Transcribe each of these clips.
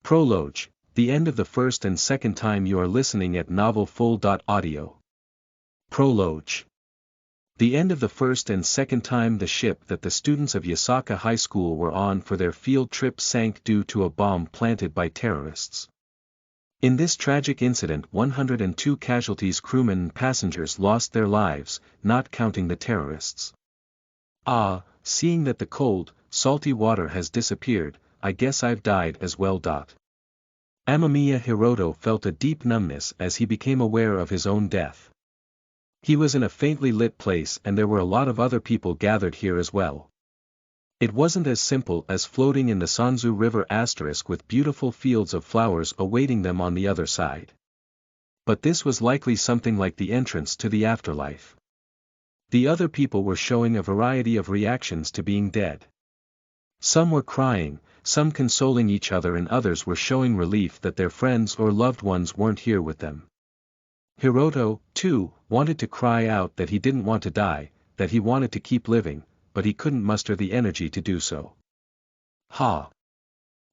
Prologue, the end of the first and second time you are listening at novel full.audio. Prologue. The end of the first and second time the ship that the students of Yasaka High School were on for their field trip sank due to a bomb planted by terrorists. In this tragic incident 102 casualties, crewmen and passengers lost their lives, not counting the terrorists. Seeing that the cold, salty water has disappeared, I guess I've died as well. Amamiya Hiroto felt a deep numbness as he became aware of his own death. He was in a faintly lit place and there were a lot of other people gathered here as well. It wasn't as simple as floating in the Sanzu River * with beautiful fields of flowers awaiting them on the other side. But this was likely something like the entrance to the afterlife. The other people were showing a variety of reactions to being dead. Some were crying, some consoling each other, and others were showing relief that their friends or loved ones weren't here with them. Hiroto, too, wanted to cry out that he didn't want to die, that he wanted to keep living, but he couldn't muster the energy to do so.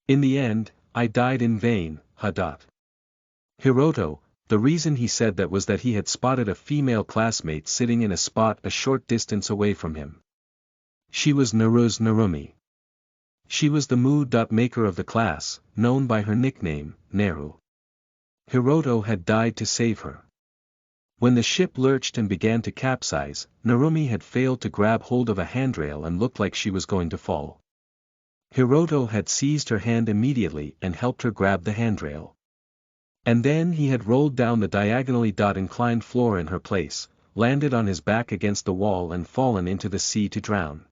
In the end, I died in vain, Hiroto, the reason he said that was that he had spotted a female classmate sitting in a spot a short distance away from him. She was Narumi. She was the mood-maker of the class, known by her nickname, Neru. Hiroto had died to save her. When the ship lurched and began to capsize, Narumi had failed to grab hold of a handrail and looked like she was going to fall. Hiroto had seized her hand immediately and helped her grab the handrail. And then he had rolled down the diagonally inclined floor in her place, landed on his back against the wall and fallen into the sea to drown.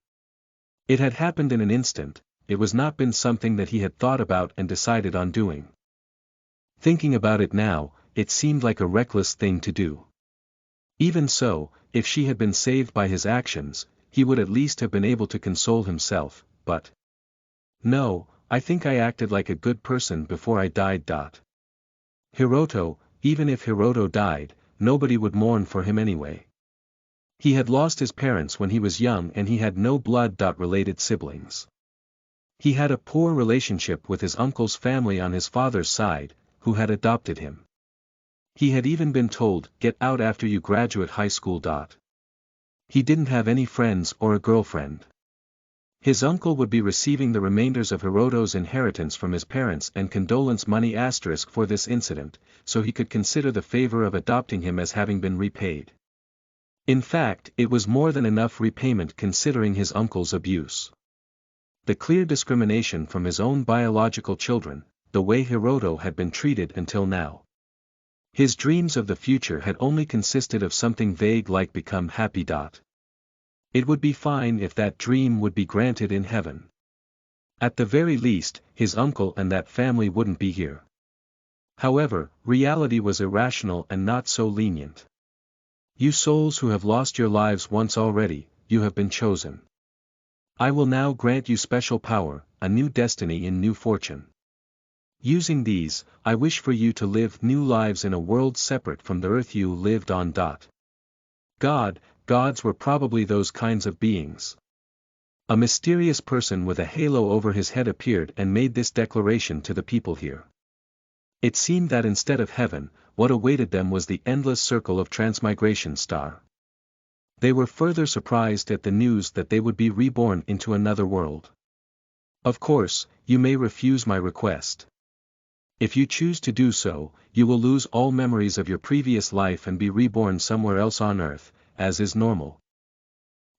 It had happened in an instant. It was not been something that he had thought about and decided on doing. Thinking about it now, it seemed like a reckless thing to do. Even so, if she had been saved by his actions, he would at least have been able to console himself, but... No, I think I acted like a good person before I died. Hiroto, even if Hiroto died, nobody would mourn for him anyway. He had lost his parents when he was young and he had no blood-related siblings. He had a poor relationship with his uncle's family on his father's side, who had adopted him. He had even been told, "Get out after you graduate high school." He didn't have any friends or a girlfriend. His uncle would be receiving the remainders of Hiroto's inheritance from his parents and condolence money * for this incident, so he could consider the favor of adopting him as having been repaid. In fact, it was more than enough repayment considering his uncle's abuse. The clear discrimination from his own biological children, the way Hiroto had been treated until now. His dreams of the future had only consisted of something vague like become happy. It would be fine if that dream would be granted in heaven. At the very least, his uncle and that family wouldn't be here. However, reality was irrational and not so lenient. You souls who have lost your lives once already, you have been chosen. I will now grant you special power, a new destiny in new fortune. Using these, I wish for you to live new lives in a world separate from the earth you lived on. Gods were probably those kinds of beings. A mysterious person with a halo over his head appeared and made this declaration to the people here. It seemed that instead of heaven, what awaited them was the endless circle of transmigration. They were further surprised at the news that they would be reborn into another world. Of course, you may refuse my request. If you choose to do so, you will lose all memories of your previous life and be reborn somewhere else on Earth, as is normal.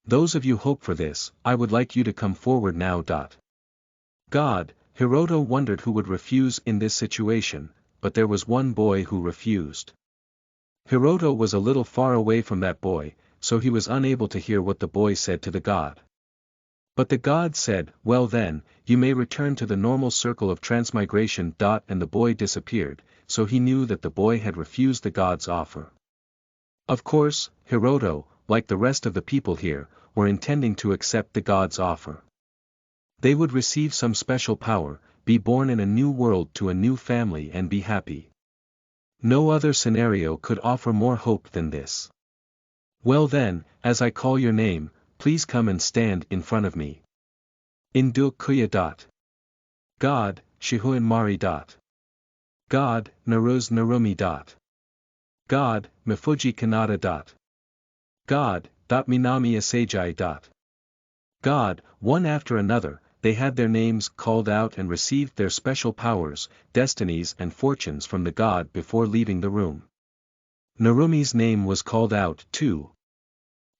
Those of you hope for this, I would like you to come forward now. Hiroto wondered who would refuse in this situation, but there was one boy who refused. Hiroto was a little far away from that boy, so he was unable to hear what the boy said to the god. But the god said, "Well then, you may return to the normal circle of transmigration." And the boy disappeared, so he knew that the boy had refused the god's offer. Of course, Hiroto, like the rest of the people here, were intending to accept the god's offer. They would receive some special power, be born in a new world to a new family and be happy. No other scenario could offer more hope than this. Well then, as I call your name, please come and stand in front of me. Indukuya. God, Shihuin Mari. God, Narose Narumi. God, Mifuji Kanata. God, Minami Asajai. God, one after another, they had their names called out and received their special powers, destinies and fortunes from the god before leaving the room. Narumi's name was called out, too.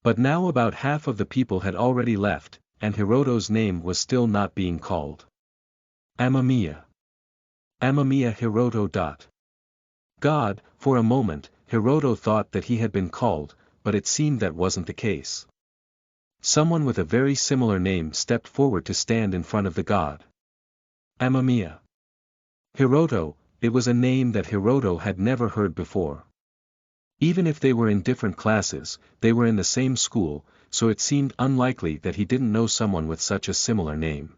But now about half of the people had already left, and Hiroto's name was still not being called. Amamiya. Amamiya Hiroto. God, for a moment, Hiroto thought that he had been called, but it seemed that wasn't the case. Someone with a very similar name stepped forward to stand in front of the god. Amamiya. Hiroto, it was a name that Hiroto had never heard before. Even if they were in different classes, they were in the same school, so it seemed unlikely that he didn't know someone with such a similar name.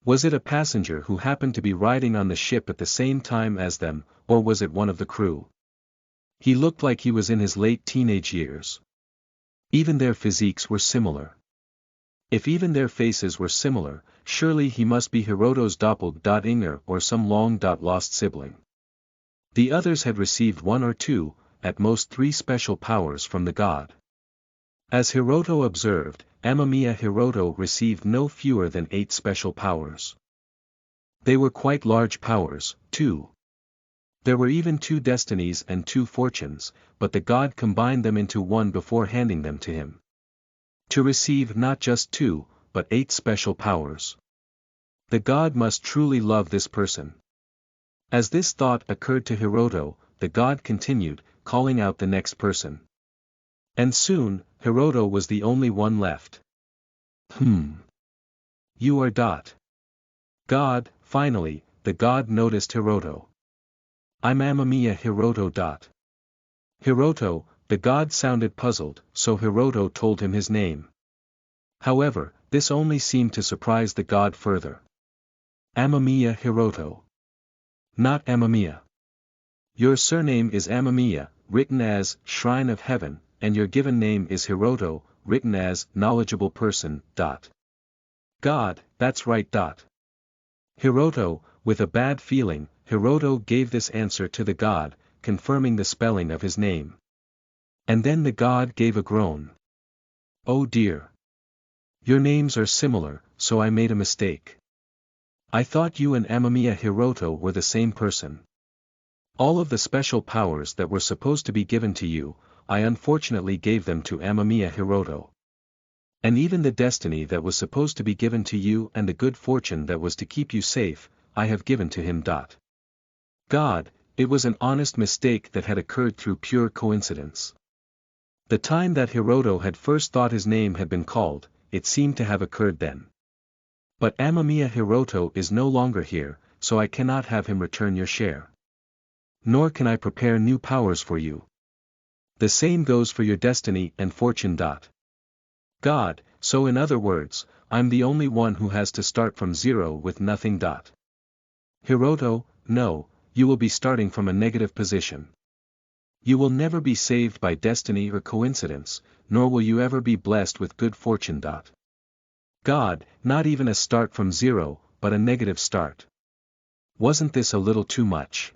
Was it a passenger who happened to be riding on the ship at the same time as them, or was it one of the crew? He looked like he was in his late teenage years. Even their physiques were similar. If even their faces were similar, surely he must be Hiroto's doppelganger or some long-lost sibling. The others had received 1 or 2, at most 3 special powers from the god. As Hiroto observed, Amamiya Hiroto received no fewer than 8 special powers. They were quite large powers, too. There were even 2 destinies and 2 fortunes, but the god combined them into one before handing them to him. To receive not just 2, but 8 special powers. The god must truly love this person. As this thought occurred to Hiroto, the god continued, calling out the next person. And soon, Hiroto was the only one left. You are. God, finally, the god noticed Hiroto. I'm Amamiya Hiroto. Hiroto, the god sounded puzzled, so Hiroto told him his name. However, this only seemed to surprise the god further. Amamiya Hiroto. Not Amamiya. Your surname is Amamiya, written as Shrine of Heaven, and your given name is Hiroto, written as Knowledgeable Person. God, that's right. Hiroto, with a bad feeling, Hiroto gave this answer to the god, confirming the spelling of his name. And then the god gave a groan. Oh dear. Your names are similar, so I made a mistake. I thought you and Amamiya Hiroto were the same person. All of the special powers that were supposed to be given to you, I unfortunately gave them to Amamiya Hiroto. And even the destiny that was supposed to be given to you and the good fortune that was to keep you safe, I have given to him. God, it was an honest mistake that had occurred through pure coincidence. The time that Hiroto had first thought his name had been called, it seemed to have occurred then. But Amamiya Hiroto is no longer here, so I cannot have him return your share. Nor can I prepare new powers for you. The same goes for your destiny and fortune. God, so in other words, I'm the only one who has to start from 0 with nothing. Hiroto, no, you will be starting from a negative position. You will never be saved by destiny or coincidence, nor will you ever be blessed with good fortune. God, not even a start from 0, but a negative start. Wasn't this a little too much?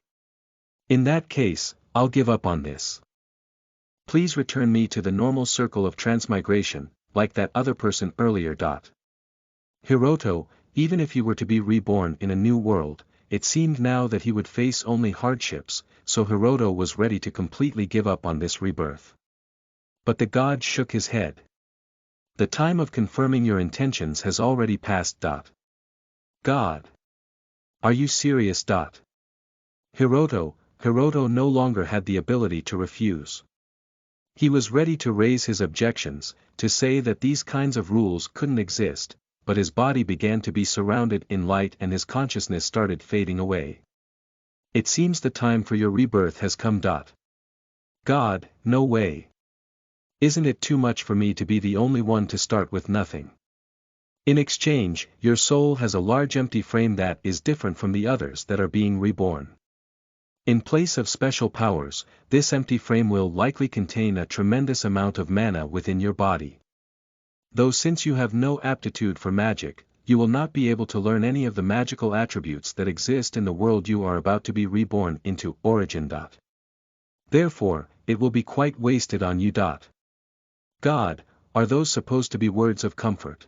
In that case, I'll give up on this. Please return me to the normal circle of transmigration, like that other person earlier. Hiroto, even if he were to be reborn in a new world, it seemed now that he would face only hardships, so Hiroto was ready to completely give up on this rebirth. But the god shook his head. The time of confirming your intentions has already passed. God. Are you serious? Hiroto no longer had the ability to refuse. He was ready to raise his objections, to say that these kinds of rules couldn't exist, but his body began to be surrounded in light and his consciousness started fading away. It seems the time for your rebirth has come. God, no way. Isn't it too much for me to be the only one to start with nothing? In exchange, your soul has a large empty frame that is different from the others that are being reborn. In place of special powers, this empty frame will likely contain a tremendous amount of mana within your body. Though since you have no aptitude for magic, you will not be able to learn any of the magical attributes that exist in the world you are about to be reborn into. Origin. Therefore, it will be quite wasted on you. God, are those supposed to be words of comfort?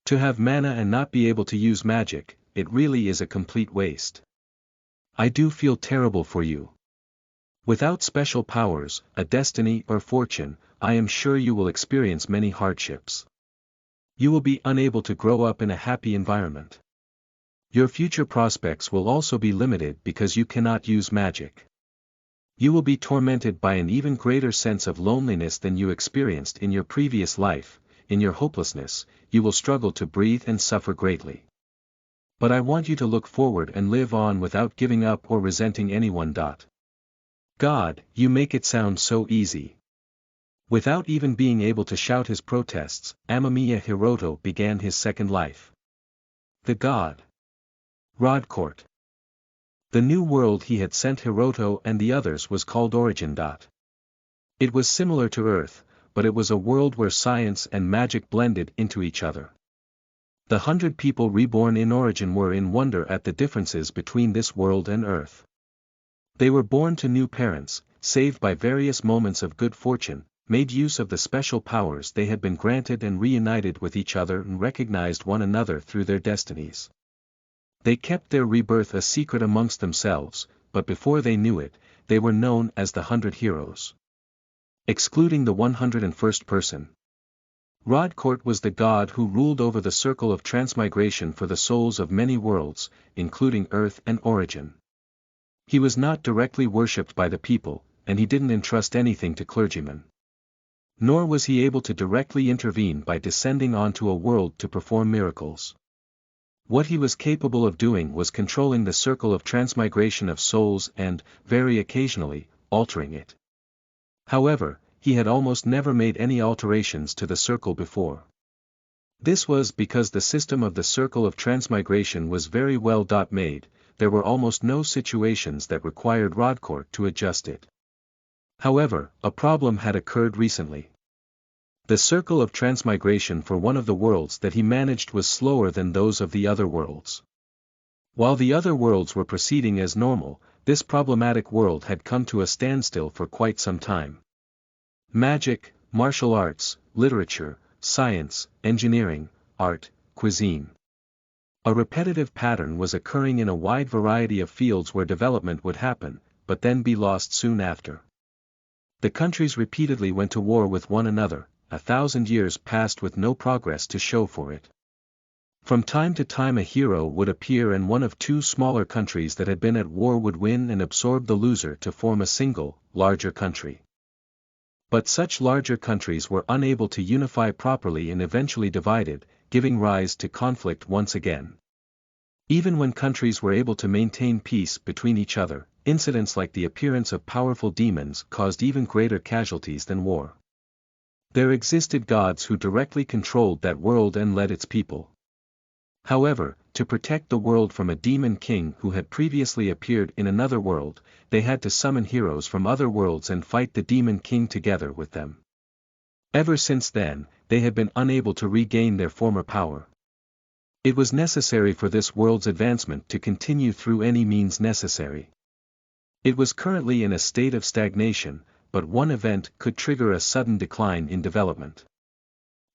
To have mana and not be able to use magic, it really is a complete waste. I do feel terrible for you. Without special powers, a destiny or fortune, I am sure you will experience many hardships. You will be unable to grow up in a happy environment. Your future prospects will also be limited because you cannot use magic. You will be tormented by an even greater sense of loneliness than you experienced in your previous life. In your hopelessness, you will struggle to breathe and suffer greatly. But I want you to look forward and live on without giving up or resenting anyone. God, you make it sound so easy. Without even being able to shout his protests, Amamiya Hiroto began his second life. The god. Rodcourt. The new world he had sent Hiroto and the others was called Origin. It was similar to Earth, but it was a world where science and magic blended into each other. The 100 people reborn in Origin were in wonder at the differences between this world and Earth. They were born to new parents, saved by various moments of good fortune, made use of the special powers they had been granted and reunited with each other and recognized one another through their destinies. They kept their rebirth a secret amongst themselves, but before they knew it, they were known as the 100 heroes. Excluding the 101st person. Rodcourt was the god who ruled over the circle of transmigration for the souls of many worlds, including Earth and Origin. He was not directly worshipped by the people, and he didn't entrust anything to clergymen. Nor was he able to directly intervene by descending onto a world to perform miracles. What he was capable of doing was controlling the circle of transmigration of souls and, very occasionally, altering it. However, he had almost never made any alterations to the circle before. This was because the system of the circle of transmigration was very well made. There were almost no situations that required Rodcourt to adjust it. However, a problem had occurred recently. The circle of transmigration for one of the worlds that he managed was slower than those of the other worlds. While the other worlds were proceeding as normal, this problematic world had come to a standstill for quite some time. Magic, martial arts, literature, science, engineering, art, cuisine. A repetitive pattern was occurring in a wide variety of fields where development would happen, but then be lost soon after. The countries repeatedly went to war with one another. 1,000 years passed with no progress to show for it. From time to time a hero would appear and one of two smaller countries that had been at war would win and absorb the loser to form a single, larger country. But such larger countries were unable to unify properly and eventually divided, giving rise to conflict once again. Even when countries were able to maintain peace between each other, incidents like the appearance of powerful demons caused even greater casualties than war. There existed gods who directly controlled that world and led its people. However, to protect the world from a demon king who had previously appeared in another world, they had to summon heroes from other worlds and fight the demon king together with them. Ever since then, they had been unable to regain their former power. It was necessary for this world's advancement to continue through any means necessary. It was currently in a state of stagnation, but one event could trigger a sudden decline in development.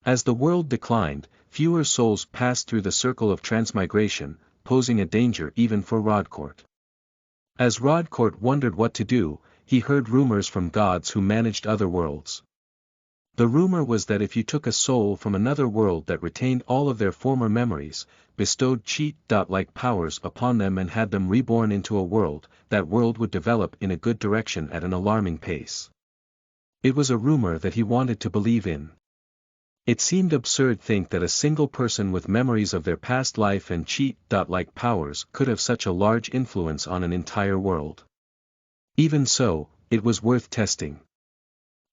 As the world declined, fewer souls passed through the circle of transmigration, posing a danger even for Rodcourt. As Rodcourt wondered what to do, he heard rumors from gods who managed other worlds. The rumor was that if you took a soul from another world that retained all of their former memories, bestowed cheat-like powers upon them and had them reborn into a world, that world would develop in a good direction at an alarming pace. It was a rumor that he wanted to believe in. It seemed absurd to think that a single person with memories of their past life and cheat-like powers could have such a large influence on an entire world. Even so, it was worth testing.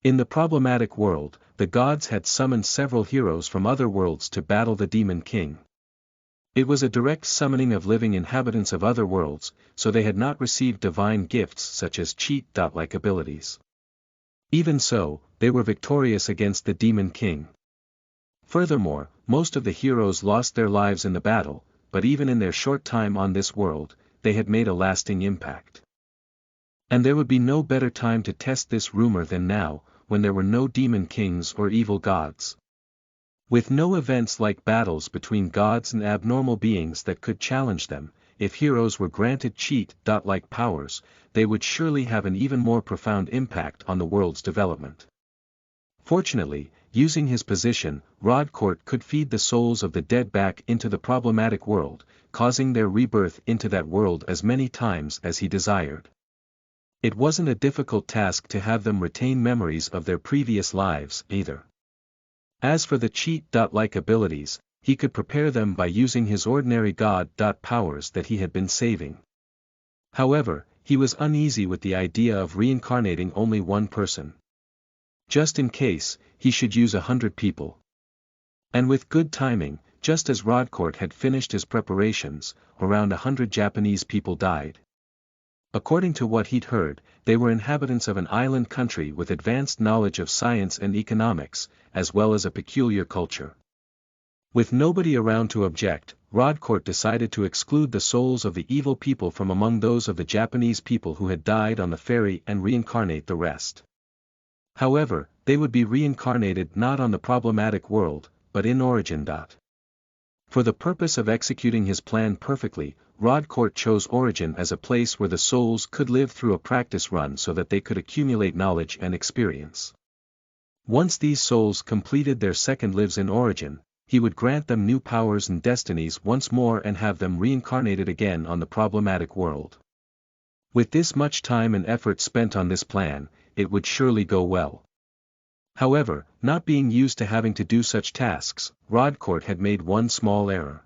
In the problematic world, the gods had summoned several heroes from other worlds to battle the demon king. It was a direct summoning of living inhabitants of other worlds, so they had not received divine gifts such as cheat-like abilities. Even so, they were victorious against the demon king. Furthermore, most of the heroes lost their lives in the battle, but even in their short time on this world, they had made a lasting impact. And there would be no better time to test this rumor than now, when there were no demon kings or evil gods. With no events like battles between gods and abnormal beings that could challenge them, if heroes were granted cheat-like powers, they would surely have an even more profound impact on the world's development. Fortunately, using his position, Rodcourt could feed the souls of the dead back into the problematic world, causing their rebirth into that world as many times as he desired. It wasn't a difficult task to have them retain memories of their previous lives, either. As for the cheat-like abilities, he could prepare them by using his ordinary god powers that he had been saving. However, he was uneasy with the idea of reincarnating only one person. Just in case, he should use 100 people. And with good timing, just as Rodcourt had finished his preparations, around 100 Japanese people died. According to what he'd heard, they were inhabitants of an island country with advanced knowledge of science and economics, as well as a peculiar culture. With nobody around to object, Rodcourt decided to exclude the souls of the evil people from among those of the Japanese people who had died on the ferry and reincarnate the rest. However, they would be reincarnated not on the problematic world, but in Origin. For the purpose of executing his plan perfectly, Rodcourt chose Origin as a place where the souls could live through a practice run so that they could accumulate knowledge and experience. Once these souls completed their second lives in Origin, he would grant them new powers and destinies once more and have them reincarnated again on the problematic world. With this much time and effort spent on this plan, it would surely go well. However, not being used to having to do such tasks, Rodcourt had made one small error.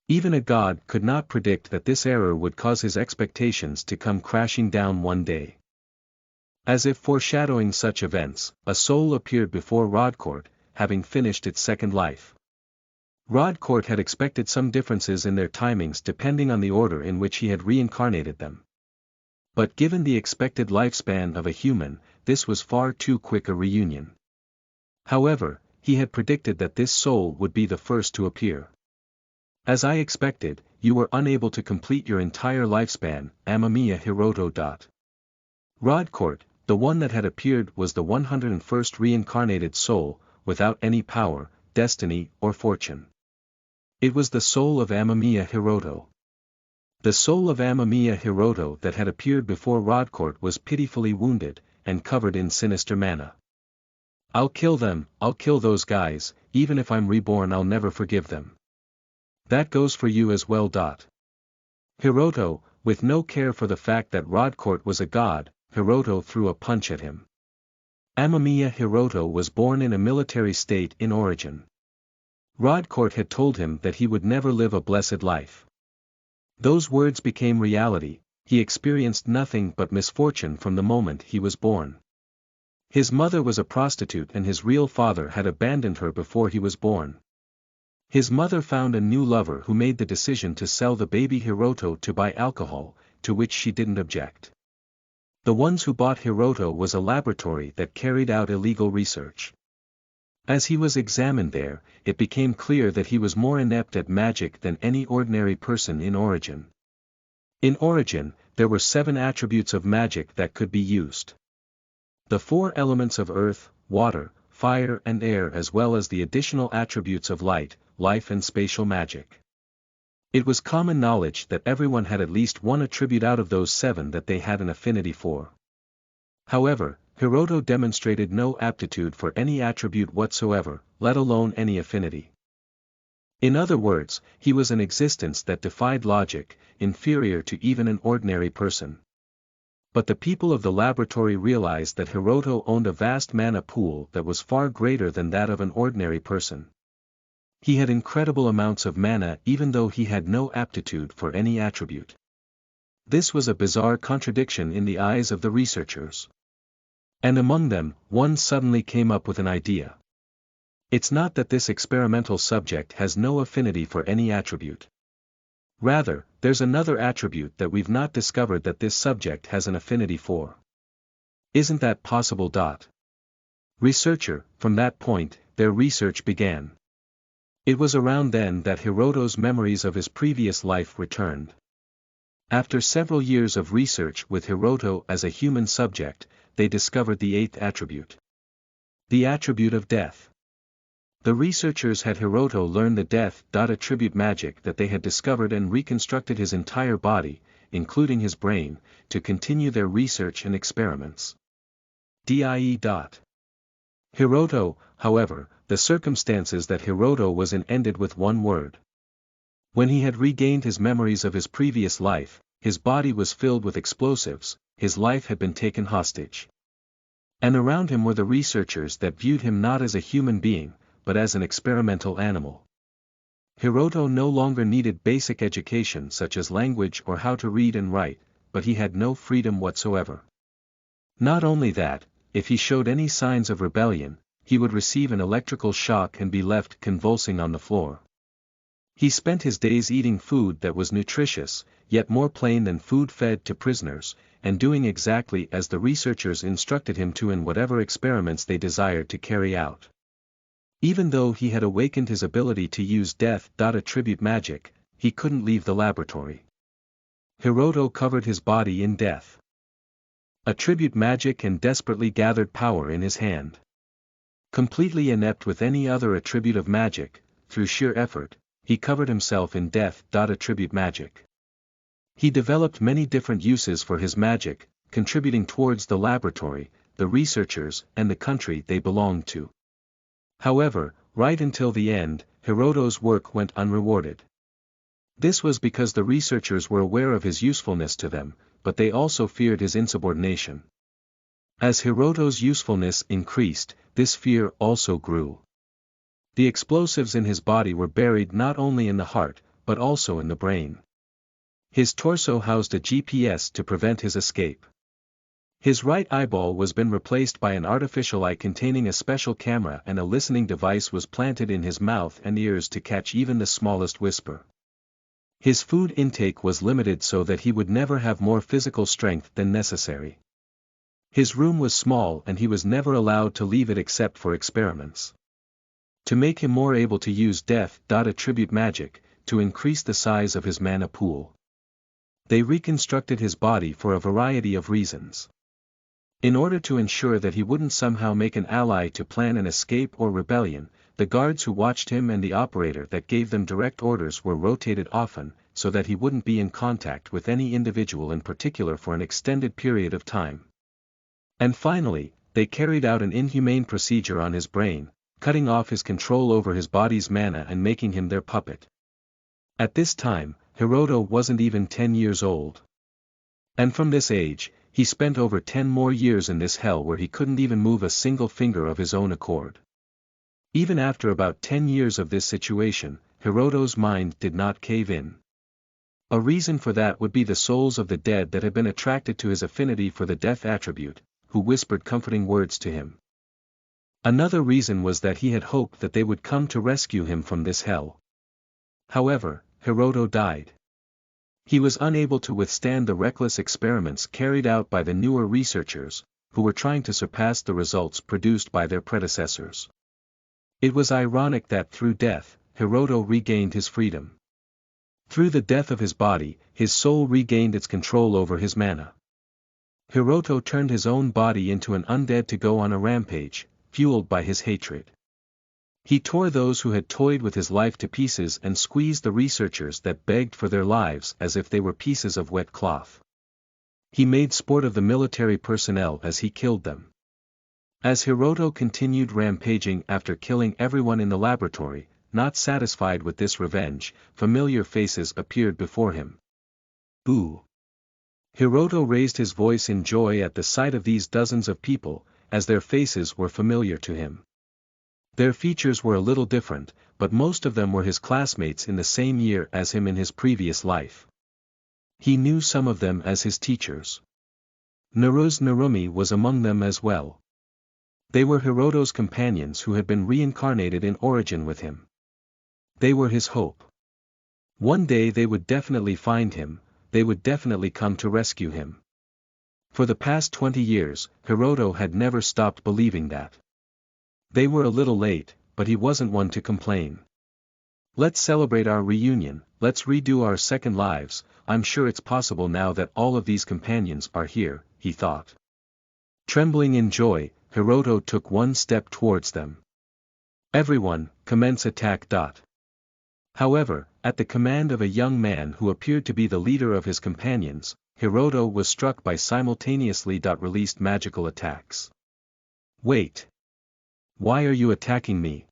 Even a god could not predict that this error would cause his expectations to come crashing down one day. As if foreshadowing such events, a soul appeared before Rodcourt, having finished its second life. Rodcourt had expected some differences in their timings depending on the order in which he had reincarnated them. But given the expected lifespan of a human, this was far too quick a reunion. However, he had predicted that this soul would be the first to appear. As I expected, you were unable to complete your entire lifespan, Amamiya Hiroto. Rodcourt, the one that had appeared, was the 101st reincarnated soul, without any power, destiny, or fortune. It was the soul of Amamiya Hiroto. The soul of Amamiya Hiroto that had appeared before Rodcourt was pitifully wounded, and covered in sinister mana. I'll kill them, I'll kill those guys, even if I'm reborn I'll never forgive them. That goes for you as well. Hiroto, with no care for the fact that Rodcourt was a god, Hiroto threw a punch at him. Amamiya Hiroto was born in a military state in Origin. Rodcourt had told him that he would never live a blessed life. Those words became reality. He experienced nothing but misfortune from the moment he was born. His mother was a prostitute and his real father had abandoned her before he was born. His mother found a new lover who made the decision to sell the baby Hiroto to buy alcohol, to which she didn't object. The ones who bought Hiroto was a laboratory that carried out illegal research. As he was examined there, it became clear that he was more inept at magic than any ordinary person in Origin. In Origin, there were 7 attributes of magic that could be used. The 4 elements of earth, water, fire and air, as well as the additional attributes of light, life and spatial magic. It was common knowledge that everyone had at least one attribute out of those 7 that they had an affinity for. However, Hiroto demonstrated no aptitude for any attribute whatsoever, let alone any affinity. In other words, he was an existence that defied logic, inferior to even an ordinary person. But the people of the laboratory realized that Hiroto owned a vast mana pool that was far greater than that of an ordinary person. He had incredible amounts of mana even though he had no aptitude for any attribute. This was a bizarre contradiction in the eyes of the researchers. And among them, one suddenly came up with an idea. It's not that this experimental subject has no affinity for any attribute. Rather, there's another attribute that we've not discovered that this subject has an affinity for. Isn't that possible? Researcher, from that point, their research began. It was around then that Hiroto's memories of his previous life returned. After several years of research with Hiroto as a human subject, they discovered the eighth attribute. The attribute of death. The researchers had Hiroto learn the death attribute magic that they had discovered and reconstructed his entire body, including his brain, to continue their research and experiments. Die. Hiroto, however, the circumstances that Hiroto was in ended with one word. When he had regained his memories of his previous life, his body was filled with explosives, his life had been taken hostage. And around him were the researchers that viewed him not as a human being, but as an experimental animal. Hiroto no longer needed basic education such as language or how to read and write, but he had no freedom whatsoever. Not only that, if he showed any signs of rebellion, he would receive an electrical shock and be left convulsing on the floor. He spent his days eating food that was nutritious, yet more plain than food fed to prisoners, and doing exactly as the researchers instructed him to in whatever experiments they desired to carry out. Even though he had awakened his ability to use death attribute magic, he couldn't leave the laboratory. Hiroto covered his body in death attribute magic and desperately gathered power in his hand. Completely inept with any other attribute of magic, through sheer effort, he covered himself in death attribute magic. He developed many different uses for his magic, contributing towards the laboratory, the researchers, and the country they belonged to. However, right until the end, Hiroto's work went unrewarded. This was because the researchers were aware of his usefulness to them, but they also feared his insubordination. As Hiroto's usefulness increased, this fear also grew. The explosives in his body were buried not only in the heart, but also in the brain. His torso housed a GPS to prevent his escape. His right eyeball was been replaced by an artificial eye containing a special camera, and a listening device was planted in his mouth and ears to catch even the smallest whisper. His food intake was limited so that he would never have more physical strength than necessary. His room was small and he was never allowed to leave it except for experiments. To make him more able to use death attribute magic, to increase the size of his mana pool. They reconstructed his body for a variety of reasons. In order to ensure that he wouldn't somehow make an ally to plan an escape or rebellion, the guards who watched him and the operator that gave them direct orders were rotated often, so that he wouldn't be in contact with any individual in particular for an extended period of time. And finally, they carried out an inhumane procedure on his brain, cutting off his control over his body's mana and making him their puppet. At this time, Hiroto wasn't even 10 years old. And from this age, he spent over 10 more years in this hell where he couldn't even move a single finger of his own accord. Even after about 10 years of this situation, Hiroto's mind did not cave in. A reason for that would be the souls of the dead that had been attracted to his affinity for the death attribute, who whispered comforting words to him. Another reason was that he had hoped that they would come to rescue him from this hell. However, Hiroto died. He was unable to withstand the reckless experiments carried out by the newer researchers, who were trying to surpass the results produced by their predecessors. It was ironic that through death, Hiroto regained his freedom. Through the death of his body, his soul regained its control over his mana. Hiroto turned his own body into an undead to go on a rampage, fueled by his hatred. He tore those who had toyed with his life to pieces and squeezed the researchers that begged for their lives as if they were pieces of wet cloth. He made sport of the military personnel as he killed them. As Hiroto continued rampaging after killing everyone in the laboratory, not satisfied with this revenge, familiar faces appeared before him. Boo! Hiroto raised his voice in joy at the sight of these dozens of people, as their faces were familiar to him. Their features were a little different, but most of them were his classmates in the same year as him in his previous life. He knew some of them as his teachers. Narumi was among them as well. They were Hiroto's companions who had been reincarnated in origin with him. They were his hope. One day they would definitely find him, they would definitely come to rescue him. For the past 20 years, Hiroto had never stopped believing that. They were a little late, but he wasn't one to complain. Let's celebrate our reunion, let's redo our second lives. I'm sure it's possible now that all of these companions are here, he thought. Trembling in joy, Hiroto took one step towards them. Everyone, commence attack. However, at the command of a young man who appeared to be the leader of his companions, Hiroto was struck by simultaneously released magical attacks. Wait! Why are you attacking me?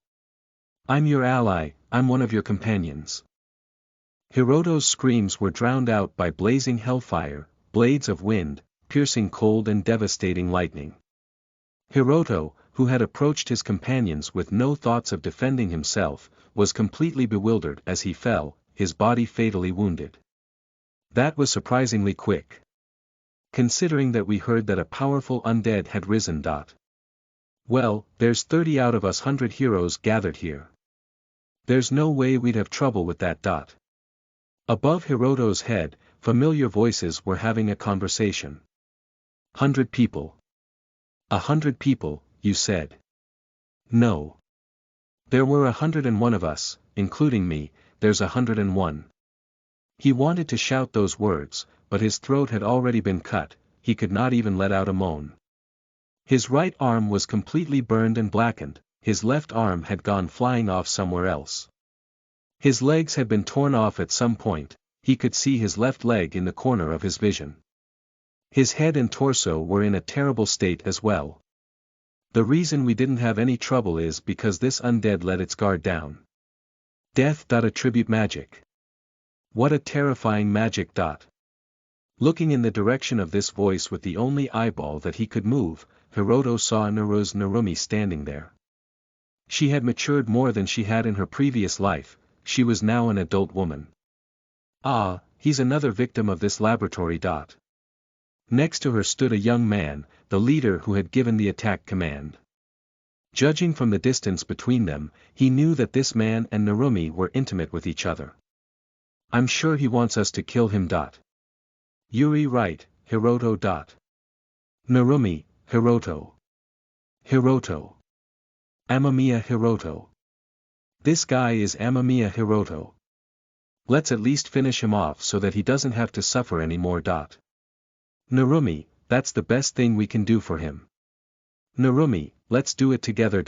I'm your ally, I'm one of your companions. Hiroto's screams were drowned out by blazing hellfire, blades of wind, piercing cold and devastating lightning. Hiroto, who had approached his companions with no thoughts of defending himself, was completely bewildered as he fell, his body fatally wounded. That was surprisingly quick. Considering that we heard that a powerful undead had risen. Well, there's 30 out of us 100 heroes gathered here. There's no way we'd have trouble with that. Above Hiroto's head, familiar voices were having a conversation. 100 people. 100 people, you said. No. There were 101 of us, including me, there's 101. He wanted to shout those words, but his throat had already been cut, he could not even let out a moan. His right arm was completely burned and blackened, his left arm had gone flying off somewhere else. His legs had been torn off at some point, he could see his left leg in the corner of his vision. His head and torso were in a terrible state as well. The reason we didn't have any trouble is because this undead let its guard down. Death. Attribute magic. What a terrifying magic. Looking in the direction of this voice with the only eyeball that he could move, Hiroto saw Narumi standing there. She had matured more than she had in her previous life, she was now an adult woman. Ah, he's another victim of this laboratory. Next to her stood a young man, the leader who had given the attack command. Judging from the distance between them, he knew that this man and Narumi were intimate with each other. I'm sure he wants us to kill him. Yuri right, Hiroto. Narumi, Hiroto. Hiroto. Amamiya Hiroto. This guy is Amamiya Hiroto. Let's at least finish him off so that he doesn't have to suffer anymore. Narumi, that's the best thing we can do for him. Narumi, let's do it together.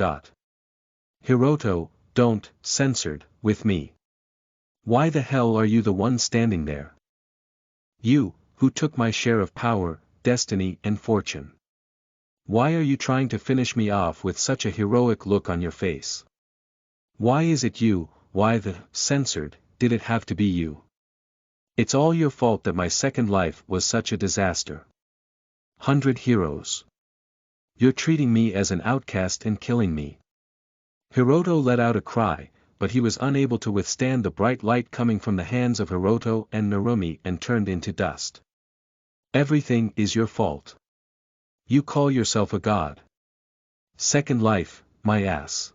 Hiroto, don't, censored, with me. Why the hell are you the one standing there? You, who took my share of power, destiny and fortune. Why are you trying to finish me off with such a heroic look on your face? Why is it you, why the, censored, did it have to be you? It's all your fault that my second life was such a disaster. 100 heroes. You're treating me as an outcast and killing me. Hiroto let out a cry, but he was unable to withstand the bright light coming from the hands of Hiroto and Narumi and turned into dust. Everything is your fault. You call yourself a god. Second life, my ass.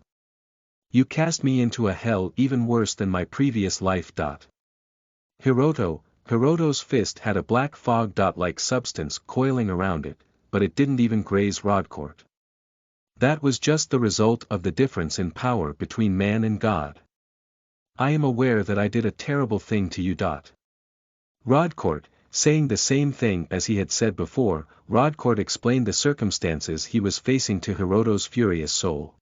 You cast me into a hell even worse than my previous life. Hiroto's fist had a black fog-like substance coiling around it, but it didn't even graze Rodcourt. That was just the result of the difference in power between man and god. I am aware that I did a terrible thing to you. Rodcourt, saying the same thing as he had said before, Rodcourt explained the circumstances he was facing to Hiroto's furious soul.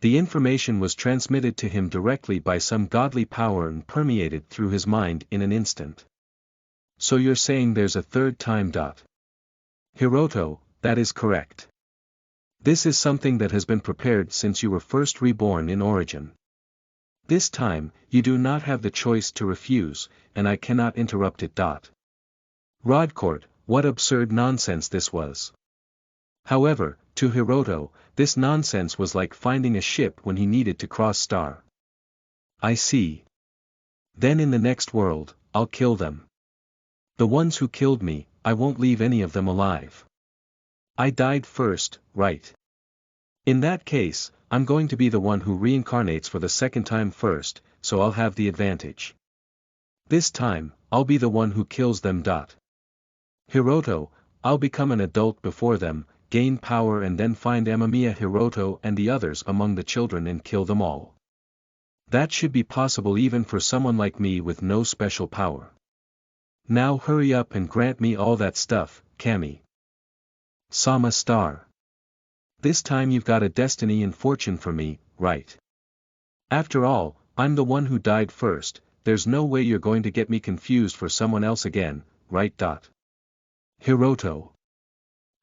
The information was transmitted to him directly by some godly power and permeated through his mind in an instant. So you're saying there's a third time. Hiroto, that is correct. This is something that has been prepared since you were first reborn in origin. This time, you do not have the choice to refuse, and I cannot interrupt it. Rodcourt, what absurd nonsense this was. However, to Hiroto, this nonsense was like finding a ship when he needed to cross star. I see. Then in the next world, I'll kill them. The ones who killed me, I won't leave any of them alive. I died first, right? In that case, I'm going to be the one who reincarnates for the second time first, so I'll have the advantage. This time, I'll be the one who kills them. Hiroto, I'll become an adult before them, gain power and then find Amamiya Hiroto and the others among the children and kill them all. That should be possible even for someone like me with no special power. Now hurry up and grant me all that stuff, Kami. Sama star. This time you've got a destiny and fortune for me, right? After all, I'm the one who died first, there's no way you're going to get me confused for someone else again, right? Hiroto.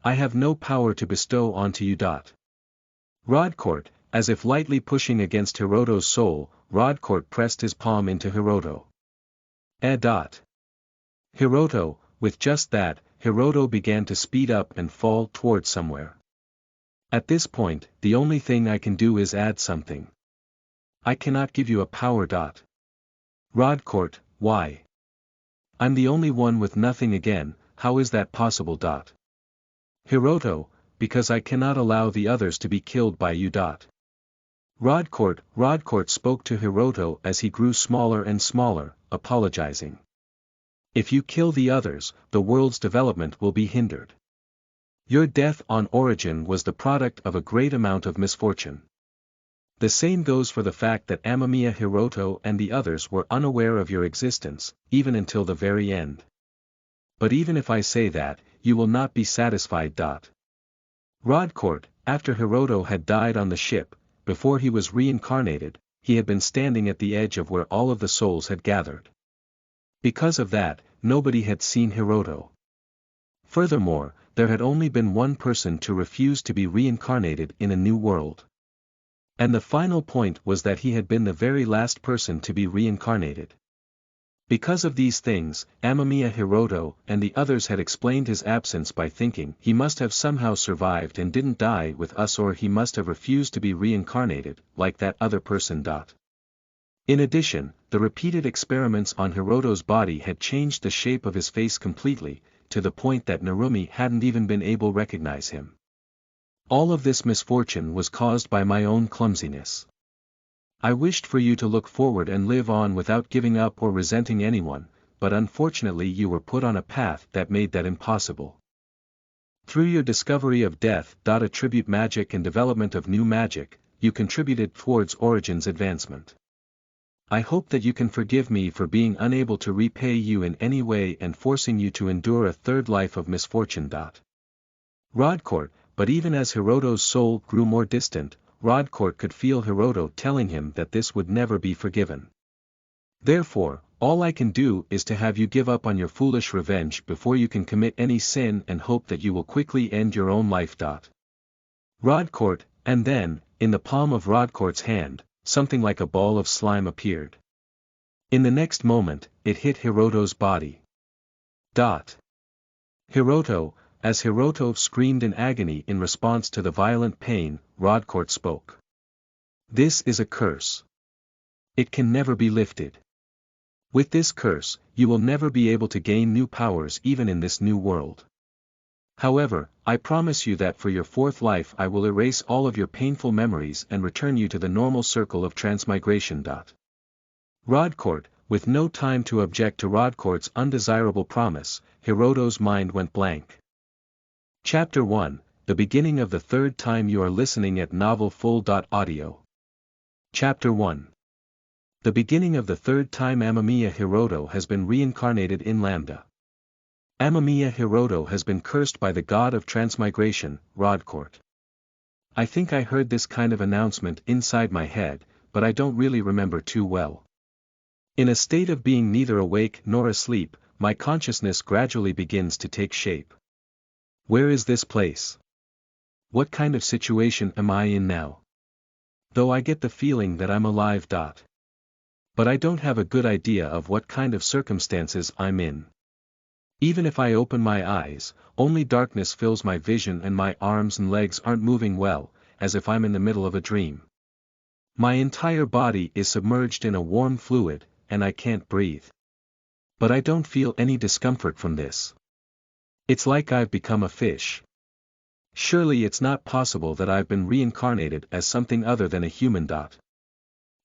I have no power to bestow onto you. Rodcourt, as if lightly pushing against Hiroto's soul, Rodcourt pressed his palm into Hiroto. Hiroto, with just that, Hiroto began to speed up and fall towards somewhere. At this point, the only thing I can do is add something. I cannot give you a power. Rodcourt, why? I'm the only one with nothing again, how is that possible? Hiroto, because I cannot allow the others to be killed by you. Rodcourt spoke to Hiroto as he grew smaller and smaller, apologizing. If you kill the others, the world's development will be hindered. Your death on origin was the product of a great amount of misfortune. The same goes for the fact that Amamiya Hiroto and the others were unaware of your existence, even until the very end. But even if I say that, you will not be satisfied. Rodcourt, after Hiroto had died on the ship, before he was reincarnated, he had been standing at the edge of where all of the souls had gathered. Because of that, nobody had seen Hiroto. Furthermore, there had only been one person to refuse to be reincarnated in a new world. And the final point was that he had been the very last person to be reincarnated. Because of these things, Amamiya Hiroto and the others had explained his absence by thinking he must have somehow survived and didn't die with us, or he must have refused to be reincarnated, like that other person. In addition, the repeated experiments on Hiroto's body had changed the shape of his face completely, to the point that Narumi hadn't even been able to recognize him. All of this misfortune was caused by my own clumsiness. I wished for you to look forward and live on without giving up or resenting anyone, but unfortunately you were put on a path that made that impossible. Through your discovery of death. Attribute magic and development of new magic, you contributed towards Origin's advancement. I hope that you can forgive me for being unable to repay you in any way and forcing you to endure a third life of misfortune. Rodcourt, but even as Hiroto's soul grew more distant, Rodcourt could feel Hiroto telling him that this would never be forgiven. Therefore, all I can do is to have you give up on your foolish revenge before you can commit any sin and hope that you will quickly end your own life. Rodcourt, and then, in the palm of Rodcourt's hand, something like a ball of slime appeared. In the next moment, it hit Hiroto's body. Hiroto, as Hiroto screamed in agony in response to the violent pain, Rodcourt spoke. This is a curse. It can never be lifted. With this curse, you will never be able to gain new powers even in this new world. However, I promise you that for your fourth life I will erase all of your painful memories and return you to the normal circle of transmigration. Rodcourt, with no time to object to Rodcourt's undesirable promise, Hiroto's mind went blank. Chapter 1, The beginning of the third time you are listening at Novel Full. Audio. Chapter 1. The beginning of the third time Amamiya Hiroto has been reincarnated in Lambda. Amamiya Hiroto has been cursed by the god of transmigration, Rodcourt. I think I heard this kind of announcement inside my head, but I don't really remember too well. In a state of being neither awake nor asleep, my consciousness gradually begins to take shape. Where is this place? What kind of situation am I in now? Though I get the feeling that I'm alive. But I don't have a good idea of what kind of circumstances I'm in. Even if I open my eyes, only darkness fills my vision and my arms and legs aren't moving well, as if I'm in the middle of a dream. My entire body is submerged in a warm fluid, and I can't breathe. But I don't feel any discomfort from this. It's like I've become a fish. Surely it's not possible that I've been reincarnated as something other than a human.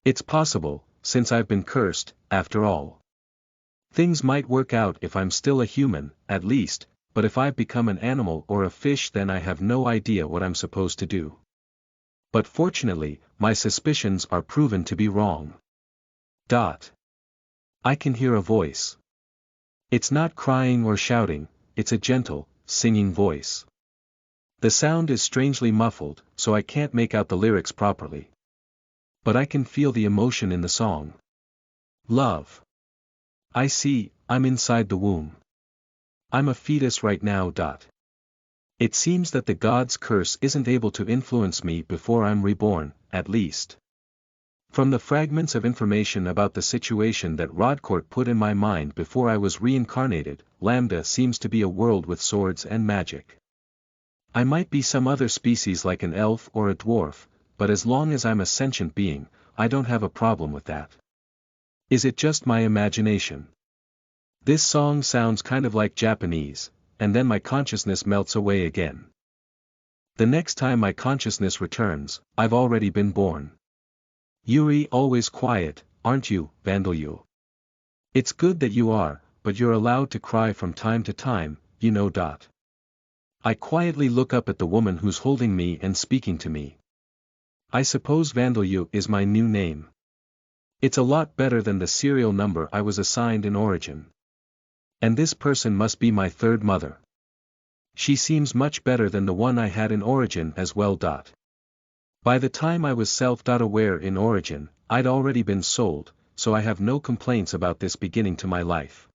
It's possible, since I've been cursed, after all. Things might work out if I'm still a human, at least, but if I've become an animal or a fish then I have no idea what I'm supposed to do. But fortunately, my suspicions are proven to be wrong. Dot. I can hear a voice. It's not crying or shouting, it's a gentle, singing voice. The sound is strangely muffled, so I can't make out the lyrics properly. But I can feel the emotion in the song. Love. I see, I'm inside the womb. I'm a fetus right now. It seems that the god's curse isn't able to influence me before I'm reborn, at least. From the fragments of information about the situation that Rodcourt put in my mind before I was reincarnated, Lambda seems to be a world with swords and magic. I might be some other species like an elf or a dwarf, but as long as I'm a sentient being, I don't have a problem with that. Is it just my imagination? This song sounds kind of like Japanese, and then my consciousness melts away again. The next time my consciousness returns, I've already been born. Yuri, always quiet, aren't you, Vandalyu? It's good that you are, but you're allowed to cry from time to time, you know. I quietly look up at the woman who's holding me and speaking to me. I suppose Vandalyu is my new name. It's a lot better than the serial number I was assigned in Origin. And this person must be my third mother. She seems much better than the one I had in Origin as well. By the time I was self-aware in Origin, I'd already been sold, so I have no complaints about this beginning to my life.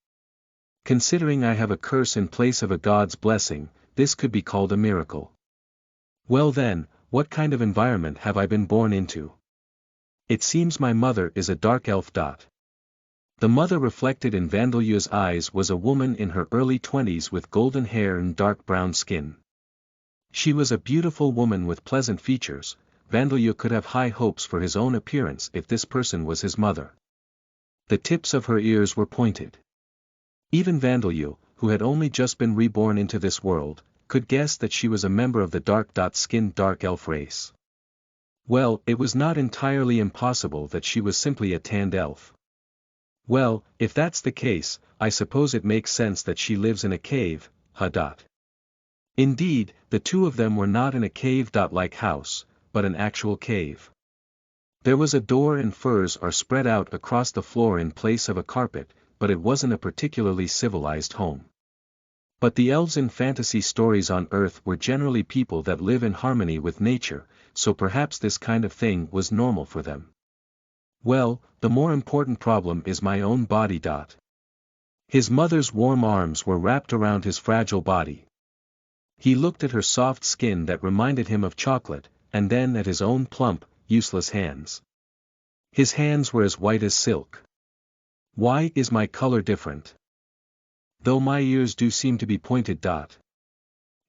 Considering I have a curse in place of a god's blessing, this could be called a miracle. Well then, what kind of environment have I been born into? It seems my mother is a dark elf. The mother reflected in Vandalyu's eyes was a woman in her early 20s with golden hair and dark brown skin. She was a beautiful woman with pleasant features. Vandalyu could have high hopes for his own appearance if this person was his mother. The tips of her ears were pointed. Even Vandalyu, who had only just been reborn into this world, could guess that she was a member of the dark-skinned dark elf race. Well, it was not entirely impossible that she was simply a tanned elf. Well, if that's the case, I suppose it makes sense that she lives in a cave, Indeed, the two of them were not in a cave-like house, but an actual cave. There was a door and furs are spread out across the floor in place of a carpet, but it wasn't a particularly civilized home. But the elves in fantasy stories on Earth were generally people that live in harmony with nature, so perhaps this kind of thing was normal for them. Well, the more important problem is my own body. His mother's warm arms were wrapped around his fragile body. He looked at her soft skin that reminded him of chocolate, and then at his own plump, useless hands. His hands were as white as silk. Why is my color different? Though my ears do seem to be pointed.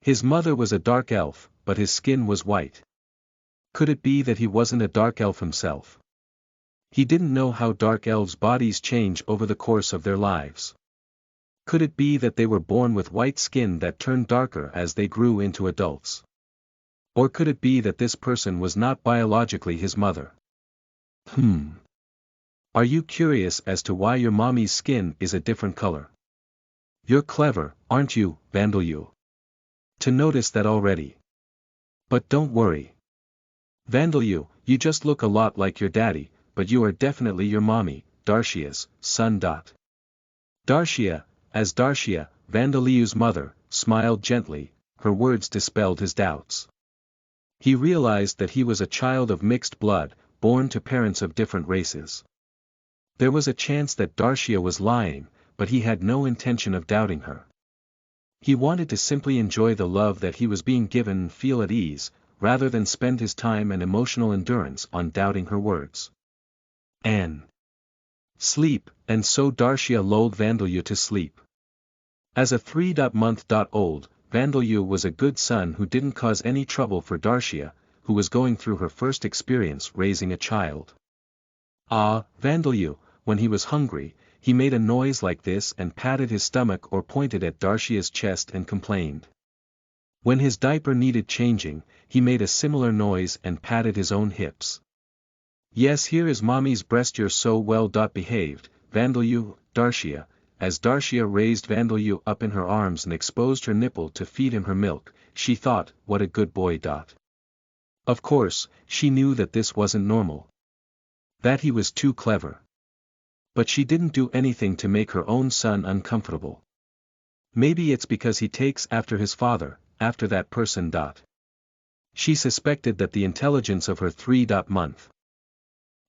His mother was a dark elf, but his skin was white. Could it be that he wasn't a dark elf himself? He didn't know how dark elves' bodies change over the course of their lives. Could it be that they were born with white skin that turned darker as they grew into adults? Or could it be that this person was not biologically his mother? Are you curious as to why your mommy's skin is a different color? You're clever, aren't you, Vandalyu? To notice that already. But don't worry. Vandalyu, you just look a lot like your daddy, but you are definitely your mommy, Darshia's son. Darshia, Vandalyu's mother, smiled gently, her words dispelled his doubts. He realized that he was a child of mixed blood, born to parents of different races. There was a chance that Darshia was lying, but he had no intention of doubting her. He wanted to simply enjoy the love that he was being given and feel at ease, rather than spend his time and emotional endurance on doubting her words. And sleep, and so Darshia lulled Vandalyu to sleep. As a 3-month-old, Vandalyu was a good son who didn't cause any trouble for Darshia, who was going through her first experience raising a child. Vandalyu, when he was hungry, he made a noise like this and patted his stomach or pointed at Darshia's chest and complained. When his diaper needed changing, he made a similar noise and patted his own hips. Yes, here is mommy's breast, you're so well behaved, Vandalyu, Darshia. As Darshia raised Vandalyu up in her arms and exposed her nipple to feed him her milk, she thought, what a good boy. Of course, she knew that this wasn't normal. That he was too clever. But she didn't do anything to make her own son uncomfortable. Maybe it's because he takes after his father, after that person. She suspected that the intelligence of her 3-month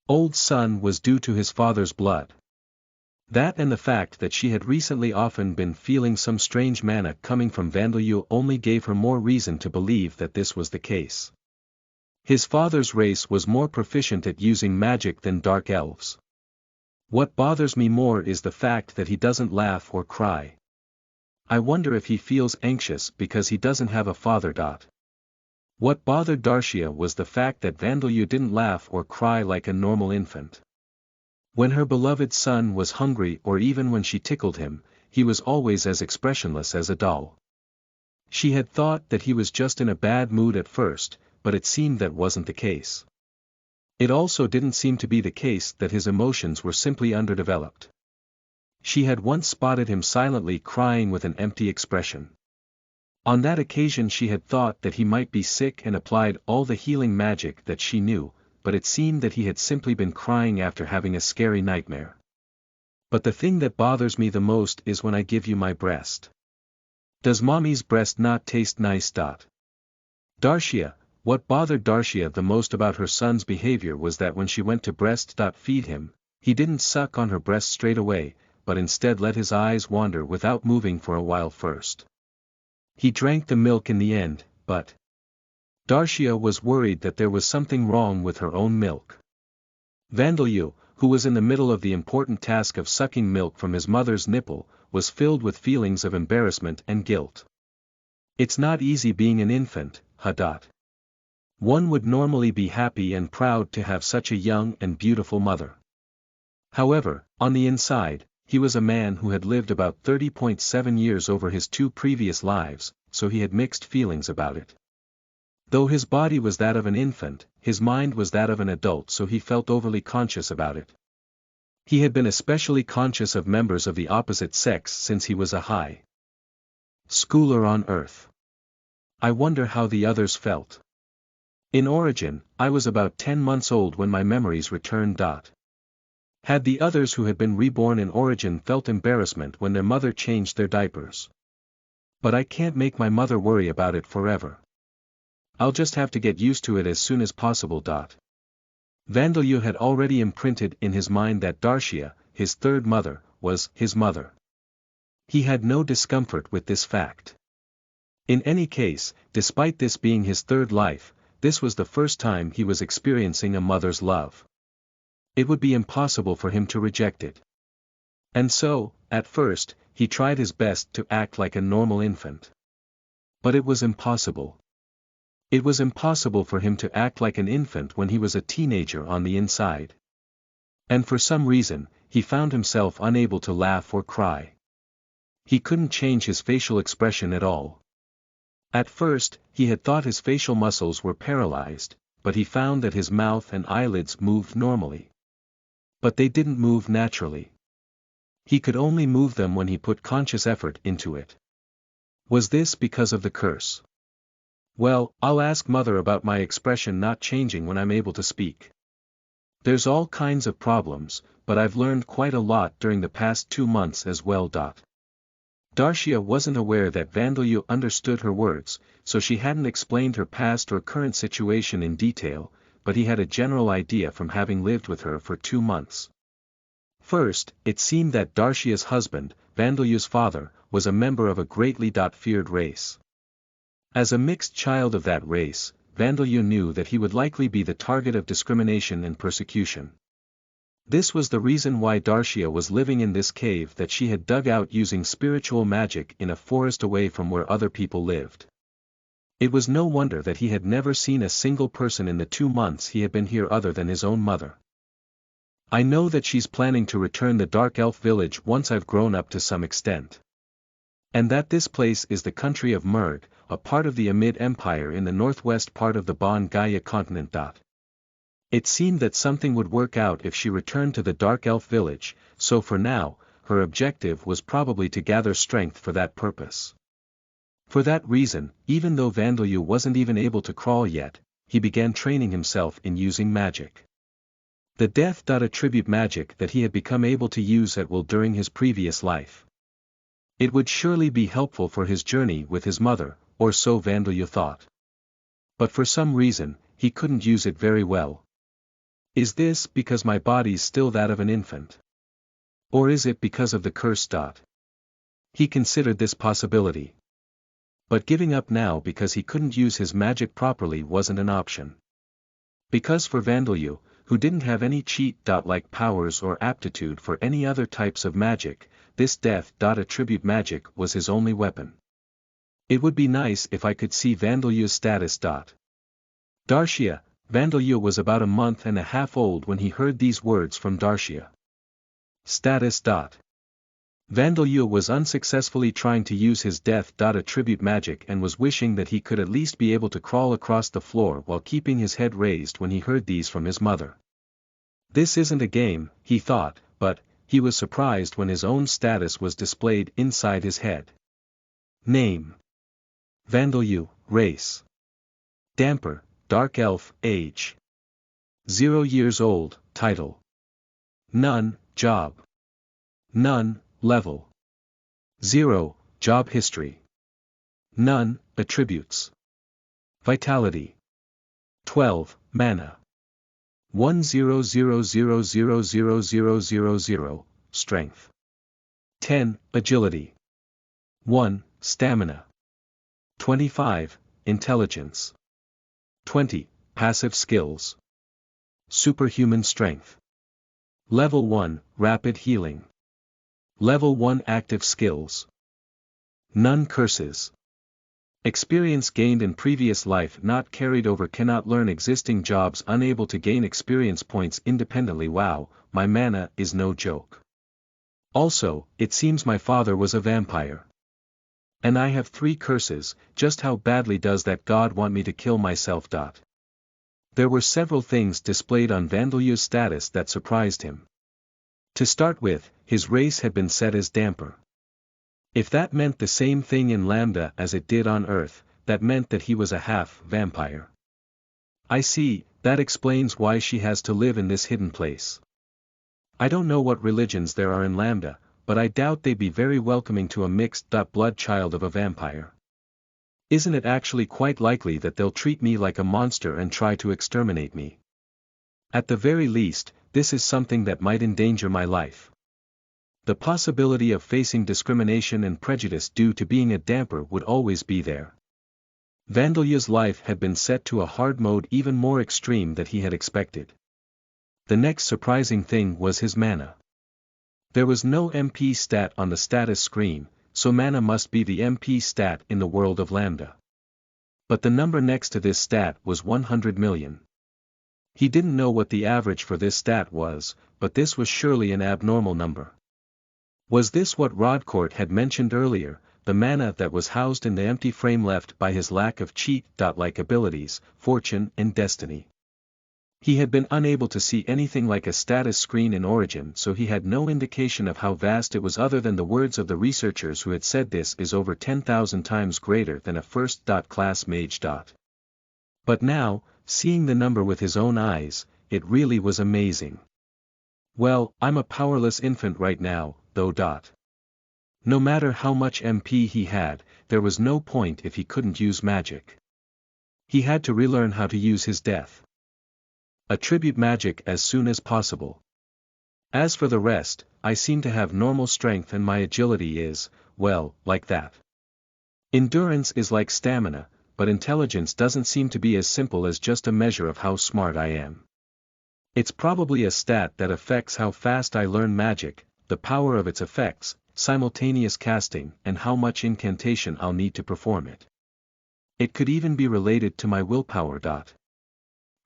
old son was due to his father's blood. That and the fact that she had recently often been feeling some strange mana coming from Vandeleur only gave her more reason to believe that this was the case. His father's race was more proficient at using magic than dark elves. What bothers me more is the fact that he doesn't laugh or cry. I wonder if he feels anxious because he doesn't have a father. What bothered Darcia was the fact that Vandeleur didn't laugh or cry like a normal infant. When her beloved son was hungry or even when she tickled him, he was always as expressionless as a doll. She had thought that he was just in a bad mood at first, but it seemed that wasn't the case. It also didn't seem to be the case that his emotions were simply underdeveloped. She had once spotted him silently crying with an empty expression. On that occasion she had thought that he might be sick and applied all the healing magic that she knew, but it seemed that he had simply been crying after having a scary nightmare. But the thing that bothers me the most is when I give you my breast. Does mommy's breast not taste nice? Darcia, what bothered Darcia the most about her son's behavior was that when she went to breast-feed him, he didn't suck on her breast straight away, but instead let his eyes wander without moving for a while first. He drank the milk in the end, but Darcia was worried that there was something wrong with her own milk. Vandeleur, who was in the middle of the important task of sucking milk from his mother's nipple, was filled with feelings of embarrassment and guilt. It's not easy being an infant, One would normally be happy and proud to have such a young and beautiful mother. However, on the inside, he was a man who had lived about 30.7 years over his 2 previous lives, so he had mixed feelings about it. Though his body was that of an infant, his mind was that of an adult, so he felt overly conscious about it. He had been especially conscious of members of the opposite sex since he was a high schooler on Earth. I wonder how the others felt. In origin, I was about 10 months old when my memories returned. Had the others who had been reborn in origin felt embarrassment when their mother changed their diapers? But I can't make my mother worry about it forever. I'll just have to get used to it as soon as possible. Vandeleur had already imprinted in his mind that Darcia, his third mother, was his mother. He had no discomfort with this fact. In any case, despite this being his third life, this was the first time he was experiencing a mother's love. It would be impossible for him to reject it. And so, at first, he tried his best to act like a normal infant. But it was impossible. It was impossible for him to act like an infant when he was a teenager on the inside. And for some reason, he found himself unable to laugh or cry. He couldn't change his facial expression at all. At first, he had thought his facial muscles were paralyzed, but he found that his mouth and eyelids moved normally. But they didn't move naturally. He could only move them when he put conscious effort into it. Was this because of the curse? Well, I'll ask Mother about my expression not changing when I'm able to speak. There's all kinds of problems, but I've learned quite a lot during the past 2 months as well. Darcia wasn't aware that Vandeleur understood her words, so she hadn't explained her past or current situation in detail, but he had a general idea from having lived with her for 2 months. First, it seemed that Darcia's husband, Vandeleur's father, was a member of a greatly feared race. As a mixed child of that race, Vandeleur knew that he would likely be the target of discrimination and persecution. This was the reason why Darcia was living in this cave that she had dug out using spiritual magic in a forest away from where other people lived. It was no wonder that he had never seen a single person in the 2 months he had been here other than his own mother. I know that she's planning to return the Dark Elf village once I've grown up to some extent. And that this place is the country of Murg, a part of the Amid Empire in the northwest part of the Bon Gaia continent. It seemed that something would work out if she returned to the Dark Elf village, so for now, her objective was probably to gather strength for that purpose. For that reason, even though Vandeleur wasn't even able to crawl yet, he began training himself in using magic. The death attribute magic that he had become able to use at will during his previous life. It would surely be helpful for his journey with his mother, or so Vandeleur thought. But for some reason, he couldn't use it very well. Is this because my body's still that of an infant? Or is it because of the curse? He considered this possibility. But giving up now because he couldn't use his magic properly wasn't an option. Because for Vandeleur, who didn't have any cheat-like powers or aptitude for any other types of magic, this death attribute magic was his only weapon. It would be nice if I could see Vandeleur's status. Darcia, Vandeleur was about a month and a half old when he heard these words from Darcia. Status. Vandeleur was unsuccessfully trying to use his death attribute magic and was wishing that he could at least be able to crawl across the floor while keeping his head raised when he heard these from his mother. This isn't a game, he thought, but he was surprised when his own status was displayed inside his head. Name: Vandeleur, race: Damper, Dark Elf, age: 0 years old, title: None, job: None, level: 0, job history: None, attributes: Vitality: 12, mana: 100000000, strength: 10, agility: 1, stamina: 25, intelligence: 20, passive skills: superhuman strength. Level 1, rapid healing. Level 1, active skills. None curses. Experience gained in previous life not carried over, cannot learn existing jobs, unable to gain experience points independently. Wow, my mana is no joke. Also, it seems my father was a vampire. And I have 3 curses. Just how badly does that god want me to kill myself? There were several things displayed on Vandeleur's status that surprised him. To start with, his race had been set as Damper. If that meant the same thing in Lambda as it did on Earth, that meant that he was a half-vampire. I see, that explains why she has to live in this hidden place. I don't know what religions there are in Lambda, but I doubt they'd be very welcoming to a mixed-blood child of a vampire. Isn't it actually quite likely that they'll treat me like a monster and try to exterminate me? At the very least, this is something that might endanger my life. The possibility of facing discrimination and prejudice due to being a Damper would always be there. Vandeleur's life had been set to a hard mode even more extreme than he had expected. The next surprising thing was his mana. There was no MP stat on the status screen, so mana must be the MP stat in the world of Lambda. But the number next to this stat was 100 million. He didn't know what the average for this stat was, but this was surely an abnormal number. Was this what Rodcourt had mentioned earlier, the mana that was housed in the empty frame left by his lack of cheat-like abilities, fortune and destiny? He had been unable to see anything like a status screen in Origin, so he had no indication of how vast it was other than the words of the researchers who had said this is over 10,000 times greater than a first-class mage. But now, seeing the number with his own eyes, it really was amazing. Well, I'm a powerless infant right now, though. No matter how much MP he had, there was no point if he couldn't use magic. He had to relearn how to use his death attribute magic as soon as possible. As for the rest, I seem to have normal strength and my agility is, well, like that. Endurance is like stamina, but intelligence doesn't seem to be as simple as just a measure of how smart I am. It's probably a stat that affects how fast I learn magic, the power of its effects, simultaneous casting, and how much incantation I'll need to perform it. It could even be related to my willpower.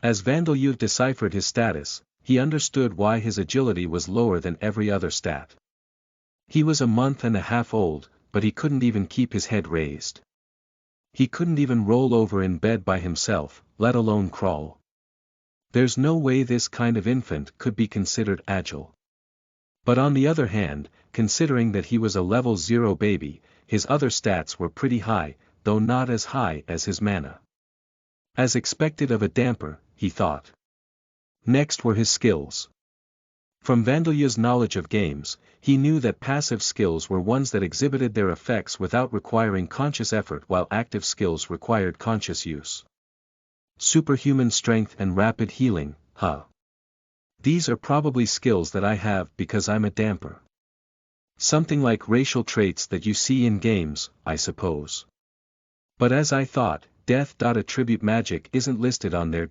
As Vandeleur deciphered his status, he understood why his agility was lower than every other stat. He was a month and a half old, but he couldn't even keep his head raised. He couldn't even roll over in bed by himself, let alone crawl. There's no way this kind of infant could be considered agile. But on the other hand, considering that he was a level 0 baby, his other stats were pretty high, though not as high as his mana. As expected of a Damper, he thought. Next were his skills. From Vandeleu's knowledge of games, he knew that passive skills were ones that exhibited their effects without requiring conscious effort while active skills required conscious use. Superhuman strength and rapid healing, huh? These are probably skills that I have because I'm a damper. Something like racial traits that you see in games, I suppose. But as I thought, death.attribute magic isn't listed on there.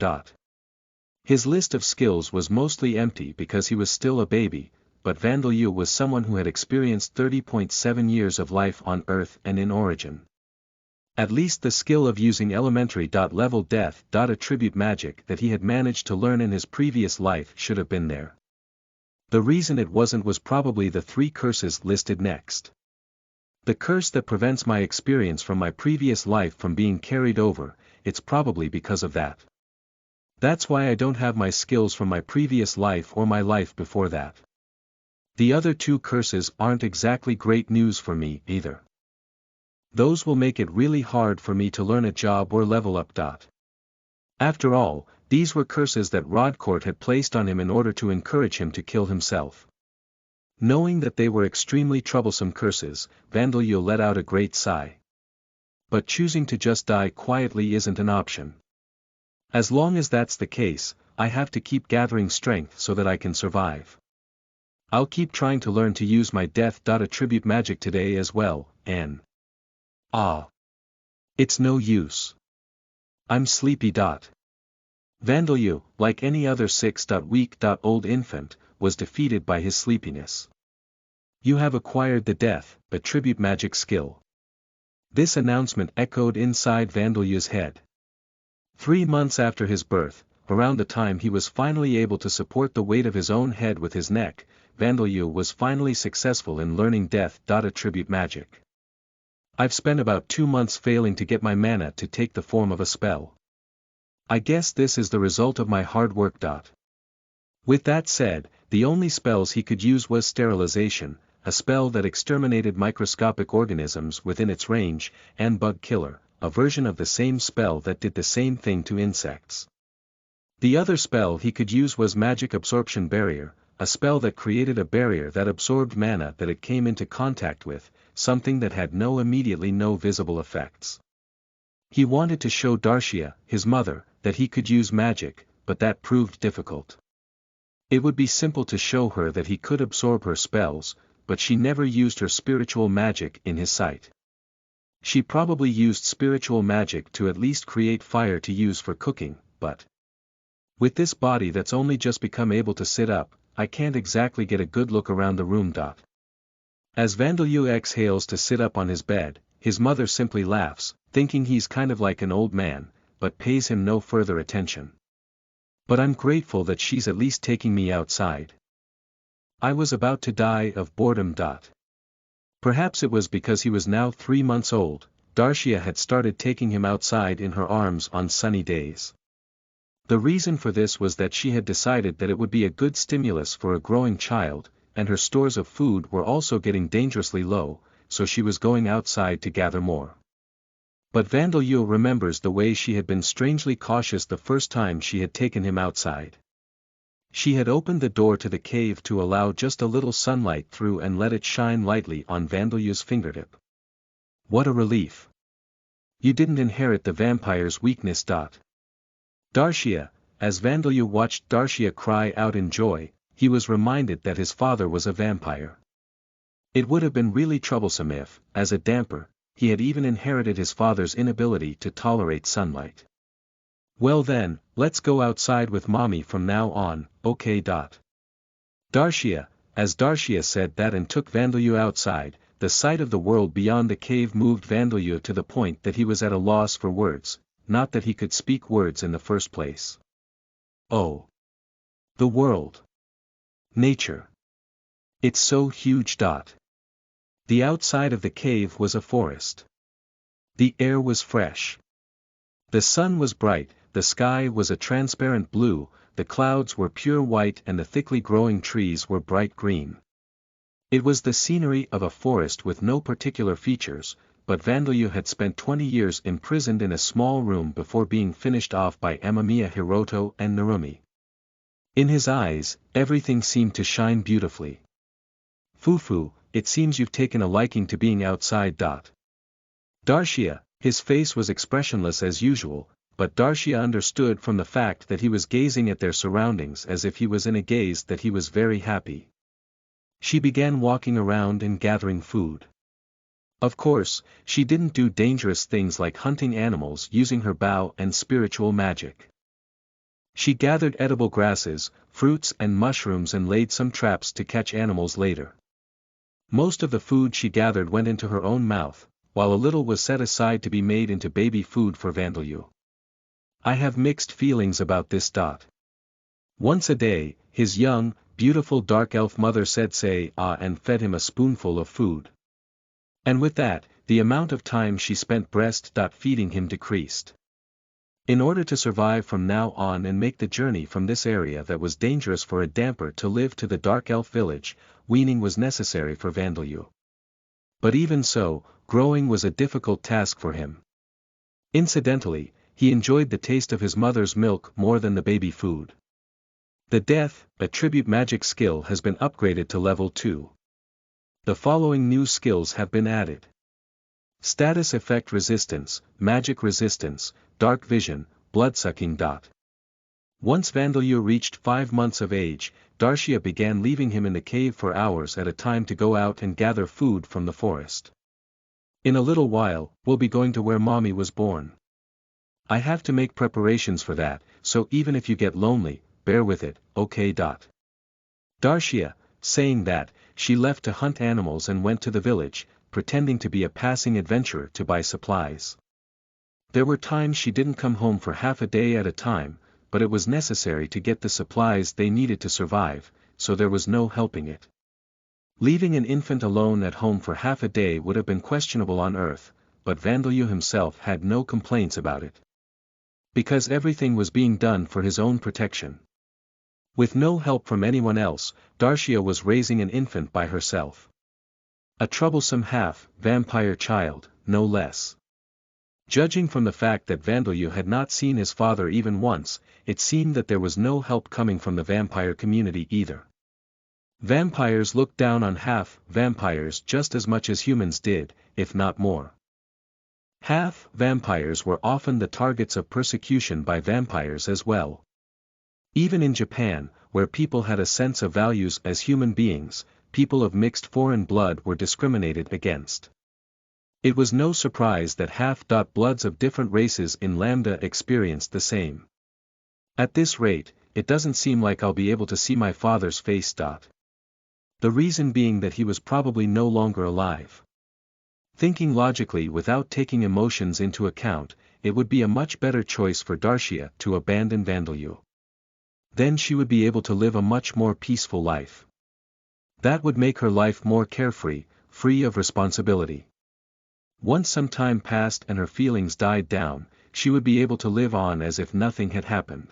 His list of skills was mostly empty because he was still a baby, but Vandeleur was someone who had experienced 30.7 years of life on Earth and in Origin. At least the skill of using elementary.level death.attribute magic that he had managed to learn in his previous life should have been there. The reason it wasn't was probably the 3 curses listed next. The curse that prevents my experience from my previous life from being carried over, it's probably because of that. That's why I don't have my skills from my previous life or my life before that. The other 2 curses aren't exactly great news for me either. Those will make it really hard for me to learn a job or level up. After all, these were curses that Rodcourt had placed on him in order to encourage him to kill himself. Knowing that they were extremely troublesome curses, Vandeleur let out a great sigh. But choosing to just die quietly isn't an option. As long as that's the case, I have to keep gathering strength so that I can survive. I'll keep trying to learn to use my death.attribute magic today as well, and... it's no use. I'm sleepy. Vandeleur, like any other 6-week-old infant, was defeated by his sleepiness. You have acquired the death.attribute magic skill. This announcement echoed inside Vandeleur's head. 3 months after his birth, around the time he was finally able to support the weight of his own head with his neck, Vandeleur was finally successful in learning death.attribute magic. I've spent about 2 months failing to get my mana to take the form of a spell. I guess this is the result of my hard work. With that said, the only spells he could use was sterilization, a spell that exterminated microscopic organisms within its range, and bug killer, a version of the same spell that did the same thing to insects. The other spell he could use was magic absorption barrier, a spell that created a barrier that absorbed mana that it came into contact with, something that had no visible effects. He wanted to show Darcia, his mother, that he could use magic, but that proved difficult. It would be simple to show her that he could absorb her spells, but she never used her spiritual magic in his sight. She probably used spiritual magic to at least create fire to use for cooking, but with this body that's only just become able to sit up, I can't exactly get a good look around the room. As Vandeleur exhales to sit up on his bed, his mother simply laughs, thinking he's kind of like an old man, but pays him no further attention. But I'm grateful that she's at least taking me outside. I was about to die of boredom. Perhaps it was because he was now 3 months old, Darcia had started taking him outside in her arms on sunny days. The reason for this was that she had decided that it would be a good stimulus for a growing child, and her stores of food were also getting dangerously low, so she was going outside to gather more. But Vandeleur remembers the way she had been strangely cautious the first time she had taken him outside. She had opened the door to the cave to allow just a little sunlight through and let it shine lightly on Vandeleur's fingertip. What a relief. You didn't inherit the vampire's weakness. Darcia, as Vandeleur watched Darcia cry out in joy, he was reminded that his father was a vampire. It would have been really troublesome if, as a damper, he had even inherited his father's inability to tolerate sunlight. Well then, let's go outside with mommy from now on, okay. Darcia, as Darcia said that and took Vandeleur outside, the sight of the world beyond the cave moved Vandeleur to the point that he was at a loss for words, not that he could speak words in the first place. Oh! The world! Nature! It's so huge. The outside of the cave was a forest. The air was fresh. The sun was bright, the sky was a transparent blue, the clouds were pure white and the thickly growing trees were bright green. It was the scenery of a forest with no particular features, but Vandeleur had spent 20 years imprisoned in a small room before being finished off by Amamiya Hiroto and Narumi. In his eyes, everything seemed to shine beautifully. Fufu, it seems you've taken a liking to being outside. Darshia, his face was expressionless as usual, but Darshia understood from the fact that he was gazing at their surroundings as if he was in a gaze that he was very happy. She began walking around and gathering food. Of course, she didn't do dangerous things like hunting animals using her bow and spiritual magic. She gathered edible grasses, fruits and mushrooms and laid some traps to catch animals later. Most of the food she gathered went into her own mouth, while a little was set aside to be made into baby food for Vandalyu. I have mixed feelings about this. Once a day, his young, beautiful dark elf mother said say ah and fed him a spoonful of food. And with that, the amount of time she spent feeding him decreased. In order to survive from now on and make the journey from this area that was dangerous for a damper to live to the dark elf village, weaning was necessary for Vandalyu. But even so, growing was a difficult task for him. Incidentally, he enjoyed the taste of his mother's milk more than the baby food. The Death Attribute Magic skill has been upgraded to level 2. The following new skills have been added. Status Effect Resistance, Magic Resistance, Dark Vision, Bloodsucking. Once Vandalyu reached 5 months of age, Darshia began leaving him in the cave for hours at a time to go out and gather food from the forest. In a little while, we'll be going to where mommy was born. I have to make preparations for that, so even if you get lonely, bear with it, okay. Darshia, saying that, she left to hunt animals and went to the village, pretending to be a passing adventurer to buy supplies. There were times she didn't come home for half a day at a time, but it was necessary to get the supplies they needed to survive, so there was no helping it. Leaving an infant alone at home for half a day would have been questionable on Earth, but Vandalyu himself had no complaints about it. Because everything was being done for his own protection. With no help from anyone else, Darshia was raising an infant by herself. A troublesome half-vampire child, no less. Judging from the fact that Vandalyu had not seen his father even once, it seemed that there was no help coming from the vampire community either. Vampires looked down on half-vampires just as much as humans did, if not more. Half-vampires were often the targets of persecution by vampires as well. Even in Japan, where people had a sense of values as human beings, people of mixed foreign blood were discriminated against. It was no surprise that half-bloods of different races in Lambda experienced the same. At this rate, it doesn't seem like I'll be able to see my father's face. The reason being that he was probably no longer alive. Thinking logically without taking emotions into account, it would be a much better choice for Darshia to abandon Vandalyu. Then she would be able to live a much more peaceful life. That would make her life more carefree, free of responsibility. Once some time passed and her feelings died down, she would be able to live on as if nothing had happened.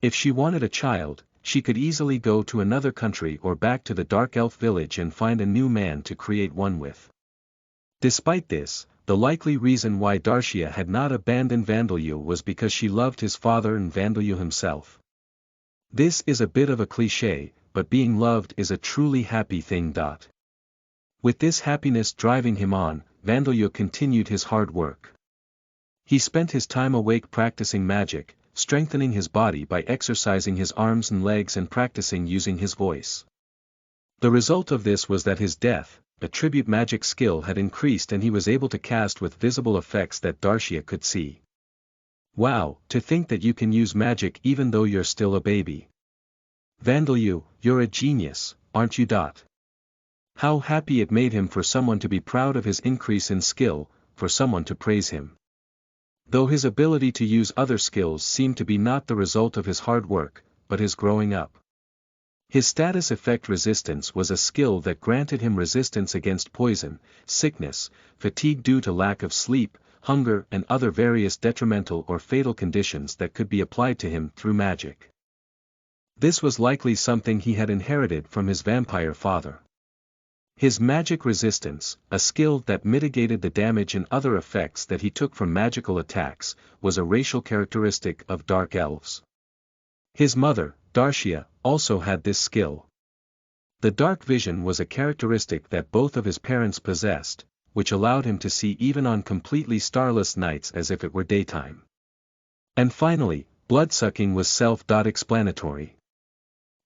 If she wanted a child, she could easily go to another country or back to the Dark Elf village and find a new man to create one with. Despite this, the likely reason why Darshia had not abandoned Vandalyu was because she loved his father and Vandalyu himself. This is a bit of a cliché, but being loved is a truly happy thing. With this happiness driving him on, Vandalyu continued his hard work. He spent his time awake practicing magic, strengthening his body by exercising his arms and legs and practicing using his voice. The result of this was that his Death Attribute Magic skill had increased and he was able to cast with visible effects that Darshia could see. Wow, to think that you can use magic even though you're still a baby. Vandalyu, you're a genius, aren't you? How happy it made him for someone to be proud of his increase in skill, for someone to praise him. Though his ability to use other skills seemed to be not the result of his hard work, but his growing up. His status effect resistance was a skill that granted him resistance against poison, sickness, fatigue due to lack of sleep, hunger and other various detrimental or fatal conditions that could be applied to him through magic. This was likely something he had inherited from his vampire father. His magic resistance, a skill that mitigated the damage and other effects that he took from magical attacks, was a racial characteristic of dark elves. His mother, Darcia, also had this skill. The dark vision was a characteristic that both of his parents possessed, which allowed him to see even on completely starless nights as if it were daytime. And finally, bloodsucking was self-explanatory.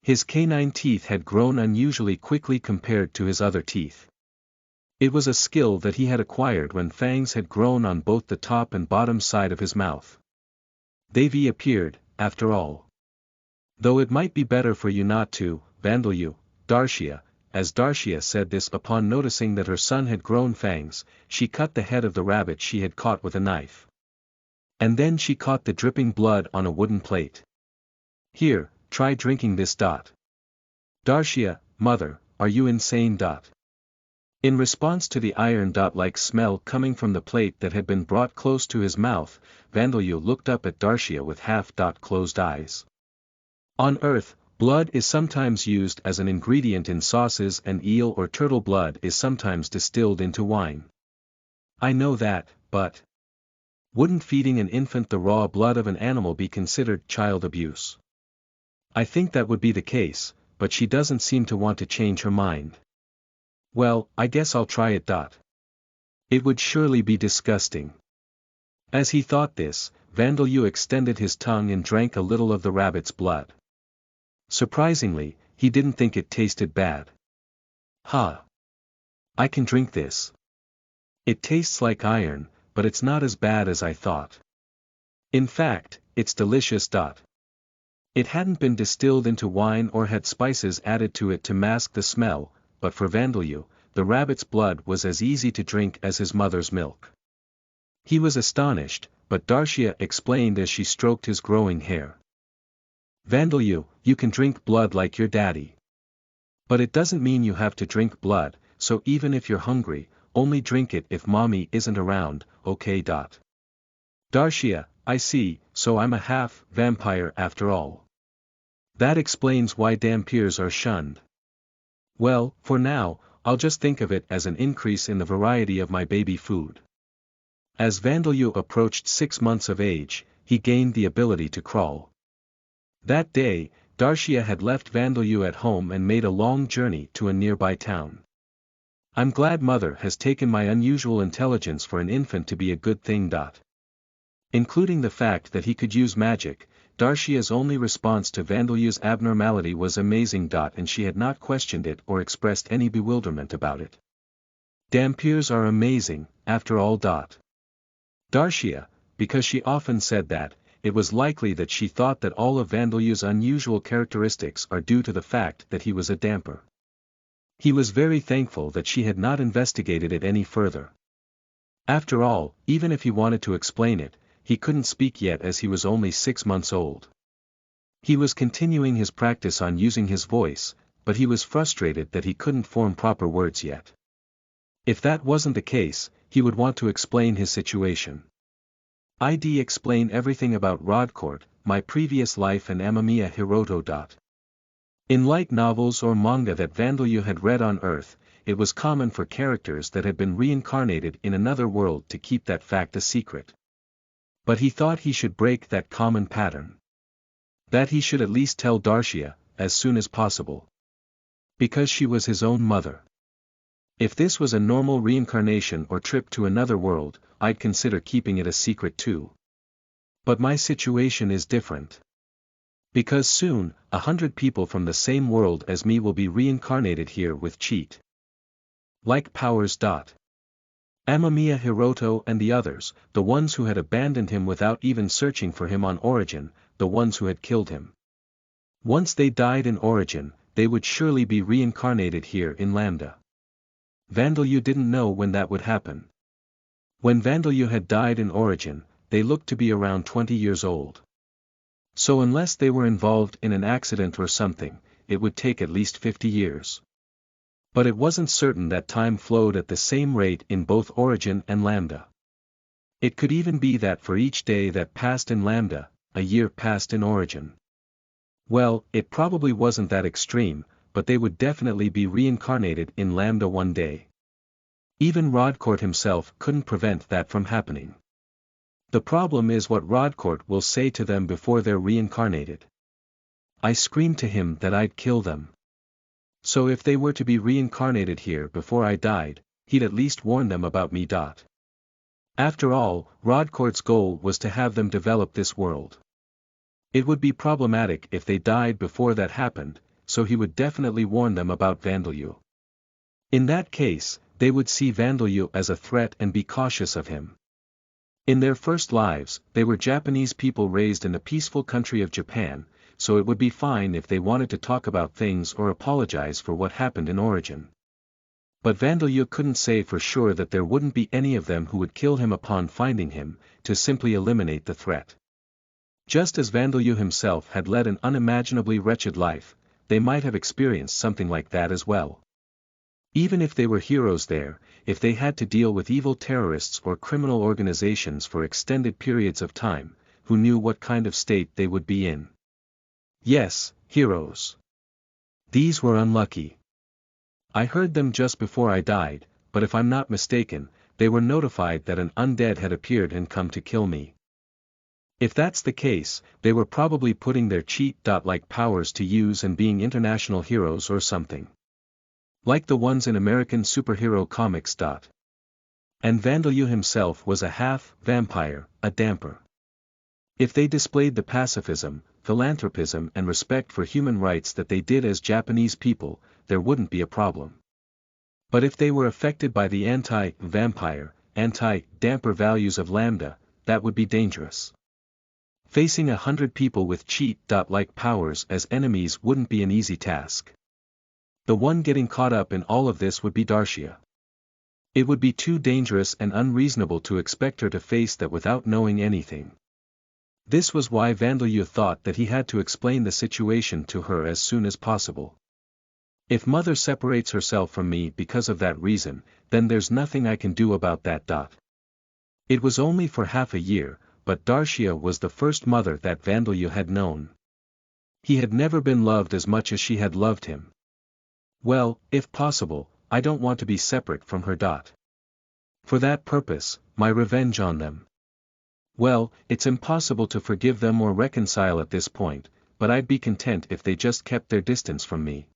His canine teeth had grown unusually quickly compared to his other teeth. It was a skill that he had acquired when fangs had grown on both the top and bottom side of his mouth. Davy appeared, after all. Though it might be better for you not to, vandal you, Darcia. As Darcia said this upon noticing that her son had grown fangs, she cut the head of the rabbit she had caught with a knife. And then she caught the dripping blood on a wooden plate. Here, try drinking this. Darcia, mother, are you insane? In response to the iron-like smell coming from the plate that had been brought close to his mouth, Vandalyu looked up at Darcia with half-closed eyes. On Earth, blood is sometimes used as an ingredient in sauces, and eel or turtle blood is sometimes distilled into wine. I know that, but wouldn't feeding an infant the raw blood of an animal be considered child abuse? I think that would be the case, but she doesn't seem to want to change her mind. Well, I guess I'll try it. It would surely be disgusting. As he thought this, Vandalyu extended his tongue and drank a little of the rabbit's blood. Surprisingly, he didn't think it tasted bad. I can drink this. It tastes like iron, but it's not as bad as I thought. In fact, it's delicious. It hadn't been distilled into wine or had spices added to it to mask the smell, but for Vandalyu, the rabbit's blood was as easy to drink as his mother's milk. He was astonished, but Darcia explained as she stroked his growing hair. Vandalyu, you can drink blood like your daddy. But it doesn't mean you have to drink blood, so even if you're hungry, only drink it if mommy isn't around, okay? Darcia, I see, so I'm a half-vampire after all. That explains why dampirs are shunned. Well, for now, I'll just think of it as an increase in the variety of my baby food. As Vandalyu approached 6 months of age, he gained the ability to crawl. That day, Darcia had left Vandalyu at home and made a long journey to a nearby town. I'm glad mother has taken my unusual intelligence for an infant to be a good thing. Including the fact that he could use magic, Darcia's only response to Vandalyu's abnormality was amazing. And she had not questioned it or expressed any bewilderment about it. Dampirs are amazing, after all. Darcia, because she often said that, it was likely that she thought that all of Vandalyu's unusual characteristics are due to the fact that he was a damper. He was very thankful that she had not investigated it any further. After all, even if he wanted to explain it, he couldn't speak yet as he was only 6 months old. He was continuing his practice on using his voice, but he was frustrated that he couldn't form proper words yet. If that wasn't the case, he would want to explain his situation. I'd explain everything about Rodcourt, my previous life and Amamiya Hiroto. In light novels or manga that Vandalyu had read on Earth, it was common for characters that had been reincarnated in another world to keep that fact a secret. But he thought he should break that common pattern. That he should at least tell Darcia, as soon as possible. Because she was his own mother. If this was a normal reincarnation or trip to another world, I'd consider keeping it a secret too. But my situation is different. Because soon, 100 people from the same world as me will be reincarnated here with cheat like powers. Amamiya Hiroto and the others, the ones who had abandoned him without even searching for him on Origin, the ones who had killed him. Once they died in Origin, they would surely be reincarnated here in Lambda. Vandalyu didn't know when that would happen. When Vandalyu had died in Origin, they looked to be around 20 years old. So unless they were involved in an accident or something, it would take at least 50 years. But it wasn't certain that time flowed at the same rate in both Origin and Lambda. It could even be that for each day that passed in Lambda, a year passed in Origin. Well, it probably wasn't that extreme, but they would definitely be reincarnated in Lambda one day. Even Rodcourt himself couldn't prevent that from happening. The problem is what Rodcourt will say to them before they're reincarnated. I screamed to him that I'd kill them. So if they were to be reincarnated here before I died, he'd at least warn them about me. After all, Rodcourt's goal was to have them develop this world. It would be problematic if they died before that happened, so he would definitely warn them about Vandeleur. In that case, they would see Vandeleur as a threat and be cautious of him. In their first lives, they were Japanese people raised in the peaceful country of Japan, so it would be fine if they wanted to talk about things or apologize for what happened in origin. But Vandeleur couldn't say for sure that there wouldn't be any of them who would kill him upon finding him, to simply eliminate the threat. Just as Vandeleur himself had led an unimaginably wretched life, they might have experienced something like that as well. Even if they were heroes there, if they had to deal with evil terrorists or criminal organizations for extended periods of time, who knew what kind of state they would be in? Yes, heroes. These were unlucky. I heard them just before I died, but if I'm not mistaken, they were notified that an undead had appeared and come to kill me. If that's the case, they were probably putting their cheat-like powers to use and being international heroes or something. Like the ones in American superhero comics. And Vandeleur himself was a half-vampire, a damper. If they displayed the pacifism, philanthropism and respect for human rights that they did as Japanese people, there wouldn't be a problem. But if they were affected by the anti-vampire, anti-damper values of Lambda, that would be dangerous. Facing 100 people with cheat-like powers as enemies wouldn't be an easy task. The one getting caught up in all of this would be Darcia. It would be too dangerous and unreasonable to expect her to face that without knowing anything. This was why Vandeleur thought that he had to explain the situation to her as soon as possible. If Mother separates herself from me because of that reason, then there's nothing I can do about that. It was only for half a year, but Darcia was the first mother that Vandeleur had known. He had never been loved as much as she had loved him. Well, if possible, I don't want to be separate from her. For that purpose, my revenge on them. Well, it's impossible to forgive them or reconcile at this point, but I'd be content if they just kept their distance from me.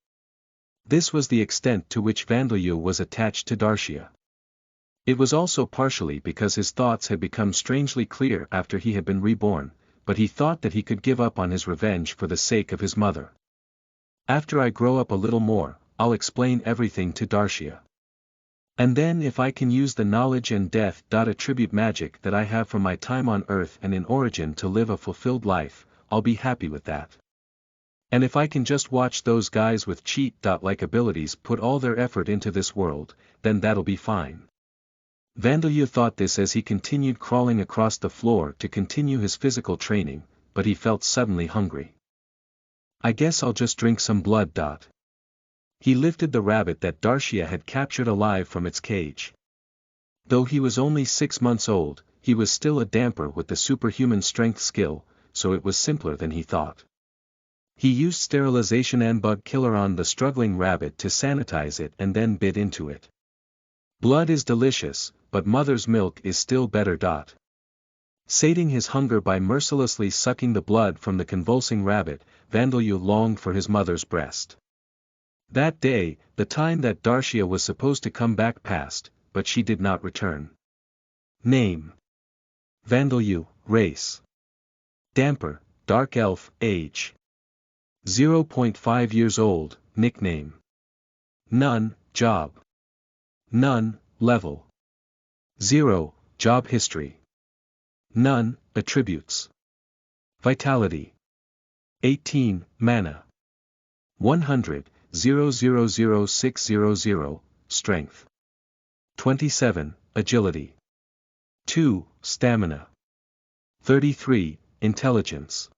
This was the extent to which Vandeleur was attached to Darcia. It was also partially because his thoughts had become strangely clear after he had been reborn, but he thought that he could give up on his revenge for the sake of his mother. After I grow up a little more, I'll explain everything to Darcia. And then if I can use the knowledge and death attribute magic that I have from my time on Earth and in Origin to live a fulfilled life, I'll be happy with that. And if I can just watch those guys with cheat-like abilities put all their effort into this world, then that'll be fine. Vandeleur thought this as he continued crawling across the floor to continue his physical training, but he felt suddenly hungry. I guess I'll just drink some blood. He lifted the rabbit that Darcia had captured alive from its cage. Though he was only 6 months old, he was still a damper with the superhuman strength skill, so it was simpler than he thought. He used sterilization and bug killer on the struggling rabbit to sanitize it and then bit into it. Blood is delicious, but mother's milk is still better. Sating his hunger by mercilessly sucking the blood from the convulsing rabbit, Vandeleur longed for his mother's breast. That day, the time that Darcia was supposed to come back passed, but she did not return. Name: Vandeleur, race: Damper, dark elf, age: 0.5 years old, nickname: None, job: None, level: 0, job history: None, attributes: Vitality: 18, mana: 100, 000600, strength: 27, agility: 2, stamina: 33, intelligence: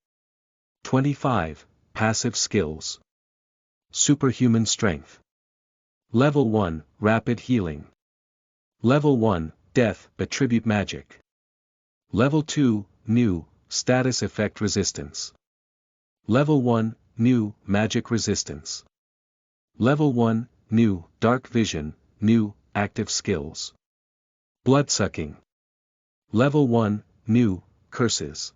25, passive skills: superhuman strength. Level 1, rapid healing. Level 1, death attribute magic. Level 2, new, status effect resistance. Level 1, new, magic resistance. Level 1, new, dark vision, new, active skills. Bloodsucking. Level 1, new, curses.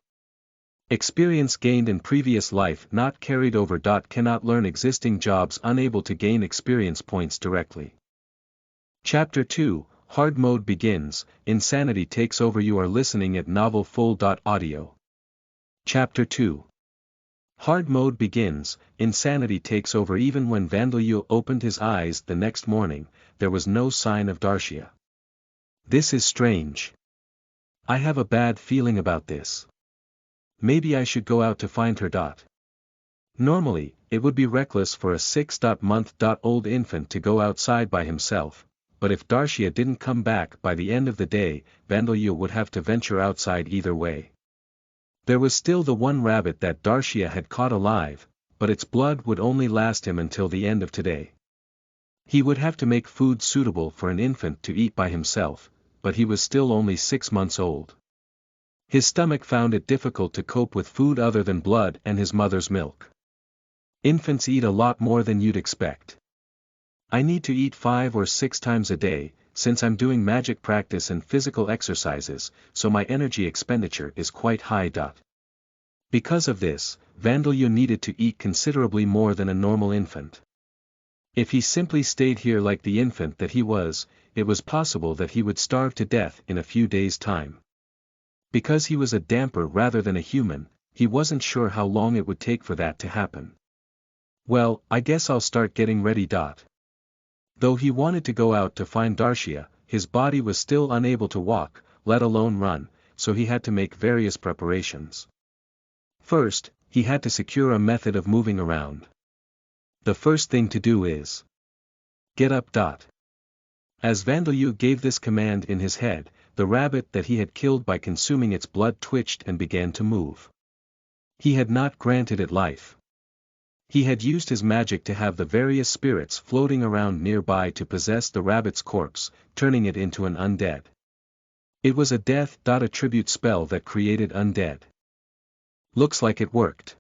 Experience gained in previous life not carried over. Cannot learn existing jobs. Unable to gain experience points directly. Chapter 2, Hard Mode begins, Insanity takes over. You are listening at Novel Full. Audio. Chapter 2. Hard Mode begins, Insanity takes over. Even when Vandalyu opened his eyes the next morning, there was no sign of Darshia. This is strange. I have a bad feeling about this. Maybe I should go out to find her. Normally, it would be reckless for a 6-month-old infant to go outside by himself, but if Darshia didn't come back by the end of the day, Vandalyu would have to venture outside either way. There was still the one rabbit that Darshia had caught alive, but its blood would only last him until the end of today. He would have to make food suitable for an infant to eat by himself, but he was still only 6 months old. His stomach found it difficult to cope with food other than blood and his mother's milk. Infants eat a lot more than you'd expect. I need to eat 5 or 6 times a day, since I'm doing magic practice and physical exercises, so my energy expenditure is quite high. Because of this, Vandalyu needed to eat considerably more than a normal infant. If he simply stayed here like the infant that he was, it was possible that he would starve to death in a few days' time. Because he was a damper rather than a human, he wasn't sure how long it would take for that to happen. Well, I guess I'll start getting ready. Though he wanted to go out to find Darshia, his body was still unable to walk, let alone run, so he had to make various preparations. First, he had to secure a method of moving around. The first thing to do is get up. As Vandalyu gave this command in his head, the rabbit that he had killed by consuming its blood twitched and began to move. He had not granted it life. He had used his magic to have the various spirits floating around nearby to possess the rabbit's corpse, turning it into an undead. It was a death. Attribute spell that created undead. Looks like it worked.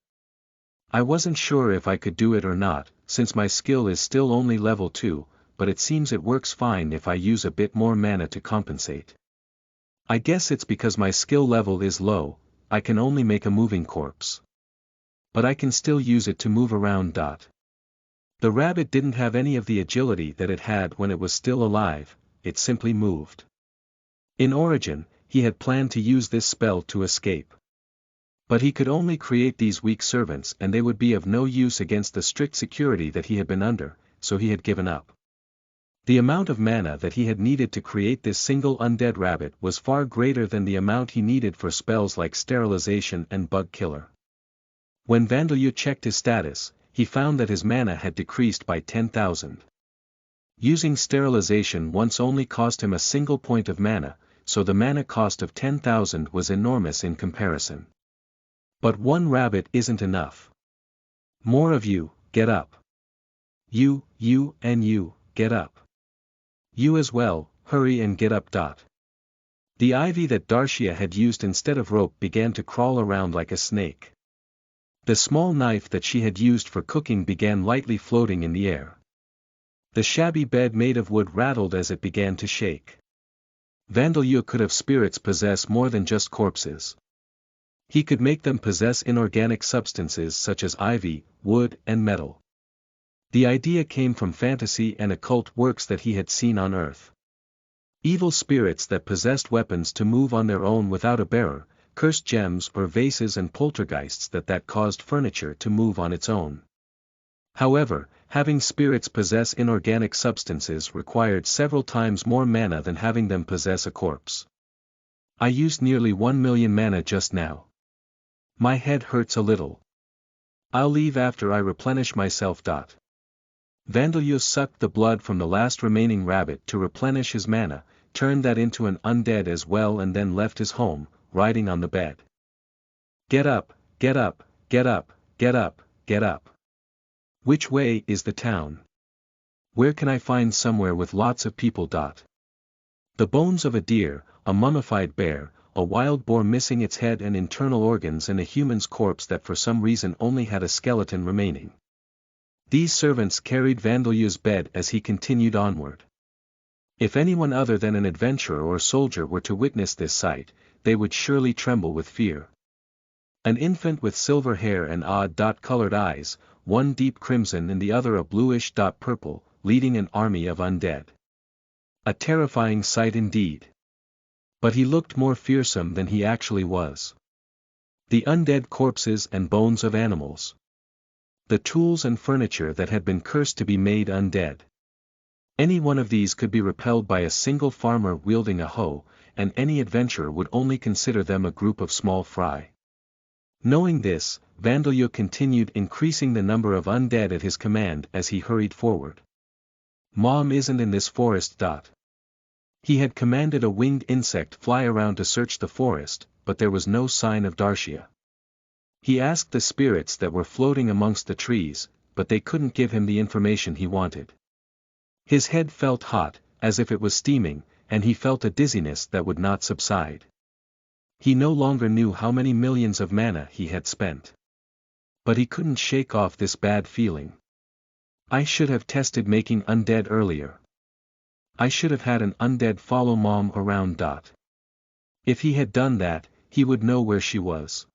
I wasn't sure if I could do it or not, since my skill is still only level 2, but it seems it works fine if I use a bit more mana to compensate. I guess it's because my skill level is low, I can only make a moving corpse. But I can still use it to move around. The rabbit didn't have any of the agility that it had when it was still alive, it simply moved. In origin, he had planned to use this spell to escape. But he could only create these weak servants and they would be of no use against the strict security that he had been under, so he had given up. The amount of mana that he had needed to create this single undead rabbit was far greater than the amount he needed for spells like sterilization and bug killer. When Vandalyu checked his status, he found that his mana had decreased by 10,000. Using sterilization once only cost him a single point of mana, so the mana cost of 10,000 was enormous in comparison. But one rabbit isn't enough. More of you, get up. You, and you, get up. You as well, hurry and get up. The ivy that Darshia had used instead of rope began to crawl around like a snake. The small knife that she had used for cooking began lightly floating in the air. The shabby bed made of wood rattled as it began to shake. Vandalyu could have spirits possess more than just corpses. He could make them possess inorganic substances such as ivy, wood, and metal. The idea came from fantasy and occult works that he had seen on Earth. Evil spirits that possessed weapons to move on their own without a bearer, cursed gems or vases and poltergeists that caused furniture to move on its own. However, having spirits possess inorganic substances required several times more mana than having them possess a corpse. I used nearly 1 million mana just now. My head hurts a little. I'll leave after I replenish myself. Vandalyu sucked the blood from the last remaining rabbit to replenish his mana, turned that into an undead as well and then left his home, riding on the bed. Get up, get up, get up, get up, get up. Which way is the town? Where can I find somewhere with lots of people? The bones of a deer, a mummified bear, a wild boar missing its head and internal organs and a human's corpse that for some reason only had a skeleton remaining. These servants carried Vandalyu's bed as he continued onward. If anyone other than an adventurer or soldier were to witness this sight, they would surely tremble with fear. An infant with silver hair and odd-colored eyes, one deep crimson and the other a bluish-purple, leading an army of undead. A terrifying sight indeed. But he looked more fearsome than he actually was. The undead corpses and bones of animals. The tools and furniture that had been cursed to be made undead. Any one of these could be repelled by a single farmer wielding a hoe, and any adventurer would only consider them a group of small fry. Knowing this, Vandeleur continued increasing the number of undead at his command as he hurried forward. Mom isn't in this forest. He had commanded a winged insect fly around to search the forest, but there was no sign of Darcia. He asked the spirits that were floating amongst the trees, but they couldn't give him the information he wanted. His head felt hot, as if it was steaming, and he felt a dizziness that would not subside. He no longer knew how many millions of mana he had spent. But he couldn't shake off this bad feeling. I should have tested making undead earlier. I should have had an undead follow Mom around. If he had done that, he would know where she was.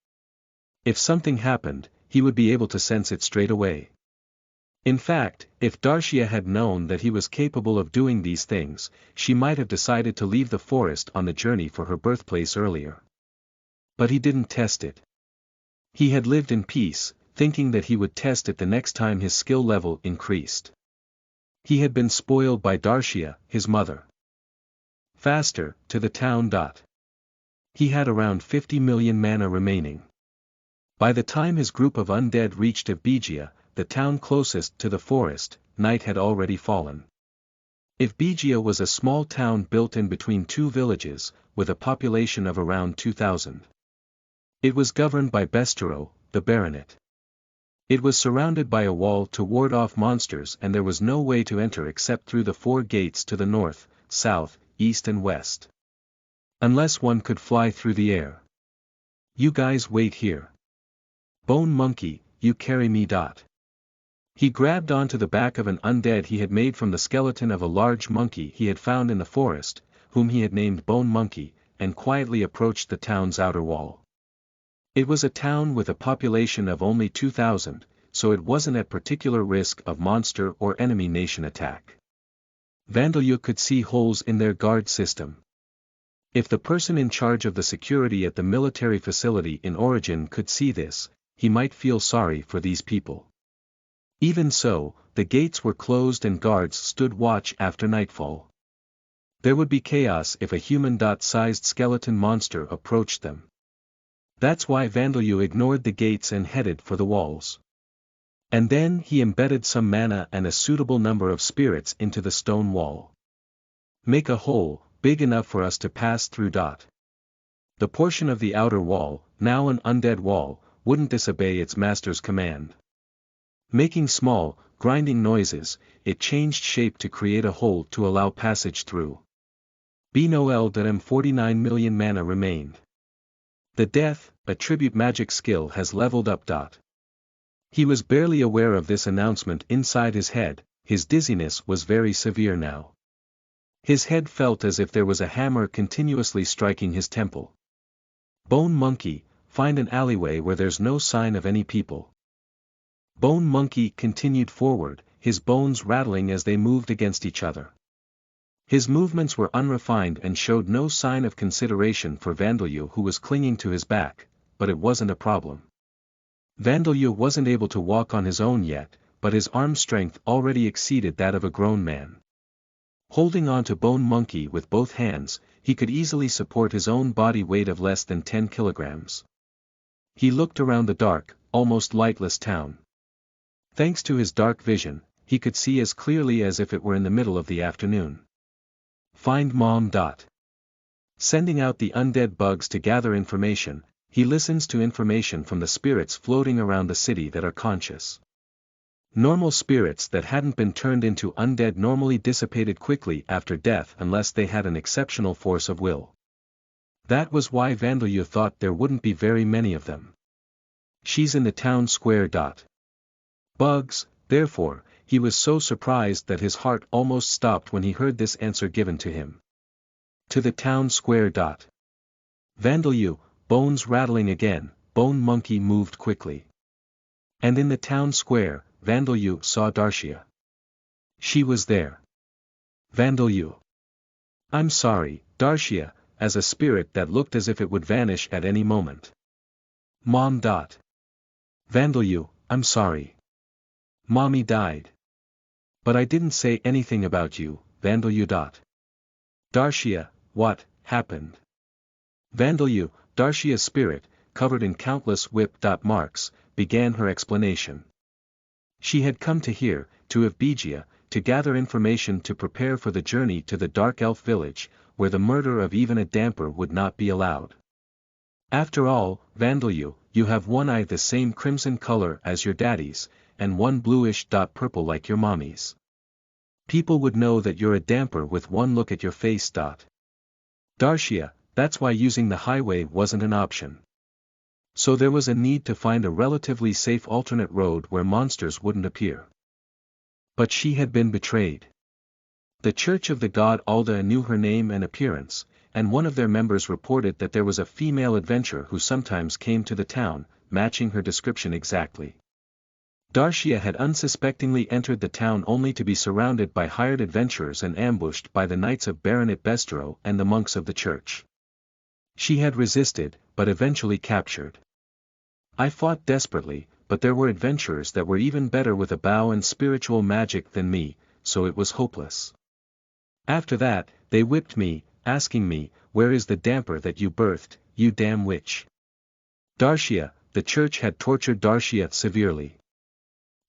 If something happened, he would be able to sense it straight away. In fact, if Darcia had known that he was capable of doing these things, she might have decided to leave the forest on the journey for her birthplace earlier. But he didn't test it. He had lived in peace, thinking that he would test it the next time his skill level increased. He had been spoiled by Darcia, his mother. Faster, to the town. He had around 50 million mana remaining. By the time his group of undead reached Evbegia, the town closest to the forest, night had already fallen. Evbegia was a small town built in between two villages, with a population of around 2,000. It was governed by Bestero, the baronet. It was surrounded by a wall to ward off monsters and there was no way to enter except through the 4 gates to the north, south, east and west. Unless one could fly through the air. You guys wait here. Bone Monkey, you carry me. He grabbed onto the back of an undead he had made from the skeleton of a large monkey he had found in the forest, whom he had named Bone Monkey, and quietly approached the town's outer wall. It was a town with a population of only 2,000, so it wasn't at particular risk of monster or enemy nation attack. Vandeleur could see holes in their guard system. If the person in charge of the security at the military facility in Origin could see this, he might feel sorry for these people. Even so, the gates were closed and guards stood watch after nightfall. There would be chaos if a human-sized skeleton monster approached them. That's why Vandeleur ignored the gates and headed for the walls. And then he embedded some mana and a suitable number of spirits into the stone wall. Make a hole, big enough for us to pass through. The portion of the outer wall, now an undead wall, wouldn't disobey its master's command. Making small, grinding noises, it changed shape to create a hole to allow passage through. Noel 49 million mana remained. The death, attribute magic skill has leveled up. He was barely aware of this announcement inside his head, his dizziness was very severe now. His head felt as if there was a hammer continuously striking his temple. Bone Monkey, find an alleyway where there's no sign of any people. Bone Monkey continued forward, his bones rattling as they moved against each other. His movements were unrefined and showed no sign of consideration for Vandeleur who was clinging to his back, but it wasn't a problem. Vandeleur wasn't able to walk on his own yet, but his arm strength already exceeded that of a grown man. Holding on to Bone Monkey with both hands, he could easily support his own body weight of less than 10 kilograms. He looked around the dark, almost lightless town. Thanks to his dark vision, he could see as clearly as if it were in the middle of the afternoon. Find Mom. Sending out the undead bugs to gather information, he listens to information from the spirits floating around the city that are conscious. Normal spirits that hadn't been turned into undead normally dissipated quickly after death unless they had an exceptional force of will. That was why Vandeleur thought there wouldn't be very many of them. She's in the town square. Bugs, therefore, he was so surprised that his heart almost stopped when he heard this answer given to him. To the town square. Vandeleur, bones rattling again, Bone Monkey moved quickly. And in the town square, Vandalyu saw Darshia. She was there. Vandalyu. I'm sorry, Darshia, as a spirit that looked as if it would vanish at any moment. Mom. Vandalyu, I'm sorry. Mommy died. But I didn't say anything about you, Vandalyu. Darshia, what happened? Vandalyu, Darshia's spirit, covered in countless whip marks, began her explanation. She had come to here, to Evbegia, to gather information to prepare for the journey to the Dark Elf village, where the murder of even a damper would not be allowed. After all, Vandalyu, you have one eye the same crimson color as your daddy's, and one bluish purple like your mommy's. People would know that you're a damper with one look at your face. Darshia, that's why using the highway wasn't an option. So there was a need to find a relatively safe alternate road where monsters wouldn't appear. But she had been betrayed. The Church of the God Alda knew her name and appearance, and one of their members reported that there was a female adventurer who sometimes came to the town, matching her description exactly. Darshia had unsuspectingly entered the town only to be surrounded by hired adventurers and ambushed by the knights of Baronet Bestero and the monks of the church. She had resisted, but eventually captured. I fought desperately, but there were adventurers that were even better with a bow and spiritual magic than me, so it was hopeless. After that, they whipped me, asking me, where is the damper that you birthed, you damn witch? Darshia, the church had tortured Darshia severely.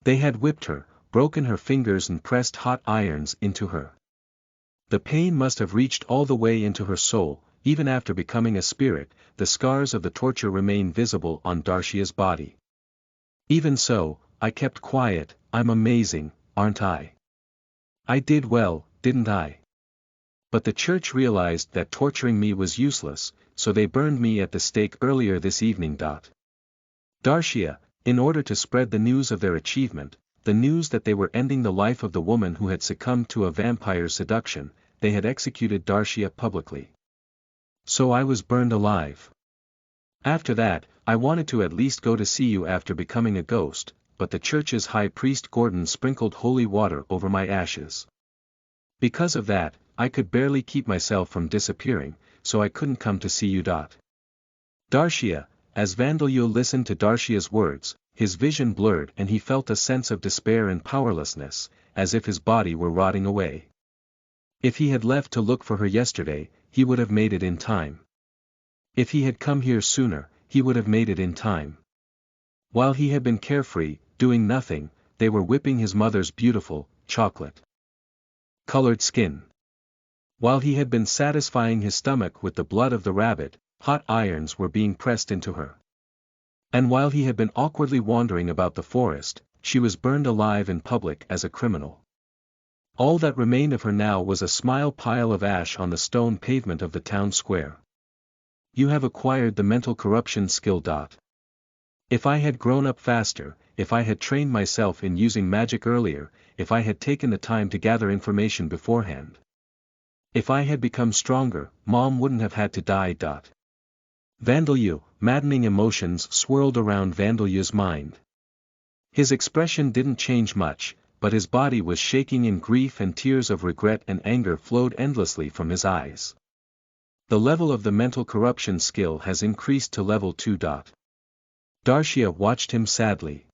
They had whipped her, broken her fingers and pressed hot irons into her. The pain must have reached all the way into her soul. Even after becoming a spirit, the scars of the torture remain visible on Darshia's body. Even so, I kept quiet. I'm amazing, aren't I? I did well, didn't I? But the church realized that torturing me was useless, so they burned me at the stake earlier this evening. Darshia, in order to spread the news of their achievement, the news that they were ending the life of the woman who had succumbed to a vampire's seduction, they had executed Darshia publicly. So I was burned alive. After that, I wanted to at least go to see you after becoming a ghost, but the church's high priest Gordon sprinkled holy water over my ashes. Because of that, I could barely keep myself from disappearing, so I couldn't come to see you. Darshia, as Vandalyu listened to Darshia's words, his vision blurred and he felt a sense of despair and powerlessness, as if his body were rotting away. If he had left to look for her yesterday, he would have made it in time. If he had come here sooner, he would have made it in time. While he had been carefree, doing nothing, they were whipping his mother's beautiful, chocolate-colored skin. While he had been satisfying his stomach with the blood of the rabbit, hot irons were being pressed into her. And while he had been awkwardly wandering about the forest, she was burned alive in public as a criminal. All that remained of her now was a small pile of ash on the stone pavement of the town square. You have acquired the mental corruption skill. If I had grown up faster, if I had trained myself in using magic earlier, if I had taken the time to gather information beforehand. If I had become stronger, Mom wouldn't have had to die. Vandalyu, maddening emotions swirled around Vandalyu's mind. His expression didn't change much, but his body was shaking in grief and tears of regret and anger flowed endlessly from his eyes. The level of the mental corruption skill has increased to level 2. Darshia watched him sadly.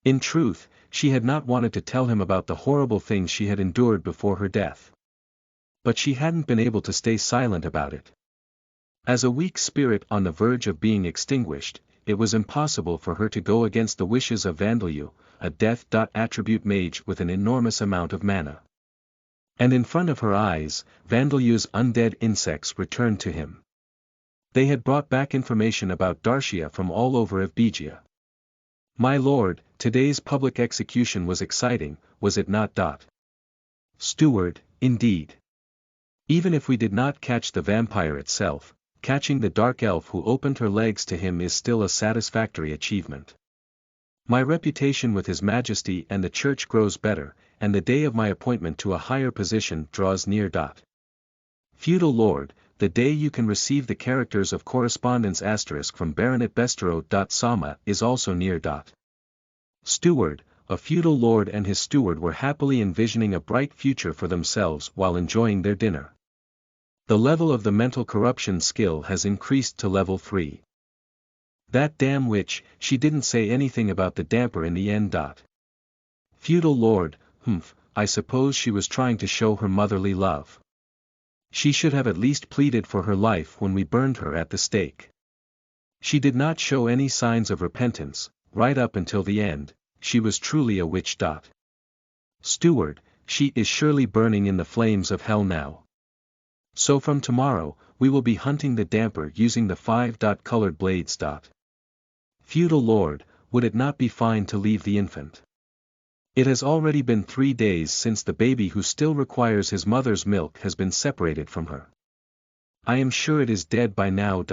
In truth, she had not wanted to tell him about the horrible things she had endured before her death. But she hadn't been able to stay silent about it. As a weak spirit on the verge of being extinguished, it was impossible for her to go against the wishes of Vandalyu, a death attribute mage with an enormous amount of mana. And in front of her eyes, Vandalyu's undead insects returned to him. They had brought back information about Darshia from all over Evbegia. My lord, today's public execution was exciting, was it not? Steward, indeed. Even if we did not catch the vampire itself, catching the dark elf who opened her legs to him is still a satisfactory achievement. My reputation with His Majesty and the Church grows better, and the day of my appointment to a higher position draws near. Feudal Lord, the day you can receive the characters of correspondence asterisk from Baronet Bestero. Sama is also near. Steward, a feudal lord and his steward were happily envisioning a bright future for themselves while enjoying their dinner. The level of the mental corruption skill has increased to level 3. That damn witch, she didn't say anything about the damper in the end. Feudal lord, I suppose she was trying to show her motherly love. She should have at least pleaded for her life when we burned her at the stake. She did not show any signs of repentance, right up until the end. She was truly a witch. Steward, she is surely burning in the flames of hell now. So from tomorrow, we will be hunting the damper using the 5. Colored blades. Feudal lord, would it not be fine to leave the infant? It has already been 3 days since the baby who still requires his mother's milk has been separated from her. I am sure it is dead by now.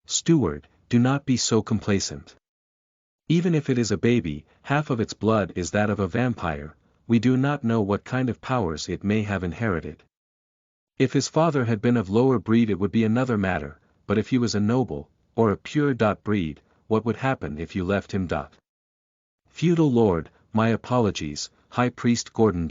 Steward, do not be so complacent. Even if it is a baby, half of its blood is that of a vampire. We do not know what kind of powers it may have inherited. If his father had been of lower breed it would be another matter, but if he was a noble, or a pure breed, what would happen if you left him? Feudal lord, my apologies, High Priest Gordon.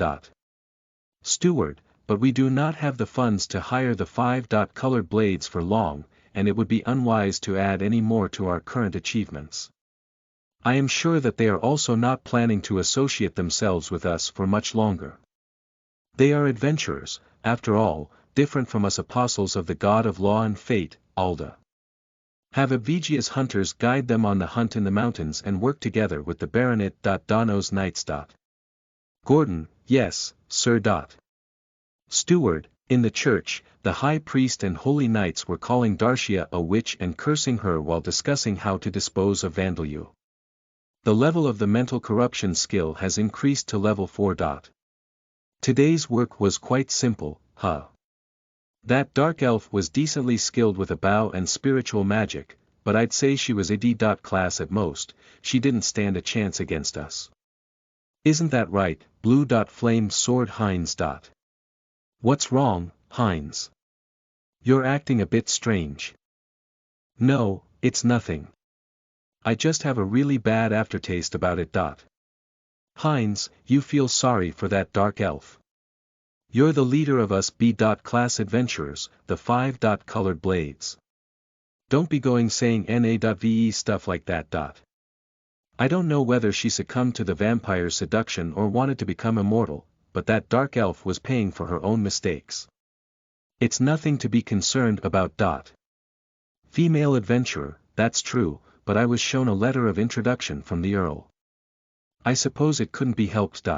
Steward, but we do not have the funds to hire the 5. Colored blades for long, and it would be unwise to add any more to our current achievements. I am sure that they are also not planning to associate themselves with us for much longer. They are adventurers, after all, different from us apostles of the God of Law and Fate, Alda. Have Evigia's hunters guide them on the hunt in the mountains and work together with the Baronet. Dono's knights. Gordon, yes, sir. Steward, in the church, the high priest and holy knights were calling Darcia a witch and cursing her while discussing how to dispose of Vandalyu. The level of the mental corruption skill has increased to level 4. Today's work was quite simple, That dark elf was decently skilled with a bow and spiritual magic, but I'd say she was a D. Class at most. She didn't stand a chance against us. Isn't that right, Blue. Flamed sword Heinz. What's wrong, Heinz? You're acting a bit strange. No, it's nothing. I just have a really bad aftertaste about it. Heinz, you feel sorry for that dark elf. You're the leader of us B. Class adventurers, the 5. Colored blades. Don't be going saying NA.VE stuff like that. I don't know whether she succumbed to the vampire's seduction or wanted to become immortal, but that dark elf was paying for her own mistakes. It's nothing to be concerned about. Female adventurer, that's true, but I was shown a letter of introduction from the Earl. I suppose it couldn't be helped.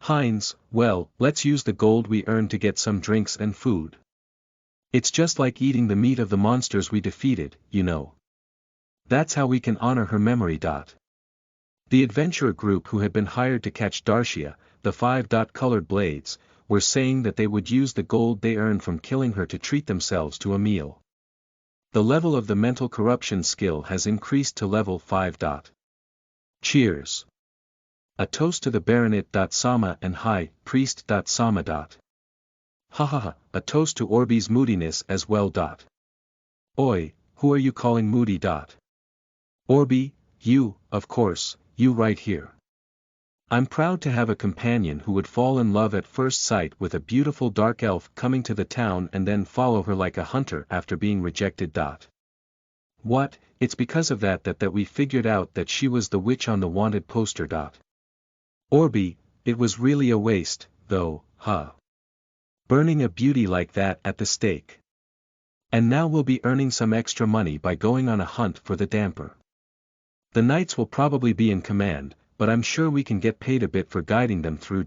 Heinz, well, let's use the gold we earned to get some drinks and food. It's just like eating the meat of the monsters we defeated, you know. That's how we can honor her memory. The adventurer group who had been hired to catch Darcia, the 5. Colored blades, were saying that they would use the gold they earned from killing her to treat themselves to a meal. The level of the mental corruption skill has increased to level 5. Cheers. A toast to the Baronet. Sama and High Priest. Sama. A toast to Orby's moodiness as well. Oi, who are you calling moody? Orby, you, of course, you right here. I'm proud to have a companion who would fall in love at first sight with a beautiful dark elf coming to the town and then follow her like a hunter after being rejected. What, it's because of that we figured out that she was the witch on the wanted poster. Orby, it was really a waste, though, burning a beauty like that at the stake. And now we'll be earning some extra money by going on a hunt for the damper. The knights will probably be in command, but I'm sure we can get paid a bit for guiding them through.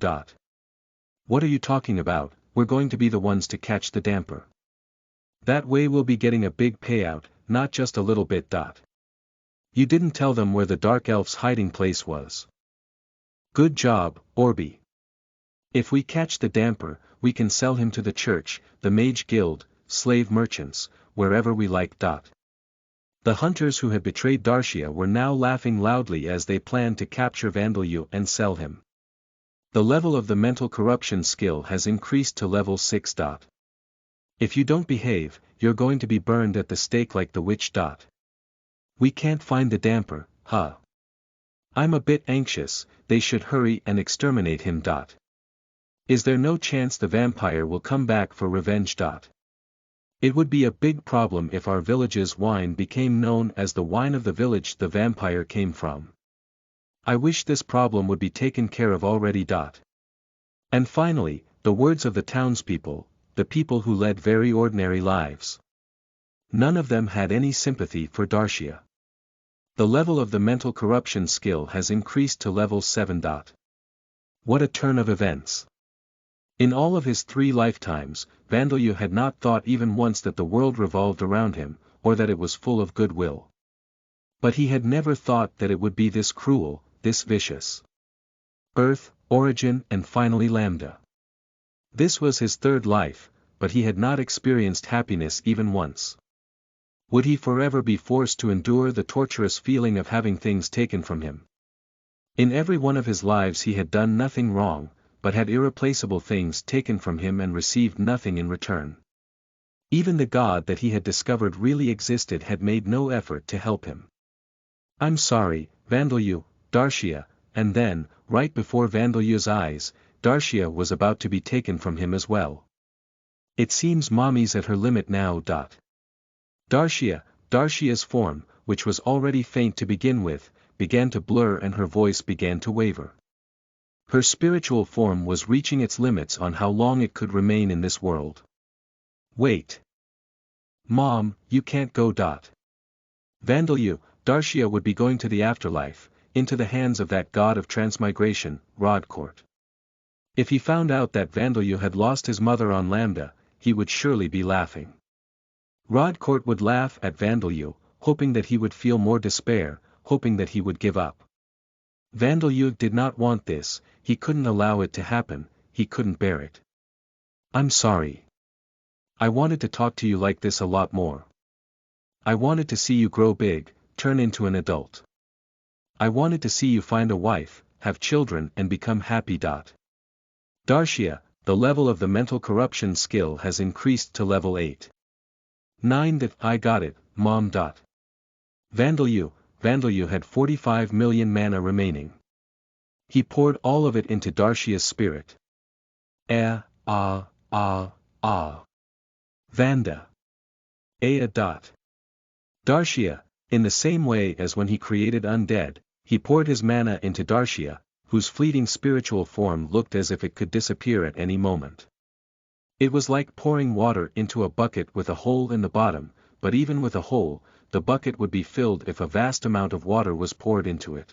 What are you talking about? We're going to be the ones to catch the damper. That way we'll be getting a big payout, not just a little bit. You didn't tell them where the dark elf's hiding place was. Good job, Orby. If we catch the damper, we can sell him to the church, the Mage Guild, slave merchants, wherever we like. The hunters who had betrayed Darcia were now laughing loudly as they planned to capture Vandalyu and sell him. The level of the mental corruption skill has increased to level 6. If you don't behave, you're going to be burned at the stake like the witch. We can't find the damper, huh? I'm a bit anxious, they should hurry and exterminate him. Is there no chance the vampire will come back for revenge? It would be a big problem if our village's wine became known as the wine of the village the vampire came from. I wish this problem would be taken care of already. And finally, the words of the townspeople, the people who led very ordinary lives. None of them had any sympathy for Darcia. The level of the mental corruption skill has increased to level 7. What a turn of events. In all of his 3 lifetimes, Vandeleur had not thought even once that the world revolved around him, or that it was full of goodwill. But he had never thought that it would be this cruel, this vicious. Earth, origin, and finally Lambda. This was his 3rd life, but he had not experienced happiness even once. Would he forever be forced to endure the torturous feeling of having things taken from him? In every one of his lives he had done nothing wrong, but had irreplaceable things taken from him and received nothing in return. Even the God that he had discovered really existed had made no effort to help him. I'm sorry, Vandeleur, Darcia, and then, right before Vandeleur's eyes, Darcia was about to be taken from him as well. It seems Mommy's at her limit now. Darcia's form, which was already faint to begin with, began to blur and her voice began to waver. Her spiritual form was reaching its limits on how long it could remain in this world. Wait. Mom, you can't go. Vandeleur, Darcia would be going to the afterlife, into the hands of that god of transmigration, Rodcourt. If he found out that Vandeleur had lost his mother on Lambda, he would surely be laughing. Rodcourt would laugh at Vandeleur, hoping that he would feel more despair, hoping that he would give up. Vandeleur did not want this, he couldn't allow it to happen, he couldn't bear it. I'm sorry. I wanted to talk to you like this a lot more. I wanted to see you grow big, turn into an adult. I wanted to see you find a wife, have children and become happy. Darcia, the level of the mental corruption skill has increased to level 8. 9. I got it, Mom. Vandeleur had 45 million mana remaining. He poured all of it into Darcia's spirit. Vanda. Darcia, in the same way as when he created undead, he poured his mana into Darcia, whose fleeting spiritual form looked as if it could disappear at any moment. It was like pouring water into a bucket with a hole in the bottom, but even with a hole, the bucket would be filled if a vast amount of water was poured into it.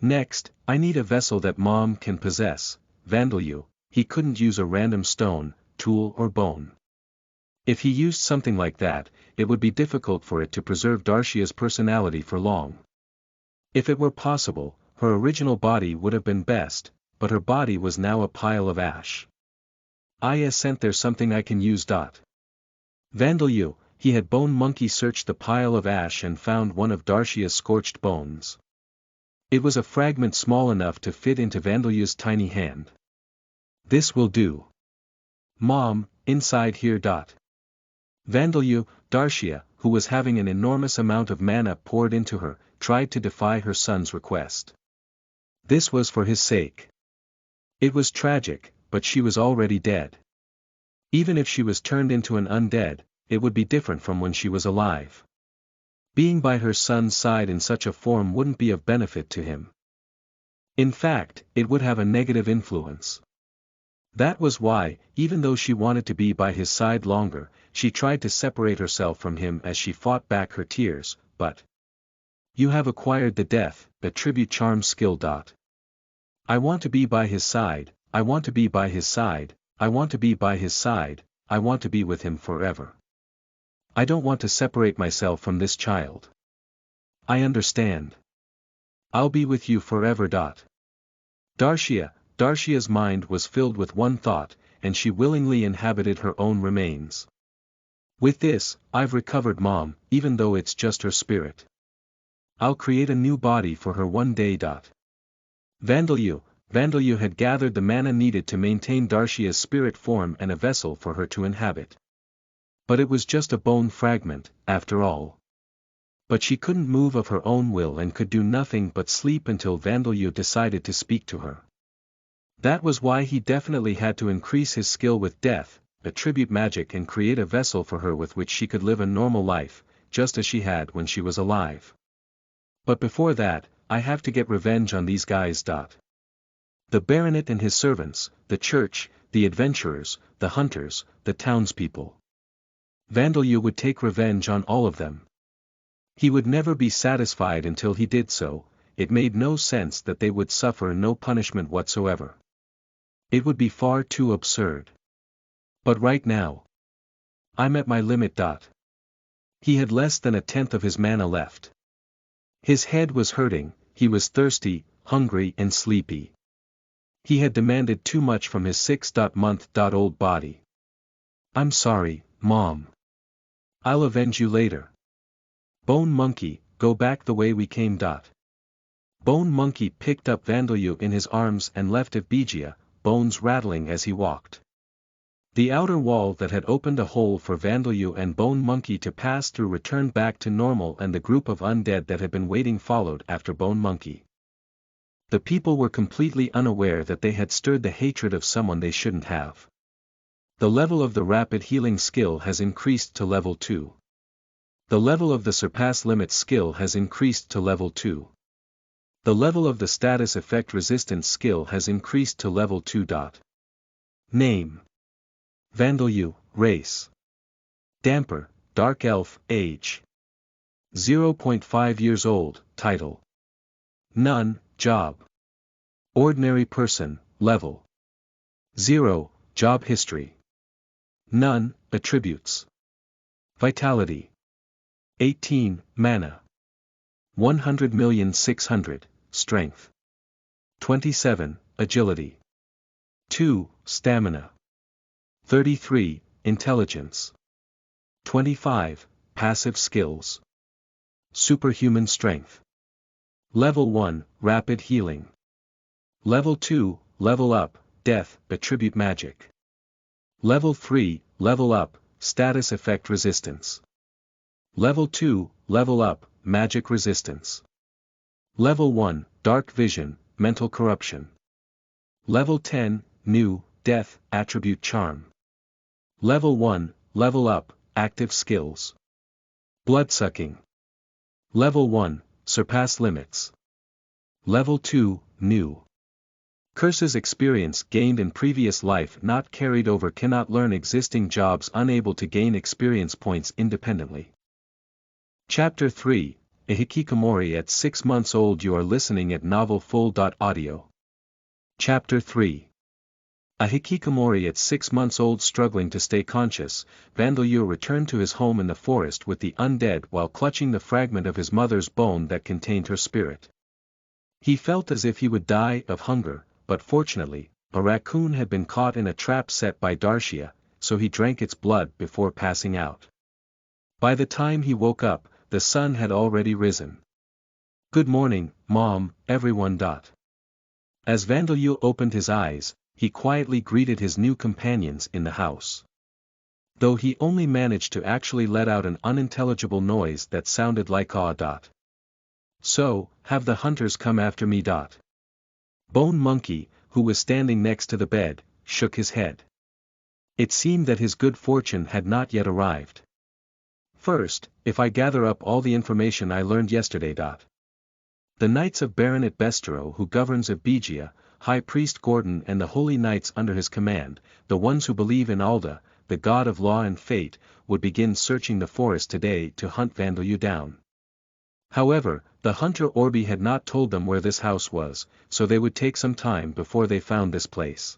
Next, I need a vessel that Mom can possess, Vandeleur. He couldn't use a random stone, tool or bone. If he used something like that, it would be difficult for it to preserve Darcia's personality for long. If it were possible, her original body would have been best, but her body was now a pile of ash. I sent there something I can use. Vandeleur, he had Bone Monkey searched the pile of ash and found one of Darcia's scorched bones. It was a fragment small enough to fit into Vandeleur's tiny hand. This will do. Mom, inside here. Vandeleur, Darcia, who was having an enormous amount of mana poured into her, tried to defy her son's request. This was for his sake. It was tragic, but she was already dead. Even if she was turned into an undead, it would be different from when she was alive. Being by her son's side in such a form wouldn't be of benefit to him. In fact, it would have a negative influence. That was why, even though she wanted to be by his side longer, she tried to separate herself from him as she fought back her tears, but... You have acquired the death, attribute charm skill. I want to be by his side, I want to be by his side, I want to be by his side, I want to be with him forever. I don't want to separate myself from this child. I understand. I'll be with you forever. Darcia's mind was filled with one thought, and she willingly inhabited her own remains. With this, I've recovered Mom, even though it's just her spirit. I'll create a new body for her one day. Vandeleur had gathered the mana needed to maintain Darcia's spirit form and a vessel for her to inhabit. But it was just a bone fragment, after all. But she couldn't move of her own will and could do nothing but sleep until Vandeleur decided to speak to her. That was why he definitely had to increase his skill with death, attribute magic and create a vessel for her with which she could live a normal life, just as she had when she was alive. But before that, I have to get revenge on these guys. The baronet and his servants, the church, the adventurers, the hunters, the townspeople. Vandeleur would take revenge on all of them. He would never be satisfied until he did so. It made no sense that they would suffer no punishment whatsoever. It would be far too absurd. But right now, I'm at my limit. He had less than 1/10 of his mana left. His head was hurting, he was thirsty, hungry and sleepy. He had demanded too much from his 6-month-old body. I'm sorry, Mom. I'll avenge you later. Bone Monkey, go back the way we came. Bone Monkey picked up Vandeleur in his arms and left Evbegia, bones rattling as he walked. The outer wall that had opened a hole for Vandeleur and Bone Monkey to pass through returned back to normal, and the group of undead that had been waiting followed after Bone Monkey. The people were completely unaware that they had stirred the hatred of someone they shouldn't have. The level of the rapid healing skill has increased to level 2. The level of the surpass limits skill has increased to level 2. The level of the status effect resistance skill has increased to level 2. Name: Vandeleur, race: Damper, Dark Elf, age: 0.5 years old, title: None, job: Ordinary person, level 0, job history: None, attributes: Vitality: 18, mana: 100,600,000, strength: 27, agility: 2, stamina: 33, intelligence: 25, passive skills: superhuman strength. Level 1, rapid healing. Level 2, level up, death, attribute magic. Level 3, level up, status effect resistance. Level 2, level up, magic resistance. Level 1, dark vision, mental corruption. Level 10, new, death, attribute charm. Level 1, level up, active skills. Bloodsucking. Level 1, surpass limits. Level 2, new. Curses experience gained in previous life not carried over, cannot learn existing jobs, unable to gain experience points independently. Chapter 3, A Hikikomori at 6 months old. You are listening at novelfull.audio. Chapter 3. A hikikomori at 6 months old. Struggling to stay conscious, Vandeleur returned to his home in the forest with the undead while clutching the fragment of his mother's bone that contained her spirit. He felt as if he would die of hunger, but fortunately, a raccoon had been caught in a trap set by Darcia, so he drank its blood before passing out. By the time he woke up, the sun had already risen. Good morning, Mom, everyone. As Vandeleur opened his eyes, he quietly greeted his new companions in the house. Though he only managed to actually let out an unintelligible noise that sounded like "ah." So, have the hunters come after me. Bone Monkey, who was standing next to the bed, shook his head. It seemed that his good fortune had not yet arrived. First, if I gather up all the information I learned yesterday. The Knights of Baronet Bestero, who governs Evbegia, High Priest Gordon and the Holy Knights under his command, the ones who believe in Alda, the god of law and fate, would begin searching the forest today to hunt Vandeleur down. However, the hunter Orby had not told them where this house was, so they would take some time before they found this place.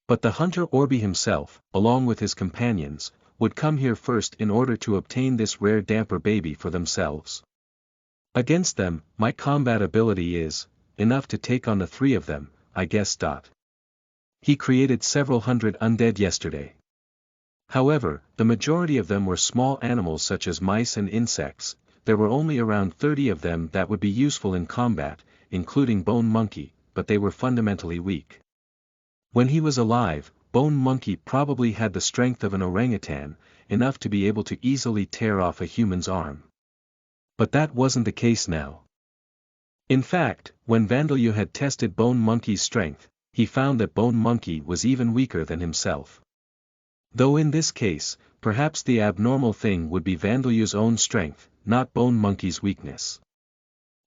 But the hunter Orby himself, along with his companions, would come here first in order to obtain this rare damper baby for themselves. Against them, my combat ability is enough to take on the 3 of them, I guess. He created several hundred undead yesterday. However, the majority of them were small animals such as mice and insects. There were only around 30 of them that would be useful in combat, including Bone Monkey, but they were fundamentally weak. When he was alive, Bone Monkey probably had the strength of an orangutan, enough to be able to easily tear off a human's arm. But that wasn't the case now. In fact, when Vandalyu had tested Bone Monkey's strength, he found that Bone Monkey was even weaker than himself. Though in this case, perhaps the abnormal thing would be Vandalyu's own strength, not Bone Monkey's weakness.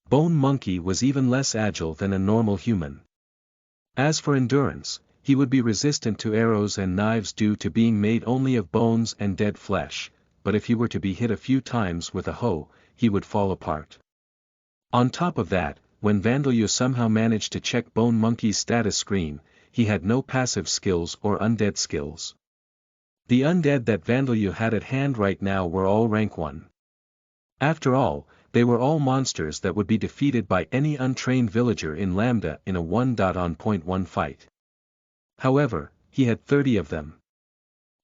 Bone Monkey was even less agile than a normal human. As for endurance, he would be resistant to arrows and knives due to being made only of bones and dead flesh, but if he were to be hit a few times with a hoe, he would fall apart. On top of that, when Vandalyu somehow managed to check Bone Monkey's status screen, he had no passive skills or undead skills. The undead that Vandalyu had at hand right now were all rank 1. After all, they were all monsters that would be defeated by any untrained villager in Lambda in a 1.1 fight. However, he had 30 of them.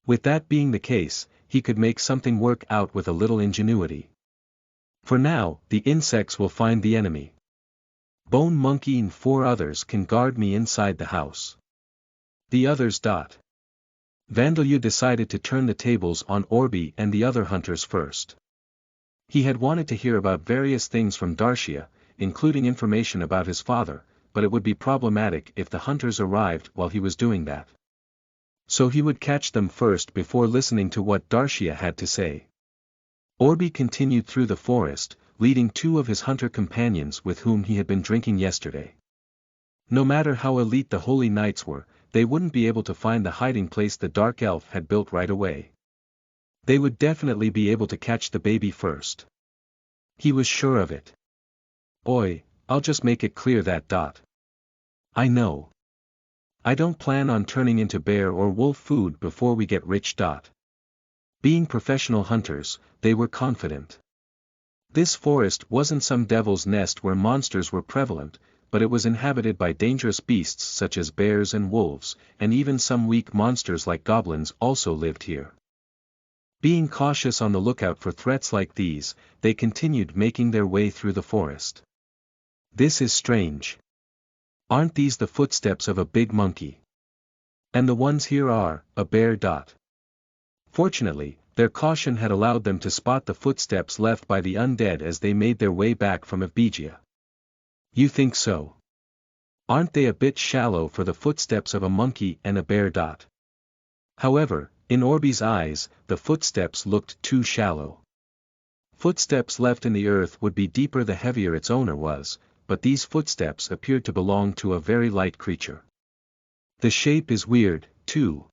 With that being the case, he could make something work out with a little ingenuity. For now, the insects will find the enemy. Bone Monkey and 4 others can guard me inside the house. The others. Vandalyu decided to turn the tables on Orby and the other hunters first. He had wanted to hear about various things from Darshia, including information about his father, but it would be problematic if the hunters arrived while he was doing that. So he would catch them first before listening to what Darshia had to say. Orby continued through the forest, leading 2 of his hunter companions with whom he had been drinking yesterday. No matter how elite the Holy Knights were, they wouldn't be able to find the hiding place the Dark Elf had built right away. They would definitely be able to catch the baby first. He was sure of it. Oi, I'll just make it clear that. I know. I don't plan on turning into bear or wolf food before we get rich. Being professional hunters, they were confident. This forest wasn't some devil's nest where monsters were prevalent, but it was inhabited by dangerous beasts such as bears and wolves, and even some weak monsters like goblins also lived here. Being cautious on the lookout for threats like these, they continued making their way through the forest. This is strange. Aren't these the footsteps of a big monkey? And the ones here are, a bear. Fortunately, their caution had allowed them to spot the footsteps left by the undead as they made their way back from Evbegia. You think so? Aren't they a bit shallow for the footsteps of a monkey and a bear? However, in Orby's eyes, the footsteps looked too shallow. Footsteps left in the earth would be deeper the heavier its owner was, but these footsteps appeared to belong to a very light creature. The shape is weird, too.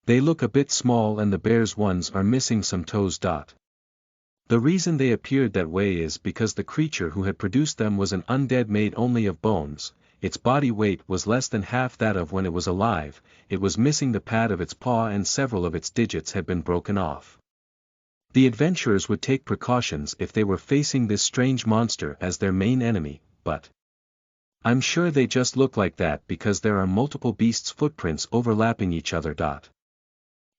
They look a bit small and the bear's ones are missing some toes. The reason they appeared that way is because the creature who had produced them was an undead made only of bones. Its body weight was less than half that of when it was alive, it was missing the pad of its paw and several of its digits had been broken off. The adventurers would take precautions if they were facing this strange monster as their main enemy, but I'm sure they just look like that because there are multiple beasts' footprints overlapping each other.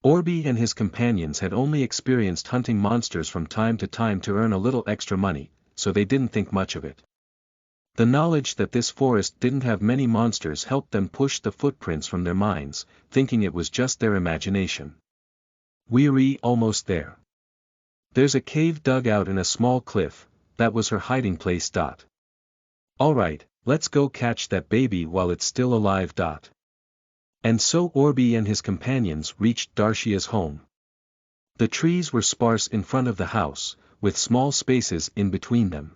Orby and his companions had only experienced hunting monsters from time to time to earn a little extra money, so they didn't think much of it. The knowledge that this forest didn't have many monsters helped them push the footprints from their minds, thinking it was just their imagination. We're almost there. There's a cave dug out in a small cliff, that was her hiding place. Alright, let's go catch that baby while it's still alive. And so Orby and his companions reached Darshia's home. The trees were sparse in front of the house, with small spaces in between them.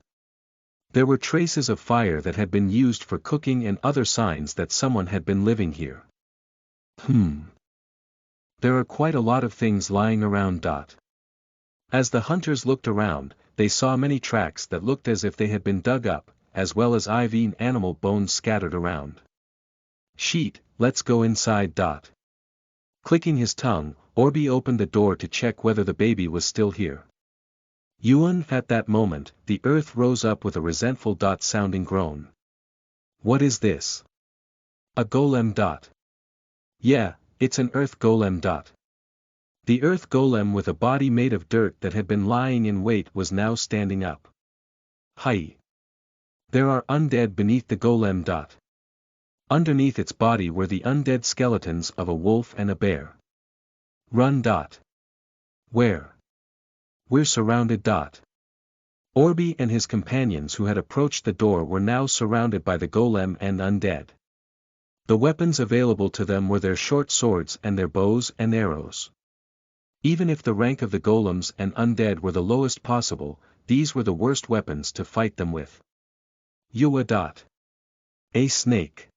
There were traces of fire that had been used for cooking and other signs that someone had been living here. There are quite a lot of things lying around. As the hunters looked around, they saw many tracks that looked as if they had been dug up, as well as IV animal bones scattered around. Sheet, let's go inside. Clicking his tongue, Orby opened the door to check whether the baby was still here. At that moment, the earth rose up with a resentful sounding groan. What is this? A golem. Yeah, it's an earth golem. The earth golem with a body made of dirt that had been lying in wait was now standing up. Hi! There are undead beneath the golem. Underneath its body were the undead skeletons of a wolf and a bear. Run. Where? We're surrounded. Orby and his companions who had approached the door were now surrounded by the golem and undead. The weapons available to them were their short swords and their bows and arrows. Even if the rank of the golems and undead were the lowest possible, these were the worst weapons to fight them with. Yuwa. A snake.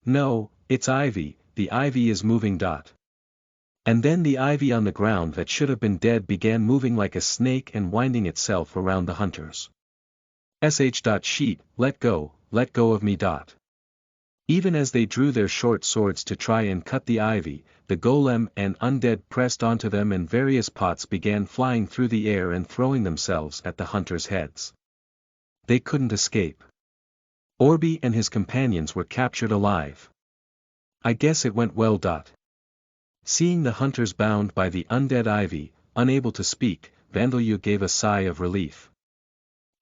No, it's ivy, the ivy is moving. And then the ivy on the ground that should have been dead began moving like a snake and winding itself around the hunters. Sheet, let go of me. Even as they drew their short swords to try and cut the ivy, the golem and undead pressed onto them and various pots began flying through the air and throwing themselves at the hunters' heads. They couldn't escape. Orby and his companions were captured alive. I guess it went well. Seeing the hunters bound by the undead ivy, unable to speak, Vandeleur gave a sigh of relief.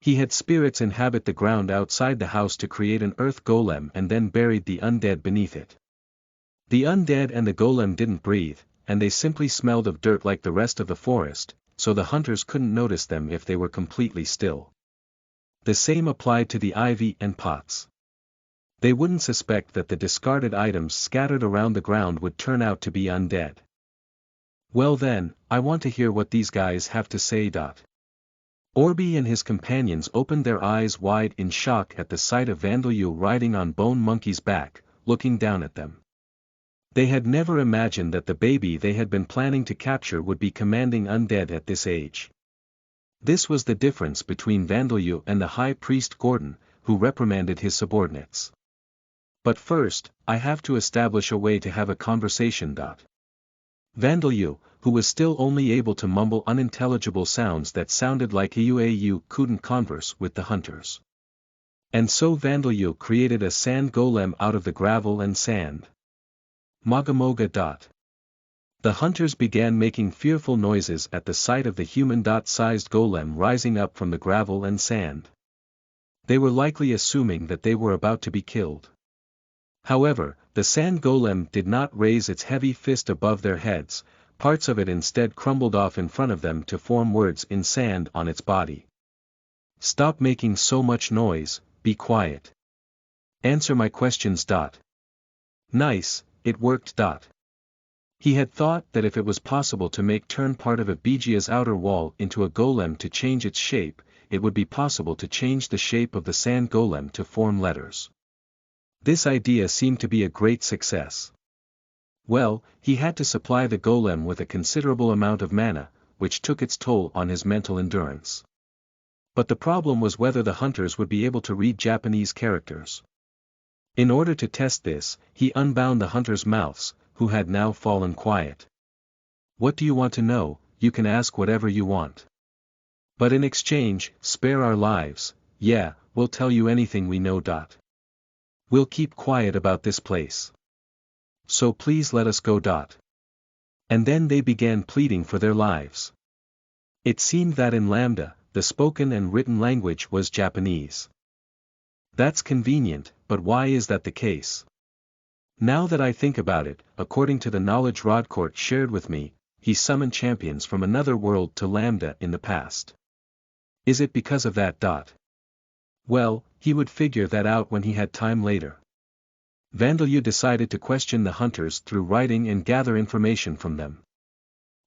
He had spirits inhabit the ground outside the house to create an earth golem and then buried the undead beneath it. The undead and the golem didn't breathe, and they simply smelled of dirt like the rest of the forest, so the hunters couldn't notice them if they were completely still. The same applied to the ivy and pots. They wouldn't suspect that the discarded items scattered around the ground would turn out to be undead. Well then, I want to hear what these guys have to say. Orby and his companions opened their eyes wide in shock at the sight of Vandeleur riding on Bone Monkey's back, looking down at them. They had never imagined that the baby they had been planning to capture would be commanding undead at this age. This was the difference between Vandeleur and the High Priest Gordon, who reprimanded his subordinates. But first, I have to establish a way to have a conversation. Vandeleur, who was still only able to mumble unintelligible sounds that sounded like you couldn't converse with the hunters. And so Vandeleur created a sand golem out of the gravel and sand. Moga. The hunters began making fearful noises at the sight of the human-sized golem rising up from the gravel and sand. They were likely assuming that they were about to be killed. However, the sand golem did not raise its heavy fist above their heads, parts of it instead crumbled off in front of them to form words in sand on its body. Stop making so much noise, be quiet. Answer my questions. Nice, it worked. He had thought that if it was possible to turn part of Abigia's outer wall into a golem to change its shape, it would be possible to change the shape of the sand golem to form letters. This idea seemed to be a great success. Well, he had to supply the golem with a considerable amount of mana, which took its toll on his mental endurance. But the problem was whether the hunters would be able to read Japanese characters. In order to test this, he unbound the hunters' mouths, who had now fallen quiet. What do you want to know? You can ask whatever you want. But in exchange, spare our lives. Yeah, we'll tell you anything we know. We'll keep quiet about this place. So please let us go. And then they began pleading for their lives. It seemed that in Lambda, the spoken and written language was Japanese. That's convenient, but why is that the case? Now that I think about it, according to the knowledge Rodcourt shared with me, he summoned champions from another world to Lambda in the past. Is it because of that? Well, he would figure that out when he had time later. Vandeleur decided to question the hunters through writing and gather information from them.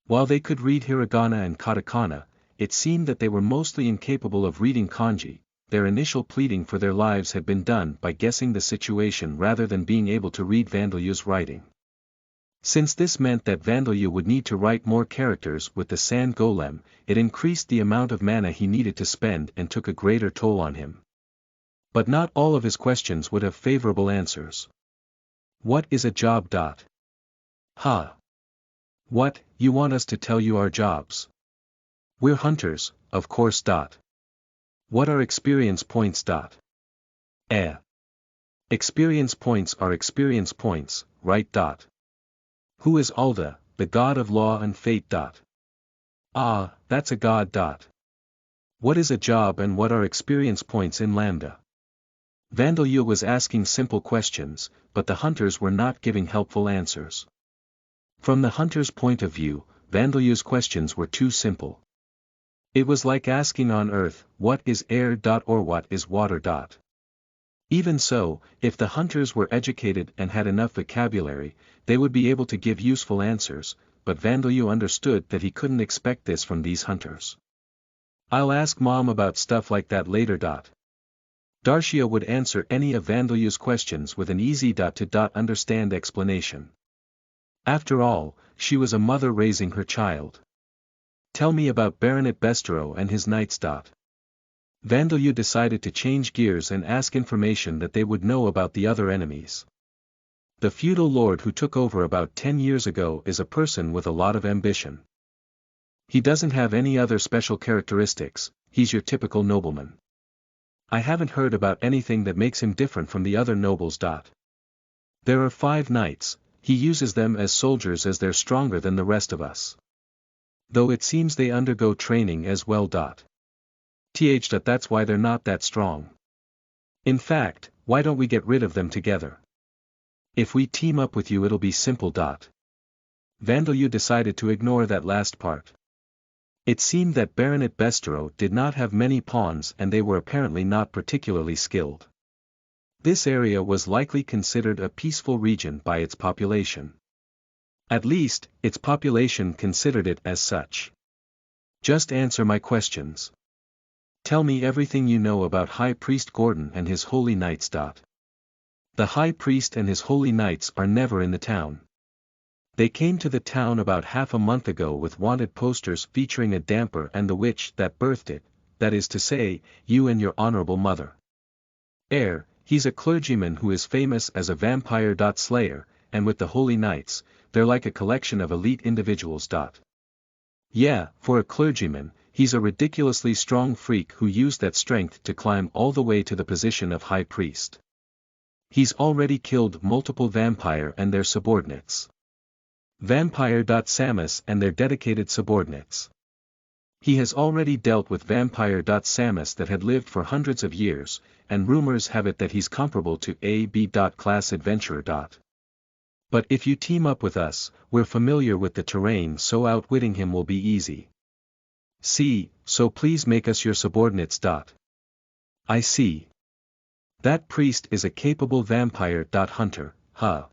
While they could read hiragana and katakana, it seemed that they were mostly incapable of reading kanji. Their initial pleading for their lives had been done by guessing the situation rather than being able to read Vandeleur's writing. Since this meant that Vandeleur would need to write more characters with the sand golem, it increased the amount of mana he needed to spend and took a greater toll on him. But not all of his questions would have favorable answers. What is a job? Ha! What, you want us to tell you our jobs? We're hunters, of course. What are experience points? Experience points are experience points, right? Who is Alda, the god of law and fate? Ah, that's a god. What is a job and what are experience points in Lambda? Vandeleur was asking simple questions, but the hunters were not giving helpful answers. From the hunters' point of view, Vandalu's questions were too simple. It was like asking on Earth, what is air. Or what is water. Even so, if the hunters were educated and had enough vocabulary, they would be able to give useful answers, but Vandalu understood that he couldn't expect this from these hunters. I'll ask Mom about stuff like that later. Darshia would answer any of Vandalu's questions with an easy to understand explanation. After all, she was a mother raising her child. Tell me about Baronet Besterow and his knights. Vandalu decided to change gears and ask information that they would know about the other enemies. The feudal lord who took over about 10 years ago is a person with a lot of ambition. He doesn't have any other special characteristics, he's your typical nobleman. I haven't heard about anything that makes him different from the other nobles. There are 5 knights, he uses them as soldiers as they're stronger than the rest of us. Though it seems they undergo training as well. That's why they're not that strong. In fact, why don't we get rid of them together? If we team up with you it'll be simple. Vandalu decided to ignore that last part. It seemed that Baronet Besterow did not have many pawns and they were apparently not particularly skilled. This area was likely considered a peaceful region by its population. At least, its population considered it as such. Just answer my questions. Tell me everything you know about High Priest Gordon and his holy knights. The High Priest and his holy knights are never in the town. They came to the town about half a month ago with wanted posters featuring a damper and the witch that birthed it, that is to say, you and your honorable mother. He's a clergyman who is famous as a vampire. Slayer, and with the holy knights, they're like a collection of elite individuals. Yeah, for a clergyman, he's a ridiculously strong freak who used that strength to climb all the way to the position of high priest. He's already killed multiple vampire and their subordinates. Vampire. Samus and their dedicated subordinates. He has already dealt with Vampire. Samus that had lived for hundreds of years, and rumors have it that he's comparable to a B-class adventurer. But if you team up with us, we're familiar with the terrain so outwitting him will be easy. See, so please make us your subordinates. I see. That priest is a capable vampire. Hunter, huh?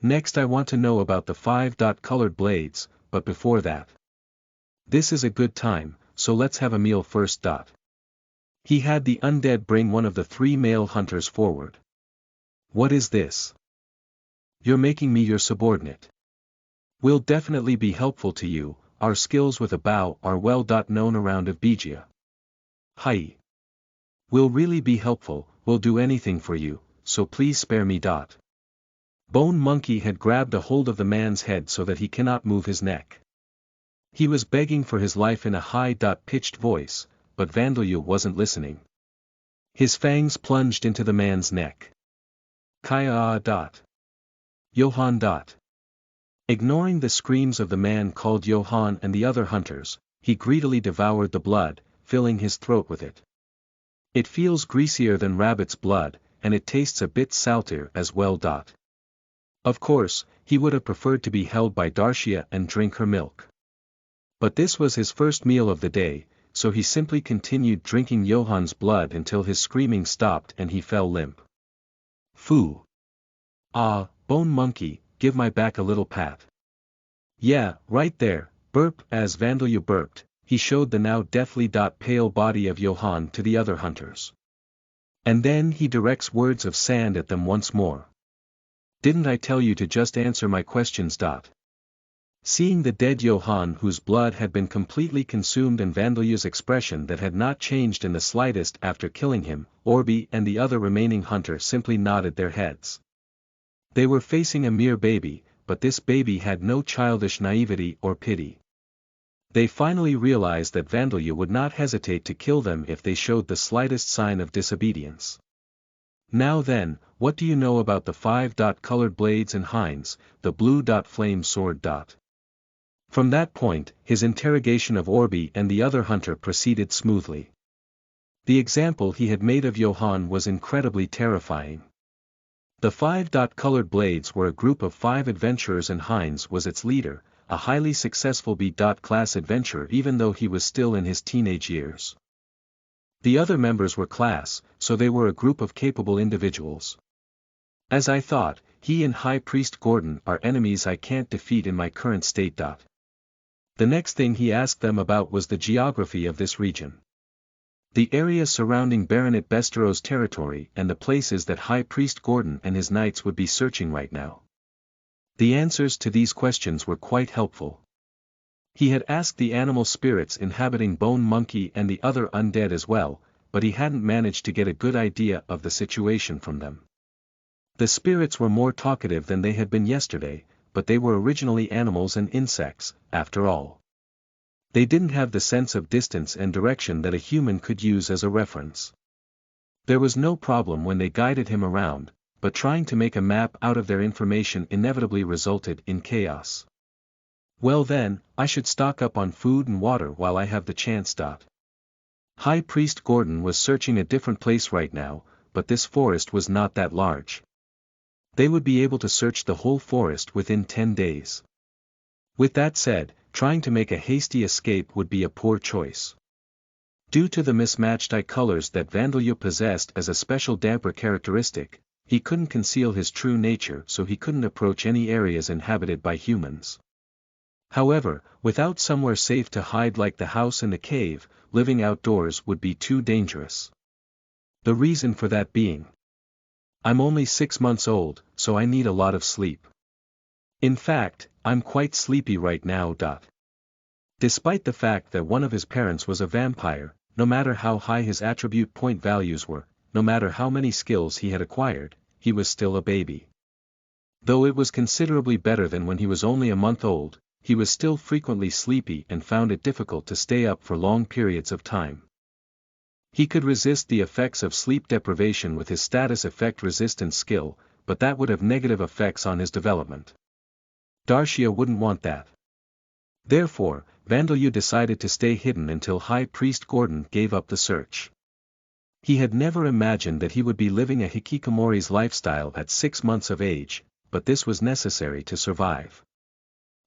Next I want to know about the 5 colored blades, but before that. This is a good time, so let's have a meal first. He had the undead bring one of the 3 male hunters forward. What is this? You're making me your subordinate. We'll definitely be helpful to you, our skills with a bow are well known around of Begia. Hi. We'll really be helpful, we'll do anything for you, so please spare me. Bone Monkey had grabbed a hold of the man's head so that he cannot move his neck. He was begging for his life in a high-pitched voice, but Vandalu wasn't listening. His fangs plunged into the man's neck. Kaya. Johann. Ignoring the screams of the man called Johann and the other hunters, he greedily devoured the blood, filling his throat with it. It feels greasier than rabbit's blood, and it tastes a bit saltier as well. Of course, he would have preferred to be held by Darshia and drink her milk. But this was his first meal of the day, so he simply continued drinking Johann's blood until his screaming stopped and he fell limp. Phoo. Ah, Bone Monkey, give my back a little pat. Yeah, right there, burp. As Vandalu burped, he showed the now deathly pale body of Johann to the other hunters. And then he directs words of sand at them once more. Didn't I tell you to just answer my questions? Seeing the dead Johann whose blood had been completely consumed and Vandalu's expression that had not changed in the slightest after killing him, Orby and the other remaining hunter simply nodded their heads. They were facing a mere baby, but this baby had no childish naivety or pity. They finally realized that Vandalu would not hesitate to kill them if they showed the slightest sign of disobedience. Now then, what do you know about the 5 colored blades and Heinz, the blue flame sword? From that point, his interrogation of Orby and the other hunter proceeded smoothly. The example he had made of Johann was incredibly terrifying. The 5 colored blades were a group of 5 adventurers and Heinz was its leader, a highly successful B.class adventurer even though he was still in his teenage years. The other members were class, so they were a group of capable individuals. As I thought, he and High Priest Gordon are enemies I can't defeat in my current state. The next thing he asked them about was the geography of this region. The area surrounding Baronet Bestero's territory and the places that High Priest Gordon and his knights would be searching right now. The answers to these questions were quite helpful. He had asked the animal spirits inhabiting Bone Monkey and the other undead as well, but he hadn't managed to get a good idea of the situation from them. The spirits were more talkative than they had been yesterday, but they were originally animals and insects, after all. They didn't have the sense of distance and direction that a human could use as a reference. There was no problem when they guided him around, but trying to make a map out of their information inevitably resulted in chaos. Well then, I should stock up on food and water while I have the chance. High Priest Gordon was searching a different place right now, but this forest was not that large. They would be able to search the whole forest within 10 days. With that said, trying to make a hasty escape would be a poor choice. Due to the mismatched eye colors that Vandalyu possessed as a special damper characteristic, he couldn't conceal his true nature, so he couldn't approach any areas inhabited by humans. However, without somewhere safe to hide like the house and the cave, living outdoors would be too dangerous. The reason for that being: I'm only 6 months old, so I need a lot of sleep. In fact, I'm quite sleepy right now. Despite the fact that one of his parents was a vampire, no matter how high his attribute point values were, no matter how many skills he had acquired, he was still a baby. Though it was considerably better than when he was only a month old, he was still frequently sleepy and found it difficult to stay up for long periods of time. He could resist the effects of sleep deprivation with his status effect resistance skill, but that would have negative effects on his development. Darcia wouldn't want that. Therefore, Vandalyu decided to stay hidden until High Priest Gordon gave up the search. He had never imagined that he would be living a hikikomori's lifestyle at 6 months of age, but this was necessary to survive.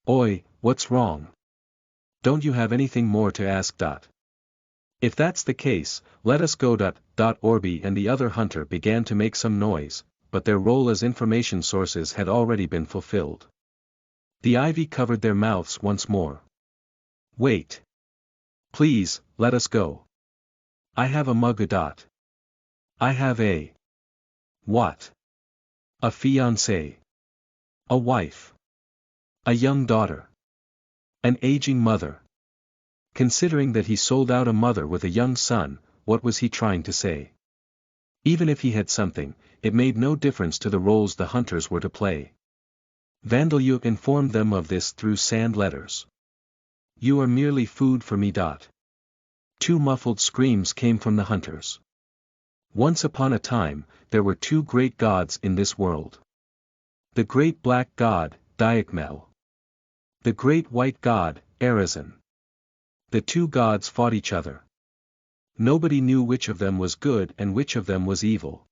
Oi, what's wrong? Don't you have anything more to ask? If that's the case, let us go. Orby and the other hunter began to make some noise, but their role as information sources had already been fulfilled. The ivy covered their mouths once more. Wait. Please, let us go. I have a mug. I have a... What? A fiancée. A wife. A young daughter. An aging mother. Considering that he sold out a mother with a young son, what was he trying to say? Even if he had something, it made no difference to the roles the hunters were to play. Vandalyu informed them of this through sand letters. You are merely food for me. 2 muffled screams came from the hunters. Once upon a time, there were 2 great gods in this world. The great black god, Diakmel. The great white god, Arazin. The 2 gods fought each other. Nobody knew which of them was good and which of them was evil.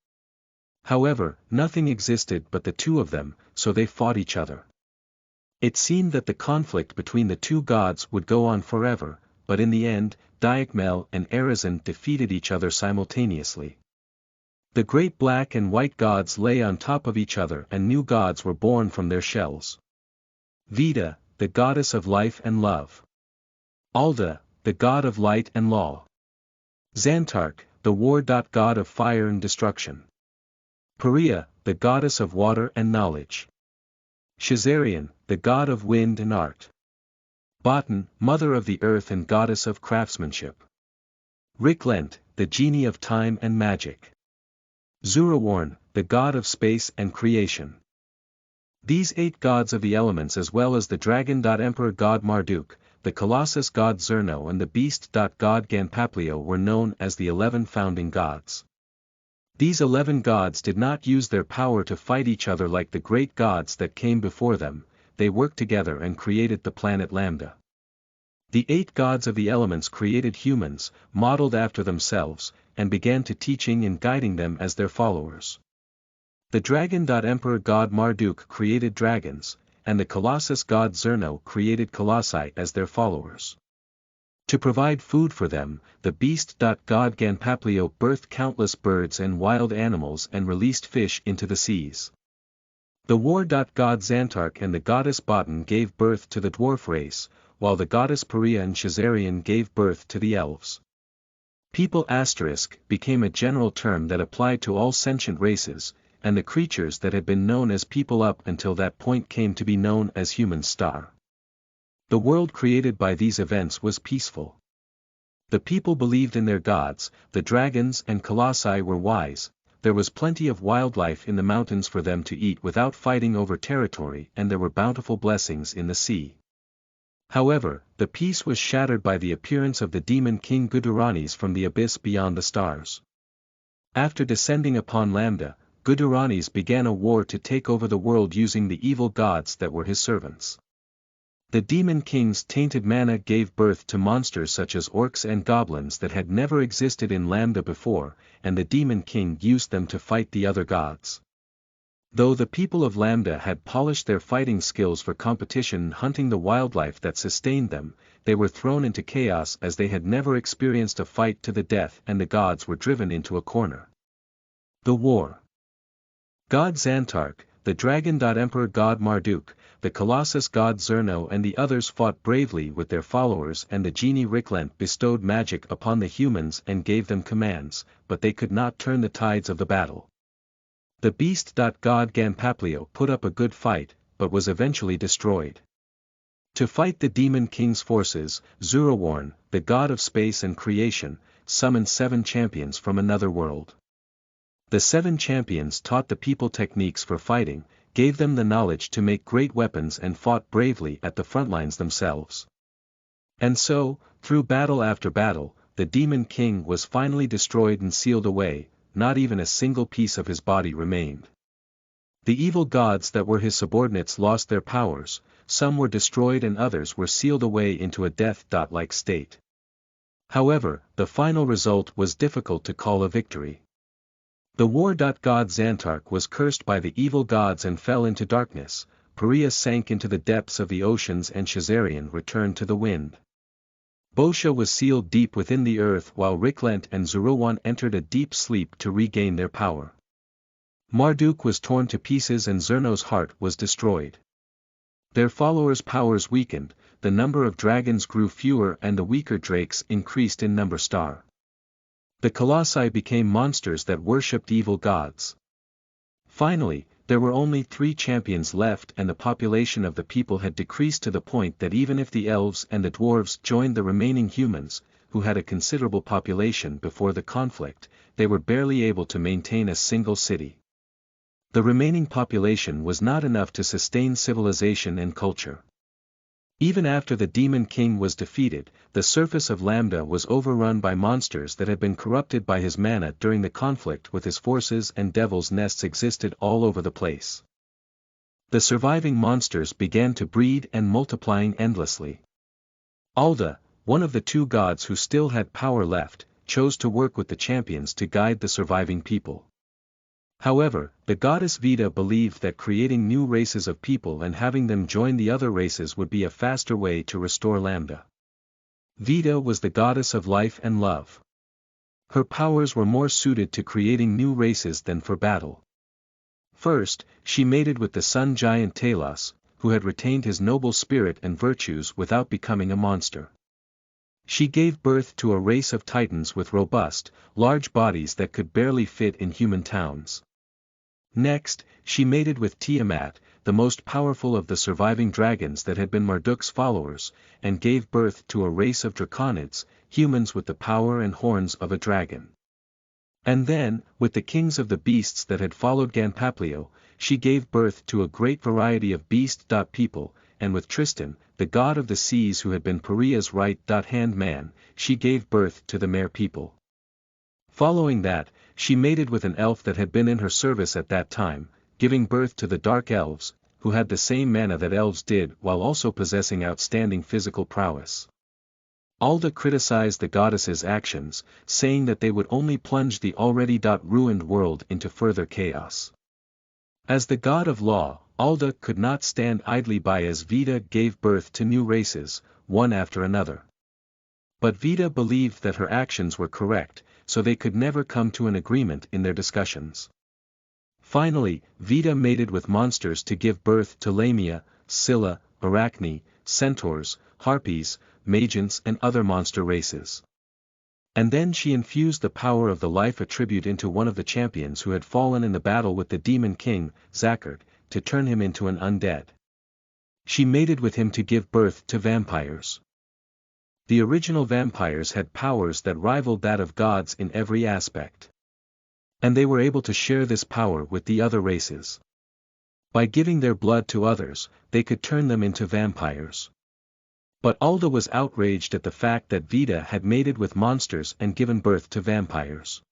However, nothing existed but the 2 of them, so they fought each other. It seemed that the conflict between the 2 gods would go on forever, but in the end, Diakmel and Arazin defeated each other simultaneously. The great black and white gods lay on top of each other and new gods were born from their shells. Vita, the goddess of life and love. Alda, the god of light and law. Xantark, the war god of fire and destruction. Perea, the goddess of water and knowledge. Shazarian, the god of wind and art. Botan, mother of the earth and goddess of craftsmanship. Riklent, the genie of time and magic. Zurawarn, the god of space and creation. These 8 gods of the elements as well as the dragon. Emperor god Marduk, the colossus god Zerno and the beast. God Ganpaplio were known as the 11 founding gods. These 11 gods did not use their power to fight each other like the great gods that came before them, they worked together and created the planet Lambda. The 8 gods of the elements created humans, modeled after themselves, and began to teaching and guiding them as their followers. The dragon. Emperor god Marduk created dragons, and the Colossus god Zerno created Colossi as their followers. To provide food for them, the beast god Ganpaplio birthed countless birds and wild animals and released fish into the seas. The war god Xantark and the goddess Botan gave birth to the dwarf race, while the goddess Paria and Chazarian gave birth to the elves. People became a general term that applied to all sentient races, and the creatures that had been known as people up until that point came to be known as humans. The world created by these events was peaceful. The people believed in their gods, the dragons and colossi were wise, there was plenty of wildlife in the mountains for them to eat without fighting over territory, and there were bountiful blessings in the sea. However, the peace was shattered by the appearance of the demon king Guduranis from the abyss beyond the stars. After descending upon Lambda, Guduranis began a war to take over the world using the evil gods that were his servants. The demon king's tainted mana gave birth to monsters such as orcs and goblins that had never existed in Lambda before, and the demon king used them to fight the other gods. Though the people of Lambda had polished their fighting skills for competition hunting the wildlife that sustained them, they were thrown into chaos as they had never experienced a fight to the death, and the gods were driven into a corner. The war. God Xantark, the dragon emperor god Marduk, the Colossus god Zerno and the others fought bravely with their followers, and the genie Riklent bestowed magic upon the humans and gave them commands, but they could not turn the tides of the battle. The beast god Ganpaplio put up a good fight, but was eventually destroyed. To fight the demon king's forces, Zurawarn, the god of space and creation, summoned 7 champions from another world. The 7 champions taught the people techniques for fighting, gave them the knowledge to make great weapons and fought bravely at the front lines themselves. And so, through battle after battle, the demon king was finally destroyed and sealed away, not even a single piece of his body remained. The evil gods that were his subordinates lost their powers, some were destroyed and others were sealed away into a death-like state. However, the final result was difficult to call a victory. The war god Xantark was cursed by the evil gods and fell into darkness, Paria sank into the depths of the oceans and Chazarian returned to the wind. Bosha was sealed deep within the earth while Riklent and Zurawan entered a deep sleep to regain their power. Marduk was torn to pieces and Zerno's heart was destroyed. Their followers' powers weakened, the number of dragons grew fewer and the weaker drakes increased in number. The colossi became monsters that worshipped evil gods. Finally, there were only 3 champions left and the population of the people had decreased to the point that even if the elves and the dwarves joined the remaining humans, who had a considerable population before the conflict, they were barely able to maintain a single city. The remaining population was not enough to sustain civilization and culture. Even after the demon king was defeated, the surface of Lambda was overrun by monsters that had been corrupted by his mana during the conflict with his forces, and devil's nests existed all over the place. The surviving monsters began to breed and multiplying endlessly. Alda, one of the 2 gods who still had power left, chose to work with the champions to guide the surviving people. However, the goddess Vita believed that creating new races of people and having them join the other races would be a faster way to restore Lambda. Vita was the goddess of life and love. Her powers were more suited to creating new races than for battle. First, she mated with the sun giant Talos, who had retained his noble spirit and virtues without becoming a monster. She gave birth to a race of titans with robust, large bodies that could barely fit in human towns. Next, she mated with Tiamat, the most powerful of the surviving dragons that had been Marduk's followers, and gave birth to a race of draconids, humans with the power and horns of a dragon. And then, with the kings of the beasts that had followed Ganpaplio, she gave birth to a great variety of beast-people, and with Tristan, the god of the seas who had been Paria's right-hand man, she gave birth to the mare people. Following that, she mated with an elf that had been in her service at that time, giving birth to the dark elves, who had the same mana that elves did while also possessing outstanding physical prowess. Alda criticized the goddess's actions, saying that they would only plunge the already ruined world into further chaos. As the god of law, Alda could not stand idly by as Vida gave birth to new races, one after another. But Vida believed that her actions were correct, so they could never come to an agreement in their discussions. Finally, Vida mated with monsters to give birth to Lamia, Scylla, Arachne, centaurs, harpies, Magians and other monster races. And then she infused the power of the life attribute into one of the champions who had fallen in the battle with the demon king, Zakhard, to turn him into an undead. She mated with him to give birth to vampires. The original vampires had powers that rivaled that of gods in every aspect. And they were able to share this power with the other races. By giving their blood to others, they could turn them into vampires. But Alda was outraged at the fact that Vida had mated with monsters and given birth to vampires.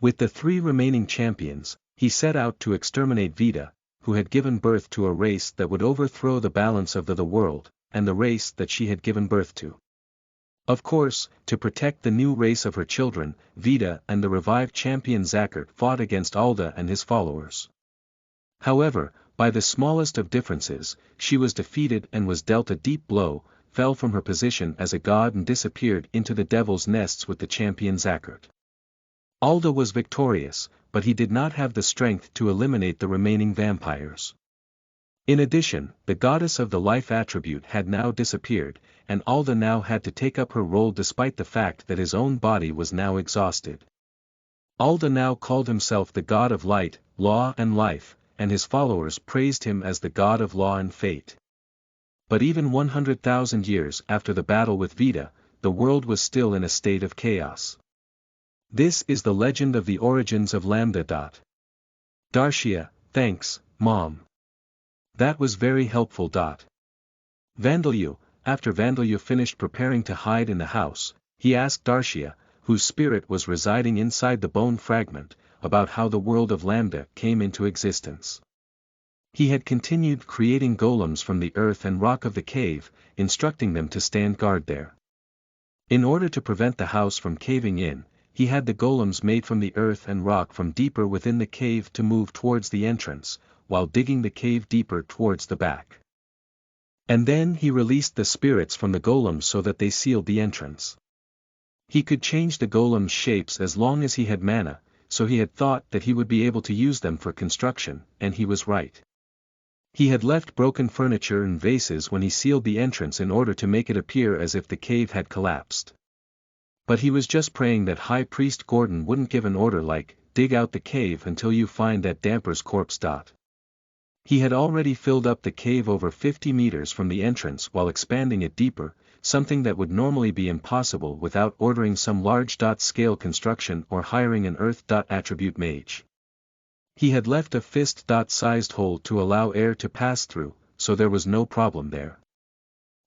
With the 3 remaining champions, he set out to exterminate Vida, who had given birth to a race that would overthrow the balance of the world, and the race that she had given birth to. Of course, to protect the new race of her children, Vida and the revived champion Zakhard fought against Alda and his followers. However, by the smallest of differences, she was defeated and was dealt a deep blow, fell from her position as a god and disappeared into the devil's nests with the champion Zakhard. Alda was victorious, but he did not have the strength to eliminate the remaining vampires. In addition, the goddess of the life attribute had now disappeared, and Alda now had to take up her role despite the fact that his own body was now exhausted. Alda now called himself the god of light, law and life, and his followers praised him as the god of law and fate. But even 100,000 years after the battle with Vida, the world was still in a state of chaos. This is the legend of the origins of Lambda. Darshia, thanks, Mom. That was very helpful. Vandalyu, after Vandalyu finished preparing to hide in the house, he asked Darshia, whose spirit was residing inside the bone fragment, about how the world of Lambda came into existence. He had continued creating golems from the earth and rock of the cave, instructing them to stand guard there. In order to prevent the house from caving in, he had the golems made from the earth and rock from deeper within the cave to move towards the entrance, while digging the cave deeper towards the back. And then he released the spirits from the golems so that they sealed the entrance. He could change the golems' shapes as long as he had mana, so he had thought that he would be able to use them for construction, and he was right. He had left broken furniture and vases when he sealed the entrance in order to make it appear as if the cave had collapsed. But he was just praying that High Priest Gordon wouldn't give an order like, dig out the cave until you find that damper's corpse. He had already filled up the cave over 50 meters from the entrance while expanding it deeper, something that would normally be impossible without ordering some large-scale construction or hiring an earth-attribute mage. He had left a fist-sized hole to allow air to pass through, so there was no problem there.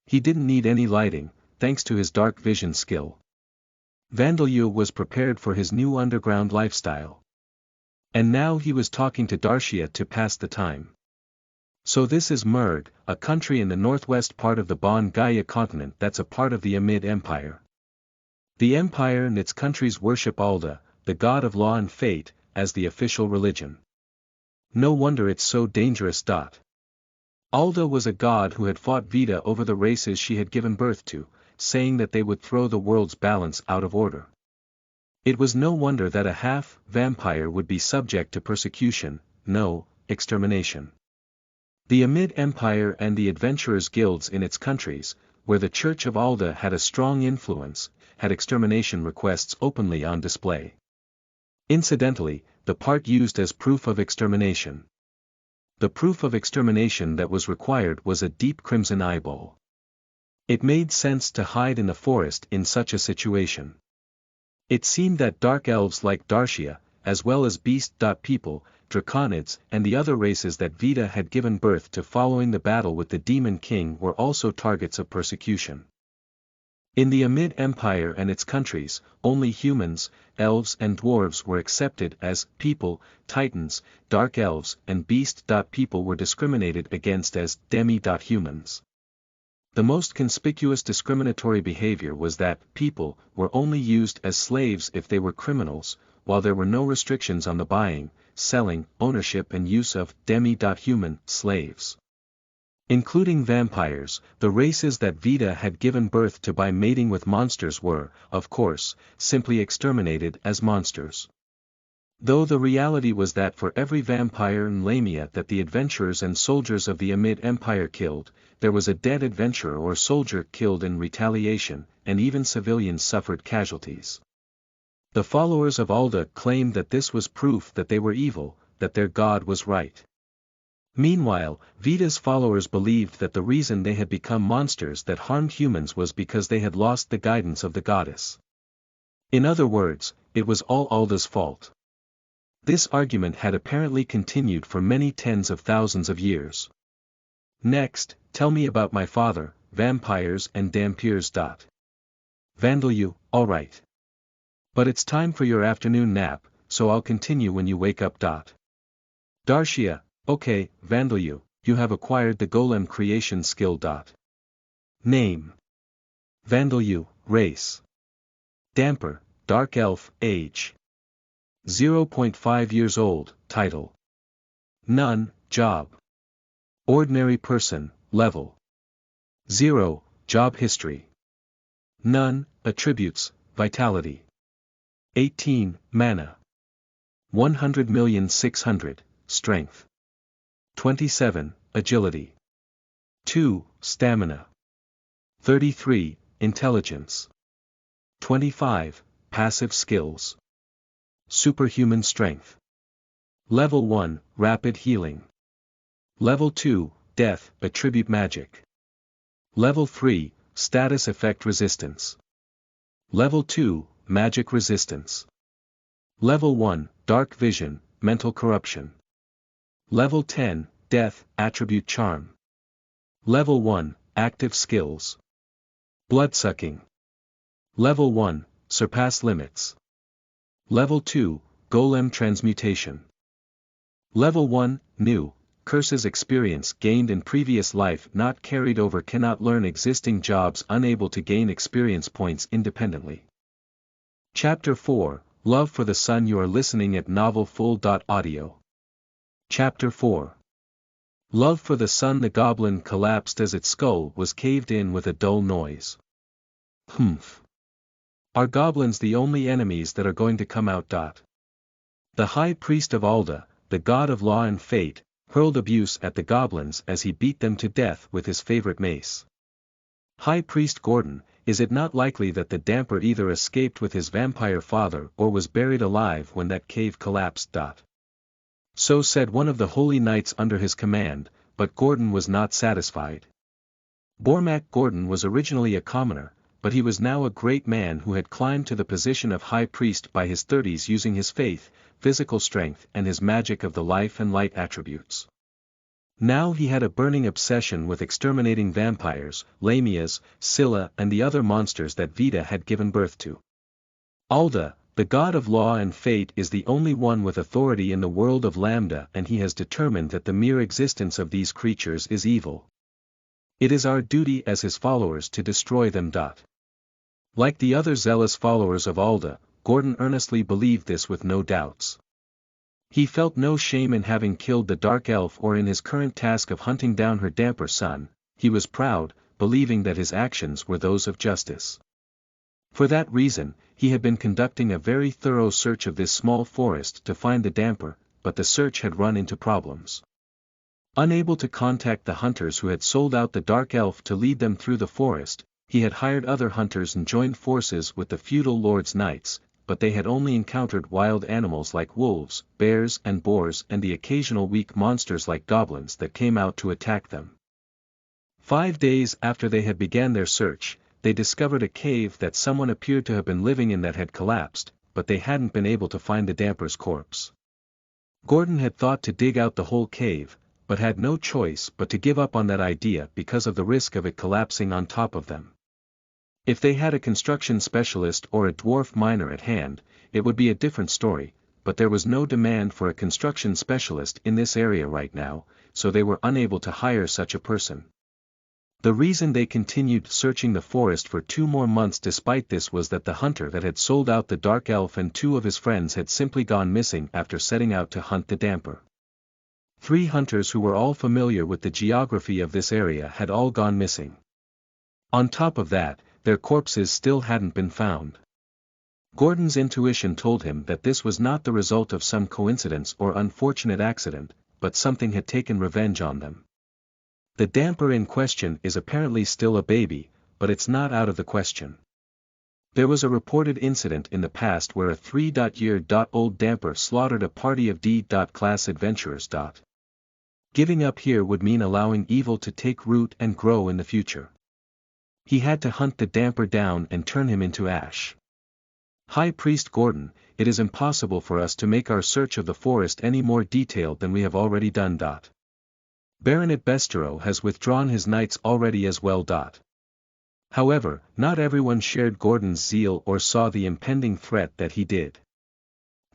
He didn't need any lighting, thanks to his dark vision skill. Vandalyu was prepared for his new underground lifestyle. And now he was talking to Darshia to pass the time. So this is Murg, a country in the northwest part of the Bon Gaia continent that's a part of the Amid Empire. The empire and its countries worship Alda, the god of law and fate, as the official religion. No wonder it's so dangerous. Alda was a god who had fought Vida over the races she had given birth to, saying that they would throw the world's balance out of order. It was no wonder that a half-vampire would be subject to persecution, no, extermination. The Amid Empire and the adventurers' guilds in its countries, where the Church of Alda had a strong influence, had extermination requests openly on display. Incidentally, the part used as proof of extermination. The proof of extermination that was required was a deep crimson eyeball. It made sense to hide in the forest in such a situation. It seemed that dark elves like Darshia, as well as beast people, draconids and the other races that Vida had given birth to following the battle with the Demon King were also targets of persecution. In the Amid Empire and its countries, only humans, elves and dwarves were accepted as people, titans, dark elves and beast people were discriminated against as demi-humans. The most conspicuous discriminatory behavior was that people were only used as slaves if they were criminals, while there were no restrictions on the buying, selling, ownership and use of demi-human slaves. Including vampires, the races that Vita had given birth to by mating with monsters were, of course, simply exterminated as monsters. Though the reality was that for every vampire and lamia that the adventurers and soldiers of the Amid Empire killed, there was a dead adventurer or soldier killed in retaliation, and even civilians suffered casualties. The followers of Alda claimed that this was proof that they were evil, that their god was right. Meanwhile, Vita's followers believed that the reason they had become monsters that harmed humans was because they had lost the guidance of the goddess. In other words, it was all Alda's fault. This argument had apparently continued for many tens of thousands of years. Next, tell me about my father, vampires and dampiers. Vandal, alright. But it's time for your afternoon nap, so I'll continue when you wake up. Darshia, okay, Vandal, you have acquired the golem creation skill. Name. Vandal, race. Damper, dark elf, age. 0.5 years old, title. None, job. Ordinary person, level. 0, job history. None, attributes, vitality. 18, mana. 100,600,000, strength. 27, agility. 2, stamina. 33, intelligence. 25, passive skills. Superhuman strength. Level 1, rapid healing. Level 2, death, attribute magic. Level 3, status effect resistance. Level 2, magic resistance. Level 1, dark vision, mental corruption. Level 10, death, attribute charm. Level 1, active skills. Bloodsucking. Level 1, surpass limits. Level 2, golem transmutation. Level 1, new, curses experience gained in previous life not carried over, cannot learn existing jobs, unable to gain experience points independently. Chapter 4, Love for the Sun. You are listening at Novel Full. Audio. Chapter 4. Love for the Sun. The goblin collapsed as its skull was caved in with a dull noise. Humph. Are goblins the only enemies that are going to come out? The high priest of Alda, the god of law and fate, hurled abuse at the goblins as he beat them to death with his favorite mace. High Priest Gordon, is it not likely that the damper either escaped with his vampire father or was buried alive when that cave collapsed? So said one of the holy knights under his command, but Gordon was not satisfied. Bormac Gordon was originally a commoner, but he was now a great man who had climbed to the position of high priest by his 30s using his faith, physical strength and his magic of the life and light attributes. Now he had a burning obsession with exterminating vampires, lamias, Scylla and the other monsters that Vita had given birth to. Alda, the god of law and fate, is the only one with authority in the world of Lambda, and he has determined that the mere existence of these creatures is evil. It is our duty as his followers to destroy them. Like the other zealous followers of Alda, Gordon earnestly believed this with no doubts. He felt no shame in having killed the Dark Elf or in his current task of hunting down her damper son. He was proud, believing that his actions were those of justice. For that reason, he had been conducting a very thorough search of this small forest to find the damper, but the search had run into problems. Unable to contact the hunters who had sold out the Dark Elf to lead them through the forest, he had hired other hunters and joined forces with the feudal lord's knights, but they had only encountered wild animals like wolves, bears and boars and the occasional weak monsters like goblins that came out to attack them. 5 days after they had began their search, they discovered a cave that someone appeared to have been living in that had collapsed, but they hadn't been able to find the damper's corpse. Gordon had thought to dig out the whole cave, but had no choice but to give up on that idea because of the risk of it collapsing on top of them. If they had a construction specialist or a dwarf miner at hand, it would be a different story, but there was no demand for a construction specialist in this area right now, so they were unable to hire such a person. The reason they continued searching the forest for 2 more months despite this was that the hunter that had sold out the dark elf and 2 of his friends had simply gone missing after setting out to hunt the damper. 3 hunters who were all familiar with the geography of this area had all gone missing. On top of that, their corpses still hadn't been found. Gordon's intuition told him that this was not the result of some coincidence or unfortunate accident, but something had taken revenge on them. The damper in question is apparently still a baby, but it's not out of the question. There was a reported incident in the past where a 3-year-old damper slaughtered a party of D-class adventurers. Giving up here would mean allowing evil to take root and grow in the future. He had to hunt the damper down and turn him into ash. High Priest Gordon, it is impossible for us to make our search of the forest any more detailed than we have already done. Baronet Bestereau has withdrawn his knights already as well. However, not everyone shared Gordon's zeal or saw the impending threat that he did.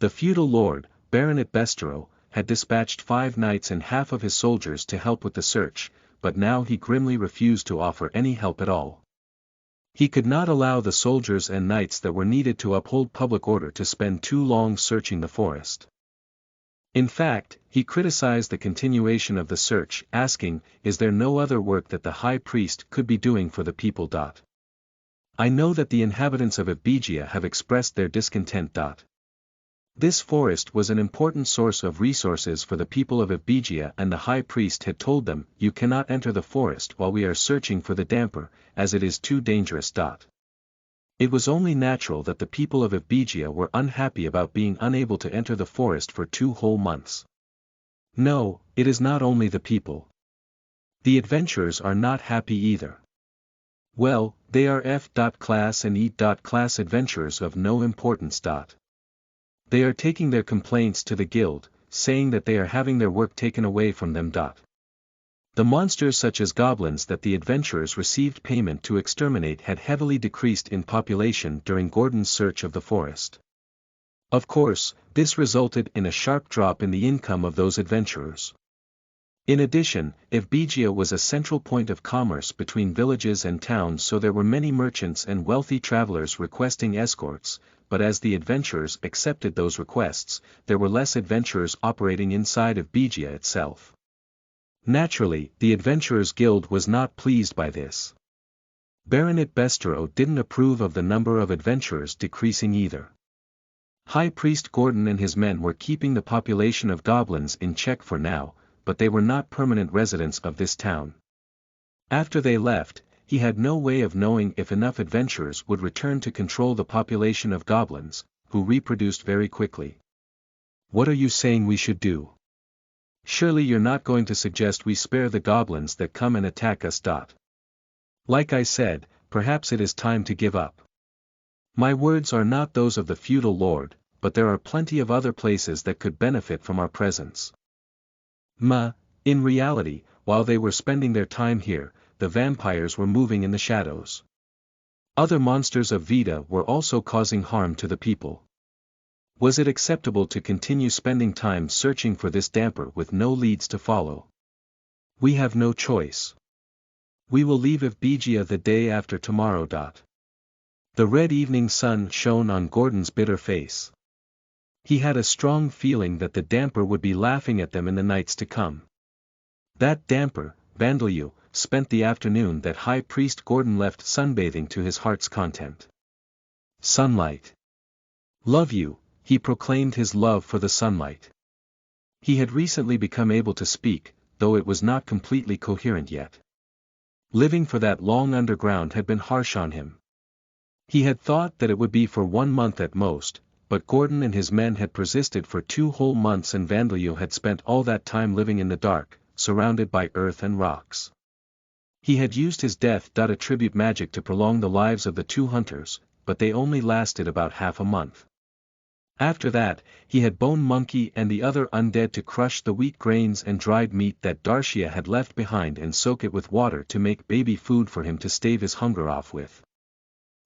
The feudal lord, Baronet Bestereau, had dispatched 5 knights and half of his soldiers to help with the search, but now he grimly refused to offer any help at all. He could not allow the soldiers and knights that were needed to uphold public order to spend too long searching the forest. In fact, he criticized the continuation of the search, asking, "Is there no other work that the high priest could be doing for the people?" I know that the inhabitants of Ebigia have expressed their discontent. This forest was an important source of resources for the people of Ebigia, and the high priest had told them, "You cannot enter the forest while we are searching for the damper, as it is too dangerous." It was only natural that the people of Ebigia were unhappy about being unable to enter the forest for 2 whole months. No, it is not only the people. The adventurers are not happy either. Well, they are F.class and E.class adventurers of no importance. They are taking their complaints to the guild, saying that they are having their work taken away from them. The monsters such as goblins that the adventurers received payment to exterminate had heavily decreased in population during Gordon's search of the forest. Of course, this resulted in a sharp drop in the income of those adventurers. In addition, Ebigia was a central point of commerce between villages and towns, so there were many merchants and wealthy travelers requesting escorts, but as the adventurers accepted those requests, there were less adventurers operating inside of Ebigia itself. Naturally, the Adventurers Guild was not pleased by this. Baronet Bestereau didn't approve of the number of adventurers decreasing either. High Priest Gordon and his men were keeping the population of goblins in check for now, but they were not permanent residents of this town. After they left, he had no way of knowing if enough adventurers would return to control the population of goblins, who reproduced very quickly. "What are you saying we should do? Surely you're not going to suggest we spare the goblins that come and attack us." Like I said, perhaps it is time to give up. My words are not those of the feudal lord, but there are plenty of other places that could benefit from our presence. In reality, while they were spending their time here, the vampires were moving in the shadows. Other monsters of Vita were also causing harm to the people. Was it acceptable to continue spending time searching for this damper with no leads to follow? We have no choice. We will leave Ebigia the day after tomorrow. The red evening sun shone on Gordon's bitter face. He had a strong feeling that the damper would be laughing at them in the nights to come. That damper, Vandaliu, spent the afternoon that High Priest Gordon left sunbathing to his heart's content. Sunlight. Love you. He proclaimed his love for the sunlight. He had recently become able to speak, though it was not completely coherent yet. Living for that long underground had been harsh on him. He had thought that it would be for 1 month at most, but Gordon and his men had persisted for 2 whole months, and Vandaliu had spent all that time living in the dark, surrounded by earth and rocks. He had used his death attribute magic to prolong the lives of the 2 hunters, but they only lasted about half a month. After that, he had Bone Monkey and the other undead to crush the wheat grains and dried meat that Darcia had left behind and soak it with water to make baby food for him to stave his hunger off with.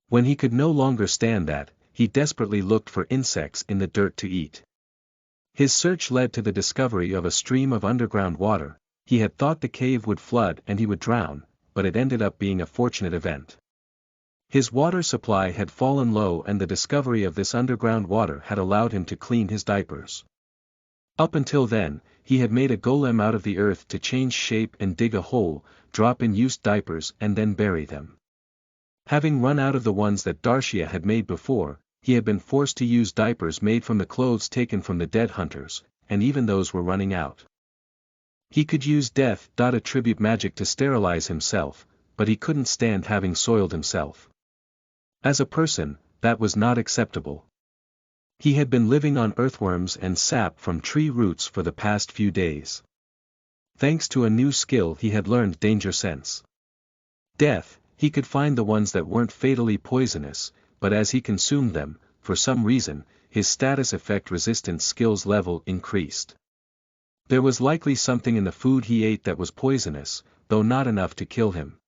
When he could no longer stand that, he desperately looked for insects in the dirt to eat. His search led to the discovery of a stream of underground water. He had thought the cave would flood and he would drown, but it ended up being a fortunate event. His water supply had fallen low and the discovery of this underground water had allowed him to clean his diapers. Up until then, he had made a golem out of the earth to change shape and dig a hole, drop in used diapers and then bury them. Having run out of the ones that Darshia had made before, he had been forced to use diapers made from the clothes taken from the dead hunters, and even those were running out. He could use death attribute magic to sterilize himself, but he couldn't stand having soiled himself. As a person, that was not acceptable. He had been living on earthworms and sap from tree roots for the past few days. Thanks to a new skill he had learned, danger sense. Death, he could find the ones that weren't fatally poisonous, but as he consumed them, for some reason, his status effect resistance skills level increased. There was likely something in the food he ate that was poisonous, though not enough to kill him.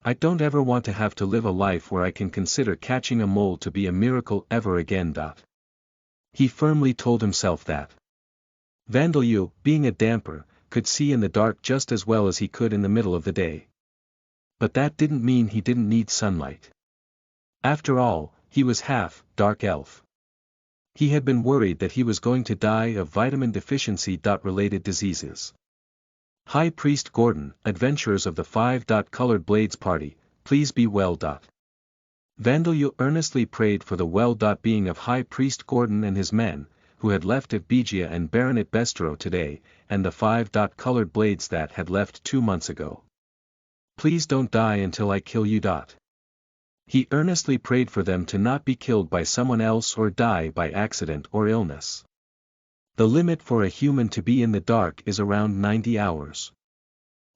I don't ever want to have to live a life where I can consider catching a mole to be a miracle ever again. He firmly told himself that. Vandalyu, being a damper, could see in the dark just as well as he could in the middle of the day. But that didn't mean he didn't need sunlight. After all, he was half dark elf. He had been worried that he was going to die of vitamin deficiency. Related diseases. High Priest Gordon, adventurers of the 5. Colored Blades Party, please be well. Vandalyu earnestly prayed for the well-being of High Priest Gordon and his men, who had left Evbigia and Baronet Bestero today, and the 5. Colored Blades that had left 2 months ago. Please don't die until I kill you. He earnestly prayed for them to not be killed by someone else or die by accident or illness. The limit for a human to be in the dark is around 90 hours.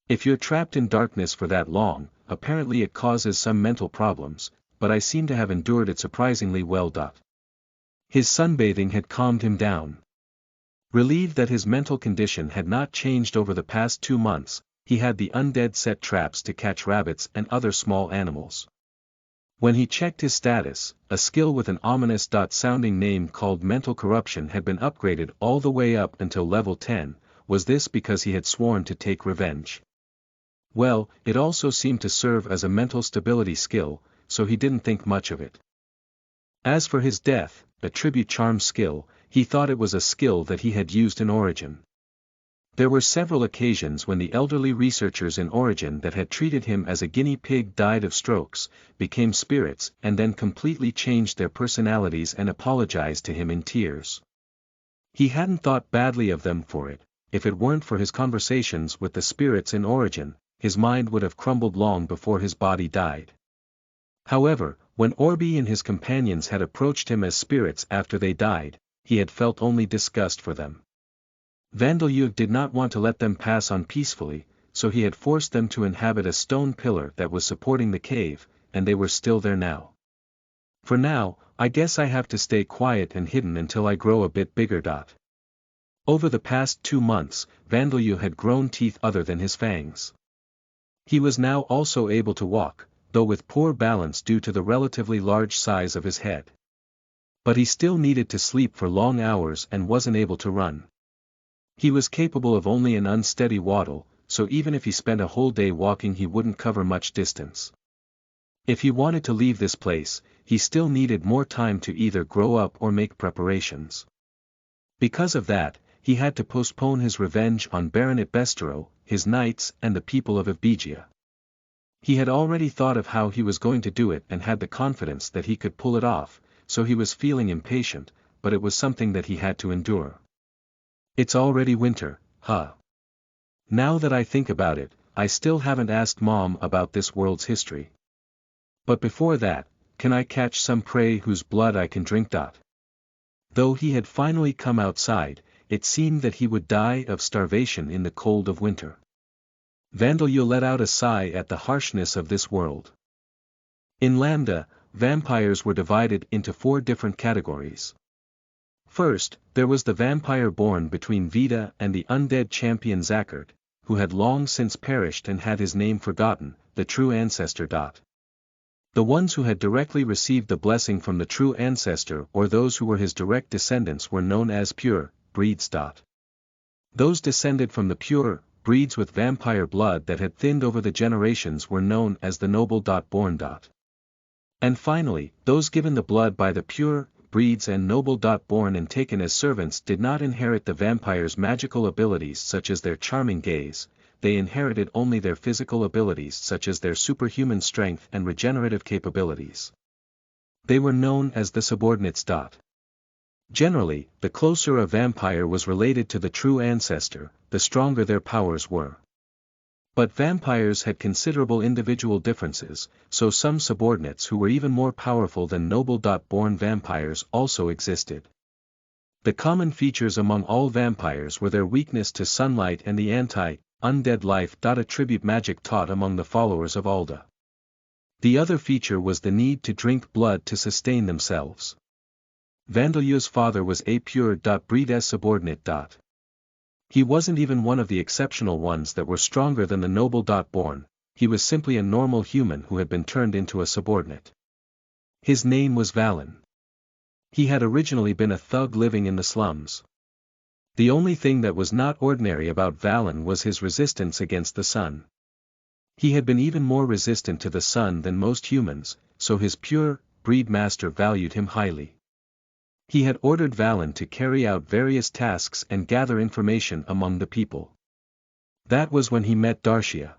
If you're trapped in darkness for that long, apparently it causes some mental problems, but I seem to have endured it surprisingly well. His sunbathing had calmed him down. Relieved that his mental condition had not changed over the past 2 months, he had the undead set traps to catch rabbits and other small animals. When he checked his status, a skill with an ominous sounding name called Mental Corruption had been upgraded all the way up until level 10, was this because he had sworn to take revenge? Well, it also seemed to serve as a mental stability skill, so he didn't think much of it. As for his death, attribute charm skill, he thought it was a skill that he had used in Origin. There were several occasions when the elderly researchers in Origin that had treated him as a guinea pig died of strokes, became spirits and then completely changed their personalities and apologized to him in tears. He hadn't thought badly of them for it. If it weren't for his conversations with the spirits in Origin, his mind would have crumbled long before his body died. However, when Orbi and his companions had approached him as spirits after they died, he had felt only disgust for them. Vandalyu did not want to let them pass on peacefully, so he had forced them to inhabit a stone pillar that was supporting the cave, and they were still there now. For now, I guess I have to stay quiet and hidden until I grow a bit bigger. Over the past 2 months, Vandalyu had grown teeth other than his fangs. He was now also able to walk, though with poor balance due to the relatively large size of his head. But he still needed to sleep for long hours and wasn't able to run. He was capable of only an unsteady waddle, so even if he spent a whole day walking he wouldn't cover much distance. If he wanted to leave this place, he still needed more time to either grow up or make preparations. Because of that, he had to postpone his revenge on Baronet Bestero, his knights and the people of Evbigia. He had already thought of how he was going to do it and had the confidence that he could pull it off, so he was feeling impatient, but it was something that he had to endure. It's already winter, huh? Now that I think about it, I still haven't asked Mom about this world's history. But before that, can I catch some prey whose blood I can drink? Though he had finally come outside, it seemed that he would die of starvation in the cold of winter. Vandalyu let out a sigh at the harshness of this world. In Lambda, vampires were divided into 4 different categories. First, there was the vampire born between Vita and the undead champion Zachard, who had long since perished and had his name forgotten, the true ancestor. The ones who had directly received the blessing from the true ancestor or those who were his direct descendants were known as pure breeds. Those descended from the pure breeds with vampire blood that had thinned over the generations were known as the noble.born. And finally, those given the blood by the pure breeds and noble.born and taken as servants did not inherit the vampire's magical abilities such as their charming gaze, they inherited only their physical abilities such as their superhuman strength and regenerative capabilities. They were known as the subordinates. Generally, the closer a vampire was related to the true ancestor, the stronger their powers were. But vampires had considerable individual differences, so some subordinates who were even more powerful than noble.born vampires also existed. The common features among all vampires were their weakness to sunlight and the anti-undead life. Attribute magic taught among the followers of Alda. The other feature was the need to drink blood to sustain themselves. Vandalu's father was a pure breed as subordinate. He wasn't even one of the exceptional ones that were stronger than the noble.born, he was simply a normal human who had been turned into a subordinate. His name was Valen. He had originally been a thug living in the slums. The only thing that was not ordinary about Valen was his resistance against the sun. He had been even more resistant to the sun than most humans, so his pure breed master valued him highly. He had ordered Valen to carry out various tasks and gather information among the people. That was when he met Darcia.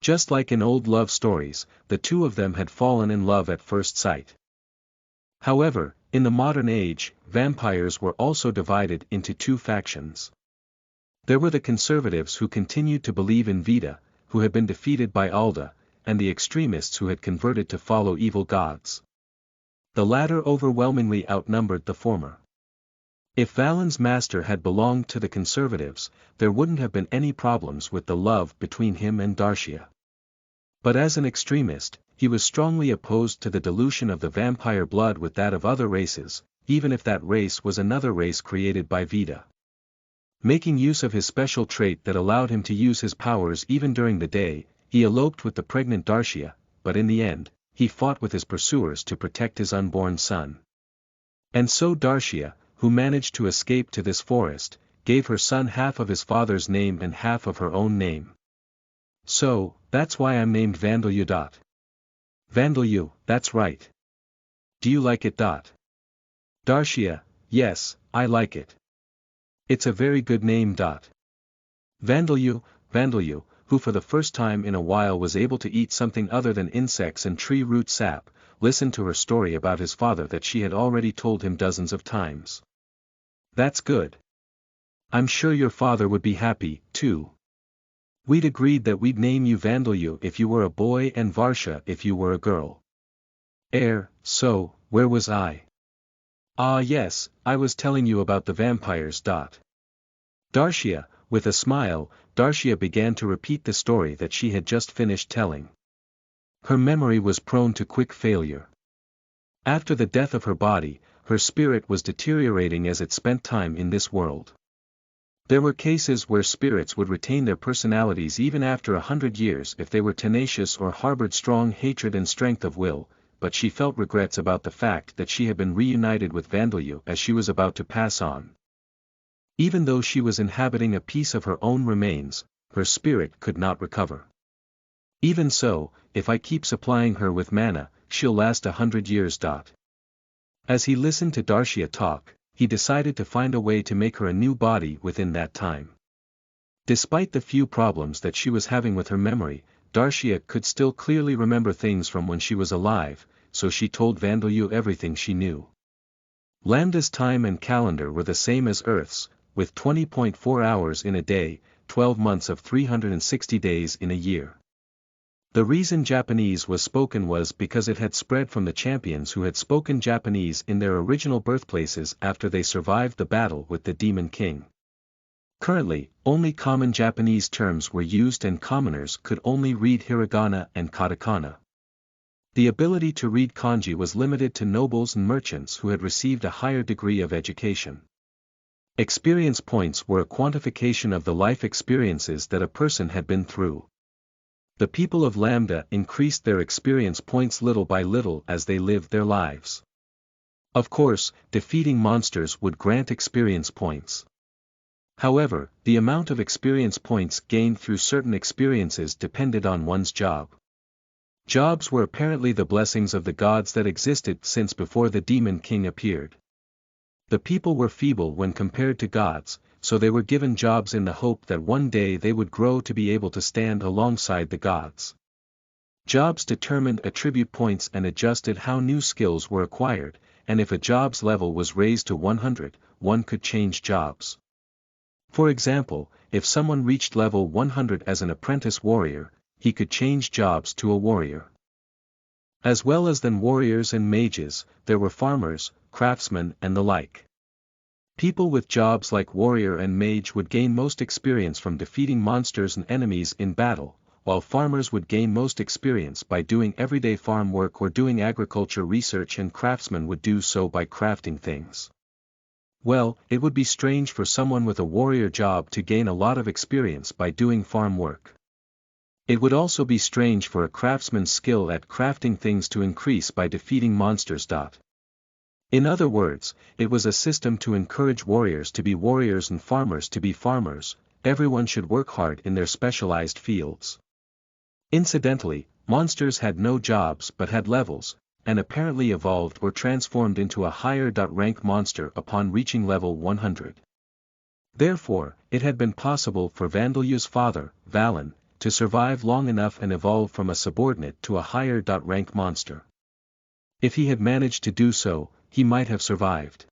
Just like in old love stories, the two of them had fallen in love at first sight. However, in the modern age, vampires were also divided into two factions. There were the conservatives who continued to believe in Vita, who had been defeated by Alda, and the extremists who had converted to follow evil gods. The latter overwhelmingly outnumbered the former. If Valen's master had belonged to the conservatives, there wouldn't have been any problems with the love between him and Darcia. But as an extremist, he was strongly opposed to the dilution of the vampire blood with that of other races, even if that race was another race created by Vita. Making use of his special trait that allowed him to use his powers even during the day, he eloped with the pregnant Darcia, but in the end, he fought with his pursuers to protect his unborn son. And so Darcia, who managed to escape to this forest, gave her son half of his father's name and half of her own name. So, that's why I'm named Vandalu. Vandalu, that's right. Do you like it? Darcia, yes, I like it. It's a very good name. Vandalu, who for the first time in a while was able to eat something other than insects and tree root sap, listened to her story about his father that she had already told him dozens of times. That's good. I'm sure your father would be happy, too. We'd agreed that we'd name you Vandalu if you were a boy and Varsha if you were a girl. So, where was I? Ah yes, I was telling you about the vampires. Darcia, with a smile, Darcia began to repeat the story that she had just finished telling. Her memory was prone to quick failure. After the death of her body, her spirit was deteriorating as it spent time in this world. There were cases where spirits would retain their personalities even after 100 years if they were tenacious or harbored strong hatred and strength of will, but she felt regrets about the fact that she had been reunited with Vandalu as she was about to pass on. Even though she was inhabiting a piece of her own remains, her spirit could not recover. Even so, if I keep supplying her with mana, she'll last 100 years. As he listened to Darcia talk, he decided to find a way to make her a new body within that time. Despite the few problems that she was having with her memory, Darcia could still clearly remember things from when she was alive, so she told Vandalu everything she knew. Lambda's time and calendar were the same as Earth's, with 20.4 hours in a day, 12 months of 360 days in a year. The reason Japanese was spoken was because it had spread from the champions who had spoken Japanese in their original birthplaces after they survived the battle with the Demon King. Currently, only common Japanese terms were used and commoners could only read hiragana and katakana. The ability to read kanji was limited to nobles and merchants who had received a higher degree of education. Experience points were a quantification of the life experiences that a person had been through. The people of Lambda increased their experience points little by little as they lived their lives. Of course, defeating monsters would grant experience points. However, the amount of experience points gained through certain experiences depended on one's job. Jobs were apparently the blessings of the gods that existed since before the demon king appeared. The people were feeble when compared to gods, so they were given jobs in the hope that one day they would grow to be able to stand alongside the gods. Jobs determined attribute points and adjusted how new skills were acquired, and if a job's level was raised to 100, one could change jobs. For example, if someone reached level 100 as an apprentice warrior, he could change jobs to a warrior. As well as than warriors and mages, there were farmers, craftsmen and the like. People with jobs like warrior and mage would gain most experience from defeating monsters and enemies in battle, while farmers would gain most experience by doing everyday farm work or doing agriculture research, and craftsmen would do so by crafting things. Well, it would be strange for someone with a warrior job to gain a lot of experience by doing farm work. It would also be strange for a craftsman's skill at crafting things to increase by defeating monsters. In other words, it was a system to encourage warriors to be warriors and farmers to be farmers. Everyone should work hard in their specialized fields. Incidentally, monsters had no jobs but had levels, and apparently evolved or transformed into a higher rank monster upon reaching level 100. Therefore, it had been possible for Vandalu's father, Valen, to survive long enough and evolve from a subordinate to a higher rank monster. If he had managed to do so, he might have survived.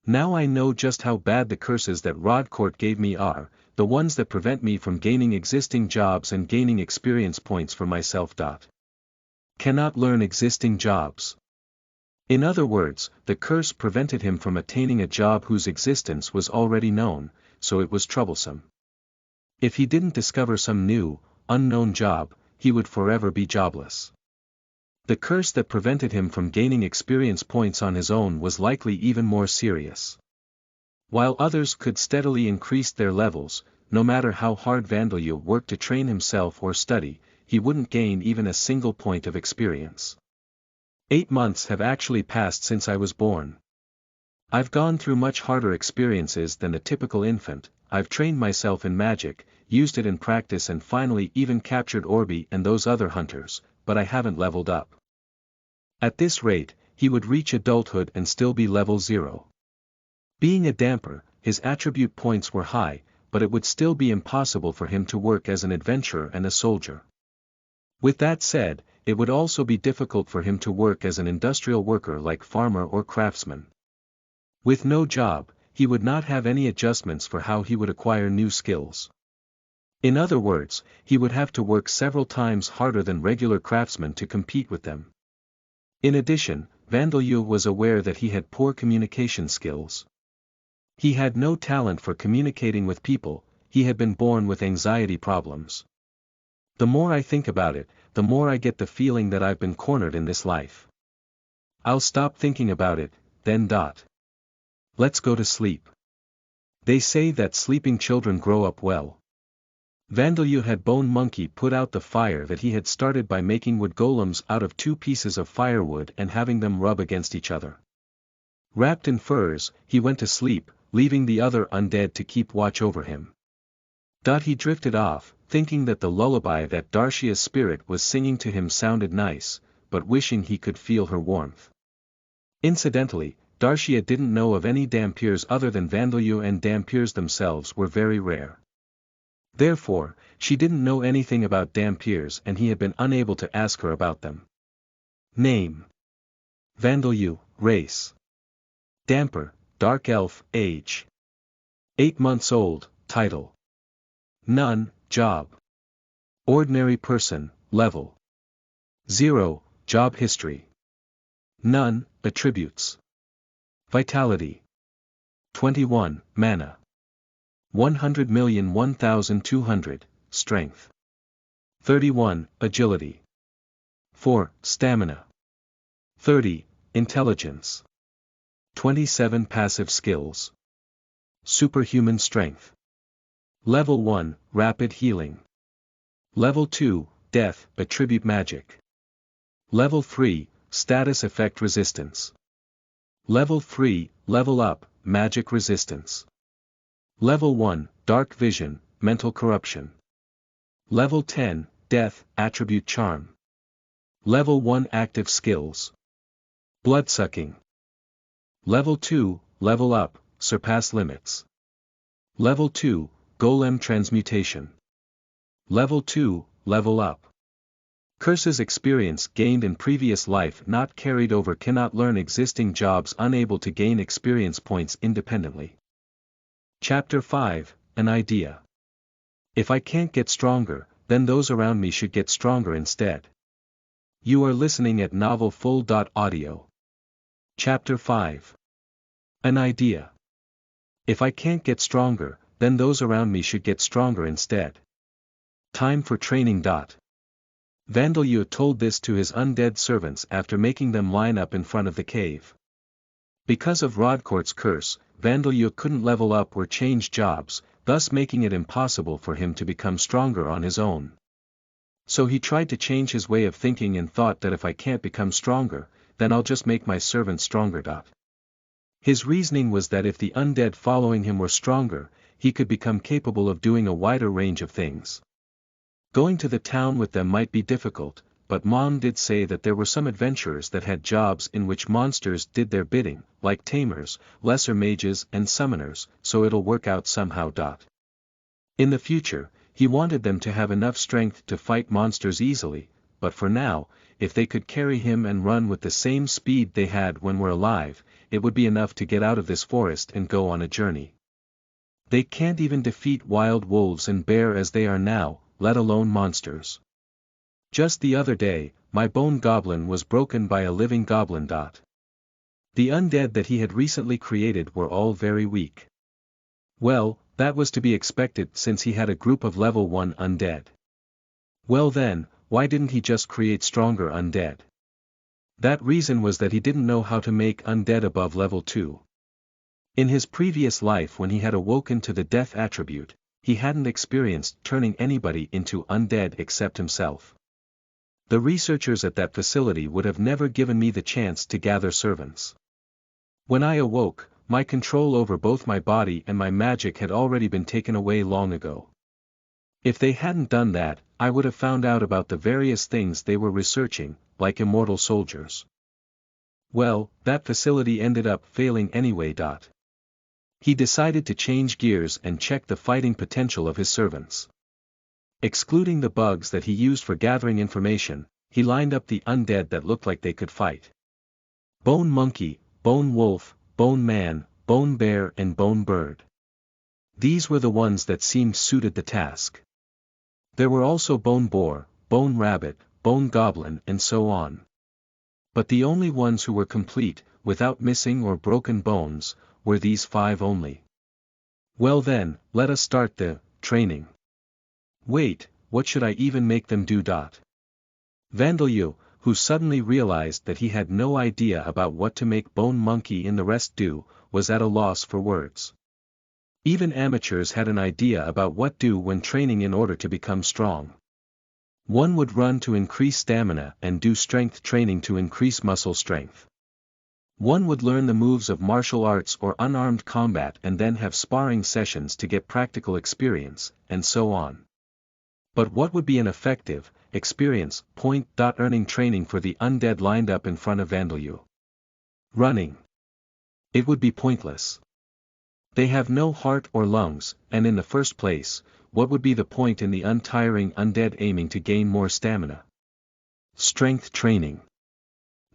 Now I know just how bad the curses that Rodcourt gave me are, the ones that prevent me from gaining existing jobs and gaining experience points for myself. Cannot learn existing jobs. In other words, the curse prevented him from attaining a job whose existence was already known, so it was troublesome. If he didn't discover some new, unknown job, he would forever be jobless. The curse that prevented him from gaining experience points on his own was likely even more serious. While others could steadily increase their levels, no matter how hard Vandalu worked to train himself or study, he wouldn't gain even a single point of experience. 8 months have actually passed since I was born. I've gone through much harder experiences than the typical infant. I've trained myself in magic, used it in practice and finally even captured Orby and those other hunters, but I haven't leveled up. At this rate, he would reach adulthood and still be level 0. Being a damper, his attribute points were high, but it would still be impossible for him to work as an adventurer and a soldier. With that said, it would also be difficult for him to work as an industrial worker like farmer or craftsman. With no job, he would not have any adjustments for how he would acquire new skills. In other words, he would have to work several times harder than regular craftsmen to compete with them. In addition, Vandalu was aware that he had poor communication skills. He had no talent for communicating with people, he had been born with anxiety problems. The more I think about it, the more I get the feeling that I've been cornered in this life. I'll stop thinking about it, then. Let's go to sleep. They say that sleeping children grow up well. Vandalu had Bone Monkey put out the fire that he had started by making wood golems out of 2 pieces of firewood and having them rub against each other. Wrapped in furs, he went to sleep, leaving the other undead to keep watch over him. He drifted off, thinking that the lullaby that Darshia's spirit was singing to him sounded nice, but wishing he could feel her warmth. Incidentally, Darshia didn't know of any Dampiers other than Vandalu, and Dampiers themselves were very rare. Therefore, she didn't know anything about Dampiers and he had been unable to ask her about them. Name: Vandalu, race: Damper, dark elf, age: 8 months old, title: none, job: ordinary person, level 0, job history: none, attributes: vitality 21, mana 100,001,200, strength 31, agility 4, stamina 30, intelligence 27, passive skills: superhuman strength. Level 1, rapid healing. Level 2, death, attribute magic. Level 3, status effect resistance. Level 3, level up, magic resistance. Level 1, Dark Vision, Mental Corruption. Level 10, Death, Attribute Charm. Level 1 Active Skills. Bloodsucking. Level 2, Level Up, Surpass Limits. Level 2, Golem Transmutation. Level 2, Level Up. Curses experience gained in previous life not carried over, cannot learn existing jobs, unable to gain experience points independently. Chapter 5, An Idea. If I can't get stronger, then those around me should get stronger instead. You are listening at novelfull.audio. Chapter 5. An Idea. If I can't get stronger, then those around me should get stronger instead. Time for training. Vandeleur told this to his undead servants after making them line up in front of the cave. Because of Rodcourt's curse, Vandeleur couldn't level up or change jobs, thus making it impossible for him to become stronger on his own. So he tried to change his way of thinking and thought that if I can't become stronger, then I'll just make my servants stronger. His reasoning was that if the undead following him were stronger, he could become capable of doing a wider range of things. Going to the town with them might be difficult, but Mon did say that there were some adventurers that had jobs in which monsters did their bidding, like tamers, lesser mages and summoners, so it'll work out somehow. In the future, he wanted them to have enough strength to fight monsters easily, but for now, if they could carry him and run with the same speed they had when we're alive, it would be enough to get out of this forest and go on a journey. They can't even defeat wild wolves and bear as they are now, let alone monsters. Just the other day, my bone goblin was broken by a living goblin. The undead that he had recently created were all very weak. Well, that was to be expected since he had a group of level 1 undead. Well then, why didn't he just create stronger undead? That reason was that he didn't know how to make undead above level 2. In his previous life, when he had awoken to the death attribute, he hadn't experienced turning anybody into undead except himself. The researchers at that facility would have never given me the chance to gather servants. When I awoke, my control over both my body and my magic had already been taken away long ago. If they hadn't done that, I would have found out about the various things they were researching, like immortal soldiers. Well, that facility ended up failing anyway. He decided to change gears and check the fighting potential of his servants. Excluding the bugs that he used for gathering information, he lined up the undead that looked like they could fight. Bone monkey, bone wolf, bone man, bone bear and bone bird. These were the ones that seemed suited the task. There were also bone boar, bone rabbit, bone goblin and so on. But the only ones who were complete, without missing or broken bones, were these 5 only. Well then, let us start the training. Wait, what should I even make them do? Vandeleur, who suddenly realized that he had no idea about what to make Bone Monkey and the rest do, was at a loss for words. Even amateurs had an idea about what to do when training in order to become strong. One would run to increase stamina and do strength training to increase muscle strength. One would learn the moves of martial arts or unarmed combat and then have sparring sessions to get practical experience, and so on. But what would be an effective, experience point earning training for the undead lined up in front of Vandeleur? Running. It would be pointless. They have no heart or lungs, and in the first place, what would be the point in the untiring undead aiming to gain more stamina? Strength training.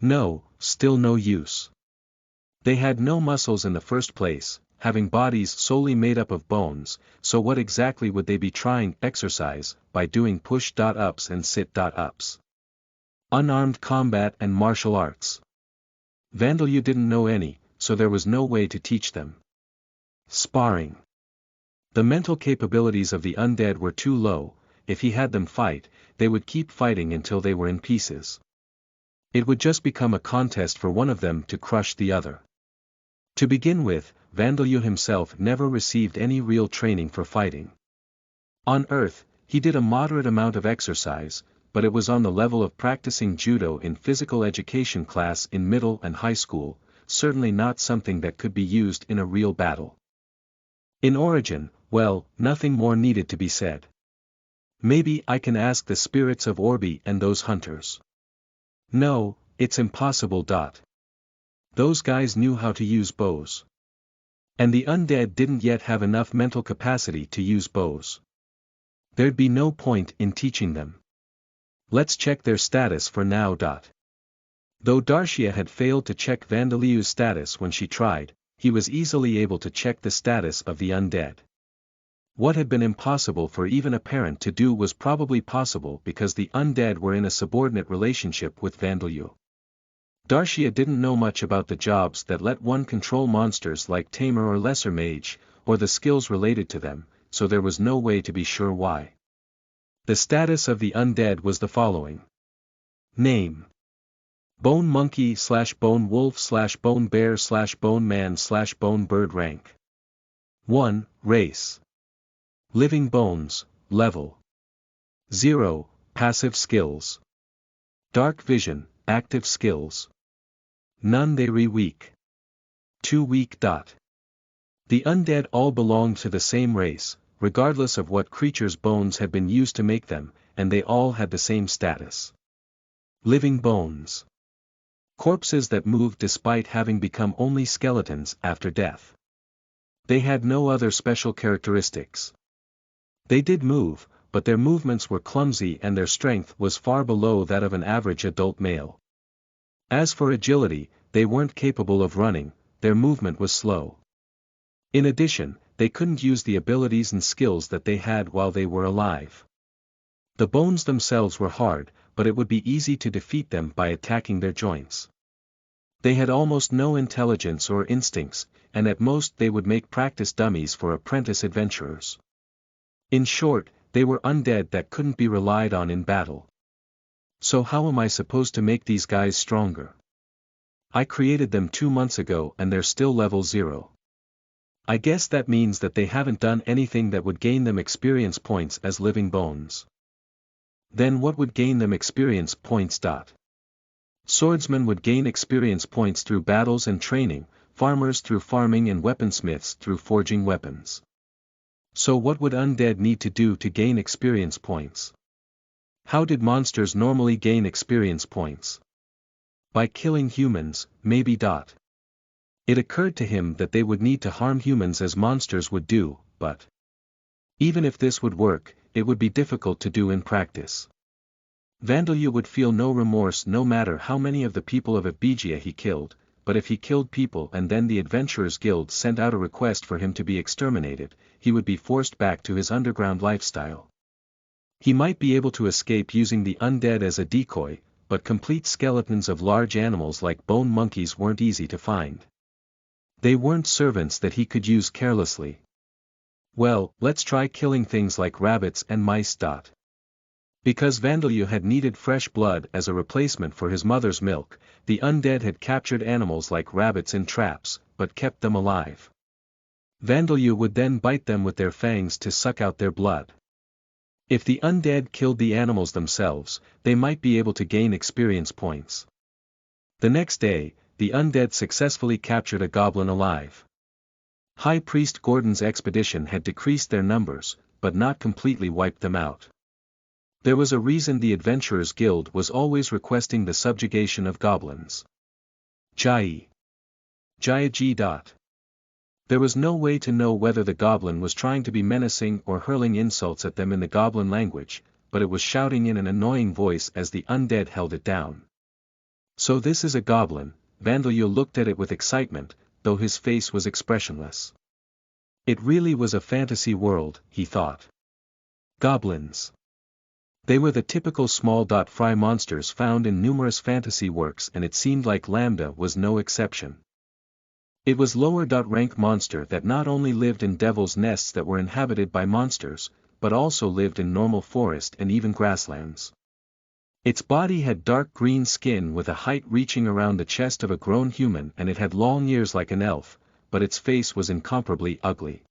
No, still no use. They had no muscles in the first place, having bodies solely made up of bones, so what exactly would they be trying exercise by doing push-ups and sit-ups? Unarmed combat and martial arts. Vandeleur didn't know any, so there was no way to teach them. Sparring. The mental capabilities of the undead were too low. If he had them fight, they would keep fighting until they were in pieces. It would just become a contest for one of them to crush the other. To begin with, Vandeleur himself never received any real training for fighting. On Earth, he did a moderate amount of exercise, but it was on the level of practicing judo in physical education class in middle and high school, certainly not something that could be used in a real battle. In origin, well, nothing more needed to be said. Maybe I can ask the spirits of Orby and those hunters. No, it's impossible. Those guys knew how to use bows. And the undead didn't yet have enough mental capacity to use bows. There'd be no point in teaching them. Let's check their status for now. Though Darcia had failed to check Vandaliu's status when she tried, he was easily able to check the status of the undead. What had been impossible for even a parent to do was probably possible because the undead were in a subordinate relationship with Vandaliu. Darcia didn't know much about the jobs that let one control monsters like Tamer or Lesser Mage, or the skills related to them, so there was no way to be sure why. The status of the undead was the following. Name: Bone Monkey / Bone Wolf / Bone Bear / Bone Man / Bone Bird. Rank 1. Race: Living Bones. Level 0. Passive skills: Dark Vision. Active skills: None. They weak. 2. Weak. The undead all belonged to the same race, regardless of what creature's bones had been used to make them, and they all had the same status. Living bones: Corpses that moved despite having become only skeletons after death. They had no other special characteristics. They did move, but their movements were clumsy and their strength was far below that of an average adult male. As for agility, they weren't capable of running, their movement was slow. In addition, they couldn't use the abilities and skills that they had while they were alive. The bones themselves were hard, but it would be easy to defeat them by attacking their joints. They had almost no intelligence or instincts, and at most they would make practice dummies for apprentice adventurers. In short, they were undead that couldn't be relied on in battle. So how am I supposed to make these guys stronger? I created them 2 months ago and they're still level 0. I guess that means that they haven't done anything that would gain them experience points as living bones. Then what would gain them experience points? Swordsmen would gain experience points through battles and training, farmers through farming, and weaponsmiths through forging weapons. So what would undead need to do to gain experience points? How did monsters normally gain experience points? By killing humans, maybe. It occurred to him that they would need to harm humans as monsters would do, but even if this would work, it would be difficult to do in practice. Vandaliu would feel no remorse no matter how many of the people of Ebigia he killed, but if he killed people and then the Adventurers Guild sent out a request for him to be exterminated, he would be forced back to his underground lifestyle. He might be able to escape using the undead as a decoy, but complete skeletons of large animals like bone monkeys weren't easy to find. They weren't servants that he could use carelessly. Well, let's try killing things like rabbits and mice. Because Vandaliu had needed fresh blood as a replacement for his mother's milk, the undead had captured animals like rabbits in traps, but kept them alive. Vandaliu would then bite them with their fangs to suck out their blood. If the undead killed the animals themselves, they might be able to gain experience points. The next day, the undead successfully captured a goblin alive. High Priest Gordon's expedition had decreased their numbers, but not completely wiped them out. There was a reason the Adventurers Guild was always requesting the subjugation of goblins. Jai. G. There was no way to know whether the goblin was trying to be menacing or hurling insults at them in the goblin language, but it was shouting in an annoying voice as the undead held it down. So this is a goblin. Vandaliu looked at it with excitement, though his face was expressionless. It really was a fantasy world, he thought. Goblins. They were the typical small fry monsters found in numerous fantasy works, and it seemed like Lambda was no exception. It was lower rank monster that not only lived in devil's nests that were inhabited by monsters, but also lived in normal forest and even grasslands. Its body had dark green skin with a height reaching around the chest of a grown human, and it had long ears like an elf, but its face was incomparably ugly.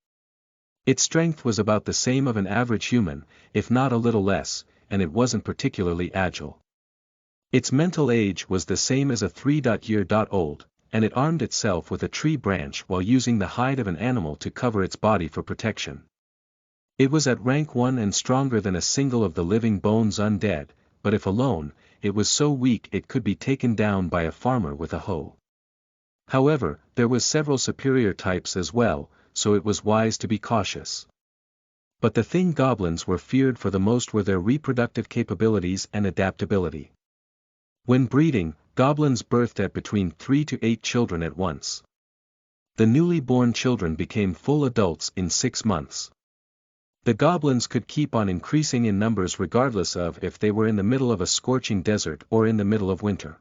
Its strength was about the same of an average human, if not a little less, and it wasn't particularly agile. Its mental age was the same as a 3-year-old, and it armed itself with a tree branch while using the hide of an animal to cover its body for protection. It was at rank 1 and stronger than a single of the living bones undead, but if alone, it was so weak it could be taken down by a farmer with a hoe. However, there was several superior types as well, so it was wise to be cautious. But the thing goblins were feared for the most were their reproductive capabilities and adaptability. When breeding, goblins birthed at between 3 to 8 children at once. The newly born children became full adults in 6 months. The goblins could keep on increasing in numbers regardless of if they were in the middle of a scorching desert or in the middle of winter.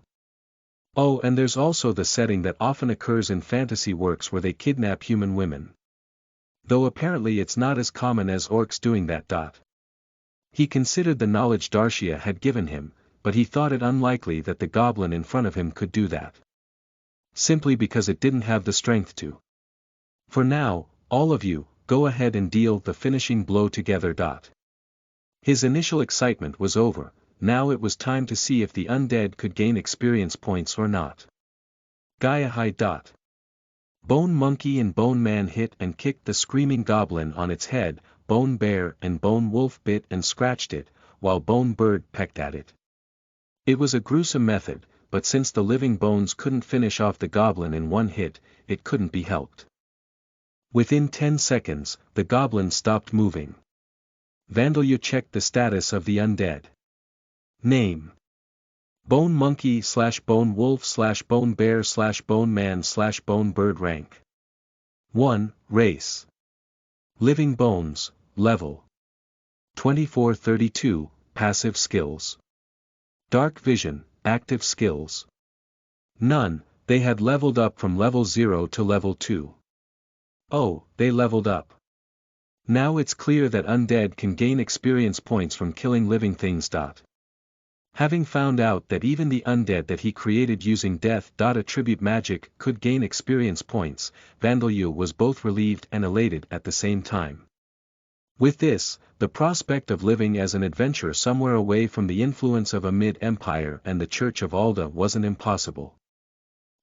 Oh, and there's also the setting that often occurs in fantasy works where they kidnap human women. Though apparently it's not as common as orcs doing that. He considered the knowledge Darcia had given him, but he thought it unlikely that the goblin in front of him could do that. Simply because it didn't have the strength to. For now, all of you, go ahead and deal the finishing blow together. His initial excitement was over, now it was time to see if the undead could gain experience points or not. Gaia High. Bone Monkey and Bone Man hit and kicked the screaming goblin on its head, Bone Bear and Bone Wolf bit and scratched it, while Bone Bird pecked at it. It was a gruesome method, but since the living bones couldn't finish off the goblin in one hit, it couldn't be helped. Within 10 seconds, the goblin stopped moving. Vandeleur checked the status of the undead. Name: Bone Monkey / Bone Wolf / Bone Bear / Bone Man / Bone Bird. Rank 1, Race. Living Bones, Level 2432, Passive Skills. Dark Vision, Active Skills. None, they had leveled up from level 0 to level 2. Oh, they leveled up. Now it's clear that undead can gain experience points from killing living things. Having found out that even the undead that he created using death. Attribute magic could gain experience points, Vandeleur was both relieved and elated at the same time. With this, the prospect of living as an adventurer somewhere away from the influence of a mid-empire and the Church of Alda wasn't impossible.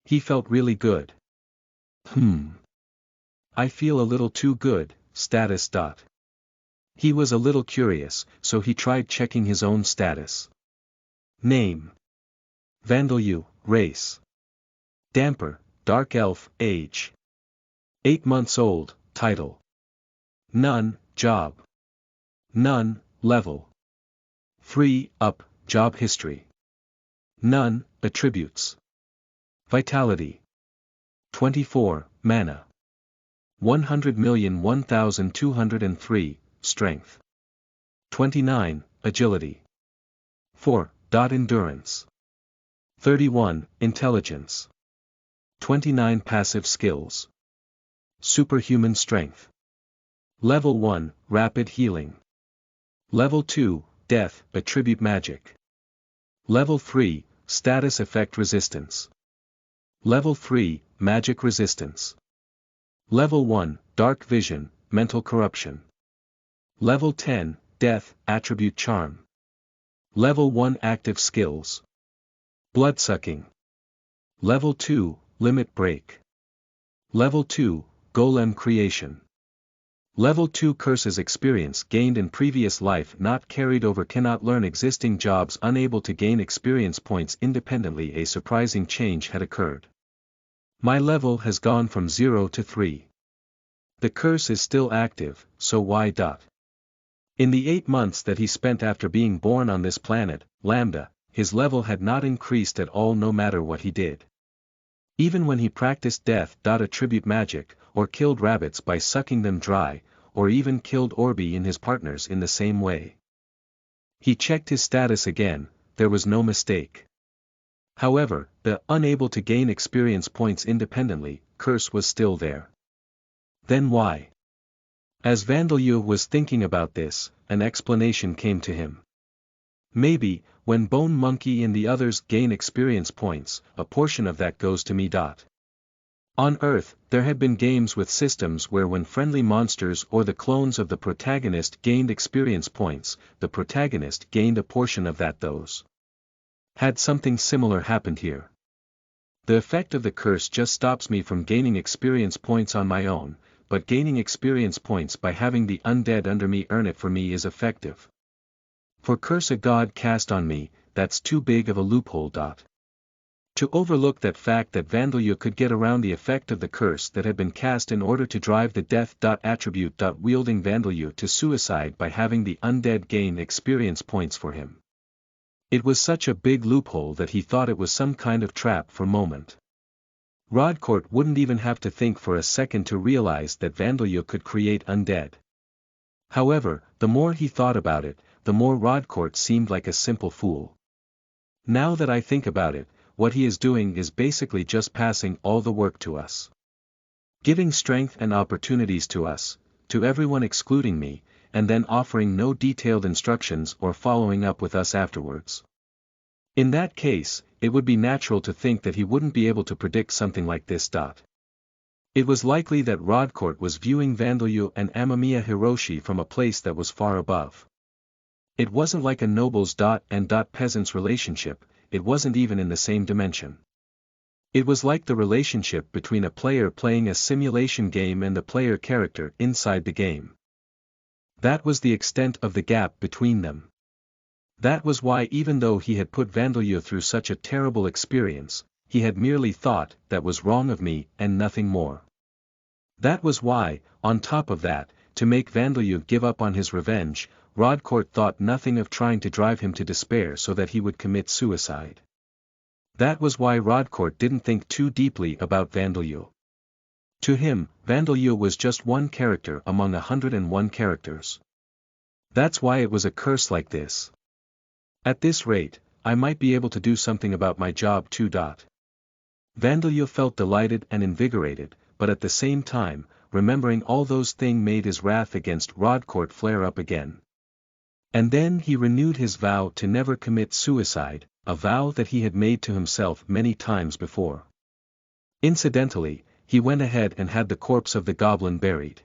He felt really good. I feel a little too good, status. He was a little curious, so he tried checking his own status. Name: Vandeleur. Race: Damper, Dark Elf. Age: 8 months old. Title: None. Job: None. Level: 3 up. Job history: None. Attributes: Vitality: 24. Mana: 100,001,203. Strength: 29. Agility: 4. Endurance: 31. Intelligence: 29. Passive skills: Superhuman strength. Level 1, Rapid healing. Level 2, Death, Attribute magic. Level 3, Status effect resistance. Level 3, Magic resistance. Level 1, Dark vision, Mental corruption. Level 10, Death, Attribute charm. Level 1 Active skills: Bloodsucking. Level 2, Limit break. Level 2, Golem creation. Level 2 Curses experience gained in previous life not carried over. Cannot learn existing jobs. Unable to gain experience points independently. A surprising change had occurred. My level has gone from 0 to 3. The curse is still active, so why? In the 8 months that he spent after being born on this planet, Lambda, his level had not increased at all no matter what he did. Even when he practiced death. Attribute magic, or killed rabbits by sucking them dry, or even killed Orby and his partners in the same way. He checked his status again, there was no mistake. However, the unable to gain experience points independently curse was still there. Then why? As Vandeleur was thinking about this, an explanation came to him. Maybe, when Bone Monkey and the others gain experience points, a portion of that goes to me. On Earth, there had been games with systems where when friendly monsters or the clones of the protagonist gained experience points, the protagonist gained a portion of that. Those. Had something similar happened here? The effect of the curse just stops me from gaining experience points on my own, but gaining experience points by having the undead under me earn it for me is effective. For curse a god cast on me, that's too big of a loophole. To overlook that fact that Vandalya could get around the effect of the curse that had been cast in order to drive the death attribute wielding Vandalya to suicide by having the undead gain experience points for him. It was such a big loophole that he thought it was some kind of trap for a moment. Rodcourt wouldn't even have to think for a second to realize that Vandalya could create undead. However, the more he thought about it, the more Rodcourt seemed like a simple fool. Now that I think about it, what he is doing is basically just passing all the work to us. Giving strength and opportunities to us, to everyone excluding me, and then offering no detailed instructions or following up with us afterwards. In that case, it would be natural to think that he wouldn't be able to predict something like this. It was likely that Rodcourt was viewing Vandalya and Amamiya Hiroshi from a place that was far above. It wasn't like a nobles and peasants relationship, it wasn't even in the same dimension. It was like the relationship between a player playing a simulation game and the player character inside the game. That was the extent of the gap between them. That was why even though he had put Vandalya through such a terrible experience, he had merely thought that was wrong of me and nothing more. That was why, on top of that, to make Vandalya give up on his revenge, Rodcourt thought nothing of trying to drive him to despair so that he would commit suicide. That was why Rodcourt didn't think too deeply about Vandalya. To him, Vandalya was just one character among 101 characters. That's why it was a curse like this. At this rate, I might be able to do something about my job too. Vandalya felt delighted and invigorated, but at the same time, remembering all those things made his wrath against Rodcourt flare up again. And then he renewed his vow to never commit suicide, a vow that he had made to himself many times before. Incidentally, he went ahead and had the corpse of the goblin buried.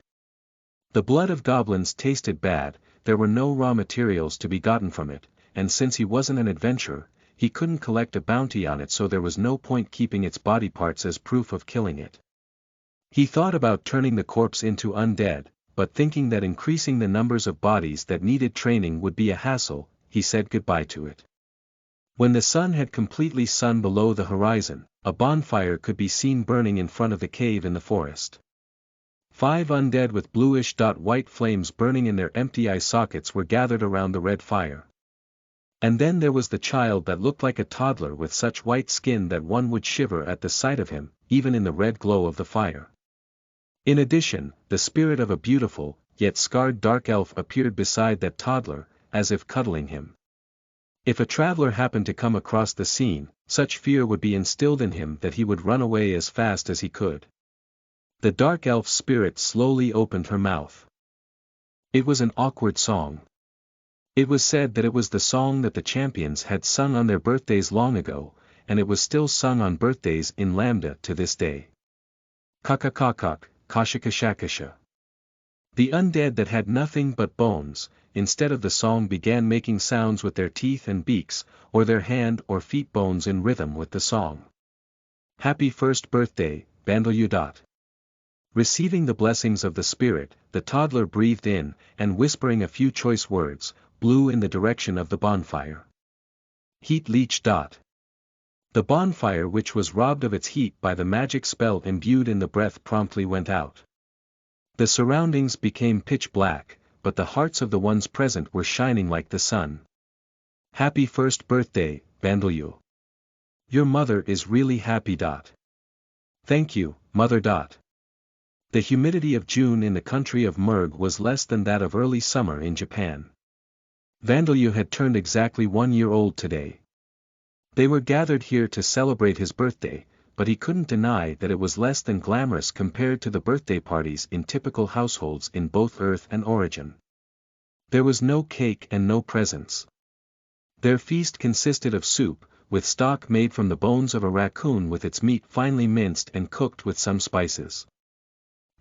The blood of goblins tasted bad, there were no raw materials to be gotten from it, and since he wasn't an adventurer, he couldn't collect a bounty on it, so there was no point keeping its body parts as proof of killing it. He thought about turning the corpse into undead, but thinking that increasing the numbers of bodies that needed training would be a hassle, he said goodbye to it. When the sun had completely sunk below the horizon, a bonfire could be seen burning in front of the cave in the forest. 5 undead with bluish-white flames burning in their empty eye sockets were gathered around the red fire. And then there was the child that looked like a toddler with such white skin that one would shiver at the sight of him, even in the red glow of the fire. In addition, the spirit of a beautiful, yet scarred dark elf appeared beside that toddler, as if cuddling him. If a traveler happened to come across the scene, such fear would be instilled in him that he would run away as fast as he could. The dark elf's spirit slowly opened her mouth. It was an awkward song. It was said that it was the song that the champions had sung on their birthdays long ago, and it was still sung on birthdays in Lambda to this day. Kakakakak, kashakashakasha. The undead that had nothing but bones, instead of the song began making sounds with their teeth and beaks, or their hand or feet bones in rhythm with the song. Happy first birthday, Vandalya. Receiving the blessings of the spirit, the toddler breathed in, and whispering a few choice words, blew in the direction of the bonfire. Heat leech. The bonfire, which was robbed of its heat by the magic spell imbued in the breath, promptly went out. The surroundings became pitch black, but the hearts of the ones present were shining like the sun. Happy first birthday, Vandalya. Your mother is really happy. Thank you, mother. The humidity of June in the country of Murg was less than that of early summer in Japan. Vandalya had turned exactly 1 year old today. They were gathered here to celebrate his birthday, but he couldn't deny that it was less than glamorous compared to the birthday parties in typical households in both Earth and Origin. There was no cake and no presents. Their feast consisted of soup, with stock made from the bones of a raccoon with its meat finely minced and cooked with some spices.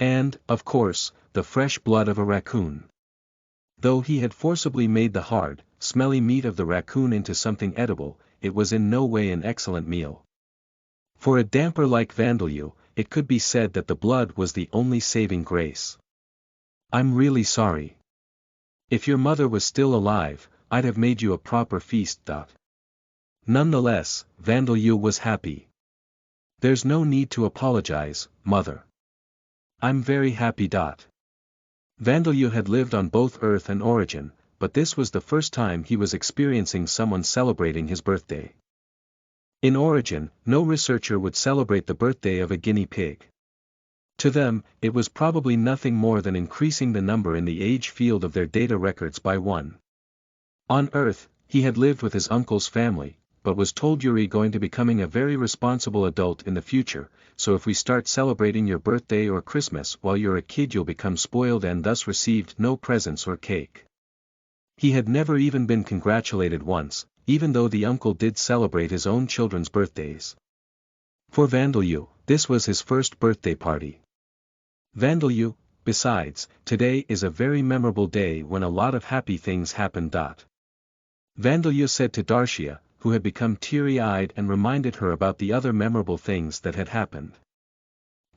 And, of course, the fresh blood of a raccoon. Though he had forcibly made the hard, smelly meat of the raccoon into something edible, it was in no way an excellent meal. For a damper like Vandeleu, it could be said that the blood was the only saving grace. I'm really sorry. If your mother was still alive, I'd have made you a proper feast. Nonetheless, Vandeleu was happy. There's no need to apologize, mother. I'm very happy. Vandeleu had lived on both Earth and Origin, but this was the first time he was experiencing someone celebrating his birthday. In Origin, no researcher would celebrate the birthday of a guinea pig. To them, it was probably nothing more than increasing the number in the age field of their data records by 1. On Earth, he had lived with his uncle's family, but was told you're going to becoming a very responsible adult in the future, so if we start celebrating your birthday or Christmas while you're a kid you'll become spoiled and thus received no presents or cake. He had never even been congratulated once, even though the uncle did celebrate his own children's birthdays. For Vandeleu, this was his first birthday party. Vandeleu, besides, today is a very memorable day when a lot of happy things happened. Vandeleu said to Darcia, who had become teary-eyed and reminded her about the other memorable things that had happened.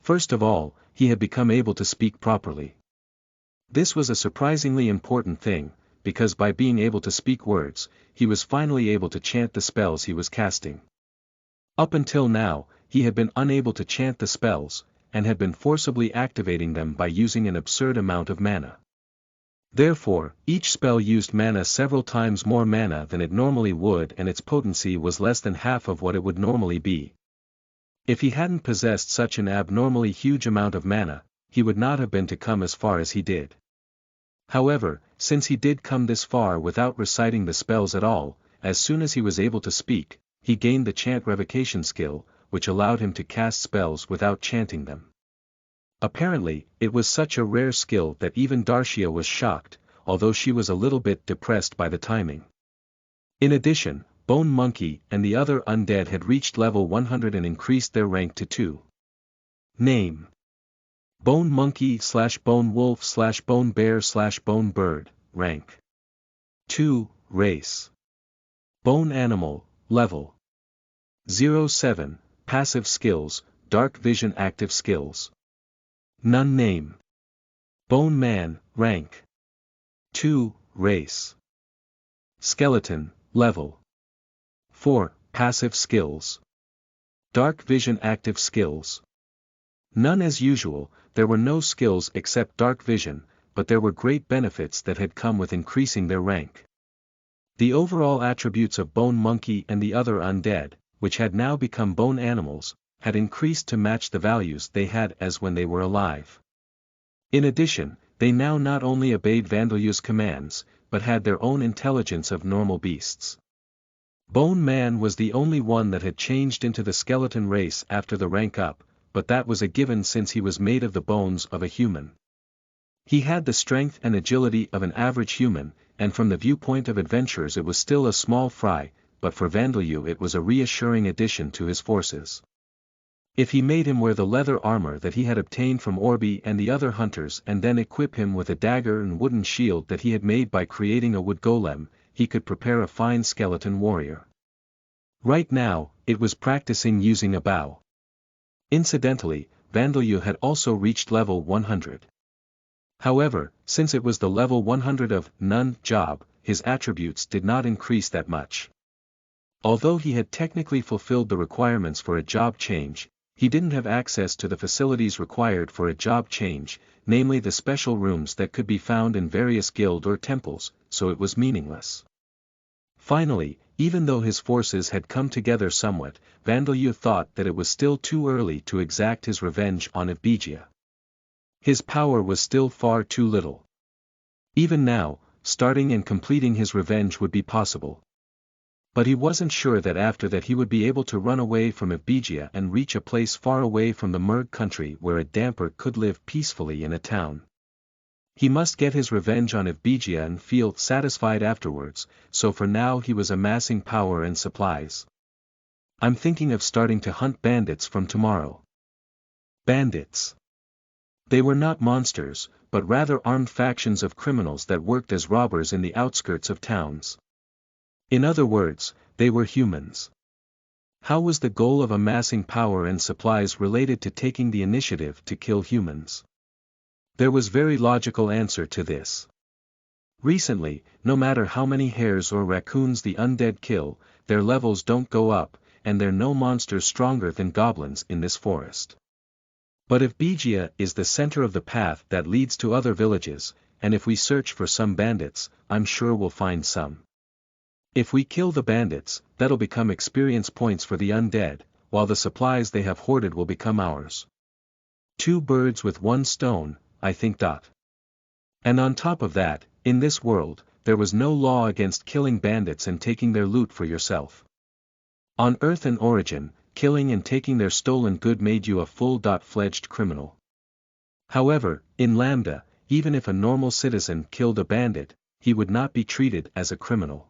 First of all, he had become able to speak properly. This was a surprisingly important thing, because by being able to speak words, he was finally able to chant the spells he was casting. Up until now, he had been unable to chant the spells, and had been forcibly activating them by using an absurd amount of mana. Therefore, each spell used mana several times more mana than it normally would and its potency was less than half of what it would normally be. If he hadn't possessed such an abnormally huge amount of mana, he would not have been to come as far as he did. However, since he did come this far without reciting the spells at all, as soon as he was able to speak, he gained the chant revocation skill, which allowed him to cast spells without chanting them. Apparently, it was such a rare skill that even Darcia was shocked, although she was a little bit depressed by the timing. In addition, Bone Monkey and the other undead had reached level 100 and increased their rank to 2. Name: Bone Monkey / Bone Wolf / Bone Bear / Bone Bird, rank 2, race Bone Animal, level 07, passive skills, Dark Vision active skills. None. Name: Bone Man, rank 2, race Skeleton, level 4, passive skills, Dark Vision active skills. None. As usual, there were no skills except Dark Vision, but there were great benefits that had come with increasing their rank. The overall attributes of Bone Monkey and the other undead, which had now become bone animals, had increased to match the values they had as when they were alive. In addition, they now not only obeyed Vandeleu's commands, but had their own intelligence of normal beasts. Bone Man was the only one that had changed into the skeleton race after the rank up, but that was a given since he was made of the bones of a human. He had the strength and agility of an average human, and from the viewpoint of adventurers it was still a small fry, but for Vandeleu it was a reassuring addition to his forces. If he made him wear the leather armor that he had obtained from Orby and the other hunters and then equip him with a dagger and wooden shield that he had made by creating a wood golem, he could prepare a fine skeleton warrior. Right now, it was practicing using a bow. Incidentally, Vandeleu had also reached level 100. However, since it was the level 100 of none job, his attributes did not increase that much. Although he had technically fulfilled the requirements for a job change, he didn't have access to the facilities required for a job change, namely the special rooms that could be found in various guild or temples, so it was meaningless. Finally, even though his forces had come together somewhat, Vandeleu thought that it was still too early to exact his revenge on Evbegia. His power was still far too little. Even now, starting and completing his revenge would be possible. But he wasn't sure that after that he would be able to run away from Evbegia and reach a place far away from the Merg country where a damper could live peacefully in a town. He must get his revenge on Evbegia and feel satisfied afterwards, so for now he was amassing power and supplies. I'm thinking of starting to hunt bandits from tomorrow. Bandits. They were not monsters, but rather armed factions of criminals that worked as robbers in the outskirts of towns. In other words, they were humans. How was the goal of amassing power and supplies related to taking the initiative to kill humans? There was very logical answer to this. Recently, no matter how many hares or raccoons the undead kill, their levels don't go up, and there are no monsters stronger than goblins in this forest. But if Begia is the center of the path that leads to other villages, and if we search for some bandits, I'm sure we'll find some. If we kill the bandits, that'll become experience points for the undead, while the supplies they have hoarded will become ours. Two birds with one stone, I think. And on top of that, in this world, there was no law against killing bandits and taking their loot for yourself. On Earth and Origin, killing and taking their stolen good made you a full-fledged criminal. However, in Lambda, even if a normal citizen killed a bandit, he would not be treated as a criminal.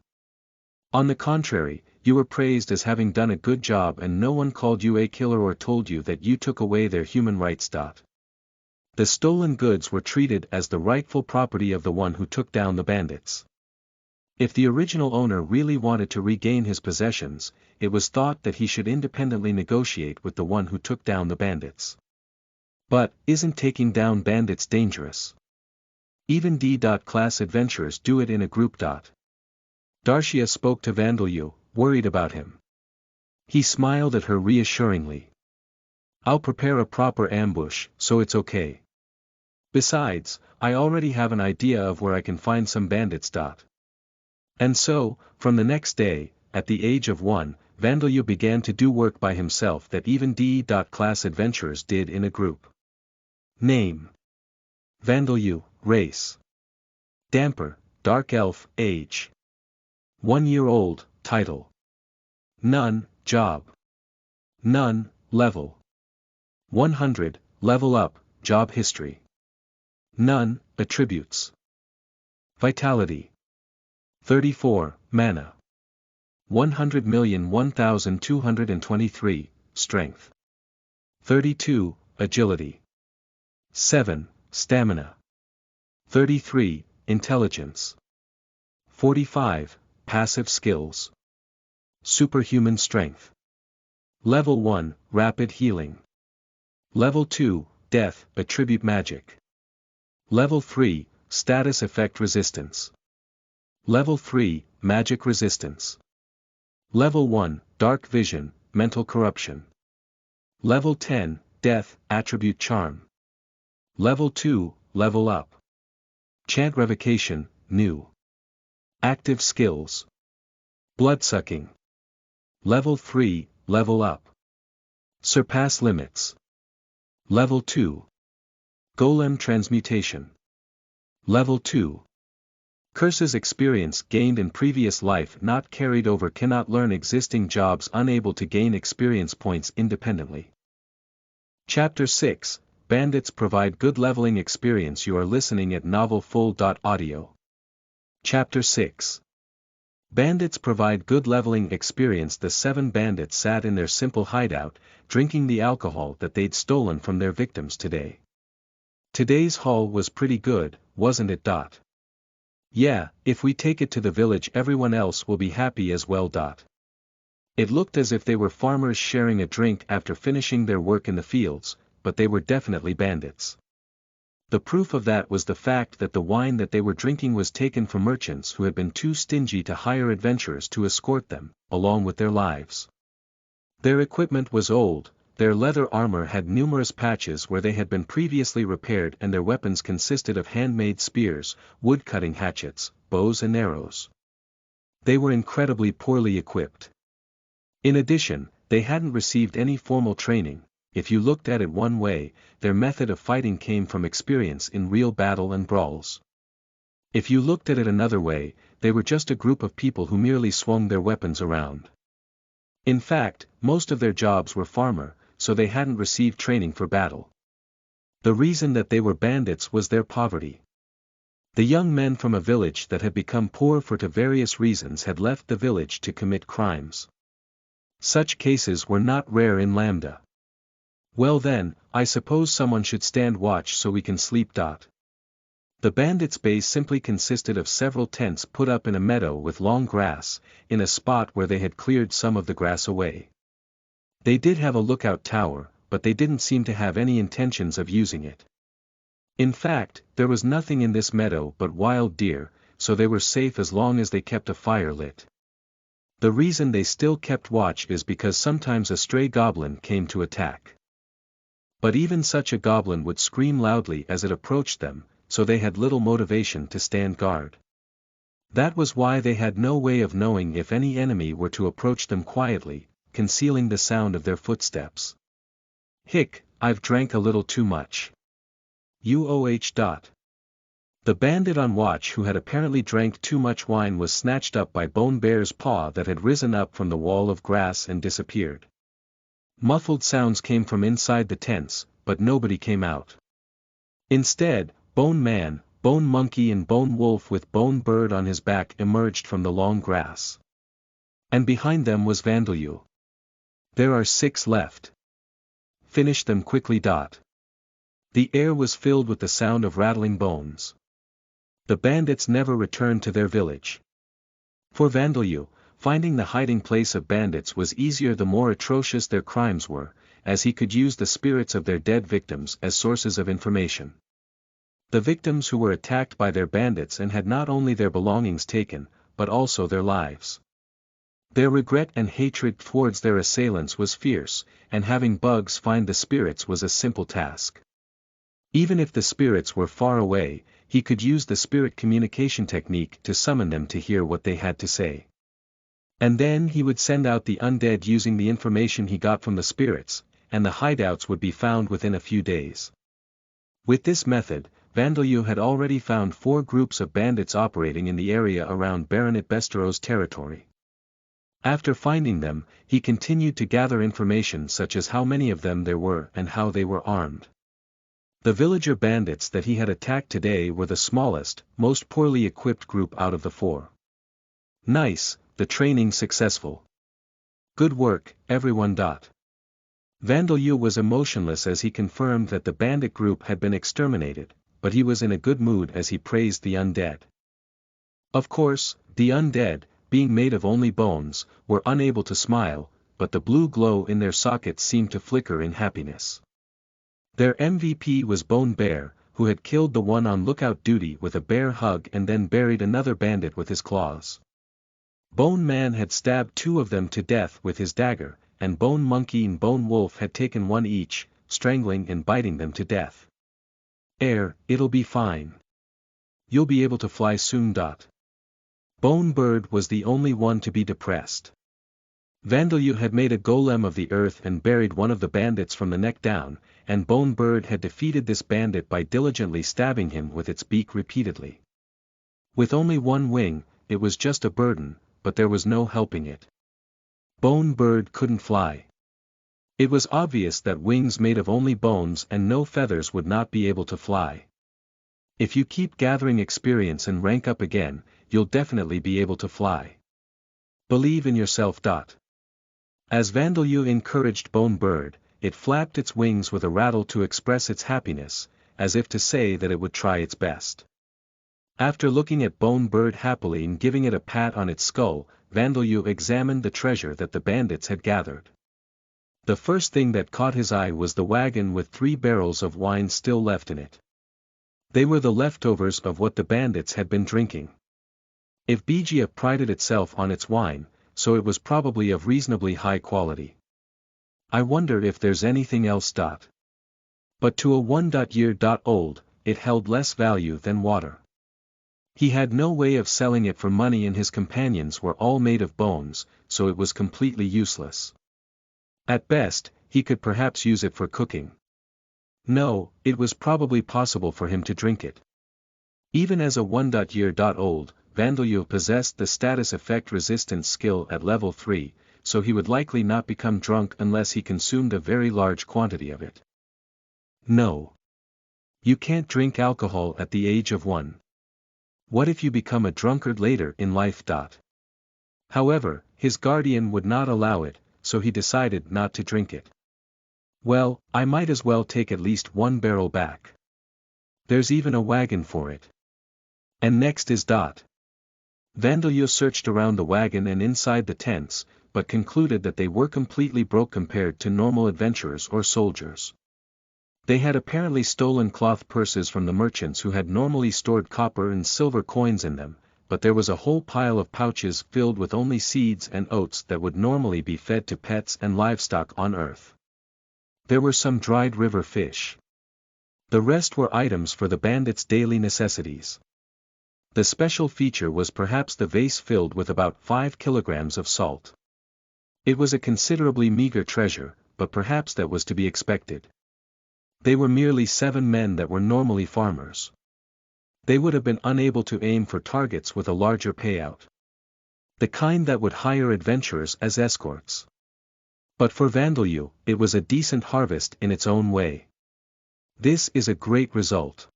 On the contrary, you were praised as having done a good job and no one called you a killer or told you that you took away their human rights. The stolen goods were treated as the rightful property of the one who took down the bandits. If the original owner really wanted to regain his possessions, it was thought that he should independently negotiate with the one who took down the bandits. But, isn't taking down bandits dangerous? Even D-class adventurers do it in a group. Darcia spoke to Vandalyu, worried about him. He smiled at her reassuringly. I'll prepare a proper ambush, so it's okay. Besides, I already have an idea of where I can find some bandits. And so, from the next day, at the age of 1, Vandalyu began to do work by himself that even D-class adventurers did in a group. Name: Vandalyu, race: Damper, Dark Elf, age: 1 year old, title: None, job: None, level: 100, level up, job history: None, attributes: Vitality: 34, mana: 100,001,223, strength: 32, agility: 7, stamina: 33, intelligence: 45, passive skills: superhuman strength. Level 1, rapid healing. Level 2, death, attribute magic. Level 3, status effect resistance. Level 3, magic resistance. Level 1, dark vision, mental corruption. Level 10, death, attribute charm. Level 2, level up. Chant revocation, new. Active skills: bloodsucking. Level 3, level up. Surpass limits. Level 2. Golem transmutation. Level 2. Curses experience gained in previous life not carried over, cannot learn existing jobs, unable to gain experience points independently. Chapter 6, Bandits provide good leveling experience. You are listening at Novel Full.audio. Chapter 6. Bandits provide good leveling experience. The 7 bandits sat in their simple hideout, drinking the alcohol that they'd stolen from their victims today. Today's haul was pretty good, wasn't it? Yeah, if we take it to the village everyone else will be happy as well. It looked as if they were farmers sharing a drink after finishing their work in the fields, but they were definitely bandits. The proof of that was the fact that the wine that they were drinking was taken from merchants who had been too stingy to hire adventurers to escort them, along with their lives. Their equipment was old, their leather armor had numerous patches where they had been previously repaired, and their weapons consisted of handmade spears, wood-cutting hatchets, bows and arrows. They were incredibly poorly equipped. In addition, they hadn't received any formal training. If you looked at it one way, their method of fighting came from experience in real battle and brawls. If you looked at it another way, they were just a group of people who merely swung their weapons around. In fact, most of their jobs were farmer, so they hadn't received training for battle. The reason that they were bandits was their poverty. The young men from a village that had become poor for various reasons had left the village to commit crimes. Such cases were not rare in Lambda. Well then, I suppose someone should stand watch so we can sleep. The bandits' base simply consisted of several tents put up in a meadow with long grass, in a spot where they had cleared some of the grass away. They did have a lookout tower, but they didn't seem to have any intentions of using it. In fact, there was nothing in this meadow but wild deer, so they were safe as long as they kept a fire lit. The reason they still kept watch is because sometimes a stray goblin came to attack. But even such a goblin would scream loudly as it approached them, so they had little motivation to stand guard. That was why they had no way of knowing if any enemy were to approach them quietly, concealing the sound of their footsteps. Hick, I've drank a little too much. UOH. The bandit on watch who had apparently drank too much wine was snatched up by Bone Bear's paw that had risen up from the wall of grass and disappeared. Muffled sounds came from inside the tents, but nobody came out. Instead, Bone Man, Bone Monkey and Bone Wolf with Bone Bird on his back emerged from the long grass. And behind them was Vandalyu. There are 6 left. Finish them quickly. The air was filled with the sound of rattling bones. The bandits never returned to their village. For Vandalyu, finding the hiding place of bandits was easier the more atrocious their crimes were, as he could use the spirits of their dead victims as sources of information. The victims who were attacked by their bandits and had not only their belongings taken, but also their lives. Their regret and hatred towards their assailants was fierce, and having Bugs find the spirits was a simple task. Even if the spirits were far away, he could use the spirit communication technique to summon them to hear what they had to say. And then he would send out the undead using the information he got from the spirits, and the hideouts would be found within a few days. With this method, Vandalyu had already found 4 groups of bandits operating in the area around Baronet Bestero's territory. After finding them, he continued to gather information such as how many of them there were and how they were armed. The villager bandits that he had attacked today were the smallest, most poorly equipped group out of the 4. Nice, the training successful. Good work, everyone. Vandalyu was emotionless as he confirmed that the bandit group had been exterminated, but he was in a good mood as he praised the undead. Of course, the undead, being made of only bones, were unable to smile, but the blue glow in their sockets seemed to flicker in happiness. Their MVP was Bone Bear, who had killed the one on lookout duty with a bear hug and then buried another bandit with his claws. Bone Man had stabbed 2 of them to death with his dagger, and Bone Monkey and Bone Wolf had taken 1 each, strangling and biting them to death. It'll be fine. You'll be able to fly soon. Bone Bird was the only one to be depressed. Vandalyu had made a golem of the earth and buried one of the bandits from the neck down, and Bone Bird had defeated this bandit by diligently stabbing him with its beak repeatedly. With only 1 wing, it was just a burden, but there was no helping it. Bone Bird couldn't fly. It was obvious that wings made of only bones and no feathers would not be able to fly. If you keep gathering experience and rank up again, you'll definitely be able to fly. Believe in yourself. As Vandalyu encouraged Bone Bird, it flapped its wings with a rattle to express its happiness, as if to say that it would try its best. After looking at Bone Bird happily and giving it a pat on its skull, Vandalyu examined the treasure that the bandits had gathered. The first thing that caught his eye was the wagon with 3 barrels of wine still left in it. They were the leftovers of what the bandits had been drinking. If Begia prided itself on its wine, so it was probably of reasonably high quality. I wonder if there's anything else. But to a 1-year-old, it held less value than water. He had no way of selling it for money and his companions were all made of bones, so it was completely useless. At best, he could perhaps use it for cooking. No, it was probably possible for him to drink it. Even as a 1-year-old, Vandalyu possessed the status effect resistance skill at level 3, so he would likely not become drunk unless he consumed a very large quantity of it. No. You can't drink alcohol at the age of 1. What if you become a drunkard later in life? However, his guardian would not allow it, so he decided not to drink it. Well, I might as well take at least 1 barrel back. There's even a wagon for it. And next is. Vandalyu searched around the wagon and inside the tents, but concluded that they were completely broke compared to normal adventurers or soldiers. They had apparently stolen cloth purses from the merchants who had normally stored copper and silver coins in them, but there was a whole pile of pouches filled with only seeds and oats that would normally be fed to pets and livestock on Earth. There were some dried river fish. The rest were items for the bandits' daily necessities. The special feature was perhaps the vase filled with about 5 kilograms of salt. It was a considerably meager treasure, but perhaps that was to be expected. They were merely 7 men that were normally farmers. They would have been unable to aim for targets with a larger payout. The kind that would hire adventurers as escorts. But for Vandeleur, it was a decent harvest in its own way. This is a great result.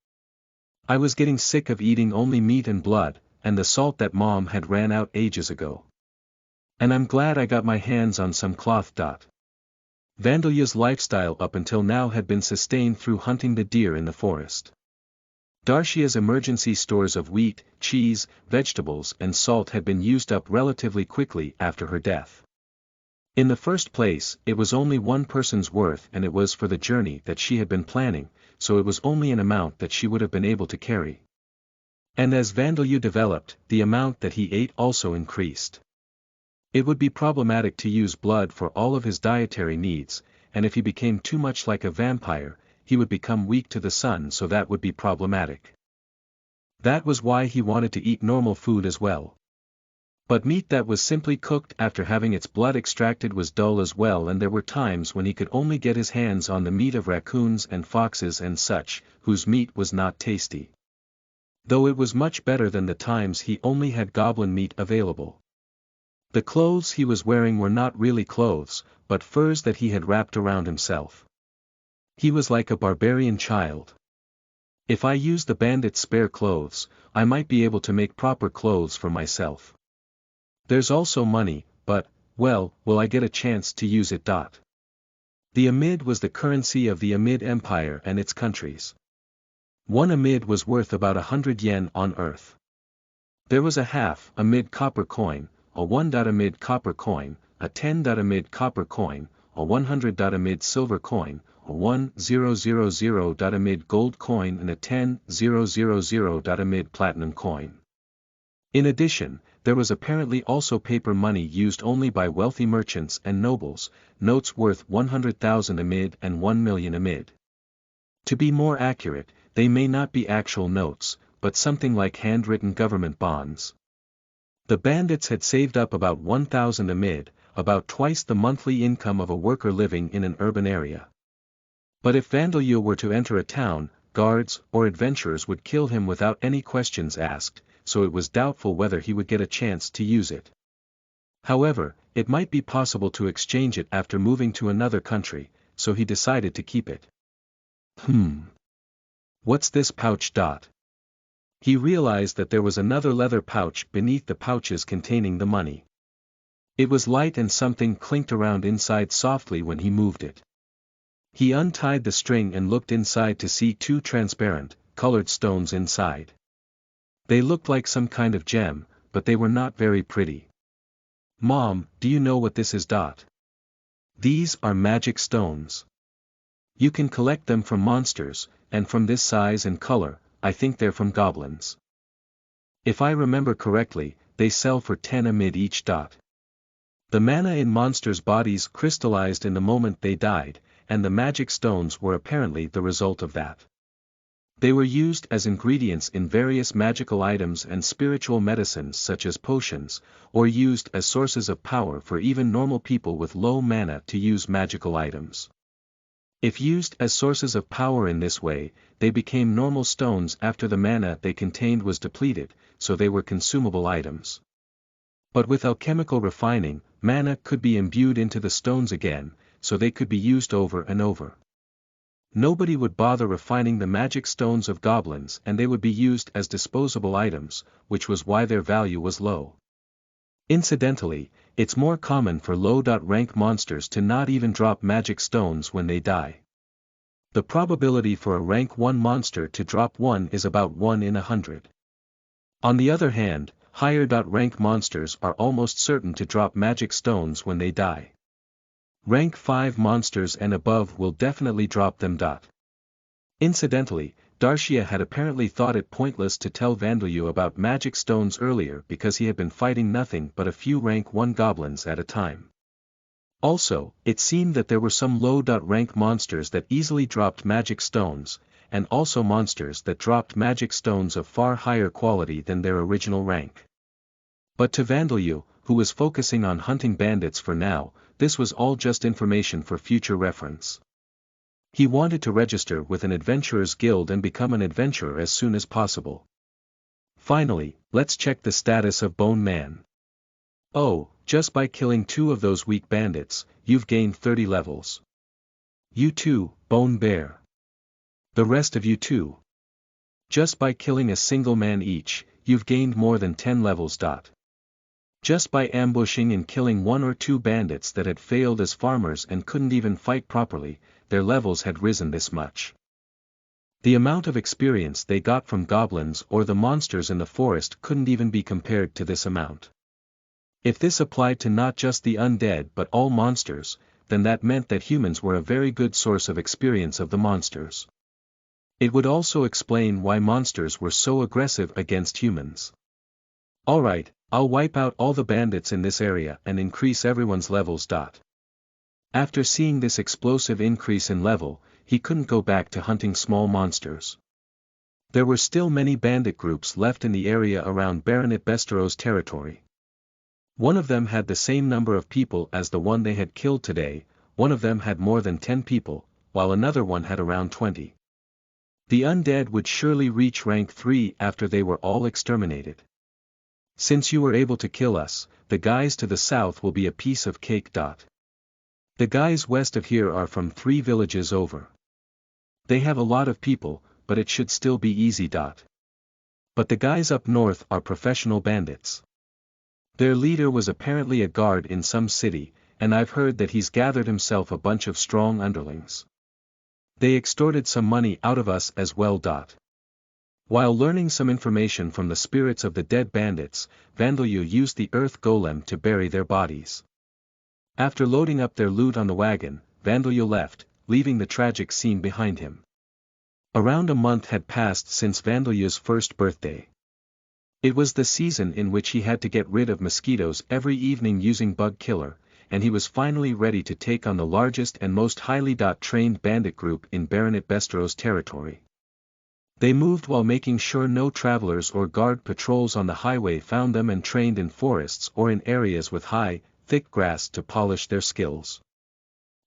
I was getting sick of eating only meat and blood, and the salt that Mom had ran out ages ago. And I'm glad I got my hands on some cloth. Vandeleur's lifestyle up until now had been sustained through hunting the deer in the forest. Darcia's emergency stores of wheat, cheese, vegetables and salt had been used up relatively quickly after her death. In the first place, it was only one person's worth and it was for the journey that she had been planning, so it was only an amount that she would have been able to carry. And as Vandeleur developed, the amount that he ate also increased. It would be problematic to use blood for all of his dietary needs, and if he became too much like a vampire, he would become weak to the sun, so that would be problematic. That was why he wanted to eat normal food as well. But meat that was simply cooked after having its blood extracted was dull as well, and there were times when he could only get his hands on the meat of raccoons and foxes and such, whose meat was not tasty. Though it was much better than the times he only had goblin meat available. The clothes he was wearing were not really clothes, but furs that he had wrapped around himself. He was like a barbarian child. If I used the bandit's spare clothes, I might be able to make proper clothes for myself. There's also money, but, well, will I get a chance to use it? The Amid was the currency of the Amid Empire and its countries. 1 Amid was worth about 100 yen on Earth. There was a half Amid copper coin, a 1 Amid copper coin, a 10 Amid copper coin, a 100 Amid silver coin, a 1000 Amid gold coin and a 10,000 Amid platinum coin. In addition, there was apparently also paper money used only by wealthy merchants and nobles, notes worth 100,000 Amid and 1 million Amid. To be more accurate, they may not be actual notes, but something like handwritten government bonds. The bandits had saved up about 1,000 Amid, about twice the monthly income of a worker living in an urban area. But if Vandeleur were to enter a town, guards or adventurers would kill him without any questions asked, so it was doubtful whether he would get a chance to use it. However, it might be possible to exchange it after moving to another country, so he decided to keep it. What's this pouch? He realized that there was another leather pouch beneath the pouches containing the money. It was light and something clinked around inside softly when he moved it. He untied the string and looked inside to see 2 transparent, colored stones inside. They looked like some kind of gem, but they were not very pretty. Mom, do you know what this is? These are magic stones. You can collect them from monsters, and from this size and color, I think they're from goblins. If I remember correctly, they sell for 10 Amid each. The mana in monsters' bodies crystallized in the moment they died, and the magic stones were apparently the result of that. They were used as ingredients in various magical items and spiritual medicines such as potions, or used as sources of power for even normal people with low mana to use magical items. If used as sources of power in this way, they became normal stones after the mana they contained was depleted, so they were consumable items. But with alchemical refining, mana could be imbued into the stones again, so they could be used over and over. Nobody would bother refining the magic stones of goblins, and they would be used as disposable items, which was why their value was low. Incidentally, it's more common for low-rank monsters to not even drop magic stones when they die. The probability for a rank 1 monster to drop one is about 1 in 100. On the other hand, higher rank monsters are almost certain to drop magic stones when they die. Rank 5 monsters and above will definitely drop them. Incidentally, Darcia had apparently thought it pointless to tell Vandeleur about magic stones earlier because he had been fighting nothing but a few rank 1 goblins at a time. Also, it seemed that there were some low rank monsters that easily dropped magic stones, and also monsters that dropped magic stones of far higher quality than their original rank. But to Vandeleur, who was focusing on hunting bandits for now, this was all just information for future reference. He wanted to register with an adventurer's guild and become an adventurer as soon as possible. Finally, let's check the status of Bone Man. Oh, just by killing 2 of those weak bandits, you've gained 30 levels. You too, Bone Bear. The rest of you too. Just by killing a single man each, you've gained more than 10 levels. Just by ambushing and killing 1 or 2 bandits that had failed as farmers and couldn't even fight properly, their levels had risen this much. The amount of experience they got from goblins or the monsters in the forest couldn't even be compared to this amount. If this applied to not just the undead but all monsters, then that meant that humans were a very good source of experience of the monsters. It would also explain why monsters were so aggressive against humans. Alright, I'll wipe out all the bandits in this area and increase everyone's levels. After seeing this explosive increase in level, he couldn't go back to hunting small monsters. There were still many bandit groups left in the area around Baronet Bestero's territory. One of them had the same number of people as the one they had killed today, one of them had more than 10 people, while another one had around 20. The undead would surely reach rank 3 after they were all exterminated. Since you were able to kill us, the guys to the south will be a piece of cake. The guys west of here are from 3 villages over. They have a lot of people, but it should still be easy. But the guys up north are professional bandits. Their leader was apparently a guard in some city, and I've heard that he's gathered himself a bunch of strong underlings. They extorted some money out of us as well. While learning some information from the spirits of the dead bandits, Vandeleur used the earth golem to bury their bodies. After loading up their loot on the wagon, Vandeleur left, leaving the tragic scene behind him. Around a month had passed since Vandeleur's first birthday. It was the season in which he had to get rid of mosquitoes every evening using bug killer, and he was finally ready to take on the largest and most highly trained bandit group in Baronet Bestero's territory. They moved while making sure no travelers or guard patrols on the highway found them, and trained in forests or in areas with high, thick grass to polish their skills.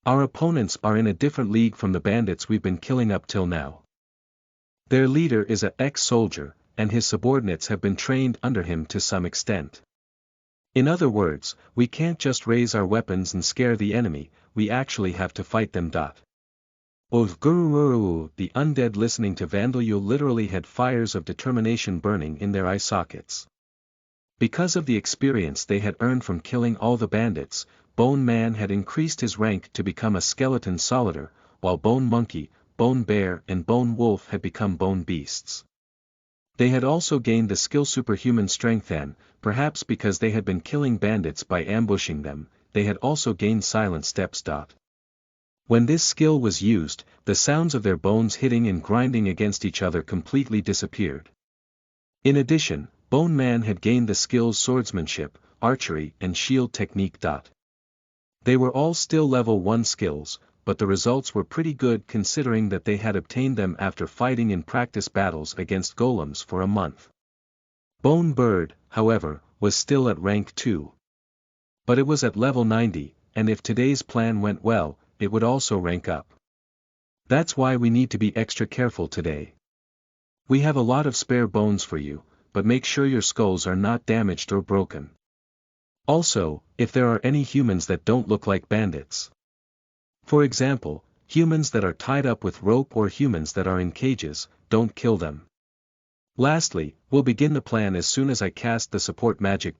Our opponents are in a different league from the bandits we've been killing up till now. Their leader is an ex-soldier, and his subordinates have been trained under him to some extent. In other words, we can't just raise our weapons and scare the enemy, we actually have to fight them. Oh Guru, the undead listening to Vandeleur literally had fires of determination burning in their eye sockets. Because of the experience they had earned from killing all the bandits, Bone Man had increased his rank to become a skeleton solider, while Bone Monkey, Bone Bear and Bone Wolf had become Bone Beasts. They had also gained the skill Superhuman Strength, and, perhaps because they had been killing bandits by ambushing them, they had also gained Silent Steps. When this skill was used, the sounds of their bones hitting and grinding against each other completely disappeared. In addition, Bone Man had gained the skills Swordsmanship, Archery and Shield Technique. They were all still level 1 skills, but the results were pretty good considering that they had obtained them after fighting in practice battles against golems for a month. Bone Bird, however, was still at rank 2. But it was at level 90, and if today's plan went well, it would also rank up. That's why we need to be extra careful today. We have a lot of spare bones for you, but make sure your skulls are not damaged or broken. Also, if there are any humans that don't look like bandits. For example, humans that are tied up with rope or humans that are in cages, don't kill them. Lastly, we'll begin the plan as soon as I cast the support magic.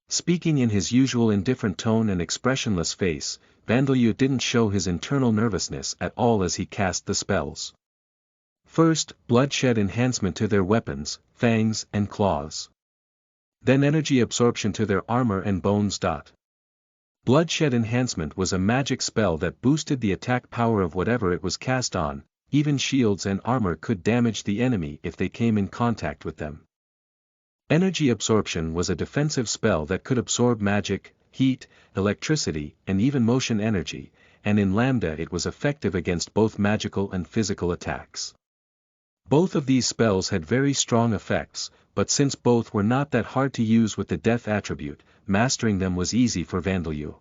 Speaking in his usual indifferent tone and expressionless face, Vandeleur didn't show his internal nervousness at all as he cast the spells. First, bloodshed enhancement to their weapons, fangs and claws. Then energy absorption to their armor and bones. Bloodshed enhancement was a magic spell that boosted the attack power of whatever it was cast on. Even shields and armor could damage the enemy if they came in contact with them. Energy absorption was a defensive spell that could absorb magic, heat, electricity, and even motion energy, and in Lambda it was effective against both magical and physical attacks. Both of these spells had very strong effects, but since both were not that hard to use with the death attribute, mastering them was easy for Vandelue.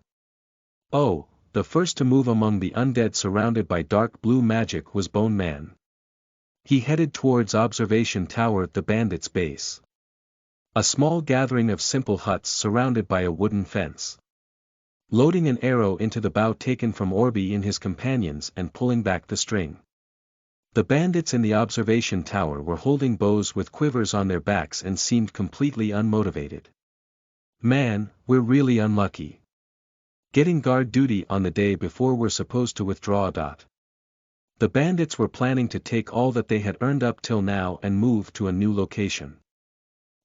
Oh, the first to move among the undead surrounded by dark blue magic was Bone Man. He headed towards Observation Tower, the bandits' base. A small gathering of simple huts surrounded by a wooden fence. Loading an arrow into the bow taken from Orby and his companions and pulling back the string. The bandits in the observation tower were holding bows with quivers on their backs and seemed completely unmotivated. Man, we're really unlucky. Getting guard duty on the day before we're supposed to withdraw. The bandits were planning to take all that they had earned up till now and move to a new location.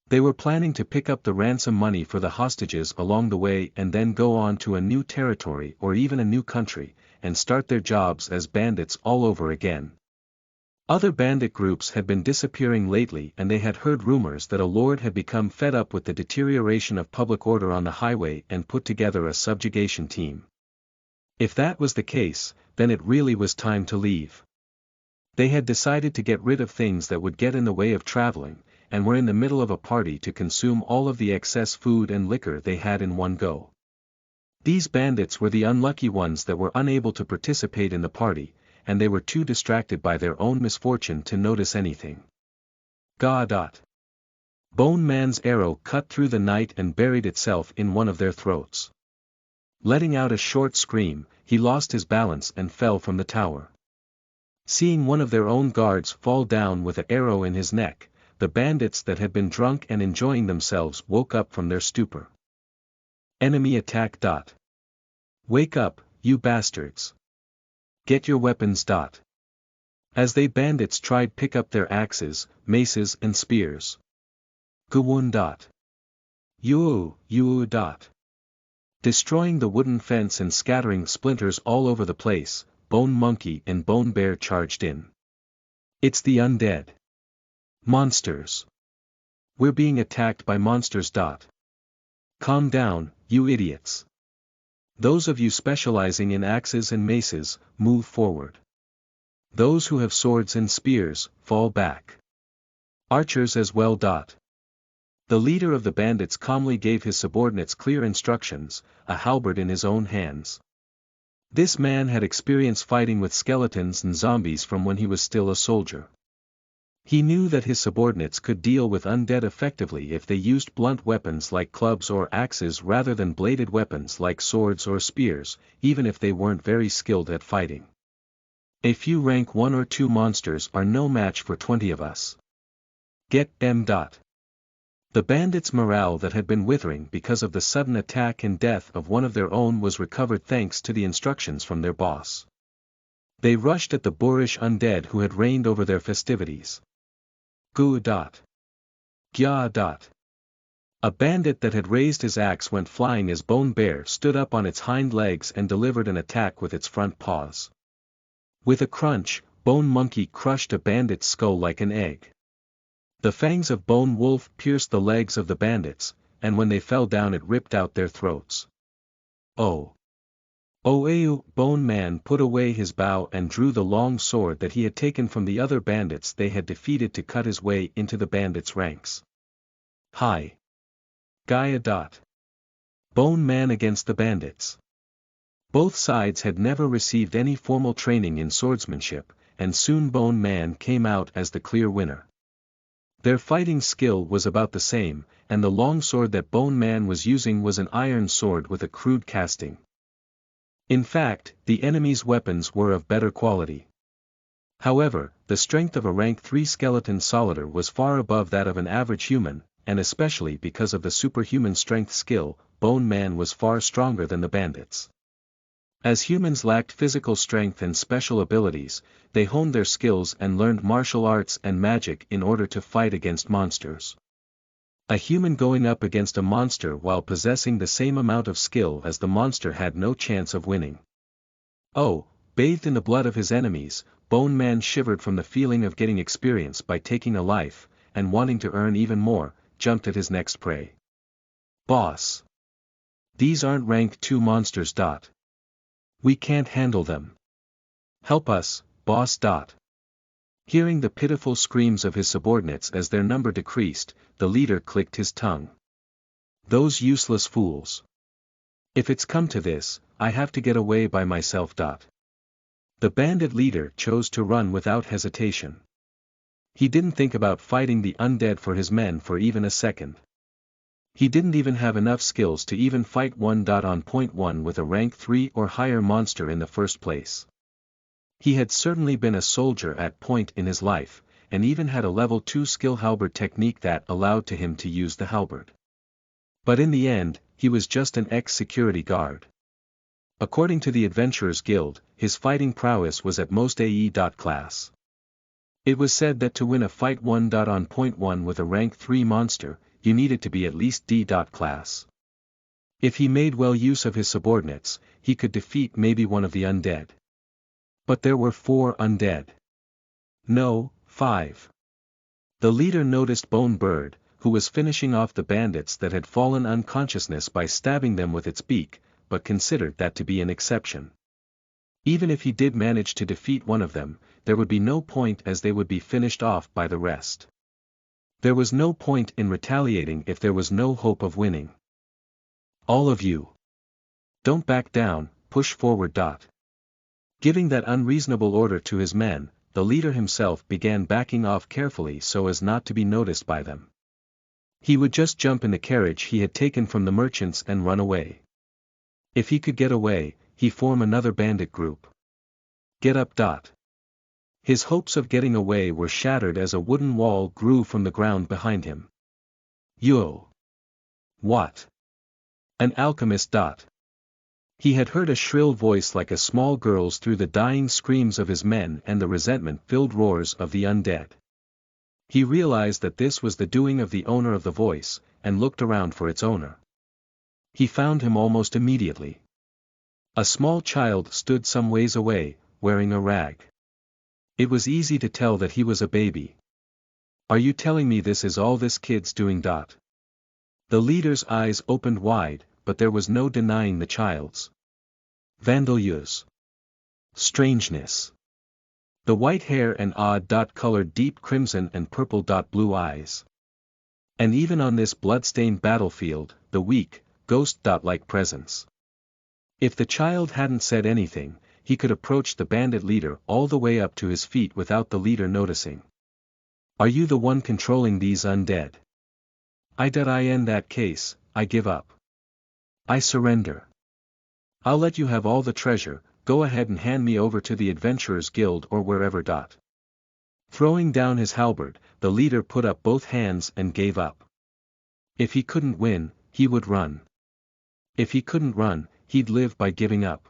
They were planning to pick up the ransom money for the hostages along the way and then go on to a new territory or even a new country, and start their jobs as bandits all over again. Other bandit groups had been disappearing lately and they had heard rumors that a lord had become fed up with the deterioration of public order on the highway and put together a subjugation team. If that was the case, then it really was time to leave. They had decided to get rid of things that would get in the way of traveling, and were in the middle of a party to consume all of the excess food and liquor they had in one go. These bandits were the unlucky ones that were unable to participate in the party, and they were too distracted by their own misfortune to notice anything. Bone Man's arrow cut through the night and buried itself in one of their throats. Letting out a short scream, he lost his balance and fell from the tower. Seeing one of their own guards fall down with an arrow in his neck, the bandits that had been drunk and enjoying themselves woke up from their stupor. Enemy attack. Wake up, you bastards. Get your weapons. As they bandits tried pick up their axes, maces and spears. Gawun. You. Destroying the wooden fence and scattering splinters all over the place, Bone Monkey and Bone Bear charged in. It's the undead. Monsters. We're being attacked by monsters. Calm down, you idiots. Those of you specializing in axes and maces, move forward. Those who have swords and spears, fall back. Archers as well. The leader of the bandits calmly gave his subordinates clear instructions, a halberd in his own hands. This man had experience fighting with skeletons and zombies from when he was still a soldier. He knew that his subordinates could deal with undead effectively if they used blunt weapons like clubs or axes rather than bladed weapons like swords or spears, even if they weren't very skilled at fighting. A few rank 1 or 2 monsters are no match for 20 of us. Get them. The bandits' morale that had been withering because of the sudden attack and death of one of their own was recovered thanks to the instructions from their boss. They rushed at the boorish undead who had reigned over their festivities. Gya. A bandit that had raised his axe went flying as Bone Bear stood up on its hind legs and delivered an attack with its front paws. With a crunch, Bone Monkey crushed a bandit's skull like an egg. The fangs of Bone Wolf pierced the legs of the bandits, and when they fell down it ripped out their throats. Bone Man put away his bow and drew the long sword that he had taken from the other bandits they had defeated to cut his way into the bandits' ranks. Hi. Gaia. Bone Man against the bandits. Both sides had never received any formal training in swordsmanship, and soon Bone Man came out as the clear winner. Their fighting skill was about the same, and the long sword that Bone Man was using was an iron sword with a crude casting. In fact, the enemy's weapons were of better quality. However, the strength of a rank 3 skeleton solider was far above that of an average human, and especially because of the superhuman strength skill, Bone Man was far stronger than the bandits. As humans lacked physical strength and special abilities, they honed their skills and learned martial arts and magic in order to fight against monsters. A human going up against a monster while possessing the same amount of skill as the monster had no chance of winning. Oh, bathed in the blood of his enemies, Bone Man shivered from the feeling of getting experience by taking a life, and wanting to earn even more, jumped at his next prey. Boss! These aren't rank 2 monsters. We can't handle them. Help us, boss. Hearing the pitiful screams of his subordinates as their number decreased, the leader clicked his tongue. Those useless fools. If it's come to this, I have to get away by myself. The bandit leader chose to run without hesitation. He didn't think about fighting the undead for his men for even a second. He didn't even have enough skills to even fight one. On point 1 with a rank 3 or higher monster in the first place. He had certainly been a soldier at point in his life, and even had a level 2 skill halberd technique that allowed to him to use the halberd. But in the end, he was just an ex-security guard. According to the Adventurers Guild, his fighting prowess was at most AE. Class. It was said that to win a fight one. On point 1 with a rank 3 monster, you needed to be at least D. Class. If he made well use of his subordinates, he could defeat maybe one of the undead. But there were 4 undead. No, 5. The leader noticed Bone Bird, who was finishing off the bandits that had fallen unconsciousness by stabbing them with its beak, but considered that to be an exception. Even if he did manage to defeat one of them, there would be no point as they would be finished off by the rest. There was no point in retaliating if there was no hope of winning. All of you. Don't back down, push forward. Giving that unreasonable order to his men, the leader himself began backing off carefully so as not to be noticed by them. He would just jump in the carriage he had taken from the merchants and run away. If he could get away, he form another bandit group. Get up. His hopes of getting away were shattered as a wooden wall grew from the ground behind him. Yo! What? An alchemist. He had heard a shrill voice like a small girl's through the dying screams of his men and the resentment-filled roars of the undead. He realized that this was the doing of the owner of the voice, and looked around for its owner. He found him almost immediately. A small child stood some ways away, wearing a rag. It was easy to tell that he was a baby. Are you telling me this is all this kid's doing? The leader's eyes opened wide, but there was no denying the child's vandalures, strangeness. The white hair and odd-colored deep crimson and purple blue eyes. And even on this blood-stained battlefield, the weak, ghost-like presence. If the child hadn't said anything, he could approach the bandit leader all the way up to his feet without the leader noticing. Are you the one controlling these undead? In that case, I give up. I surrender. I'll let you have all the treasure, go ahead and hand me over to the Adventurers Guild or wherever. Throwing down his halberd, the leader put up both hands and gave up. If he couldn't win, he would run. If he couldn't run, he'd live by giving up.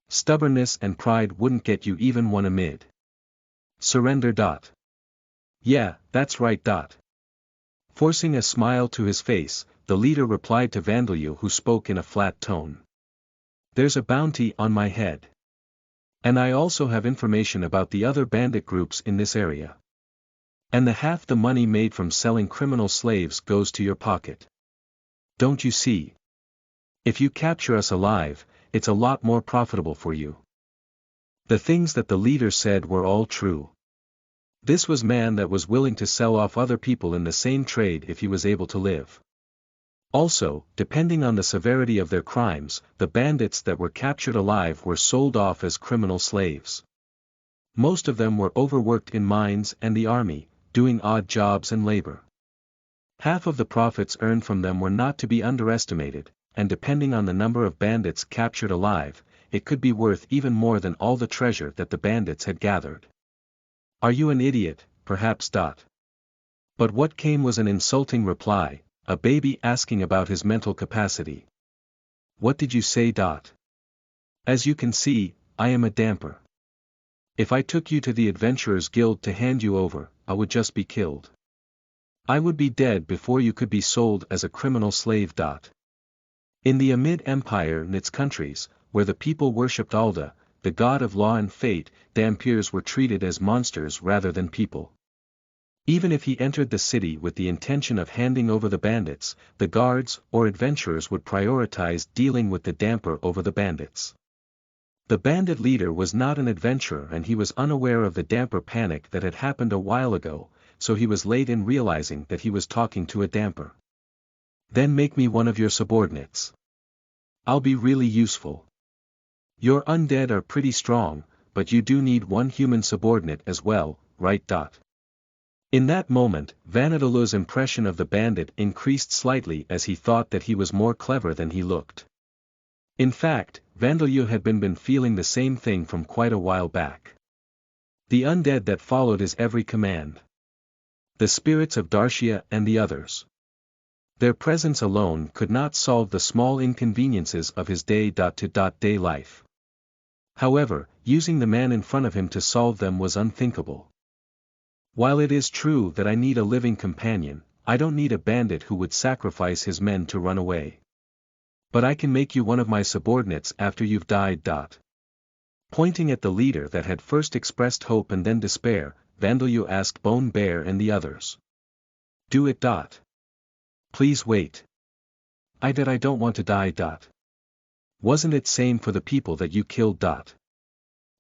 Stubbornness and pride wouldn't get you even one amid. Surrender. Yeah, that's right. Forcing a smile to his face, the leader replied to Vandalyu, who spoke in a flat tone. There's a bounty on my head. And I also have information about the other bandit groups in this area. And half the money made from selling criminal slaves goes to your pocket. Don't you see? If you capture us alive, it's a lot more profitable for you. The things that the leader said were all true. This was man that was willing to sell off other people in the same trade if he was able to live. Also, depending on the severity of their crimes, the bandits that were captured alive were sold off as criminal slaves. Most of them were overworked in mines and the army, doing odd jobs and labor. Half of the profits earned from them were not to be underestimated, and depending on the number of bandits captured alive, it could be worth even more than all the treasure that the bandits had gathered. Are you an idiot, perhaps? But what came was an insulting reply, a baby asking about his mental capacity. What did you say? As you can see, I am a damper. If I took you to the Adventurers Guild to hand you over, I would just be killed. I would be dead before you could be sold as a criminal slave. In the Amid Empire and its countries, where the people worshipped Alda, the god of law and fate, Dampiers were treated as monsters rather than people. Even if he entered the city with the intention of handing over the bandits, the guards or adventurers would prioritize dealing with the damper over the bandits. The bandit leader was not an adventurer and he was unaware of the damper panic that had happened a while ago, so he was late in realizing that he was talking to a damper. Then make me one of your subordinates. I'll be really useful. Your undead are pretty strong, but you do need one human subordinate as well, right? In that moment, Vanidolu's impression of the bandit increased slightly as he thought that he was more clever than he looked. In fact, Vanidolu had been feeling the same thing from quite a while back. The undead that followed his every command. The spirits of Darcia and the others. Their presence alone could not solve the small inconveniences of his day-to-day life. However, using the man in front of him to solve them was unthinkable. While it is true that I need a living companion, I don't need a bandit who would sacrifice his men to run away. But I can make you one of my subordinates after you've died. Pointing at the leader that had first expressed hope and then despair, Vanidolu asked Bone Bear and the others. Do it. Please wait. I don't want to die. Wasn't it same for the people that you killed?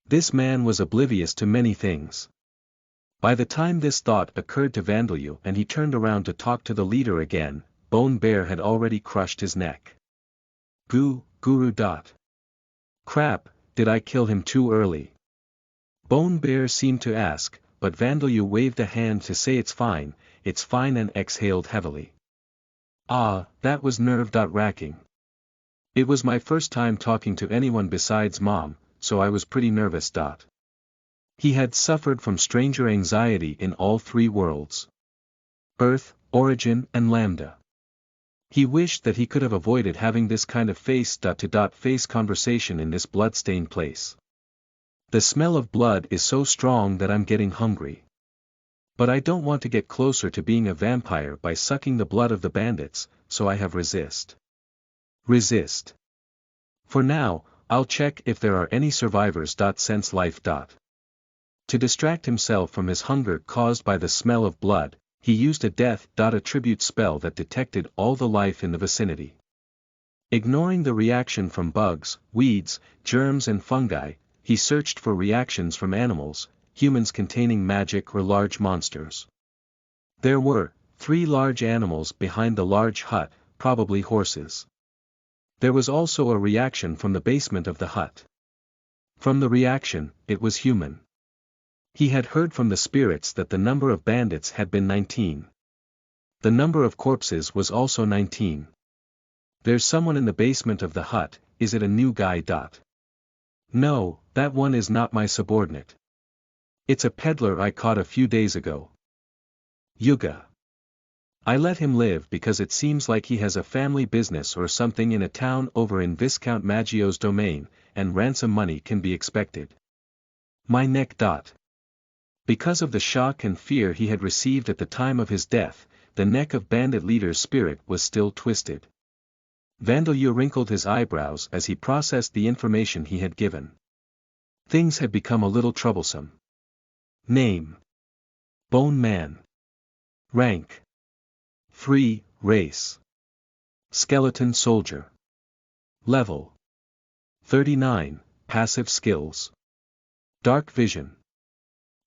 This man was oblivious to many things. By the time this thought occurred to Vanidolu and he turned around to talk to the leader again, Bone Bear had already crushed his neck. Guru. Crap, did I kill him too early? Bone Bear seemed to ask, but Vanidolu waved a hand to say it's fine, and exhaled heavily. That was nerve-wracking. It was my first time talking to anyone besides Mom, so I was pretty nervous. He had suffered from stranger anxiety in all three worlds. Earth, Origin and Lambda. He wished that he could have avoided having this kind of face-to-face conversation in this blood-stained place. The smell of blood is so strong that I'm getting hungry. But I don't want to get closer to being a vampire by sucking the blood of the bandits, so I have resist. For now, I'll check if there are any survivors. Sense life. To distract himself from his hunger caused by the smell of blood, he used a death attribute spell that detected all the life in the vicinity. Ignoring the reaction from bugs, weeds, germs and fungi, he searched for reactions from animals, humans containing magic or large monsters. There were 3 large animals behind the large hut, probably horses. There was also a reaction from the basement of the hut. From the reaction, it was human. He had heard from the spirits that the number of bandits had been 19. The number of corpses was also 19. There's someone in the basement of the hut, is it a new guy? No, that one is not my subordinate. It's a peddler I caught a few days ago. Yuga. I let him live because it seems like he has a family business or something in a town over in Viscount Maggio's domain, and ransom money can be expected. My neck. Because of the shock and fear he had received at the time of his death, the neck of bandit leader's spirit was still twisted. Vanidolu wrinkled his eyebrows as he processed the information he had given. Things had become a little troublesome. Name. Bone Man. Rank. 3, Race. Skeleton Soldier. Level. 39, Passive Skills. Dark Vision.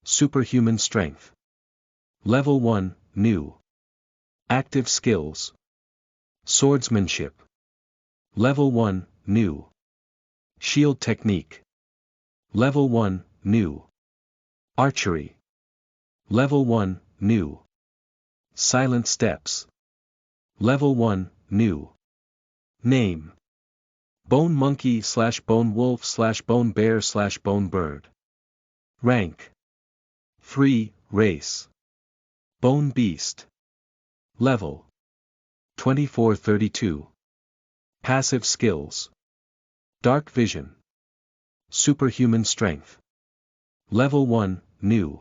Superhuman Strength. Level 1, New. Active Skills. Swordsmanship. Level 1, New. Shield Technique. Level 1, New. Archery. Level 1, New. Silent Steps. Level 1, New. Name. Bone Monkey / Bone Wolf / Bone Bear / Bone Bird. Rank. 3, Race. Bone Beast. Level. 2432. Passive Skills. Dark Vision. Superhuman Strength. Level 1, New.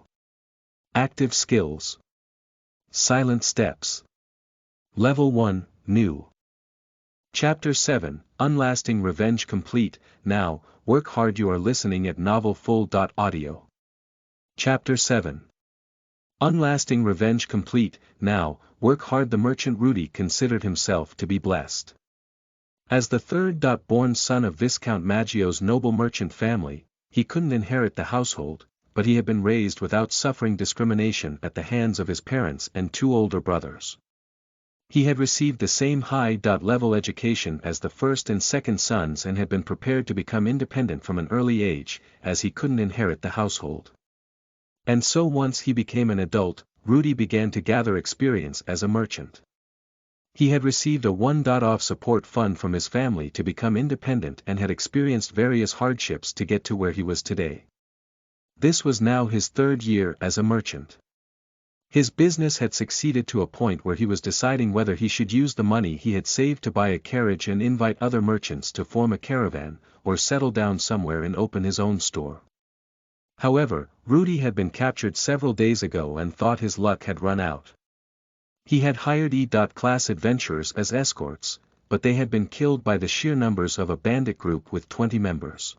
Active Skills. Silent Steps. Level 1, New. Chapter 7, Unlasting Revenge complete. Now, work hard. You are listening at novelfull.audio. Chapter 7. Unlasting Revenge complete. Now, work hard. The merchant Rudy considered himself to be blessed. As the third-born son of Viscount Maggio's noble merchant family, he couldn't inherit the household, but he had been raised without suffering discrimination at the hands of his parents and two older brothers. He had received the same high-level education as the first and second sons and had been prepared to become independent from an early age, as he couldn't inherit the household. And so once he became an adult, Rudy began to gather experience as a merchant. He had received a one-off support fund from his family to become independent and had experienced various hardships to get to where he was today. This was now his third year as a merchant. His business had succeeded to a point where he was deciding whether he should use the money he had saved to buy a carriage and invite other merchants to form a caravan, or settle down somewhere and open his own store. However, Rudy had been captured several days ago and thought his luck had run out. He had hired E-class adventurers as escorts, but they had been killed by the sheer numbers of a bandit group with 20 members.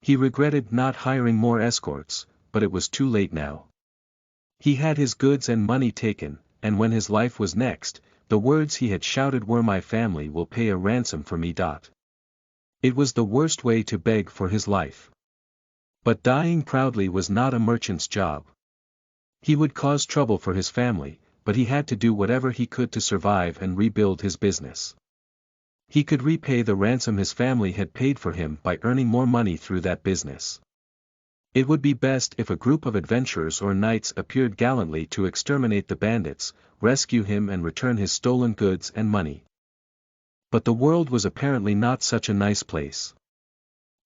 He regretted not hiring more escorts, but it was too late now. He had his goods and money taken, and when his life was next, the words he had shouted were, "My family will pay a ransom for me." It was the worst way to beg for his life. But dying proudly was not a merchant's job. He would cause trouble for his family, but he had to do whatever he could to survive and rebuild his business. He could repay the ransom his family had paid for him by earning more money through that business. It would be best if a group of adventurers or knights appeared gallantly to exterminate the bandits, rescue him and return his stolen goods and money. But the world was apparently not such a nice place.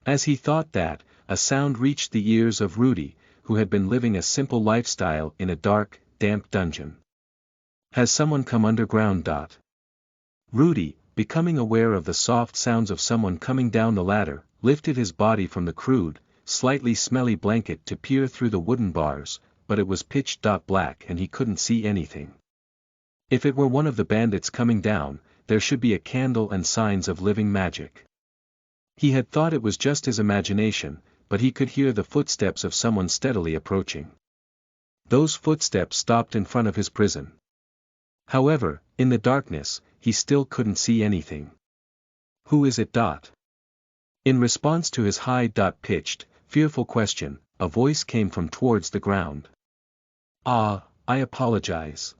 As he thought that, a sound reached the ears of Rudy, who had been living a simple lifestyle in a dark, damp dungeon. "Has someone come underground?" Rudy, becoming aware of the soft sounds of someone coming down the ladder, lifted his body from the crude, slightly smelly blanket to peer through the wooden bars, but it was pitch black and he couldn't see anything. If it were one of the bandits coming down, there should be a candle and signs of living magic. He had thought it was just his imagination, but he could hear the footsteps of someone steadily approaching. Those footsteps stopped in front of his prison. However, in the darkness, he still couldn't see anything. "Who is it?" In response to his high-pitched, fearful question, a voice came from towards the ground. "Ah, I apologize.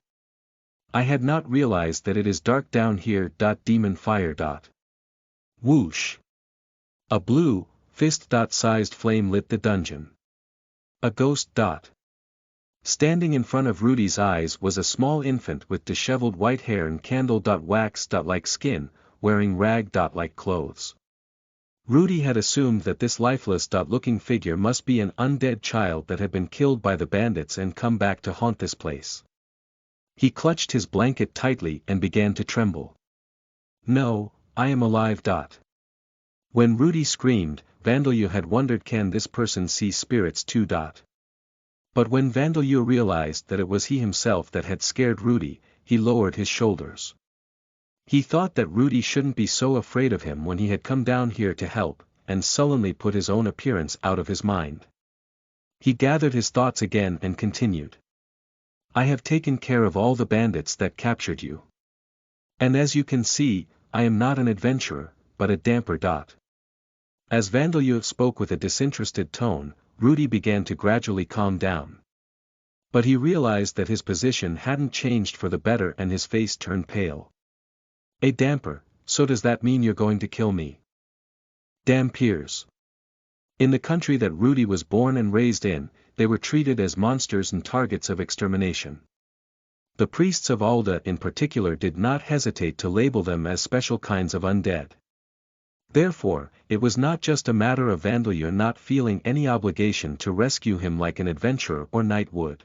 I had not realized that it is dark down here." Demon fire. Whoosh. A blue, fist-sized flame lit the dungeon. A ghost. Standing in front of Rudy's eyes was a small infant with disheveled white hair and candle-wax-like skin, wearing rag-like clothes. Rudy had assumed that this lifeless-looking figure must be an undead child that had been killed by the bandits and come back to haunt this place. He clutched his blanket tightly and began to tremble. "No, I am alive." When Rudy screamed, Vandeleur had wondered, can this person see spirits too? But when Vandeleur realized that it was he himself that had scared Rudy, he lowered his shoulders. He thought that Rudy shouldn't be so afraid of him when he had come down here to help, and sullenly put his own appearance out of his mind. He gathered his thoughts again and continued. "I have taken care of all the bandits that captured you. And as you can see, I am not an adventurer, but a damper. As Vandeleur spoke with a disinterested tone, Rudy began to gradually calm down. But he realized that his position hadn't changed for the better and his face turned pale. "A damper, so does that mean you're going to kill me?" Dampiers. In the country that Rudy was born and raised in, they were treated as monsters and targets of extermination. The priests of Alda in particular did not hesitate to label them as special kinds of undead. Therefore, it was not just a matter of Vandeleur not feeling any obligation to rescue him like an adventurer or knight would.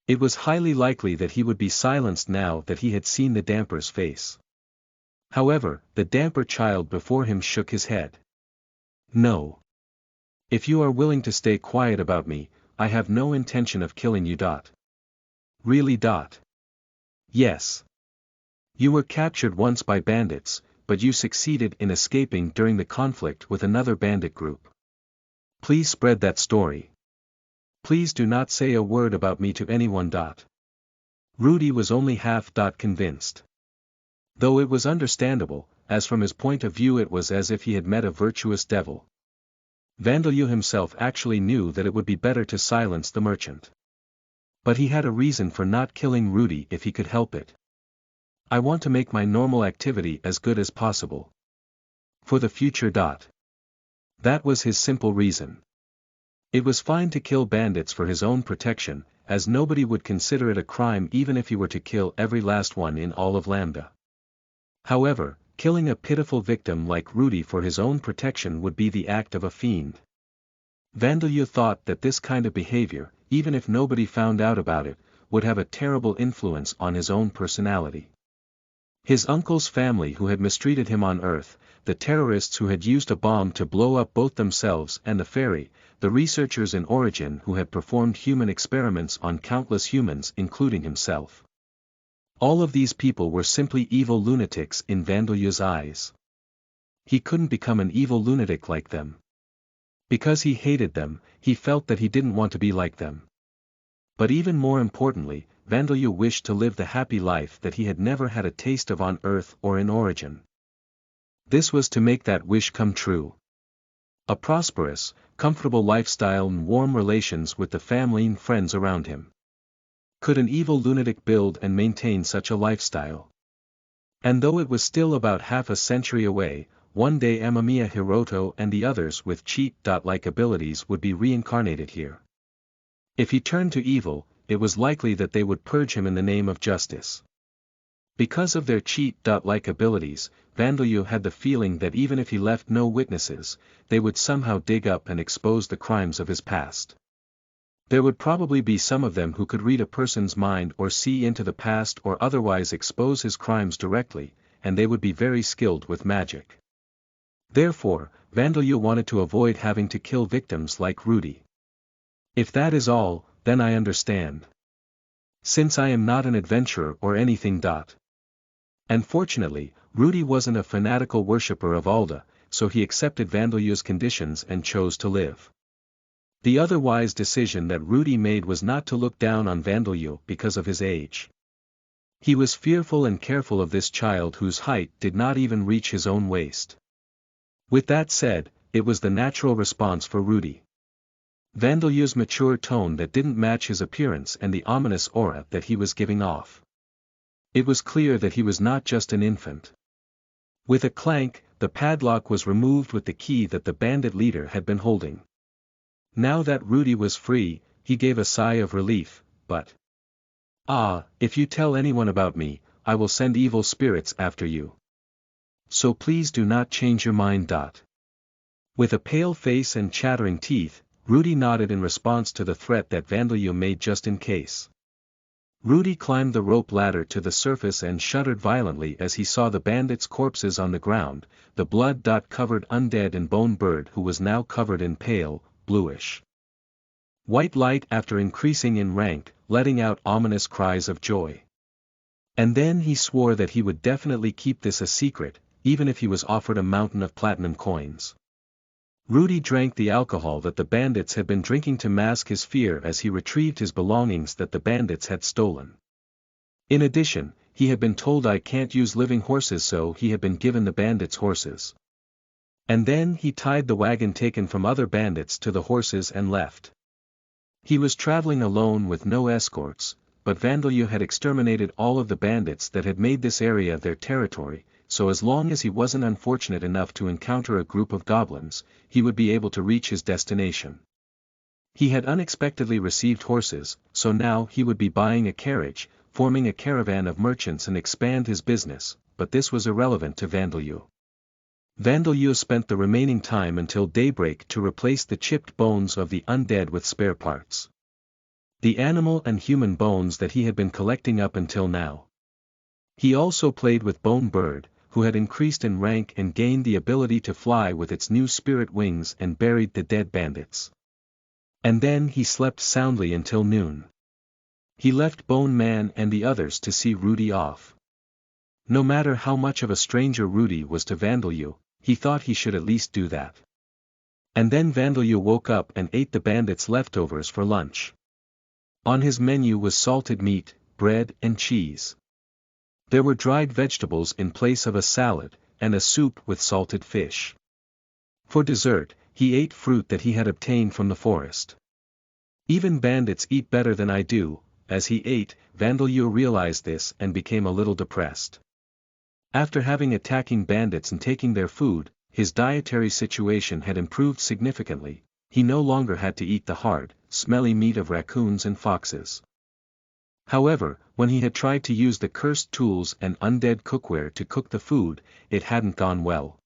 It was highly likely that he would be silenced now that he had seen the damper's face. However, the damper child before him shook his head. "No. If you are willing to stay quiet about me, I have no intention of killing you." "Really?" Yes. You were captured once by bandits, but you succeeded in escaping during the conflict with another bandit group. Please spread that story. Please do not say a word about me to anyone. Rudy was only half convinced. Though it was understandable, as from his point of view it was as if he had met a virtuous devil. Vandeleur himself actually knew that it would be better to silence the merchant. But he had a reason for not killing Rudy if he could help it. I want to make my normal activity as good as possible. For the future. That was his simple reason. It was fine to kill bandits for his own protection, as nobody would consider it a crime even if he were to kill every last one in all of Lambda. However, killing a pitiful victim like Rudy for his own protection would be the act of a fiend. Vandeleur thought that this kind of behavior, even if nobody found out about it, would have a terrible influence on his own personality. His uncle's family who had mistreated him on Earth, the terrorists who had used a bomb to blow up both themselves and the ferry, the researchers in Origin who had performed human experiments on countless humans including himself. All of these people were simply evil lunatics in Vandeleur's eyes. He couldn't become an evil lunatic like them. Because he hated them, he felt that he didn't want to be like them. But even more importantly, Vandeleur wished to live the happy life that he had never had a taste of on Earth or in Origin. This was to make that wish come true. A prosperous, comfortable lifestyle and warm relations with the family and friends around him. Could an evil lunatic build and maintain such a lifestyle? And though it was still about half a century away, one day Amamiya Hiroto and the others with cheat-like abilities would be reincarnated here. If he turned to evil, it was likely that they would purge him in the name of justice. Because of their cheat-like abilities, Vandeleur had the feeling that even if he left no witnesses, they would somehow dig up and expose the crimes of his past. There would probably be some of them who could read a person's mind or see into the past or otherwise expose his crimes directly, and they would be very skilled with magic. Therefore, Vandeleur wanted to avoid having to kill victims like Rudy. If that is all, then I understand. Since I am not an adventurer or anything. And fortunately, Rudy wasn't a fanatical worshipper of Alda, so he accepted Vandeleur's conditions and chose to live. The other wise decision that Rudy made was not to look down on Vandeleur because of his age. He was fearful and careful of this child whose height did not even reach his own waist. With that said, it was the natural response for Rudy. Vandeleur's mature tone that didn't match his appearance and the ominous aura that he was giving off. It was clear that he was not just an infant. With a clank, the padlock was removed with the key that the bandit leader had been holding. Now that Rudy was free, he gave a sigh of relief, but... if you tell anyone about me, I will send evil spirits after you. So please do not change your mind. With a pale face and chattering teeth, Rudy nodded in response to the threat that Vandeleur made just in case. Rudy climbed the rope ladder to the surface and shuddered violently as he saw the bandits' corpses on the ground, the blood-covered undead and bone bird who was now covered in pale, bluish white light after increasing in rank, letting out ominous cries of joy. And then he swore that he would definitely keep this a secret, even if he was offered a mountain of platinum coins. Rudy drank the alcohol that the bandits had been drinking to mask his fear as he retrieved his belongings that the bandits had stolen. In addition, he had been told I can't use living horses, so he had been given the bandits' horses. And then he tied the wagon taken from other bandits to the horses and left. He was traveling alone with no escorts, but Vandeleur had exterminated all of the bandits that had made this area their territory, so as long as he wasn't unfortunate enough to encounter a group of goblins, he would be able to reach his destination. He had unexpectedly received horses, so now he would be buying a carriage, forming a caravan of merchants and expand his business, but this was irrelevant to Vandeleur. Vandeleur spent the remaining time until daybreak to replace the chipped bones of the undead with spare parts. The animal and human bones that he had been collecting up until now. He also played with Bone Bird, who had increased in rank and gained the ability to fly with its new spirit wings, and buried the dead bandits. And then he slept soundly until noon. He left Bone Man and the others to see Rudy off. No matter how much of a stranger Rudy was to Vandeleur, he thought he should at least do that. And then Vandeleur woke up and ate the bandits' leftovers for lunch. On his menu was salted meat, bread and cheese. There were dried vegetables in place of a salad, and a soup with salted fish. For dessert, he ate fruit that he had obtained from the forest. Even bandits eat better than I do. As he ate, Vandeleur realized this and became a little depressed. After having attacking bandits and taking their food, his dietary situation had improved significantly. He no longer had to eat the hard, smelly meat of raccoons and foxes. However, when he had tried to use the cursed tools and undead cookware to cook the food, it hadn't gone well.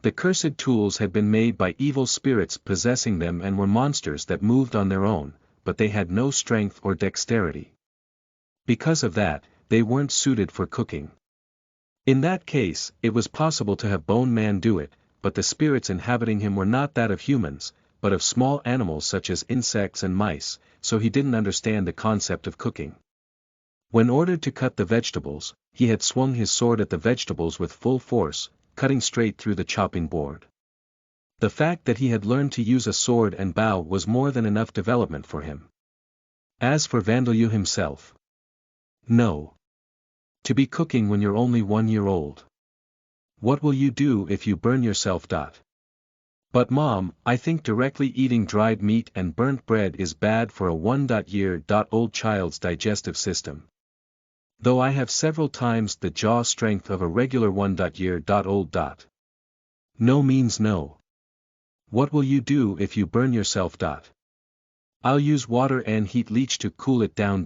The cursed tools had been made by evil spirits possessing them and were monsters that moved on their own, but they had no strength or dexterity. Because of that, they weren't suited for cooking. In that case, it was possible to have Bone Man do it, but the spirits inhabiting him were not that of humans, but of small animals such as insects and mice, so he didn't understand the concept of cooking. When ordered to cut the vegetables, he had swung his sword at the vegetables with full force, cutting straight through the chopping board. The fact that he had learned to use a sword and bow was more than enough development for him. As for Vandeleur himself. No. To be cooking when you're only 1 year old. What will you do if you burn yourself? But Mom, I think directly eating dried meat and burnt bread is bad for a 1-year-old child's digestive system. Though I have several times the jaw strength of a regular 1-year-old. No means no. What will you do if you burn yourself? I'll use water and heat leech to cool it down.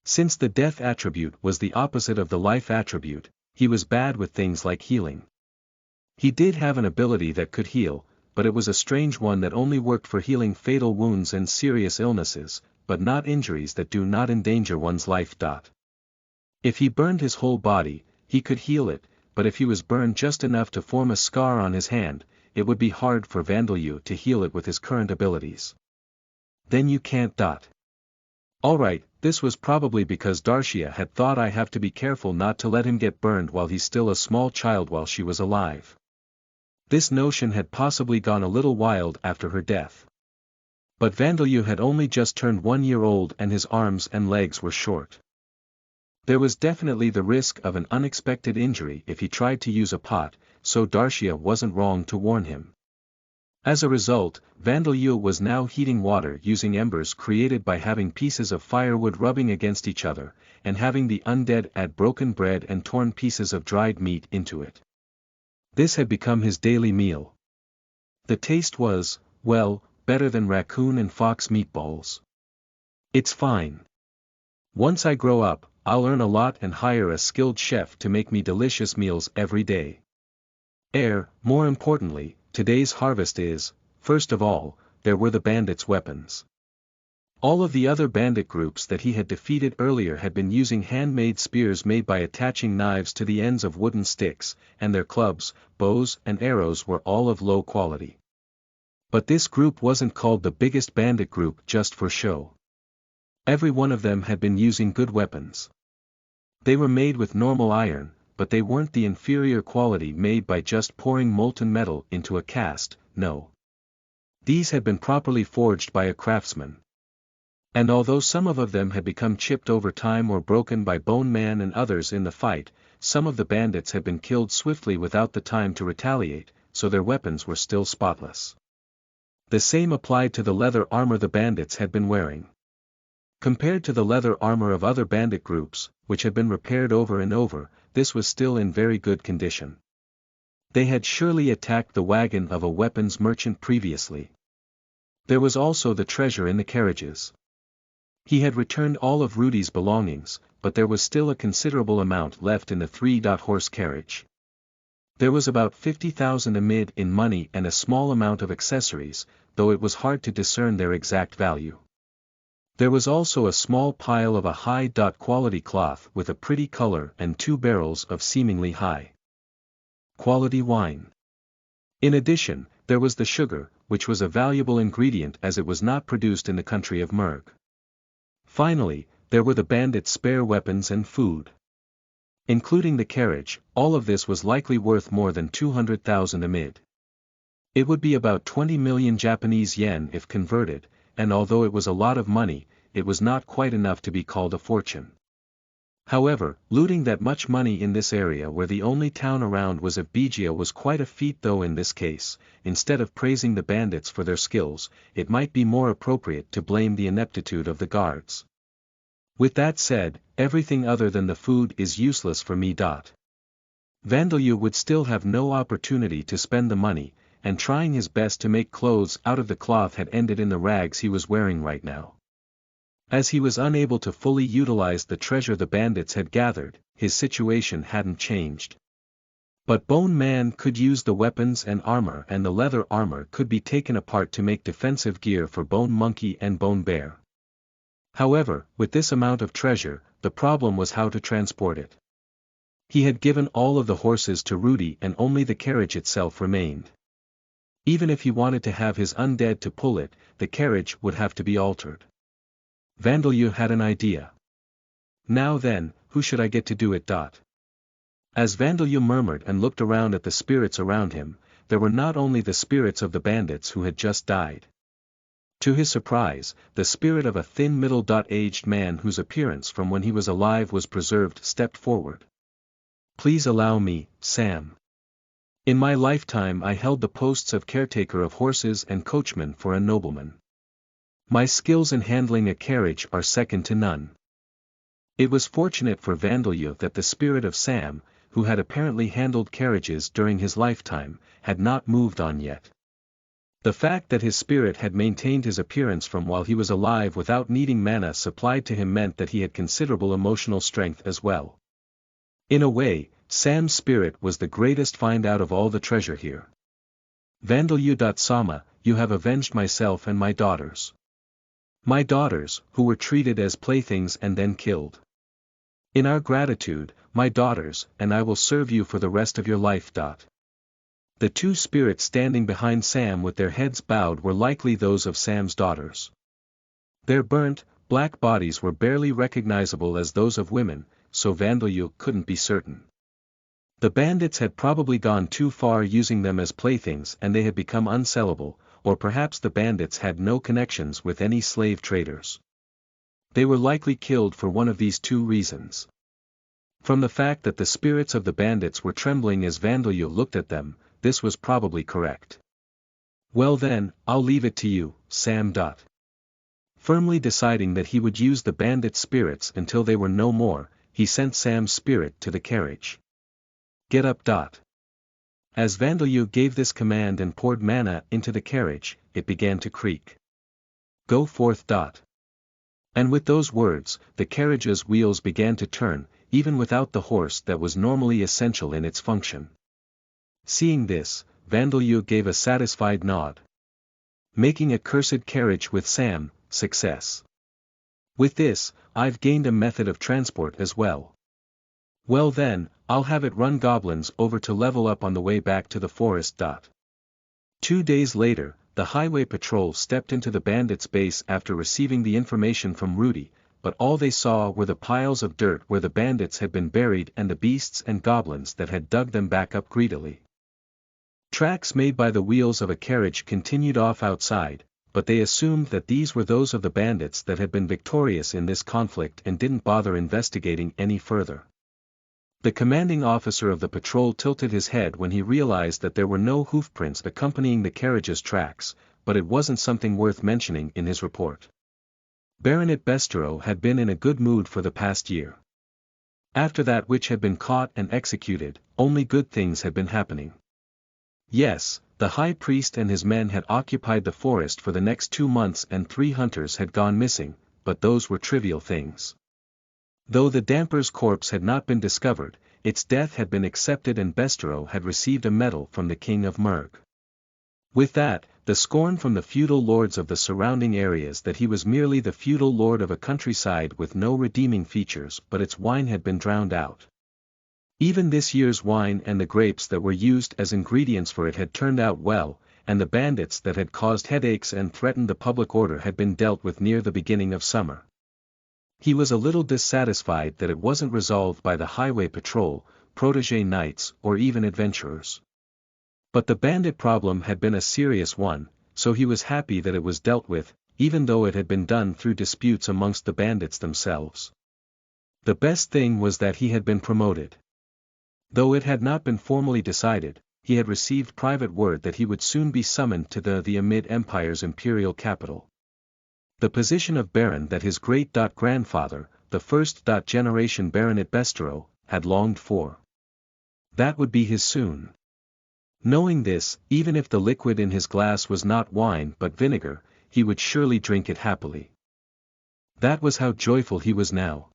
Since the death attribute was the opposite of the life attribute, he was bad with things like healing. He did have an ability that could heal, but it was a strange one that only worked for healing fatal wounds and serious illnesses, but not injuries that do not endanger one's life. If he burned his whole body, he could heal it, but if he was burned just enough to form a scar on his hand, it would be hard for Vandeleur to heal it with his current abilities. Then you can't. Alright, this was probably because Darcia had thought I have to be careful not to let him get burned while he's still a small child while she was alive. This notion had possibly gone a little wild after her death. But Vandeleur had only just turned 1 year old and his arms and legs were short. There was definitely the risk of an unexpected injury if he tried to use a pot, so Darcia wasn't wrong to warn him. As a result, Vandeleur was now heating water using embers created by having pieces of firewood rubbing against each other, and having the undead add broken bread and torn pieces of dried meat into it. This had become his daily meal. The taste was, well, better than raccoon and fox meatballs. It's fine. Once I grow up, I'll earn a lot and hire a skilled chef to make me delicious meals every day. More importantly, today's harvest is, first of all, there were the bandits' weapons. All of the other bandit groups that he had defeated earlier had been using handmade spears made by attaching knives to the ends of wooden sticks, and their clubs, bows and arrows were all of low quality. But this group wasn't called the biggest bandit group just for show. Every one of them had been using good weapons. They were made with normal iron, but they weren't the inferior quality made by just pouring molten metal into a cast, no. These had been properly forged by a craftsman. And although some of them had become chipped over time or broken by Bone Man and others in the fight, some of the bandits had been killed swiftly without the time to retaliate, so their weapons were still spotless. The same applied to the leather armor the bandits had been wearing. Compared to the leather armor of other bandit groups, which had been repaired over and over, this was still in very good condition. They had surely attacked the wagon of a weapons merchant previously. There was also the treasure in the carriages. He had returned all of Rudy's belongings, but there was still a considerable amount left in the 3-horse carriage. There was about 50,000 amid in money and a small amount of accessories, though it was hard to discern their exact value. There was also a small pile of a high-quality cloth with a pretty color and 2 barrels of seemingly high-quality wine. In addition, there was the sugar, which was a valuable ingredient as it was not produced in the country of Merg. Finally, there were the bandits' spare weapons and food. Including the carriage, all of this was likely worth more than 200,000 amid. It would be about 20 million Japanese yen if converted, and although it was a lot of money, it was not quite enough to be called a fortune. However, looting that much money in this area where the only town around was of Bijia was quite a feat, though in this case, instead of praising the bandits for their skills, it might be more appropriate to blame the ineptitude of the guards. With that said, everything other than the food is useless for me. Vandeleur would still have no opportunity to spend the money, and trying his best to make clothes out of the cloth had ended in the rags he was wearing right now. As he was unable to fully utilize the treasure the bandits had gathered, his situation hadn't changed. But Bone Man could use the weapons and armor, and the leather armor could be taken apart to make defensive gear for Bone Monkey and Bone Bear. However, with this amount of treasure, the problem was how to transport it. He had given all of the horses to Rudy and only the carriage itself remained. Even if he wanted to have his undead to pull it, the carriage would have to be altered. Vandeleur had an idea. Now then, who should I get to do it? As Vandeleur murmured and looked around at the spirits around him, there were not only the spirits of the bandits who had just died. To his surprise, the spirit of a thin middle-aged man whose appearance from when he was alive was preserved stepped forward. Please allow me, Sam. In my lifetime I held the posts of caretaker of horses and coachman for a nobleman. My skills in handling a carriage are second to none. It was fortunate for Vandeleur that the spirit of Sam, who had apparently handled carriages during his lifetime, had not moved on yet. The fact that his spirit had maintained his appearance from while he was alive without needing mana supplied to him meant that he had considerable emotional strength as well. In a way, Sam's spirit was the greatest find out of all the treasure here. Vandeleur-sama, you have avenged myself and my daughters. My daughters, who were treated as playthings and then killed. In our gratitude, my daughters, and I will serve you for the rest of your life. The two spirits standing behind Sam with their heads bowed were likely those of Sam's daughters. Their burnt, black bodies were barely recognizable as those of women, so Vandeleur couldn't be certain. The bandits had probably gone too far using them as playthings and they had become unsellable, or perhaps the bandits had no connections with any slave traders. They were likely killed for one of these two reasons. From the fact that the spirits of the bandits were trembling as Vandeleur looked at them, this was probably correct. Well then, I'll leave it to you, Sam. Firmly deciding that he would use the bandit spirits until they were no more, he sent Sam's spirit to the carriage. Get up. As Vandeleur gave this command and poured mana into the carriage, it began to creak. Go forth. And with those words, the carriage's wheels began to turn, even without the horse that was normally essential in its function. Seeing this, Vandeleur gave a satisfied nod. Making a cursed carriage with Sam, success. With this, I've gained a method of transport as well. Well then, I'll have it run goblins over to level up on the way back to the forest. 2 days later, the highway patrol stepped into the bandits' base after receiving the information from Rudy, but all they saw were the piles of dirt where the bandits had been buried and the beasts and goblins that had dug them back up greedily. Tracks made by the wheels of a carriage continued off outside, but they assumed that these were those of the bandits that had been victorious in this conflict and didn't bother investigating any further. The commanding officer of the patrol tilted his head when he realized that there were no hoofprints accompanying the carriage's tracks, but it wasn't something worth mentioning in his report. Baronet Bestereau had been in a good mood for the past year. After that witch had been caught and executed, only good things had been happening. Yes, the high priest and his men had occupied the forest for the next 2 months and 3 hunters had gone missing, but those were trivial things. Though the damper's corpse had not been discovered, its death had been accepted and Bestereau had received a medal from the King of Merg. With that, the scorn from the feudal lords of the surrounding areas that he was merely the feudal lord of a countryside with no redeeming features but its wine had been drowned out. Even this year's wine and the grapes that were used as ingredients for it had turned out well, and the bandits that had caused headaches and threatened the public order had been dealt with near the beginning of summer. He was a little dissatisfied that it wasn't resolved by the highway patrol, protégé knights or even adventurers. But the bandit problem had been a serious one, so he was happy that it was dealt with, even though it had been done through disputes amongst the bandits themselves. The best thing was that he had been promoted. Though it had not been formally decided, he had received private word that he would soon be summoned to the Amid Empire's imperial capital. The position of Baron that his great-grandfather, the first-generation Baronet Bestereau, had longed for. That would be his soon. Knowing this, even if the liquid in his glass was not wine but vinegar, he would surely drink it happily. That was how joyful he was now.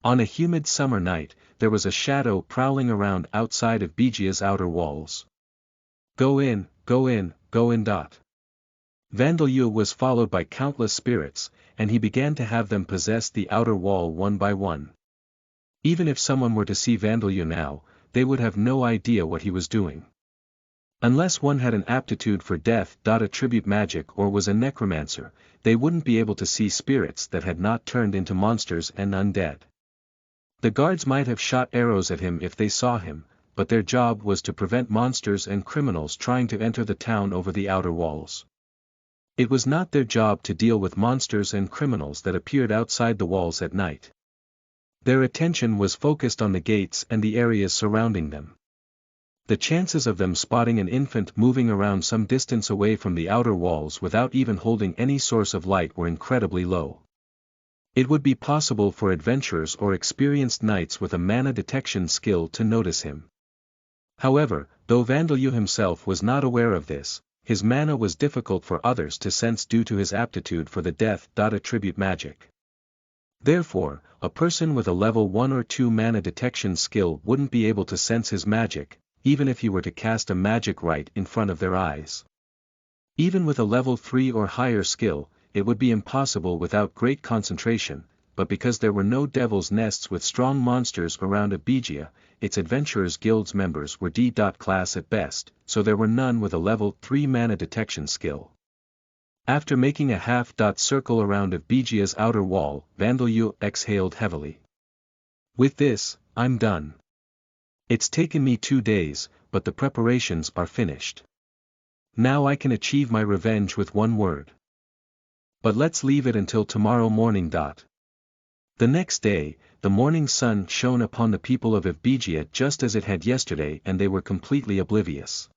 On a humid summer night, there was a shadow prowling around outside of Begia's outer walls. Go in, go in, go in. Vandeleur was followed by countless spirits, and he began to have them possess the outer wall one by one. Even if someone were to see Vandeleur now, they would have no idea what he was doing. Unless one had an aptitude for death-attribute magic or was a necromancer, they wouldn't be able to see spirits that had not turned into monsters and undead. The guards might have shot arrows at him if they saw him, but their job was to prevent monsters and criminals trying to enter the town over the outer walls. It was not their job to deal with monsters and criminals that appeared outside the walls at night. Their attention was focused on the gates and the areas surrounding them. The chances of them spotting an infant moving around some distance away from the outer walls without even holding any source of light were incredibly low. It would be possible for adventurers or experienced knights with a mana detection skill to notice him. However, though Vandeleur himself was not aware of this, his mana was difficult for others to sense due to his aptitude for the death-attribute magic. Therefore, a person with a level 1 or 2 mana detection skill wouldn't be able to sense his magic, even if he were to cast a magic right in front of their eyes. Even with a level 3 or higher skill, it would be impossible without great concentration, but because there were no devil's nests with strong monsters around Begia, its adventurers guild's members were D.class at best, so there were none with a level 3 mana detection skill. After making a half-circle around Begia's outer wall, Vandeleur exhaled heavily. With this, I'm done. It's taken me 2 days, but the preparations are finished. Now I can achieve my revenge with one word. But let's leave it until tomorrow morning. The next day, the morning sun shone upon the people of Begia just as it had yesterday, and they were completely oblivious.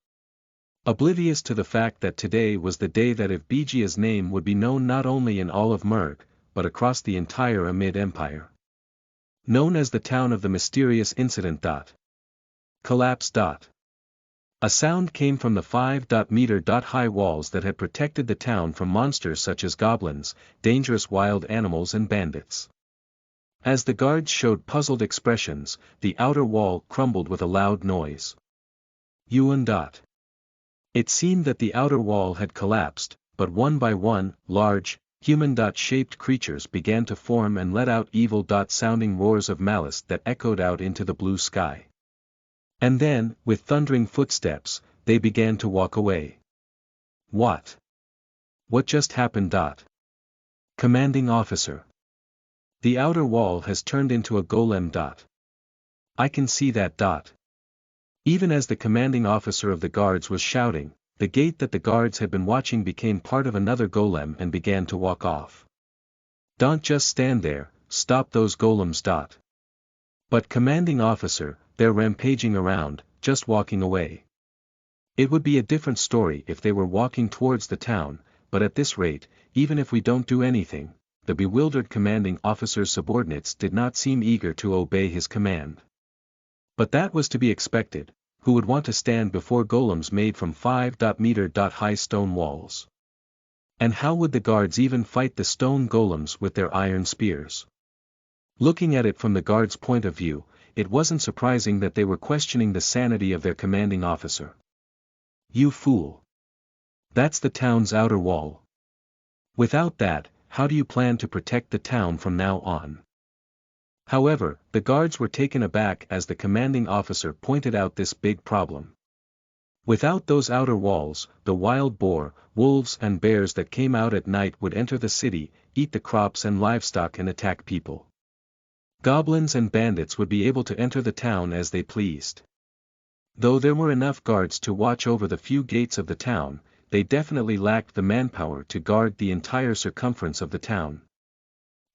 Oblivious to the fact that today was the day that Begia's name would be known not only in all of Merg, but across the entire Amid Empire. Known as the town of the mysterious incident. Collapse. A sound came from the 5-meter-high walls that had protected the town from monsters such as goblins, dangerous wild animals and bandits. As the guards showed puzzled expressions, the outer wall crumbled with a loud noise. Yuan. It seemed that the outer wall had collapsed, but one by one, large, human-shaped creatures began to form and let out evil-sounding roars of malice that echoed out into the blue sky. And then, with thundering footsteps, they began to walk away. What? What just happened? Commanding officer. The outer wall has turned into a golem. I can see that. Even as the commanding officer of the guards was shouting, the gate that the guards had been watching became part of another golem and began to walk off. Don't just stand there, stop those golems. But commanding officer, they're rampaging around, just walking away. It would be a different story if they were walking towards the town, but at this rate, even if we don't do anything, the bewildered commanding officer's subordinates did not seem eager to obey his command. But that was to be expected. Who would want to stand before golems made from 5-meter-high stone walls? And how would the guards even fight the stone golems with their iron spears? Looking at it from the guards' point of view, it wasn't surprising that they were questioning the sanity of their commanding officer. You fool! That's the town's outer wall. Without that, how do you plan to protect the town from now on? However, the guards were taken aback as the commanding officer pointed out this big problem. Without those outer walls, the wild boar, wolves and bears that came out at night would enter the city, eat the crops and livestock and attack people. Goblins and bandits would be able to enter the town as they pleased. Though there were enough guards to watch over the few gates of the town, they definitely lacked the manpower to guard the entire circumference of the town.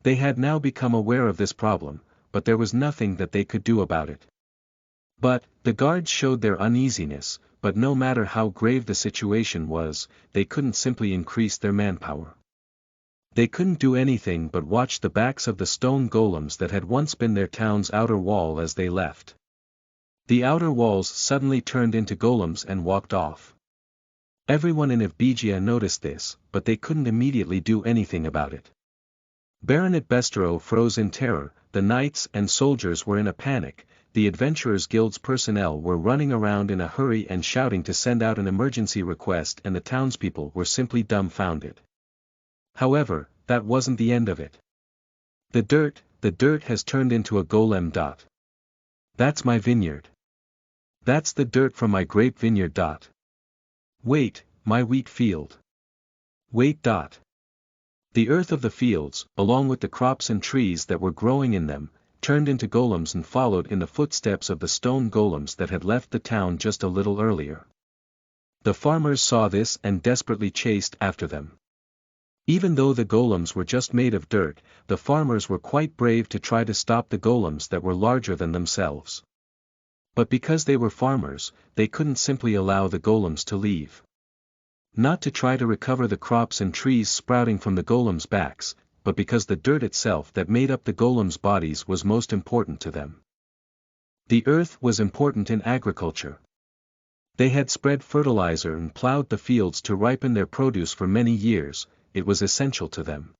They had now become aware of this problem, but there was nothing that they could do about it. But, the guards showed their uneasiness, but no matter how grave the situation was, they couldn't simply increase their manpower. They couldn't do anything but watch the backs of the stone golems that had once been their town's outer wall as they left. The outer walls suddenly turned into golems and walked off. Everyone in Evbegia noticed this, but they couldn't immediately do anything about it. Baronet Bestero froze in terror, the knights and soldiers were in a panic, the Adventurers Guild's personnel were running around in a hurry and shouting to send out an emergency request, and the townspeople were simply dumbfounded. However, that wasn't the end of it. The dirt has turned into a golem. That's my vineyard. That's the dirt from my grape vineyard. Wait, my wheat field. Wait. The earth of the fields, along with the crops and trees that were growing in them, turned into golems and followed in the footsteps of the stone golems that had left the town just a little earlier. The farmers saw this and desperately chased after them. Even though the golems were just made of dirt, the farmers were quite brave to try to stop the golems that were larger than themselves. But because they were farmers, they couldn't simply allow the golems to leave. Not to try to recover the crops and trees sprouting from the golems' backs, but because the dirt itself that made up the golems' bodies was most important to them. The earth was important in agriculture. They had spread fertilizer and plowed the fields to ripen their produce for many years, it was essential to them.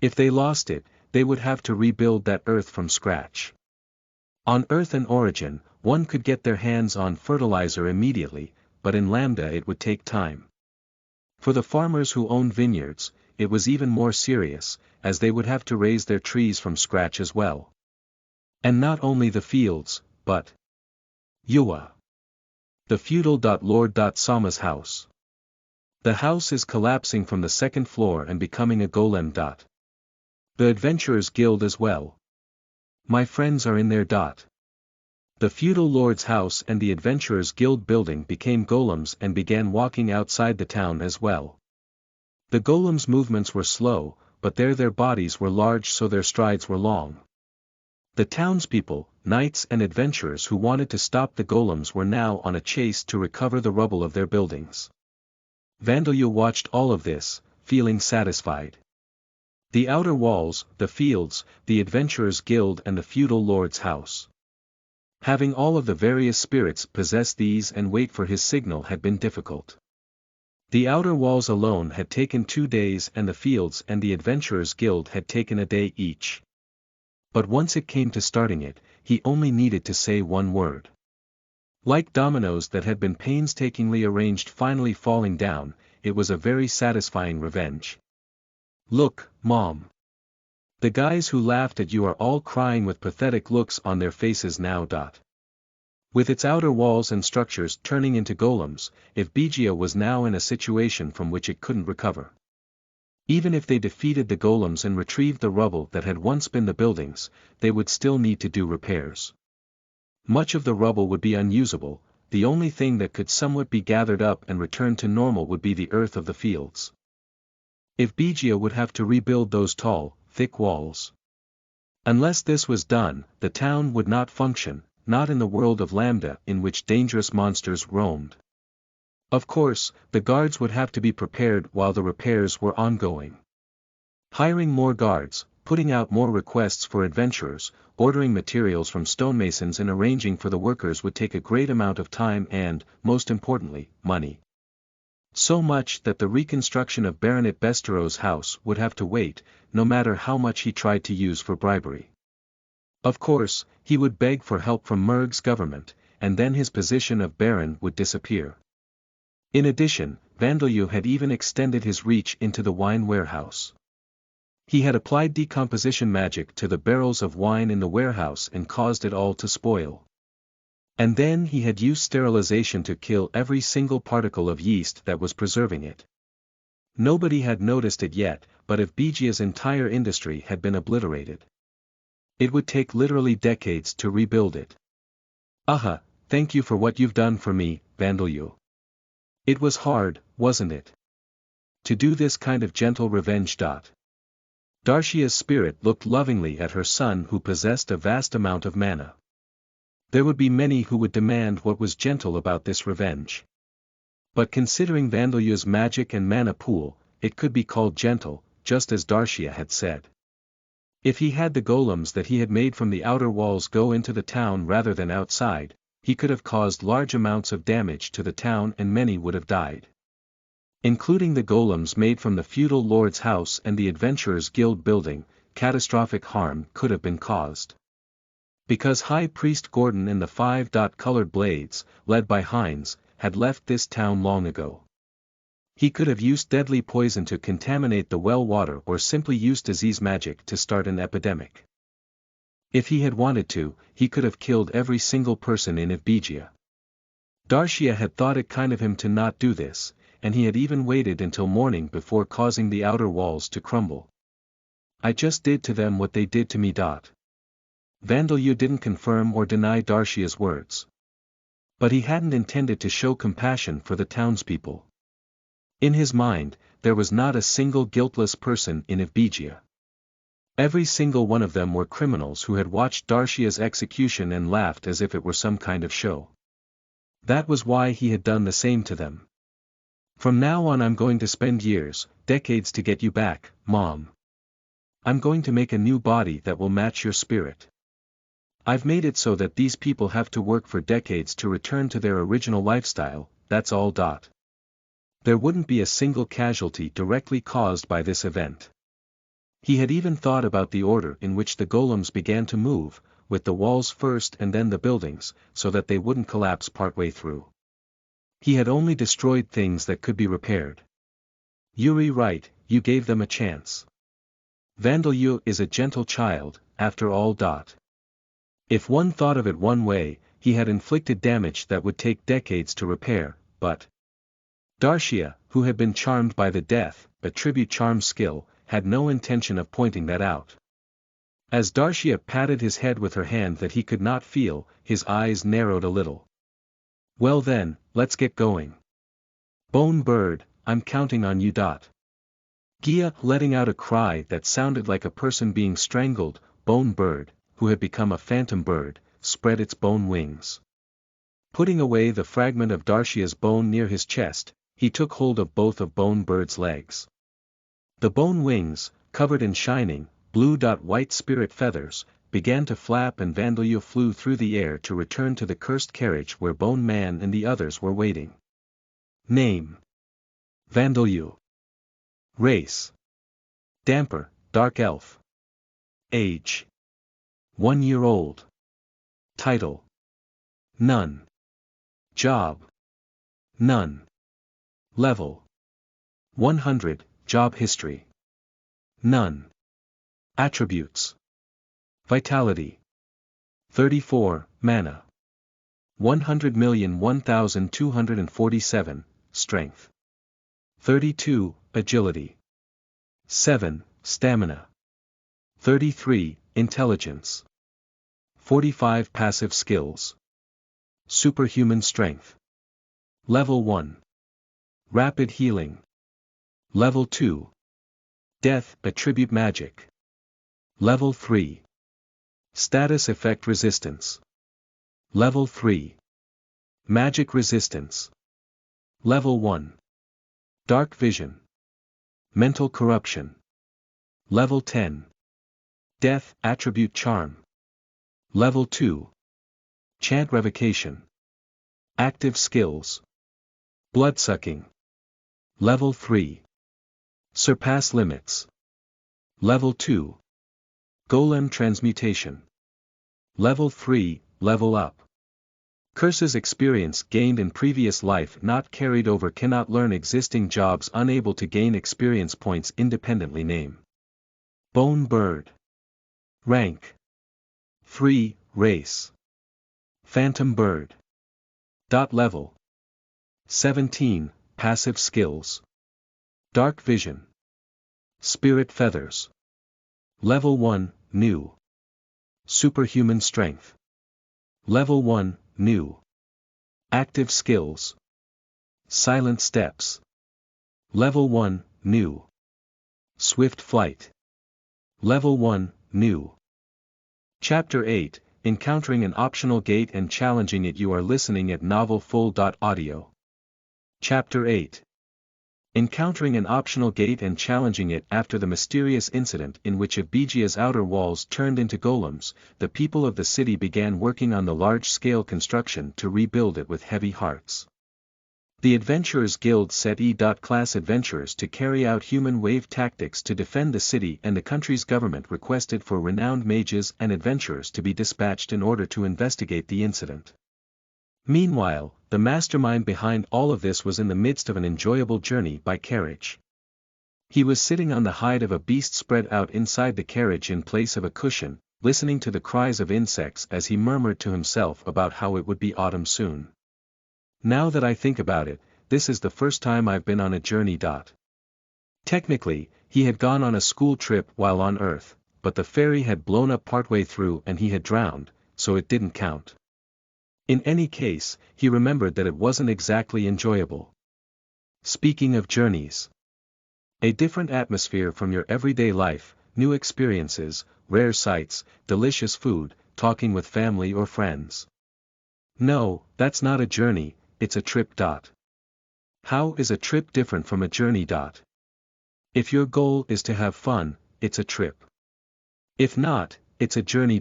If they lost it, they would have to rebuild that earth from scratch. On Earth and Origin, one could get their hands on fertilizer immediately, but in Lambda it would take time. For the farmers who owned vineyards, it was even more serious, as they would have to raise their trees from scratch as well. And not only the fields, but Yua. The feudal Lord Sama's house. The house is collapsing from the second floor and becoming a golem. The Adventurers Guild as well. My friends are in there. The feudal lord's house and the Adventurers Guild building became golems and began walking outside the town as well. The golems' movements were slow, but their bodies were large, so their strides were long. The townspeople, knights and adventurers who wanted to stop the golems were now on a chase to recover the rubble of their buildings. Vandeleur watched all of this, feeling satisfied. The outer walls, the fields, the Adventurers Guild and the feudal lord's house. Having all of the various spirits possess these and wait for his signal had been difficult. The outer walls alone had taken 2 days and the fields and the Adventurers Guild had taken a day each. But once it came to starting it, he only needed to say one word. Like dominoes that had been painstakingly arranged finally falling down, it was a very satisfying revenge. Look, Mom. The guys who laughed at you are all crying with pathetic looks on their faces now. With its outer walls and structures turning into golems, Evbegia was now in a situation from which it couldn't recover. Even if they defeated the golems and retrieved the rubble that had once been the buildings, they would still need to do repairs. Much of the rubble would be unusable, the only thing that could somewhat be gathered up and returned to normal would be the earth of the fields. Evbegia would have to rebuild those tall, thick walls. Unless this was done, the town would not function, not in the world of Lambda in which dangerous monsters roamed. Of course, the guards would have to be prepared while the repairs were ongoing. Hiring more guards, putting out more requests for adventurers, ordering materials from stonemasons and arranging for the workers would take a great amount of time and, most importantly, money. So much that the reconstruction of Baronet Bestero's house would have to wait, no matter how much he tried to use for bribery. Of course, he would beg for help from Merg's government, and then his position of Baron would disappear. In addition, Vandeleur had even extended his reach into the wine warehouse. He had applied decomposition magic to the barrels of wine in the warehouse and caused it all to spoil. And then he had used sterilization to kill every single particle of yeast that was preserving it. Nobody had noticed it yet, but if Bijia's entire industry had been obliterated, it would take literally decades to rebuild it. Aha, thank you for what you've done for me, Vandalyu. It was hard, wasn't it? To do this kind of gentle revenge. Darshia's spirit looked lovingly at her son who possessed a vast amount of mana. There would be many who would demand what was gentle about this revenge. But considering Vandalyu's magic and mana pool, it could be called gentle, just as Darshia had said. If he had the golems that he had made from the outer walls go into the town rather than outside, he could have caused large amounts of damage to the town and many would have died. Including the golems made from the feudal lord's house and the adventurers' guild building, catastrophic harm could have been caused. Because High Priest Gordon and the 5-colored blades, led by Heinz, had left this town long ago. He could have used deadly poison to contaminate the well water or simply used disease magic to start an epidemic. If he had wanted to, he could have killed every single person in Evbijia. Darshia had thought it kind of him to not do this, and he had even waited until morning before causing the outer walls to crumble. I just did to them what they did to me. Vandalyu didn't confirm or deny Darshia's words. But he hadn't intended to show compassion for the townspeople. In his mind, there was not a single guiltless person in Evbijia. Every single one of them were criminals who had watched Darshia's execution and laughed as if it were some kind of show. That was why he had done the same to them. From now on I'm going to spend years, decades to get you back, Mom. I'm going to make a new body that will match your spirit. I've made it so that these people have to work for decades to return to their original lifestyle, that's all. There wouldn't be a single casualty directly caused by this event. He had even thought about the order in which the golems began to move, with the walls first and then the buildings, so that they wouldn't collapse partway through. He had only destroyed things that could be repaired. Yuri right, you gave them a chance. Vandalyu is a gentle child, after all. If one thought of it one way, he had inflicted damage that would take decades to repair, but Darshia, who had been charmed by the death, attribute charm skill, had no intention of pointing that out. As Darshia patted his head with her hand that he could not feel, his eyes narrowed a little. Well then, let's get going. Bone Bird, I'm counting on you. Gia, letting out a cry that sounded like a person being strangled, Bone Bird, who had become a phantom bird, spread its bone wings. Putting away the fragment of Darshia's bone near his chest, he took hold of both of Bone Bird's legs. The bone wings, covered in shining, blue-white spirit feathers, began to flap and Vandalyu flew through the air to return to the cursed carriage where Bone Man and the others were waiting. Name: Vandalyu. Race: Damper, Dark Elf. Age: 1 year old. Title: None. Job: None. Level: 100, Job History: None. Attributes: Vitality: 34, Mana: 100,001,247, Strength: 32, Agility: 7, Stamina: 33, Intelligence: 45 Passive Skills: Superhuman Strength. Level 1. Rapid Healing. Level 2. Death Attribute Magic. Level 3. Status Effect Resistance. Level 3. Magic Resistance. Level 1. Dark Vision. Mental Corruption. Level 10. Death Attribute Charm. Level 2. Chant Revocation. Active Skills. Bloodsucking. Level 3. Surpass Limits. Level 2. Golem Transmutation. Level 3, Level Up. Curses experience gained in previous life not carried over, cannot learn existing jobs, unable to gain experience points independently. Name: Bone Bird. Rank: 3, Race: Phantom bird. Level 17, passive skills. Dark vision. Spirit feathers. Level 1, new. Superhuman strength. Level 1, new. Active skills. Silent steps. Level 1, new. Swift flight. Level 1, new. Chapter 8, Encountering an optional gate and challenging it. You are listening at novelfull.audio. Chapter 8. Encountering an optional gate and challenging it. After the mysterious incident in which Abigia's outer walls turned into golems, the people of the city began working on the large-scale construction to rebuild it with heavy hearts. The Adventurers Guild set E-class adventurers to carry out human wave tactics to defend the city, and the country's government requested for renowned mages and adventurers to be dispatched in order to investigate the incident. Meanwhile, the mastermind behind all of this was in the midst of an enjoyable journey by carriage. He was sitting on the hide of a beast spread out inside the carriage in place of a cushion, listening to the cries of insects as he murmured to himself about how it would be autumn soon. Now that I think about it, this is the first time I've been on a journey. Technically, he had gone on a school trip while on Earth, but the ferry had blown up partway through and he had drowned, so it didn't count. In any case, he remembered that it wasn't exactly enjoyable. Speaking of journeys. A different atmosphere from your everyday life, new experiences, rare sights, delicious food, talking with family or friends. No, that's not a journey. It's a trip. How is a trip different from a journey? If your goal is to have fun, it's a trip. If not, it's a journey.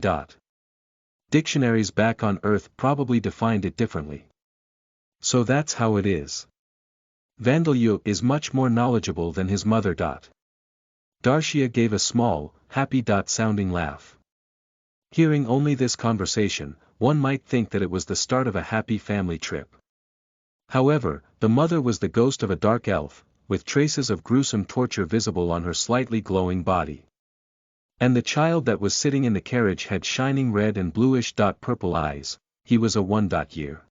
Dictionaries back on Earth probably defined it differently. So that's how it is. Vandalyu is much more knowledgeable than his mother. Darcia gave a small, happy sounding laugh. Hearing only this conversation, one might think that it was the start of a happy family trip. However, the mother was the ghost of a dark elf, with traces of gruesome torture visible on her slightly glowing body. And the child that was sitting in the carriage had shining red and bluish purple eyes. He was a 1-year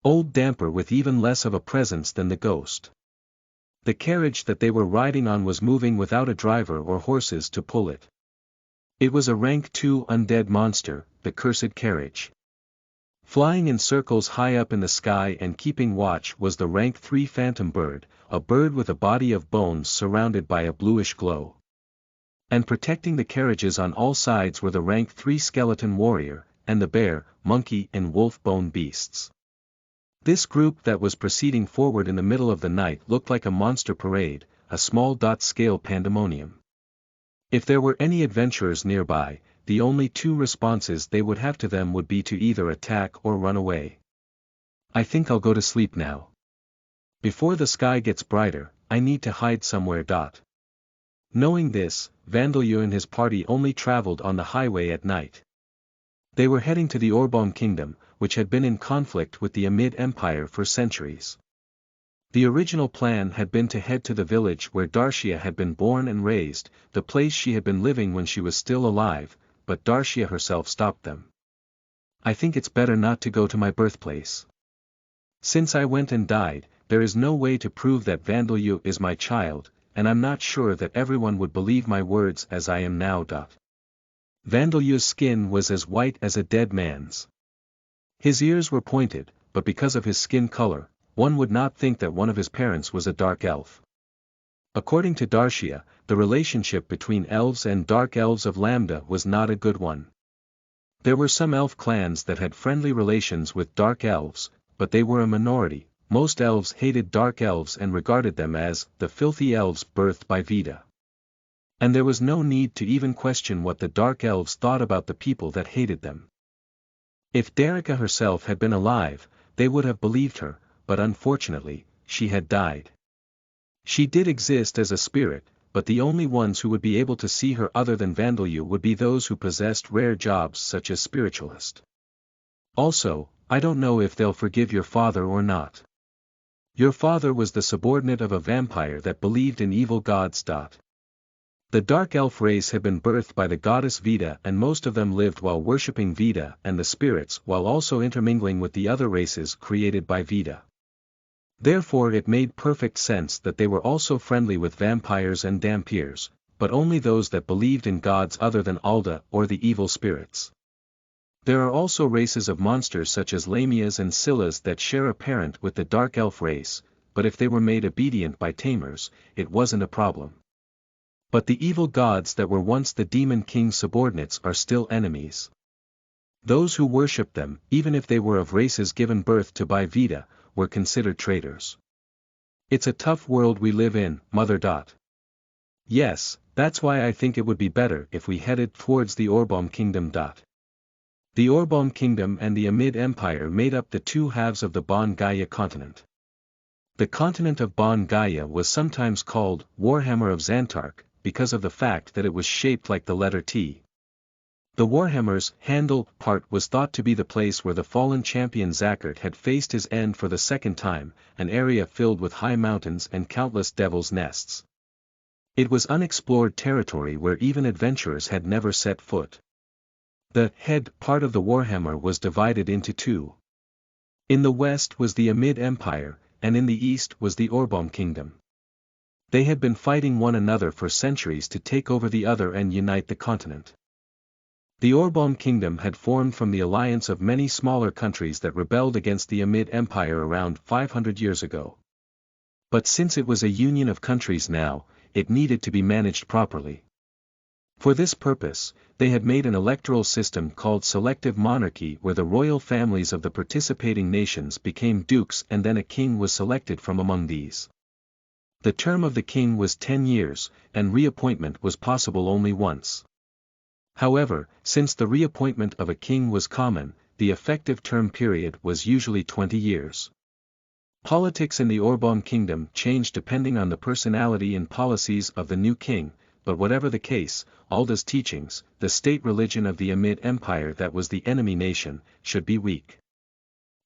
old damper with even less of a presence than the ghost. The carriage that they were riding on was moving without a driver or horses to pull it. It was a rank 2 undead monster, the cursed carriage. Flying in circles high up in the sky and keeping watch was the rank 3 phantom bird, a bird with a body of bones surrounded by a bluish glow. And protecting the carriages on all sides were the rank 3 skeleton warrior, and the bear, monkey and wolf bone beasts. This group that was proceeding forward in the middle of the night looked like a monster parade, a small-scale pandemonium. If there were any adventurers nearby, the only two responses they would have to them would be to either attack or run away. I think I'll go to sleep now. Before the sky gets brighter, I need to hide somewhere. Knowing this, Vandalyu and his party only traveled on the highway at night. They were heading to the Orbom Kingdom, which had been in conflict with the Amid Empire for centuries. The original plan had been to head to the village where Darcia had been born and raised, the place she had been living when she was still alive, but Darcia herself stopped them. I think it's better not to go to my birthplace. Since I went and died, there is no way to prove that Vandalyu is my child, and I'm not sure that everyone would believe my words as I am now. Vandalyu's skin was as white as a dead man's. His ears were pointed, but because of his skin color, one would not think that one of his parents was a dark elf. According to Darcia, the relationship between elves and dark elves of Lambda was not a good one. There were some elf clans that had friendly relations with dark elves, but they were a minority. Most elves hated dark elves and regarded them as the filthy elves birthed by Vita. And there was no need to even question what the dark elves thought about the people that hated them. If Darika herself had been alive, they would have believed her, but unfortunately, she had died. She did exist as a spirit, but the only ones who would be able to see her other than Vandalyu would be those who possessed rare jobs such as spiritualist. Also, I don't know if they'll forgive your father or not. Your father was the subordinate of a vampire that believed in evil gods. The dark elf race had been birthed by the goddess Veda, and most of them lived while worshipping Veda and the spirits while also intermingling with the other races created by Veda. Therefore it made perfect sense that they were also friendly with vampires and dampirs, but only those that believed in gods other than Alda or the evil spirits. There are also races of monsters such as Lamias and Scyllas that share a parent with the dark elf race, but if they were made obedient by tamers, it wasn't a problem. But the evil gods that were once the demon king's subordinates are still enemies. Those who worshipped them, even if they were of races given birth to by Veda, were considered traitors. It's a tough world we live in, Mother. Yes, that's why I think it would be better if we headed towards the Orbaum Kingdom. The Orbaum Kingdom and the Amid Empire made up the two halves of the Bon Gaia continent. The continent of Bon Gaia was sometimes called Warhammer of Xantark, because of the fact that it was shaped like the letter T. The Warhammer's handle part was thought to be the place where the fallen champion Zakhart had faced his end for the second time, an area filled with high mountains and countless devil's nests. It was unexplored territory where even adventurers had never set foot. The head part of the Warhammer was divided into two. In the west was the Amid Empire, and in the east was the Orbaum Kingdom. They had been fighting one another for centuries to take over the other and unite the continent. The Orbaum Kingdom had formed from the alliance of many smaller countries that rebelled against the Amid Empire around 500 years ago. But since it was a union of countries now, it needed to be managed properly. For this purpose, they had made an electoral system called selective monarchy where the royal families of the participating nations became dukes and then a king was selected from among these. The term of the king was 10 years, and reappointment was possible only once. However, since the reappointment of a king was common, the effective term period was usually 20 years. Politics in the Orbaum Kingdom changed depending on the personality and policies of the new king, but whatever the case, Alda's teachings, the state religion of the Amid Empire that was the enemy nation, should be weak.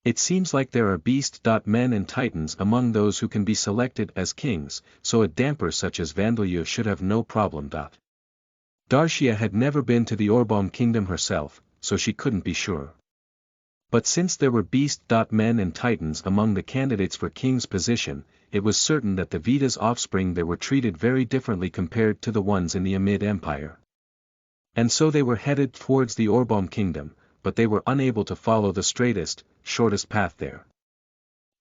It seems like there are beast-men and titans among those who can be selected as kings, so a damper such as Vandalia should have no problem. Darcia had never been to the Orbaum Kingdom herself, so she couldn't be sure. But since there were beast-men and titans among the candidates for king's position, it was certain that the Veda's offspring there were treated very differently compared to the ones in the Amid Empire. And so they were headed towards the Orbaum Kingdom, but they were unable to follow the straightest, shortest path there.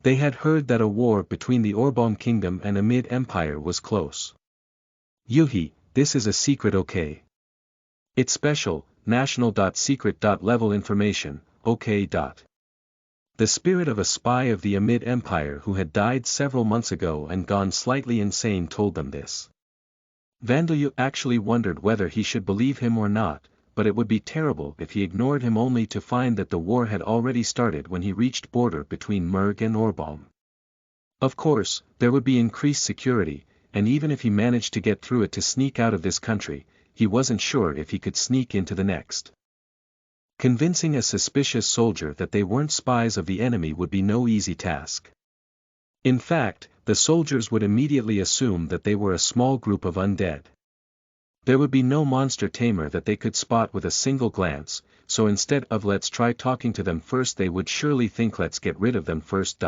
They had heard that a war between the Orbaum Kingdom and Amid Empire was close. Yuhi, this is a secret, okay? It's special, national.secret.level information, okay. The spirit of a spy of the Amid Empire who had died several months ago and gone slightly insane told them this. Vandalia actually wondered whether he should believe him or not, but it would be terrible if he ignored him only to find that the war had already started when he reached border between Merg and Orbaum. Of course, there would be increased security, and even if he managed to get through it to sneak out of this country, he wasn't sure if he could sneak into the next. Convincing a suspicious soldier that they weren't spies of the enemy would be no easy task. In fact, the soldiers would immediately assume that they were a small group of undead. There would be no monster tamer that they could spot with a single glance, so instead of let's try talking to them first they would surely think let's get rid of them first.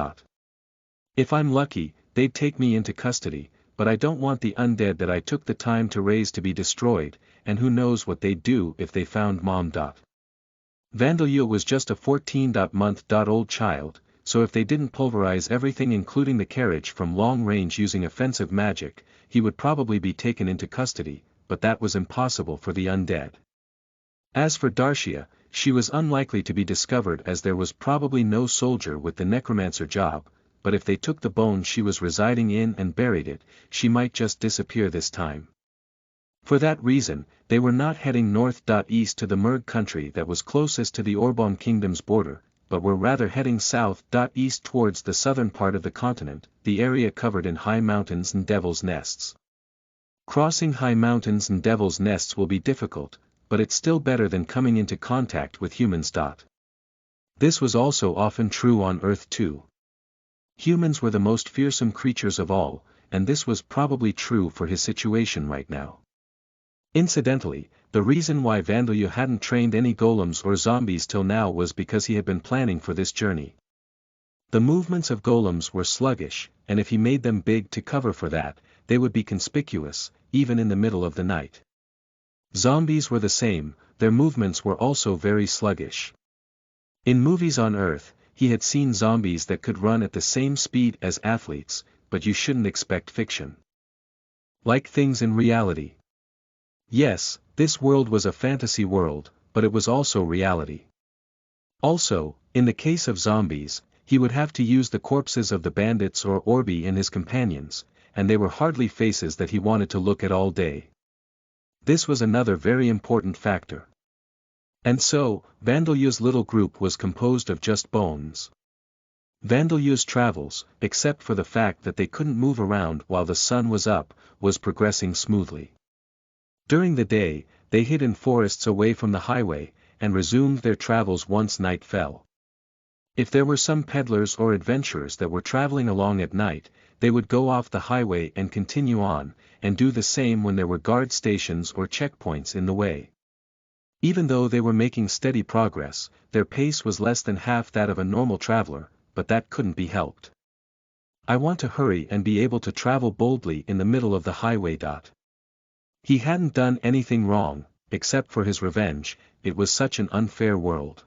If I'm lucky, they'd take me into custody, but I don't want the undead that I took the time to raise to be destroyed, and who knows what they'd do if they found Mom. Vandalia was just a 14-month-old child, so if they didn't pulverize everything including the carriage from long range using offensive magic, he would probably be taken into custody, but that was impossible for the undead. As for Darcia, she was unlikely to be discovered as there was probably no soldier with the necromancer job, but if they took the bone she was residing in and buried it, she might just disappear this time. For that reason, they were not heading north-east to the Merg country that was closest to the Orbaum Kingdom's border, but were rather heading south-east towards the southern part of the continent, the area covered in high mountains and devil's nests. Crossing high mountains and devil's nests will be difficult, but it's still better than coming into contact with humans. This was also often true on Earth too. Humans were the most fearsome creatures of all, and this was probably true for his situation right now. Incidentally, the reason why Vandeleur hadn't trained any golems or zombies till now was because he had been planning for this journey. The movements of golems were sluggish, and if he made them big to cover for that, they would be conspicuous, even in the middle of the night. Zombies were the same, their movements were also very sluggish. In movies on Earth, he had seen zombies that could run at the same speed as athletes, but you shouldn't expect fiction. Like things in reality. Yes, this world was a fantasy world, but it was also reality. Also, in the case of zombies, he would have to use the corpses of the bandits or Orbi and his companions, and they were hardly faces that he wanted to look at all day. This was another very important factor. And so, Vandeleur's little group was composed of just bones. Vandeleur's travels, except for the fact that they couldn't move around while the sun was up, was progressing smoothly. During the day, they hid in forests away from the highway, and resumed their travels once night fell. If there were some peddlers or adventurers that were traveling along at night, they would go off the highway and continue on, and do the same when there were guard stations or checkpoints in the way. Even though they were making steady progress, their pace was less than half that of a normal traveler, but that couldn't be helped. I want to hurry and be able to travel boldly in the middle of the highway. He hadn't done anything wrong, except for his revenge, it was such an unfair world.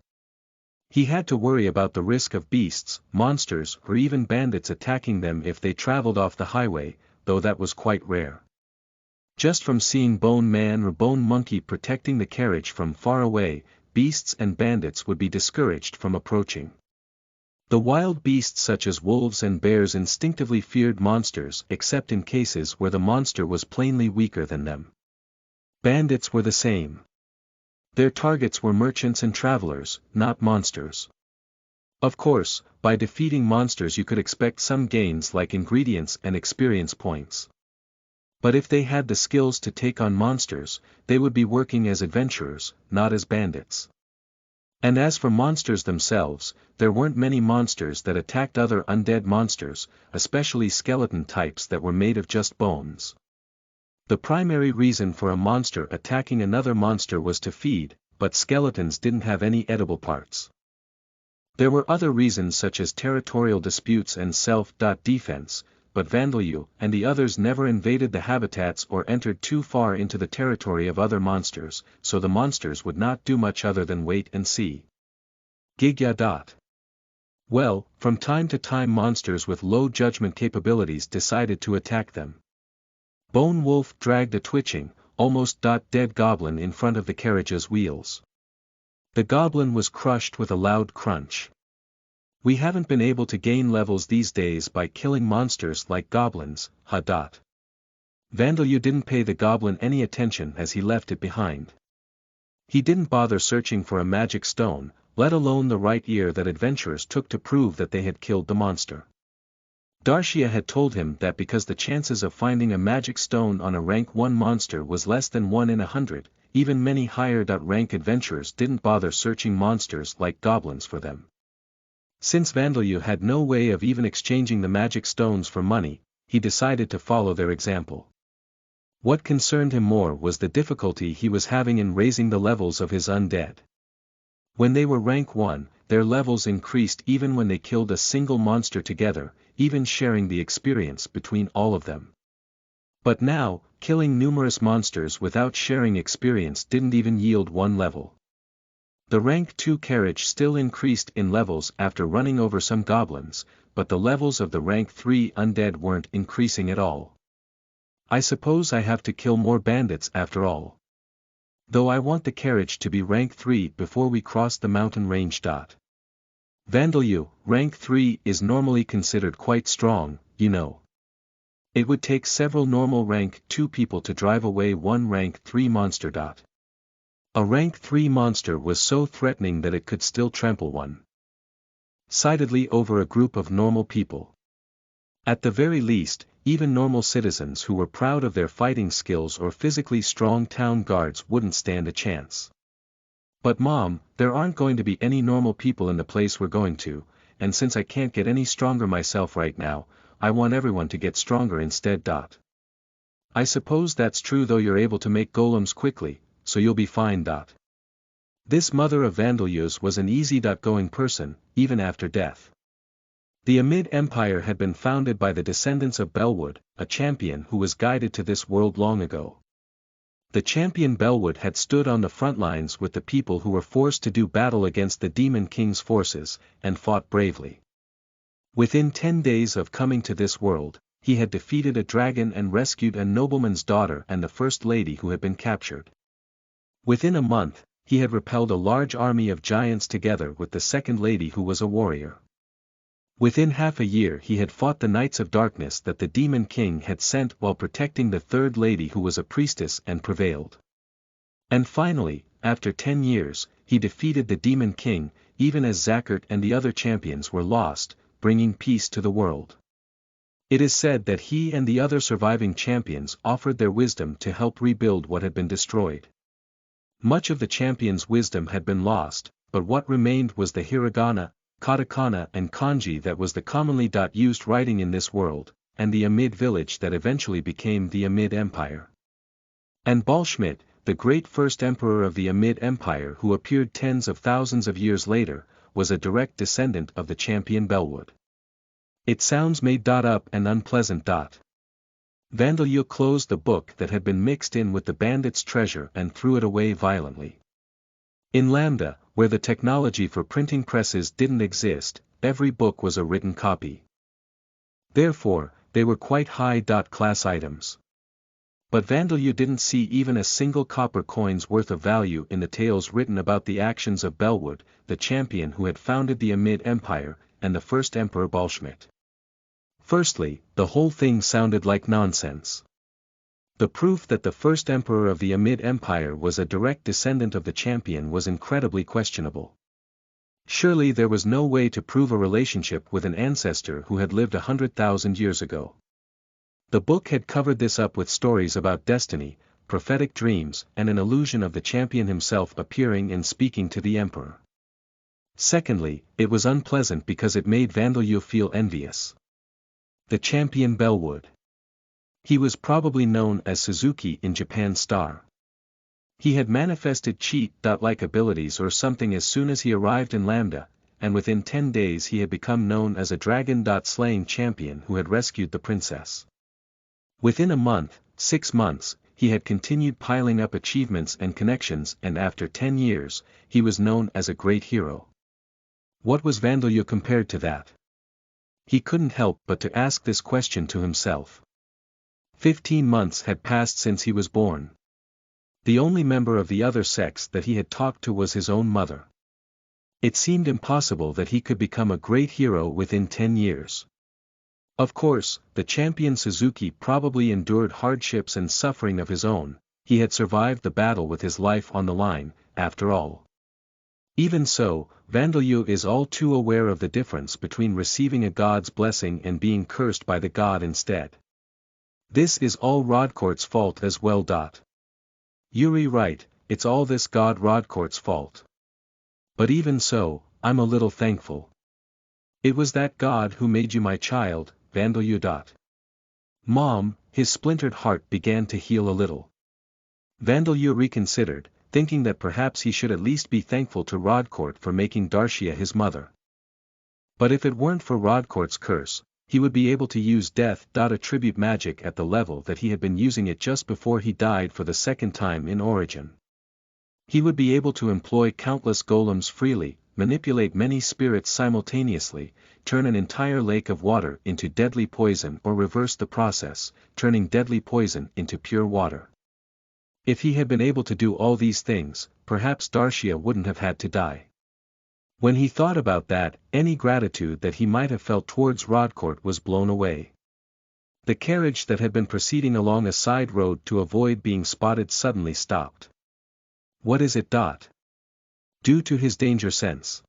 He had to worry about the risk of beasts, monsters, or even bandits attacking them if they traveled off the highway, though that was quite rare. Just from seeing Bone Man or Bone Monkey protecting the carriage from far away, beasts and bandits would be discouraged from approaching. The wild beasts such as wolves and bears instinctively feared monsters except in cases where the monster was plainly weaker than them. Bandits were the same. Their targets were merchants and travelers, not monsters. Of course, by defeating monsters you could expect some gains like ingredients and experience points. But if they had the skills to take on monsters, they would be working as adventurers, not as bandits. And as for monsters themselves, there weren't many monsters that attacked other undead monsters, especially skeleton types that were made of just bones. The primary reason for a monster attacking another monster was to feed, but skeletons didn't have any edible parts. There were other reasons such as territorial disputes and self-defense, but Vandeleur and the others never invaded the habitats or entered too far into the territory of other monsters, so the monsters would not do much other than wait and see. Gigya. Well, from time to time monsters with low judgment capabilities decided to attack them. Bone Wolf dragged a twitching, almost dead goblin in front of the carriage's wheels. The goblin was crushed with a loud crunch. We haven't been able to gain levels these days by killing monsters like goblins, Vandeleur didn't pay the goblin any attention as he left it behind. He didn't bother searching for a magic stone, let alone the right ear that adventurers took to prove that they had killed the monster. Darcia had told him that because the chances of finding a magic stone on a rank 1 monster was less than 1 in 100, even many higher rank adventurers didn't bother searching monsters like goblins for them. Since Vandeleur had no way of even exchanging the magic stones for money, he decided to follow their example. What concerned him more was the difficulty he was having in raising the levels of his undead. When they were rank 1, their levels increased even when they killed a single monster together, even sharing the experience between all of them. But now, killing numerous monsters without sharing experience didn't even yield 1 level. The rank 2 carriage still increased in levels after running over some goblins, but the levels of the rank 3 undead weren't increasing at all. I suppose I have to kill more bandits after all. Though I want the carriage to be rank 3 before we cross the mountain range. Vandeleur, rank 3 is normally considered quite strong, you know. It would take several normal rank 2 people to drive away 1 rank 3 monster. A rank 3 monster was so threatening that it could still trample one-sidedly over a group of normal people. At the very least, even normal citizens who were proud of their fighting skills or physically strong town guards wouldn't stand a chance. But Mom, there aren't going to be any normal people in the place we're going to, and since I can't get any stronger myself right now, I want everyone to get stronger instead. I suppose that's true, though you're able to make golems quickly, so you'll be fine. This mother of Vandalios was an easy-going person, even after death. The Amid Empire had been founded by the descendants of Belwood, a champion who was guided to this world long ago. The champion Belwood had stood on the front lines with the people who were forced to do battle against the Demon King's forces, and fought bravely. Within 10 days of coming to this world, he had defeated a dragon and rescued a nobleman's daughter and the first lady who had been captured. Within a month, he had repelled a large army of giants together with the second lady who was a warrior. Within half a year he had fought the Knights of Darkness that the Demon King had sent while protecting the third lady who was a priestess and prevailed. And finally, after 10 years, he defeated the Demon King, even as Zackert and the other champions were lost, bringing peace to the world. It is said that he and the other surviving champions offered their wisdom to help rebuild what had been destroyed. Much of the champions' wisdom had been lost, but what remained was the hiragana, katakana and kanji that was the commonly used writing in this world, and the Amid village that eventually became the Amid Empire. And Balschmidt, the great first emperor of the Amid Empire who appeared tens of thousands of years later, was a direct descendant of the champion Belwood. It sounds made up and unpleasant. Vandalyo closed the book that had been mixed in with the bandits' treasure and threw it away violently. In Lambda, where the technology for printing presses didn't exist, every book was a written copy. Therefore, they were quite high-class items. But Vandalyo didn't see even a single copper coin's worth of value in the tales written about the actions of Belwood, the champion who had founded the Amid Empire, and the first emperor Balschmidt. Firstly, the whole thing sounded like nonsense. The proof that the first emperor of the Amid Empire was a direct descendant of the champion was incredibly questionable. Surely there was no way to prove a relationship with an ancestor who had lived 100,000 years ago. The book had covered this up with stories about destiny, prophetic dreams and an illusion of the champion himself appearing and speaking to the emperor. Secondly, it was unpleasant because it made Vandalyo feel envious. The champion Belwood. He was probably known as Suzuki in Japan's Star. He had manifested cheat-like abilities or something as soon as he arrived in Lambda, and within 10 days he had become known as a dragon-slaying champion who had rescued the princess. Within a month, 6 months, he had continued piling up achievements and connections, and after 10 years, he was known as a great hero. What was Vandalyo compared to that? He couldn't help but to ask this question to himself. 15 months had passed since he was born. The only member of the other sex that he had talked to was his own mother. It seemed impossible that he could become a great hero within 10 years. Of course, the champion Suzuki probably endured hardships and suffering of his own. He had survived the battle with his life on the line, after all. Even so, Vandalyo is all too aware of the difference between receiving a god's blessing and being cursed by the god instead. This is all Rodcourt's fault as well. Yuri right, it's all this god Rodcourt's fault. But even so, I'm a little thankful. It was that god who made you my child, Vandalyo. Mom, his splintered heart began to heal a little. Vandalyo reconsidered, thinking that perhaps he should at least be thankful to Rodcourt for making Darshia his mother. But if it weren't for Rodcourt's curse, he would be able to use death. Attribute magic at the level that he had been using it just before he died for the second time in Origin. He would be able to employ countless golems freely, manipulate many spirits simultaneously, turn an entire lake of water into deadly poison or reverse the process, turning deadly poison into pure water. If he had been able to do all these things, perhaps Darshia wouldn't have had to die. When he thought about that, any gratitude that he might have felt towards Rodcourt was blown away. The carriage that had been proceeding along a side road to avoid being spotted suddenly stopped. What is it? Due to his danger sense.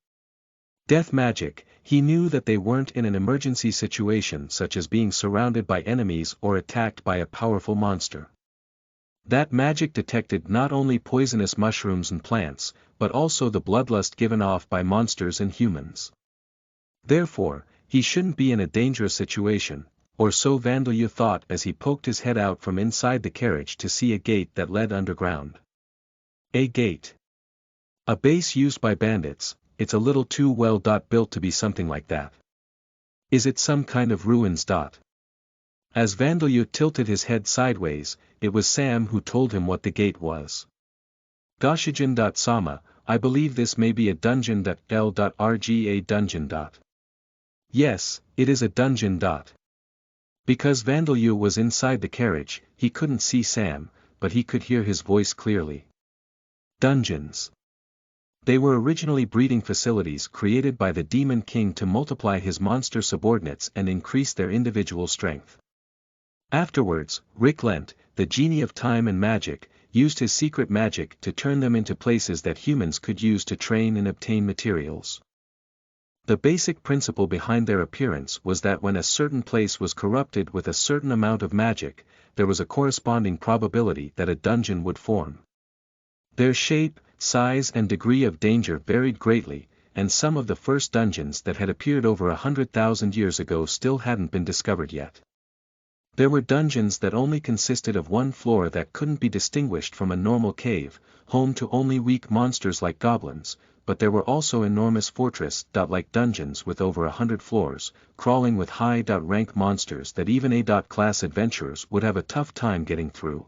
Death magic, he knew that they weren't in an emergency situation such as being surrounded by enemies or attacked by a powerful monster. That magic detected not only poisonous mushrooms and plants, but also the bloodlust given off by monsters and humans. Therefore, he shouldn't be in a dangerous situation, or so Vandeleur thought as he poked his head out from inside the carriage to see a gate that led underground. A gate. A base used by bandits, it's a little too well built to be something like that. Is it some kind of ruins? As Vandeleur tilted his head sideways, it was Sam who told him what the gate was. Goshigen. Sama, I believe this may be a dungeon. L.RG a dungeon. Yes, it is a dungeon. Because Vandeleur was inside the carriage, he couldn't see Sam, but he could hear his voice clearly. Dungeons. They were originally breeding facilities created by the Demon King to multiply his monster subordinates and increase their individual strength. Afterwards, Rick Lent, the genie of time and magic, used his secret magic to turn them into places that humans could use to train and obtain materials. The basic principle behind their appearance was that when a certain place was corrupted with a certain amount of magic, there was a corresponding probability that a dungeon would form. Their shape, size and degree of danger varied greatly, and some of the first dungeons that had appeared over 100,000 years ago still hadn't been discovered yet. There were dungeons that only consisted of one floor that couldn't be distinguished from a normal cave, home to only weak monsters like goblins, but there were also enormous fortress-like dungeons with over 100 floors, crawling with high-rank monsters that even A-class adventurers would have a tough time getting through.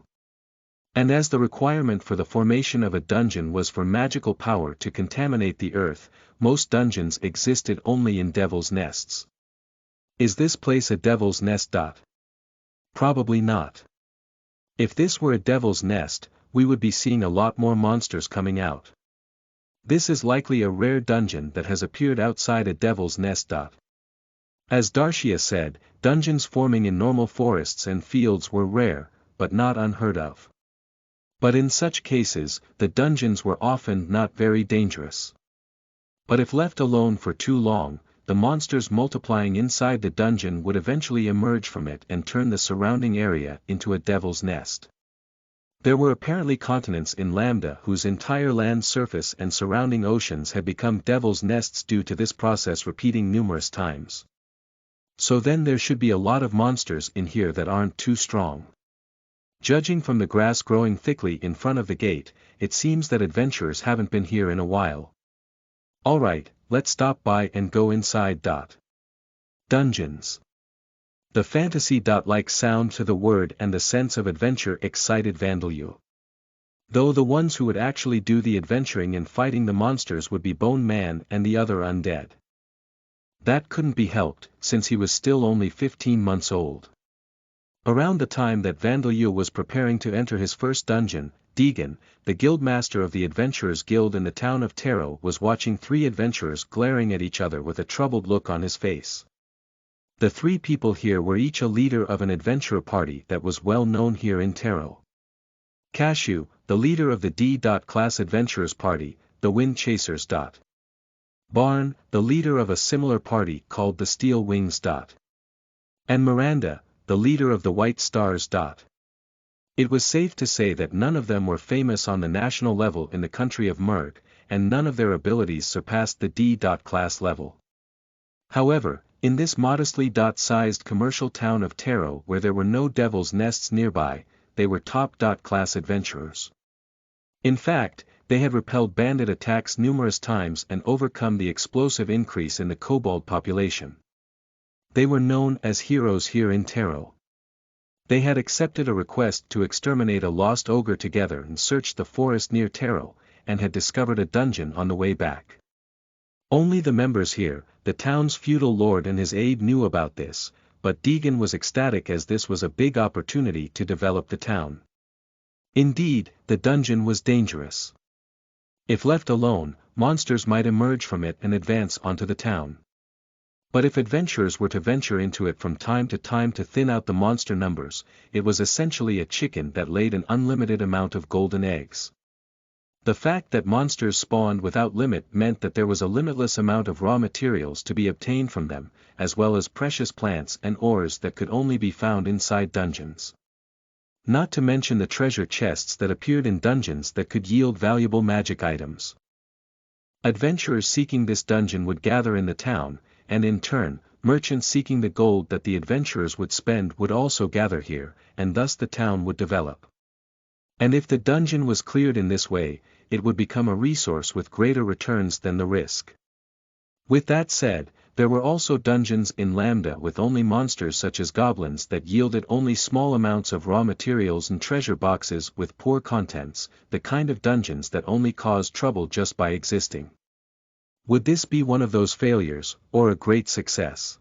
And as the requirement for the formation of a dungeon was for magical power to contaminate the earth, most dungeons existed only in devil's nests. Is this place a devil's nest? Probably not. If this were a devil's nest, we would be seeing a lot more monsters coming out. This is likely a rare dungeon that has appeared outside a devil's nest. As Darshia said, dungeons forming in normal forests and fields were rare, but not unheard of. But in such cases, the dungeons were often not very dangerous. But if left alone for too long, the monsters multiplying inside the dungeon would eventually emerge from it and turn the surrounding area into a devil's nest. There were apparently continents in Lambda whose entire land surface and surrounding oceans had become devil's nests due to this process repeating numerous times. So then there should be a lot of monsters in here that aren't too strong. Judging from the grass growing thickly in front of the gate, it seems that adventurers haven't been here in a while. Alright, let's stop by and go inside. Dungeons. The fantasy-like sound to the word and the sense of adventure excited Vandeleur. Though the ones who would actually do the adventuring and fighting the monsters would be Bone Man and the other undead. That couldn't be helped, since he was still only 15 months old. Around the time that Vandeleur was preparing to enter his first dungeon, Deegan, the guildmaster of the Adventurers Guild in the town of Taro, was watching three adventurers glaring at each other with a troubled look on his face. The three people here were each a leader of an adventurer party that was well known here in Taro. Cashew, the leader of the D-class adventurers party, the Wind Chasers. Barn, the leader of a similar party called the Steel Wings. And Miranda, the leader of the White Stars. It was safe to say that none of them were famous on the national level in the country of Merg, and none of their abilities surpassed the D-class level. However, in this modestly sized commercial town of Taro where there were no devil's nests nearby, they were top-class adventurers. In fact, they had repelled bandit attacks numerous times and overcome the explosive increase in the kobold population. They were known as heroes here in Taro. They had accepted a request to exterminate a lost ogre together and searched the forest near Taro, and had discovered a dungeon on the way back. Only the members here, the town's feudal lord and his aide, knew about this, but Deegan was ecstatic as this was a big opportunity to develop the town. Indeed, the dungeon was dangerous. If left alone, monsters might emerge from it and advance onto the town. But if adventurers were to venture into it from time to thin out the monster numbers, it was essentially a chicken that laid an unlimited amount of golden eggs. The fact that monsters spawned without limit meant that there was a limitless amount of raw materials to be obtained from them, as well as precious plants and ores that could only be found inside dungeons. Not to mention the treasure chests that appeared in dungeons that could yield valuable magic items. Adventurers seeking this dungeon would gather in the town, and in turn, merchants seeking the gold that the adventurers would spend would also gather here, and thus the town would develop. And if the dungeon was cleared in this way, it would become a resource with greater returns than the risk. With that said, there were also dungeons in Lambda with only monsters such as goblins that yielded only small amounts of raw materials and treasure boxes with poor contents, the kind of dungeons that only cause trouble just by existing. Would this be one of those failures, or a great success?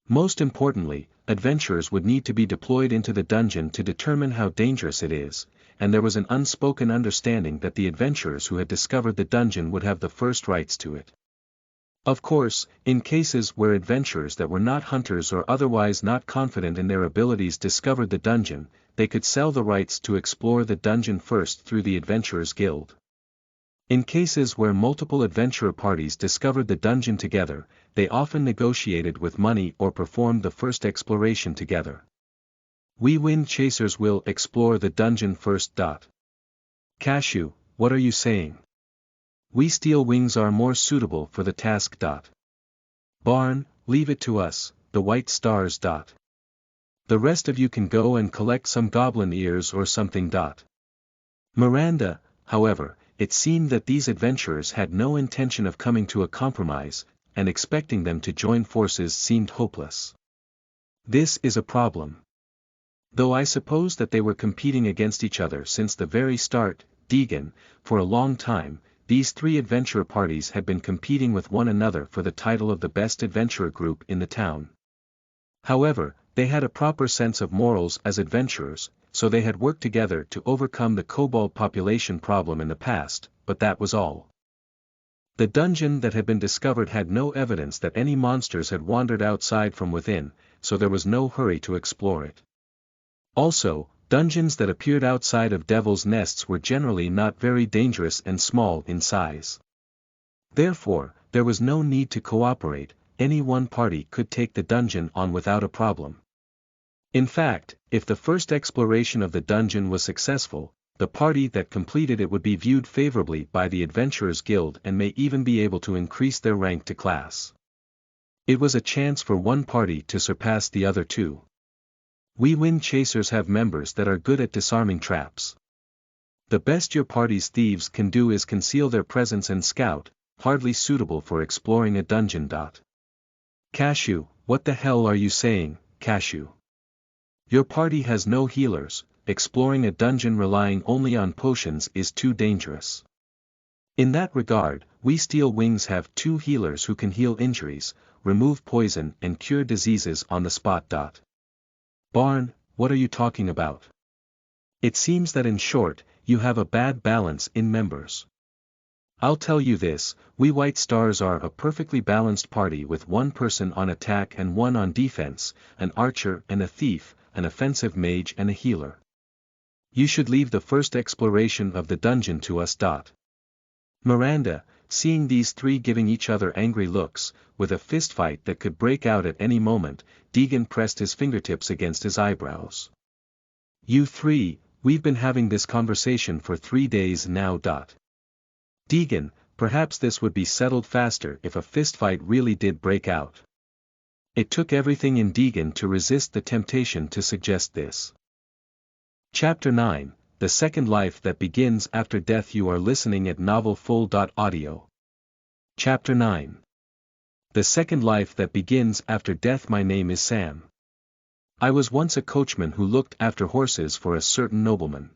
Most importantly, adventurers would need to be deployed into the dungeon to determine how dangerous it is, and there was an unspoken understanding that the adventurers who had discovered the dungeon would have the first rights to it. Of course, in cases where adventurers that were not hunters or otherwise not confident in their abilities discovered the dungeon, they could sell the rights to explore the dungeon first through the Adventurers Guild. In cases where multiple adventurer parties discovered the dungeon together, they often negotiated with money or performed the first exploration together. We wind chasers will explore the dungeon first. Cashew, what are you saying? We steel wings are more suitable for the task. Barn, leave it to us, the white stars. The rest of you can go and collect some goblin ears or something. Miranda, however, it seemed that these adventurers had no intention of coming to a compromise, and expecting them to join forces seemed hopeless. This is a problem. Though I suppose that they were competing against each other since the very start, Deegan, for a long time, these three adventurer parties had been competing with one another for the title of the best adventurer group in the town. However, they had a proper sense of morals as adventurers, so they had worked together to overcome the kobold population problem in the past, but that was all. The dungeon that had been discovered had no evidence that any monsters had wandered outside from within, so there was no hurry to explore it. Also, dungeons that appeared outside of devil's nests were generally not very dangerous and small in size. Therefore, there was no need to cooperate, any one party could take the dungeon on without a problem. In fact, if the first exploration of the dungeon was successful, the party that completed it would be viewed favorably by the Adventurers Guild and may even be able to increase their rank to class. It was a chance for one party to surpass the other two. We wind chasers have members that are good at disarming traps. The best your party's thieves can do is conceal their presence and scout, hardly suitable for exploring a dungeon. Cashew, what the hell are you saying, Cashew? Your party has no healers, exploring a dungeon relying only on potions is too dangerous. In that regard, we Steel Wings have 2 healers who can heal injuries, remove poison and cure diseases on the spot. Barn, what are you talking about? It seems that in short, you have a bad balance in members. I'll tell you this, we White Stars are a perfectly balanced party with 1 person on attack and 1 on defense, an archer and a thief, an offensive mage and a healer. You should leave the first exploration of the dungeon to us. Miranda, seeing these 3 giving each other angry looks, with a fistfight that could break out at any moment, Deegan pressed his fingertips against his eyebrows. You 3, we've been having this conversation for 3 days now. Deegan, perhaps this would be settled faster if a fistfight really did break out. It took everything in Deegan to resist the temptation to suggest this. Chapter 9, The Second Life That Begins After Death. You are listening at novelfull.audio. Chapter 9. The Second Life That Begins After Death. My name is Sam. I was once a coachman who looked after horses for a certain nobleman.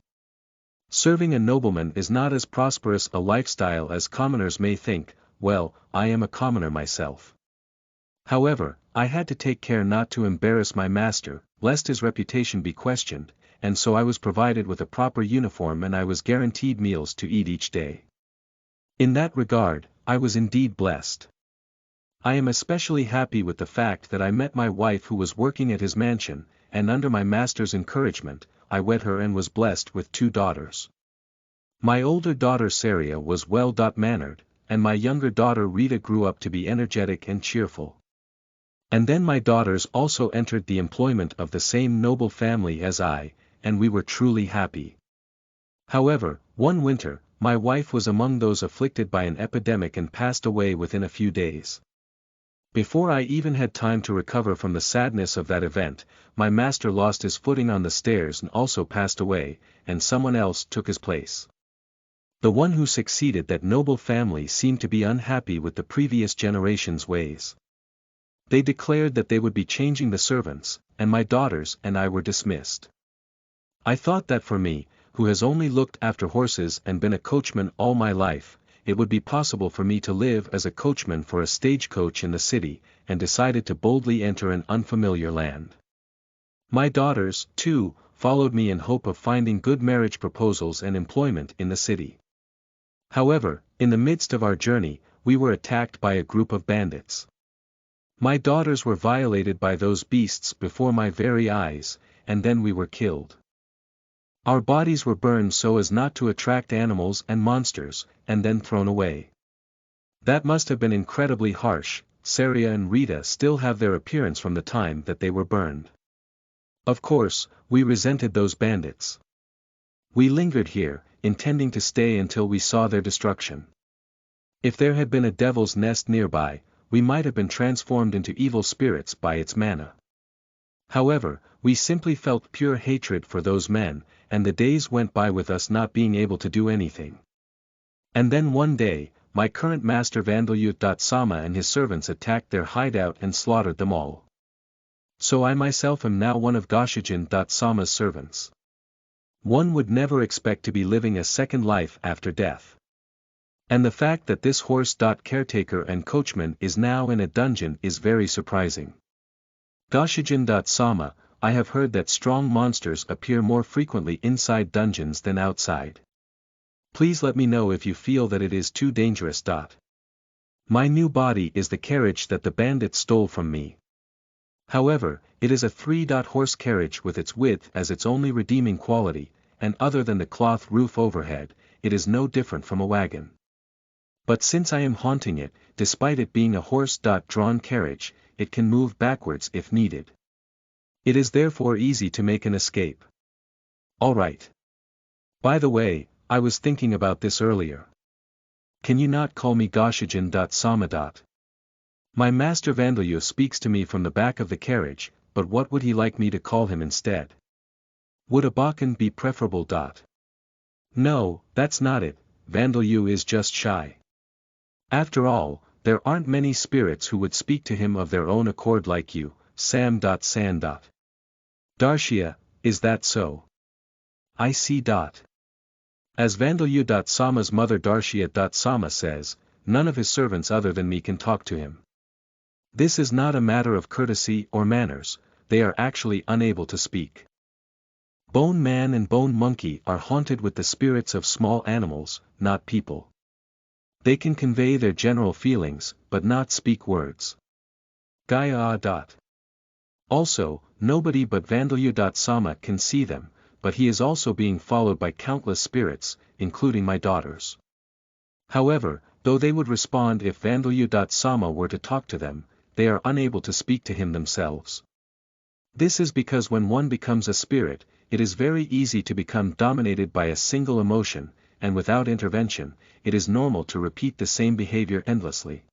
Serving a nobleman is not as prosperous a lifestyle as commoners may think. Well, I am a commoner myself. However, I had to take care not to embarrass my master, lest his reputation be questioned, and so I was provided with a proper uniform and I was guaranteed meals to eat each day. In that regard, I was indeed blessed. I am especially happy with the fact that I met my wife who was working at his mansion, and under my master's encouragement, I wed her and was blessed with 2 daughters. My older daughter Saria was well-mannered, and my younger daughter Rita grew up to be energetic and cheerful. And then my daughters also entered the employment of the same noble family as I, and we were truly happy. However, one winter, my wife was among those afflicted by an epidemic and passed away within a few days. Before I even had time to recover from the sadness of that event, my master lost his footing on the stairs and also passed away, and someone else took his place. The one who succeeded that noble family seemed to be unhappy with the previous generation's ways. They declared that they would be changing the servants, and my daughters and I were dismissed. I thought that for me, who has only looked after horses and been a coachman all my life, it would be possible for me to live as a coachman for a stagecoach in the city, and decided to boldly enter an unfamiliar land. My daughters, too, followed me in hope of finding good marriage proposals and employment in the city. However, in the midst of our journey, we were attacked by a group of bandits. My daughters were violated by those beasts before my very eyes, and then we were killed. Our bodies were burned so as not to attract animals and monsters, and then thrown away. That must have been incredibly harsh. Saria and Rita still have their appearance from the time that they were burned. Of course, we resented those bandits. We lingered here, intending to stay until we saw their destruction. If there had been a devil's nest nearby, we might have been transformed into evil spirits by its manna. However, we simply felt pure hatred for those men, and the days went by with us not being able to do anything. And then one day, my current master Sama and his servants attacked their hideout and slaughtered them all. So I myself am now one of Sama's servants. One would never expect to be living a second life after death. And the fact that this horse caretaker and coachman is now in a dungeon is very surprising. Sama, I have heard that strong monsters appear more frequently inside dungeons than outside. Please let me know if you feel that it is too dangerous. My new body is the carriage that the bandits stole from me. However, it is a 3-horse carriage with its width as its only redeeming quality, and other than the cloth roof overhead, it is no different from a wagon. But since I am haunting it, despite it being a horse-drawn carriage, it can move backwards if needed. It is therefore easy to make an escape. Alright. By the way, I was thinking about this earlier. Can you not call me Sama? My master Vandalyu speaks to me from the back of the carriage, but what would he like me to call him instead? Would a Bakan be preferable? No, that's not it, Vandalyu is just shy. After all, there aren't many spirits who would speak to him of their own accord like you, Sam. Darshia, is that so? I see. As Vandalyu Sama's mother Darshia Sama says, none of his servants other than me can talk to him. This is not a matter of courtesy or manners, they are actually unable to speak. Bone Man and Bone Monkey are haunted with the spirits of small animals, not people. They can convey their general feelings, but not speak words. Gaia. Also, nobody but Vandalyu Sama can see them, but he is also being followed by countless spirits, including my daughters. However, though they would respond if Vandalyu Sama were to talk to them, they are unable to speak to him themselves. This is because when one becomes a spirit, it is very easy to become dominated by a single emotion, and without intervention, it is normal to repeat the same behavior endlessly.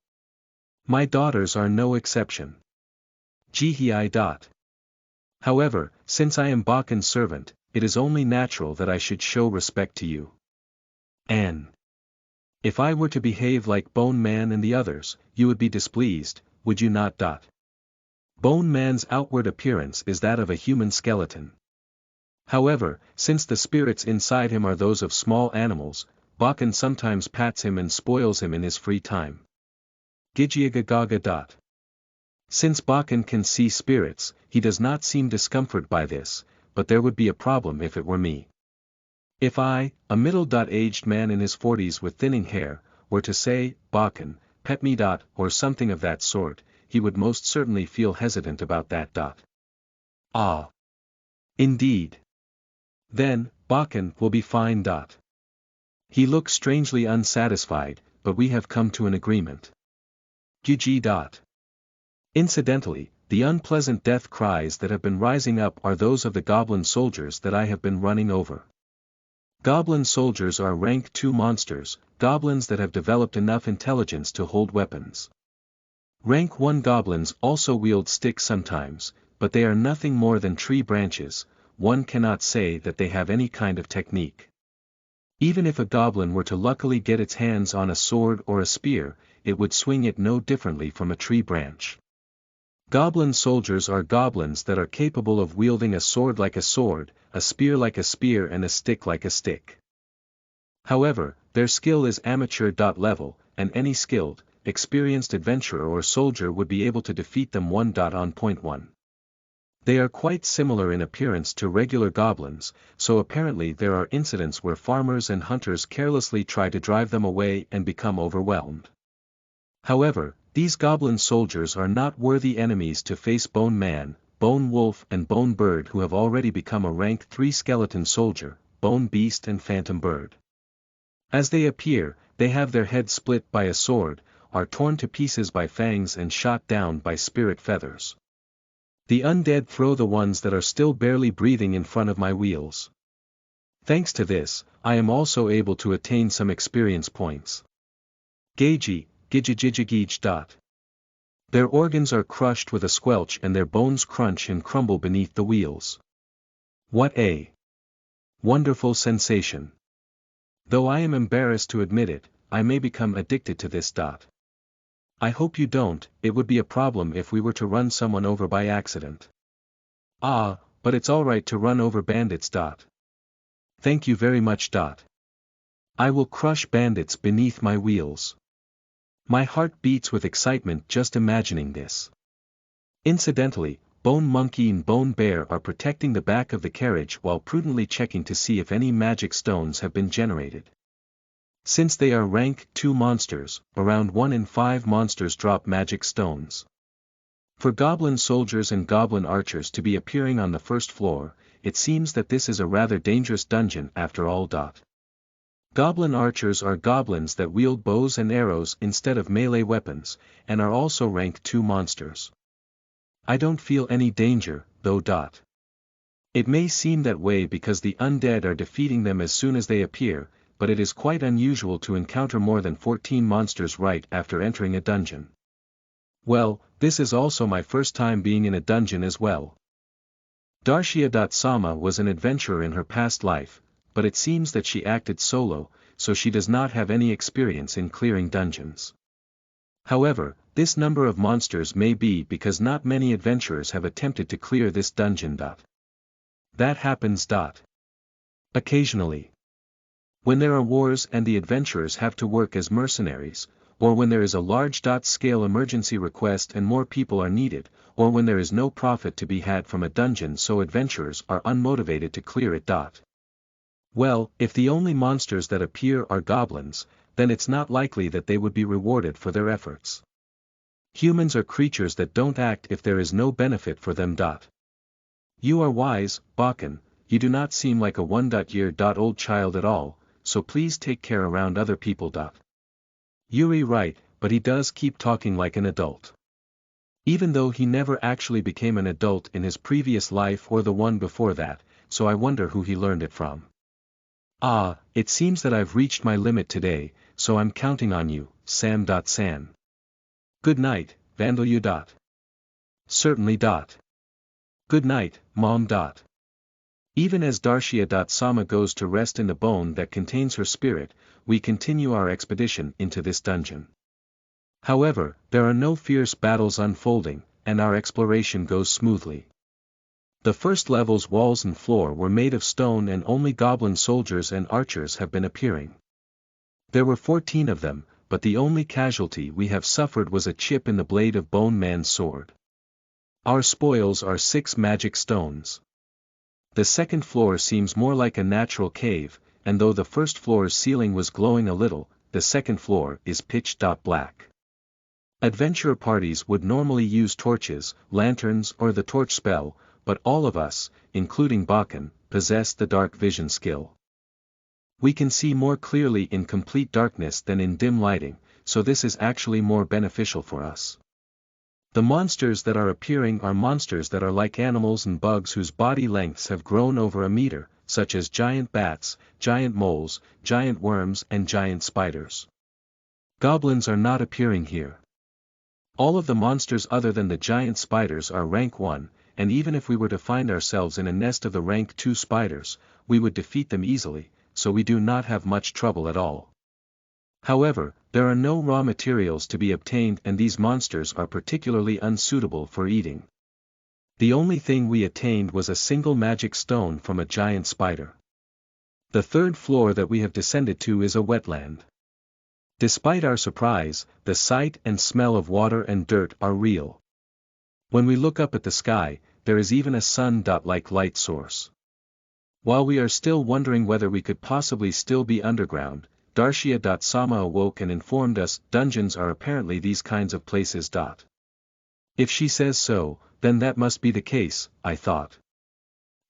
My daughters are no exception. Ghi. However, since I am Bakan's servant, it is only natural that I should show respect to you. Anne. If I were to behave like Bone Man and the others, you would be displeased, would you not? Bone Man's outward appearance is that of a human skeleton. However, since the spirits inside him are those of small animals, Bakan sometimes pats him and spoils him in his free time. Gigiagagaga. Since Bakan can see spirits, he does not seem discomforted by this, but there would be a problem if it were me. If I, a middle-aged man in his 40s with thinning hair, were to say, Bakan, pet me. Or something of that sort, he would most certainly feel hesitant about that. Ah. Indeed. Then, Bakan will be fine. He looks strangely unsatisfied, but we have come to an agreement. Gg. Incidentally, the unpleasant death cries that have been rising up are those of the goblin soldiers that I have been running over. Goblin soldiers are rank 2 monsters, goblins that have developed enough intelligence to hold weapons. Rank 1 goblins also wield sticks sometimes, but they are nothing more than tree branches. One cannot say that they have any kind of technique. Even if a goblin were to luckily get its hands on a sword or a spear, it would swing it no differently from a tree branch. Goblin soldiers are goblins that are capable of wielding a sword like a sword, a spear like a spear and a stick like a stick. However, their skill is amateur level, and any skilled, experienced adventurer or soldier would be able to defeat them on point 1. They are quite similar in appearance to regular goblins, so apparently there are incidents where farmers and hunters carelessly try to drive them away and become overwhelmed. However, these goblin soldiers are not worthy enemies to face Bone Man, Bone Wolf and Bone Bird, who have already become a rank 3 skeleton soldier, Bone Beast and Phantom Bird. As they appear, they have their heads split by a sword, are torn to pieces by fangs and shot down by spirit feathers. The undead throw the ones that are still barely breathing in front of my wheels. Thanks to this, I am also able to attain some experience points. Gagey, gijigijigij. Their organs are crushed with a squelch and their bones crunch and crumble beneath the wheels. What a wonderful sensation! Though I am embarrassed to admit it, I may become addicted to this. I hope you don't. It would be a problem if we were to run someone over by accident. Ah, but it's alright to run over bandits. Thank you very much. I will crush bandits beneath my wheels. My heart beats with excitement just imagining this. Incidentally, Bone Monkey and Bone Bear are protecting the back of the carriage while prudently checking to see if any magic stones have been generated. Since they are rank 2 monsters, around 1 in 5 monsters drop magic stones. For goblin soldiers and goblin archers to be appearing on the first floor, it seems that this is a rather dangerous dungeon after all. Goblin archers are goblins that wield bows and arrows instead of melee weapons, and are also rank 2 monsters. I don't feel any danger, though. It may seem that way because the undead are defeating them as soon as they appear, but it is quite unusual to encounter more than 14 monsters right after entering a dungeon. Well, this is also my first time being in a dungeon as well. Darshia-sama was an adventurer in her past life, but it seems that she acted solo, so she does not have any experience in clearing dungeons. However, this number of monsters may be because not many adventurers have attempted to clear this dungeon. That happens. Occasionally. When there are wars and the adventurers have to work as mercenaries, or when there is a large-scale emergency request and more people are needed, or when there is no profit to be had from a dungeon so adventurers are unmotivated to clear it. Well, if the only monsters that appear are goblins, then it's not likely that they would be rewarded for their efforts. Humans are creatures that don't act if there is no benefit for them. You are wise, Bakken, you do not seem like a 1-year-old child at all, so please take care around other people. Yuri right, but he does keep talking like an adult. Even though he never actually became an adult in his previous life or the one before that, so I wonder who he learned it from. Ah, it seems that I've reached my limit today, so I'm counting on you, Sam. San. Good night, Vandal. You. Certainly. Good night, Mom. Even as Darshia-sama goes to rest in the bone that contains her spirit, we continue our expedition into this dungeon. However, there are no fierce battles unfolding, and our exploration goes smoothly. The first level's walls and floor were made of stone and only goblin soldiers and archers have been appearing. There were 14 of them, but the only casualty we have suffered was a chip in the blade of Bone Man's sword. Our spoils are 6 magic stones. The second floor seems more like a natural cave, and though the first floor's ceiling was glowing a little, the second floor is pitch black. Adventurer parties would normally use torches, lanterns or the torch spell, but all of us, including Bakken, possess the dark vision skill. We can see more clearly in complete darkness than in dim lighting, so this is actually more beneficial for us. The monsters that are appearing are monsters that are like animals and bugs whose body lengths have grown over a meter, such as giant bats, giant moles, giant worms and giant spiders. Goblins are not appearing here. All of the monsters other than the giant spiders are rank 1, and even if we were to find ourselves in a nest of the rank 2 spiders, we would defeat them easily, so we do not have much trouble at all. However, there are no raw materials to be obtained and these monsters are particularly unsuitable for eating. The only thing we attained was a single magic stone from a giant spider. The third floor that we have descended to is a wetland. Despite our surprise, the sight and smell of water and dirt are real. When we look up at the sky, there is even a sun-like light source. While we are still wondering whether we could possibly still be underground, Darshia.Sama awoke and informed us dungeons are apparently these kinds of places. If she says so, then that must be the case, I thought.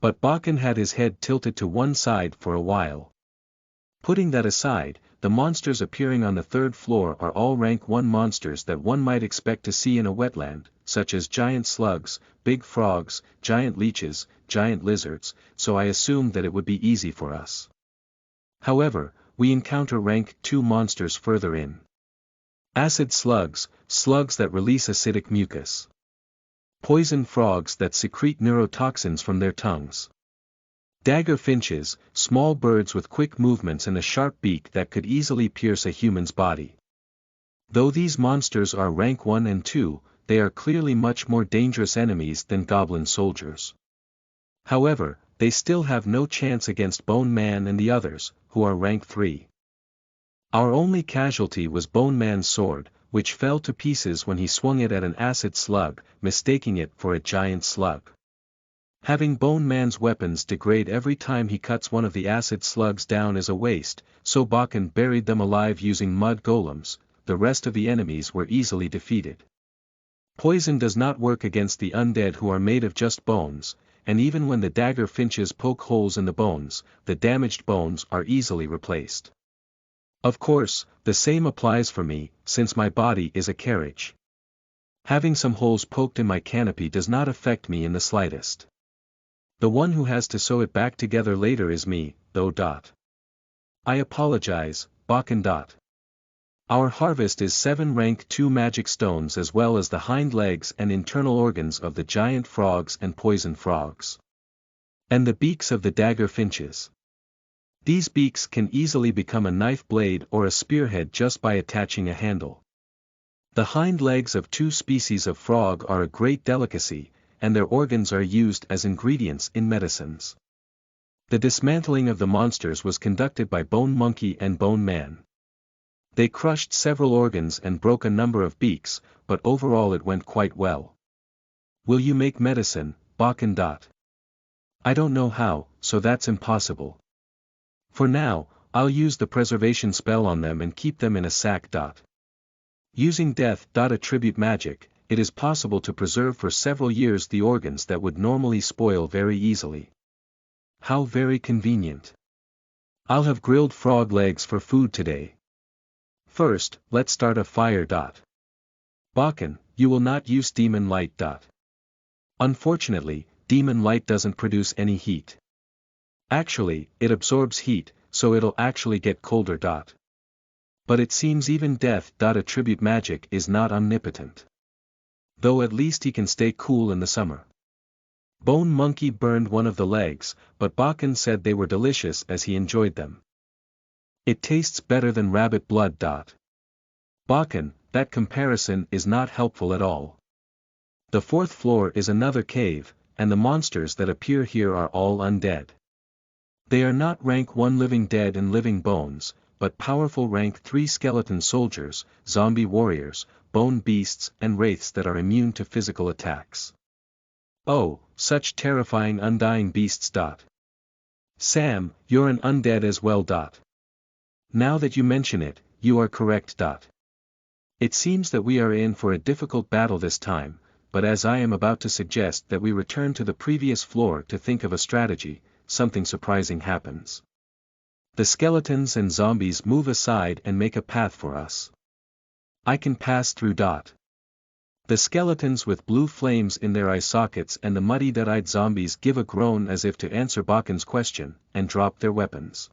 But Bakken had his head tilted to one side for a while. Putting that aside, the monsters appearing on the third floor are all rank 1 monsters that one might expect to see in a wetland, such as giant slugs, big frogs, giant leeches, giant lizards, so I assumed that it would be easy for us. However, we encounter rank 2 monsters further in. Acid slugs, slugs that release acidic mucus. Poison frogs that secrete neurotoxins from their tongues. Dagger finches, small birds with quick movements and a sharp beak that could easily pierce a human's body. Though these monsters are rank 1 and 2, they are clearly much more dangerous enemies than goblin soldiers. However, they still have no chance against Bone Man and the others, who are rank 3. Our only casualty was Bone Man's sword, which fell to pieces when he swung it at an acid slug, mistaking it for a giant slug. Having Bone Man's weapons degrade every time he cuts one of the acid slugs down is a waste, so Bakken buried them alive using mud golems. The rest of the enemies were easily defeated. Poison does not work against the undead who are made of just bones, and even when the dagger finches poke holes in the bones, the damaged bones are easily replaced. Of course, the same applies for me, since my body is a carriage. Having some holes poked in my canopy does not affect me in the slightest. The one who has to sew it back together later is me, though. I apologize, Bakken. Our harvest is 7 rank 2 magic stones as well as the hind legs and internal organs of the giant frogs and poison frogs. And the beaks of the dagger finches. These beaks can easily become a knife blade or a spearhead just by attaching a handle. The hind legs of 2 species of frog are a great delicacy, and their organs are used as ingredients in medicines. The dismantling of the monsters was conducted by Bone Monkey and Bone Man. They crushed several organs and broke a number of beaks, but overall it went quite well. Will you make medicine, Bakken? I don't know how, so that's impossible. For now, I'll use the preservation spell on them and keep them in a sack. Using death. Attribute magic, it is possible to preserve for several years the organs that would normally spoil very easily. How very convenient. I'll have grilled frog legs for food today. First, let's start a fire. Bakken, you will not use demon light. Unfortunately, demon light doesn't produce any heat. Actually, it absorbs heat, so it'll actually get colder. But it seems even death. Attribute magic is not omnipotent. Though at least he can stay cool in the summer. Bone Monkey burned one of the legs, but Bakken said they were delicious as he enjoyed them. It tastes better than rabbit blood. Bakken, that comparison is not helpful at all. The 4th floor is another cave, and the monsters that appear here are all undead. They are not rank 1 living dead and living bones, but powerful rank 3 skeleton soldiers, zombie warriors, bone beasts and wraiths that are immune to physical attacks. Oh, such terrifying undying beasts. Sam, you're an undead as well. Now that you mention it, you are correct. It seems that we are in for a difficult battle this time, but as I am about to suggest that we return to the previous floor to think of a strategy, something surprising happens. The skeletons and zombies move aside and make a path for us. I can pass through. The skeletons with blue flames in their eye sockets and the muddy-eyed zombies give a groan as if to answer Bakken's question, and drop their weapons.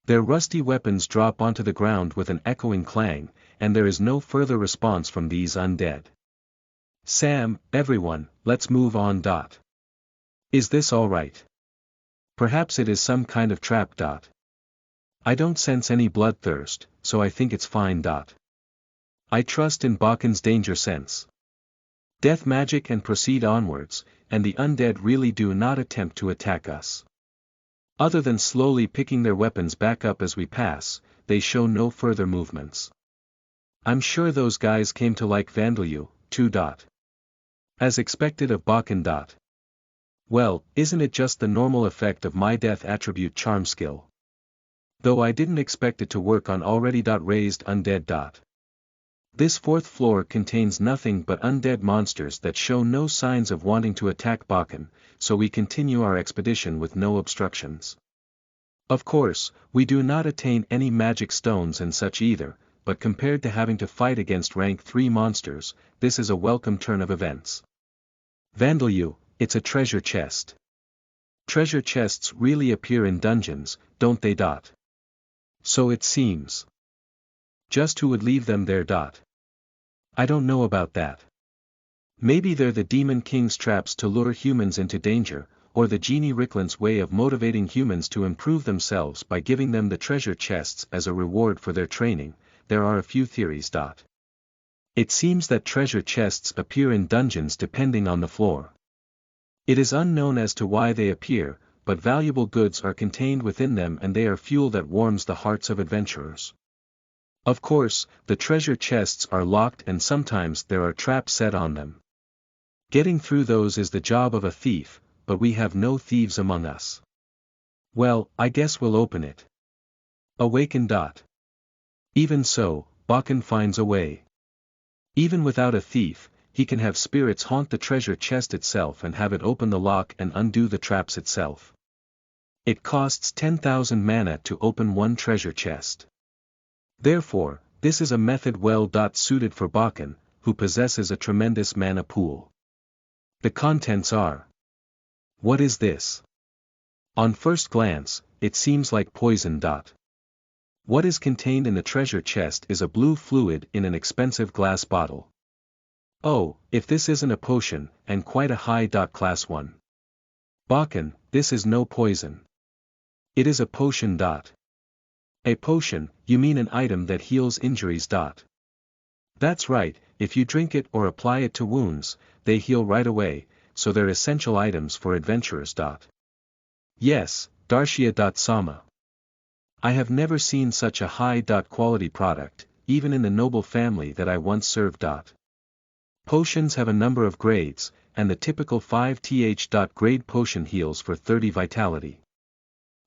Their rusty weapons drop onto the ground with an echoing clang, and there is no further response from these undead. Sam, everyone, let's move on. Is this alright? Perhaps it is some kind of trap. I don't sense any bloodthirst, so I think it's fine. I trust in Bakken's danger sense. Death magic and proceed onwards, and the undead really do not attempt to attack us. Other than slowly picking their weapons back up as we pass, they show no further movements. I'm sure those guys came to like Vandalyu, too. As expected of Bakken. Well, isn't it just the normal effect of my death attribute charm skill? Though I didn't expect it to work on already raised undead. This fourth floor contains nothing but undead monsters that show no signs of wanting to attack Bakken, so we continue our expedition with no obstructions. Of course, we do not attain any magic stones and such either, but compared to having to fight against rank 3 monsters, this is a welcome turn of events. Vandalyu, it's a treasure chest. Treasure chests really appear in dungeons, don't they? So it seems. Just who would leave them there? I don't know about that. Maybe they're the Demon King's traps to lure humans into danger, or the Genie Ricklant's way of motivating humans to improve themselves by giving them the treasure chests as a reward for their training. There are a few theories. It seems that treasure chests appear in dungeons depending on the floor. It is unknown as to why they appear, but valuable goods are contained within them and they are fuel that warms the hearts of adventurers. Of course, the treasure chests are locked and sometimes there are traps set on them. Getting through those is the job of a thief, but we have no thieves among us. Well, I guess we'll open it. Awaken. Even so, Bakken finds a way. Even without a thief, he can have spirits haunt the treasure chest itself and have it open the lock and undo the traps itself. It costs 10,000 mana to open one treasure chest. Therefore, this is a method well suited for Bakken, who possesses a tremendous mana pool. The contents are. What is this? On first glance, it seems like poison. What is contained in the treasure chest is a blue fluid in an expensive glass bottle. Oh, if this isn't a potion, and quite a high class one. Bakken, this is no poison. It is a potion. A potion, you mean an item that heals injuries. That's right, if you drink it or apply it to wounds, they heal right away, so they're essential items for adventurers. Yes, Darshia. Sama. I have never seen such a high quality product, even in the noble family that I once served. Potions have a number of grades, and the typical 5th grade potion heals for 30 vitality.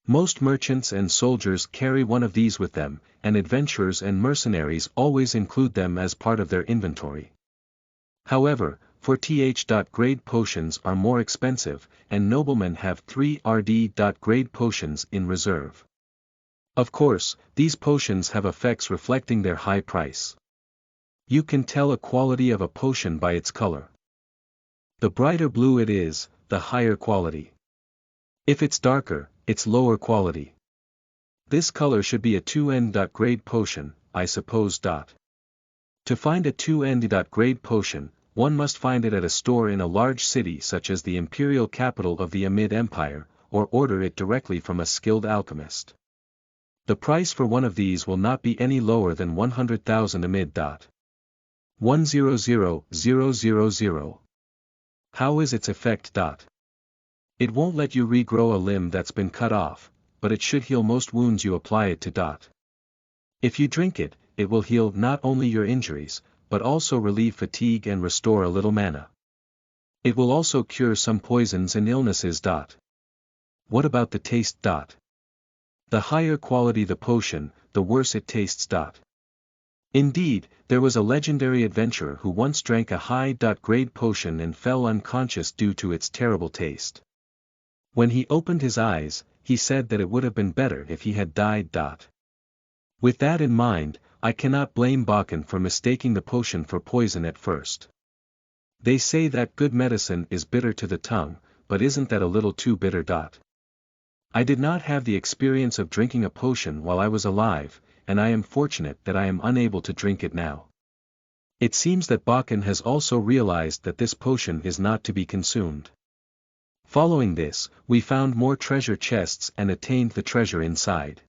Most merchants and soldiers carry one of these with them, and adventurers and mercenaries always include them as part of their inventory. However, 4th grade potions are more expensive, and noblemen have 3rd grade potions in reserve. Of course, these potions have effects reflecting their high price. You can tell a quality of a potion by its color. The brighter blue it is, the higher quality. If it's darker, it's lower quality. This color should be a 2N grade potion, I suppose. To find a 2N grade potion, one must find it at a store in a large city such as the imperial capital of the Amid Empire, or order it directly from a skilled alchemist. The price for one of these will not be any lower than 100,000 Amid. 100,000. How is its effect? It won't let you regrow a limb that's been cut off, but it should heal most wounds you apply it to. If you drink it, it will heal not only your injuries, but also relieve fatigue and restore a little mana. It will also cure some poisons and illnesses. What about the taste? The higher quality the potion, the worse it tastes. Indeed, there was a legendary adventurer who once drank a high-grade potion and fell unconscious due to its terrible taste. When he opened his eyes, he said that it would have been better if he had died. With that in mind, I cannot blame Bakken for mistaking the potion for poison at first. They say that good medicine is bitter to the tongue, but isn't that a little too bitter? I did not have the experience of drinking a potion while I was alive, and I am fortunate that I am unable to drink it now. It seems that Bakken has also realized that this potion is not to be consumed. Following this, we found more treasure chests and attained the treasure inside.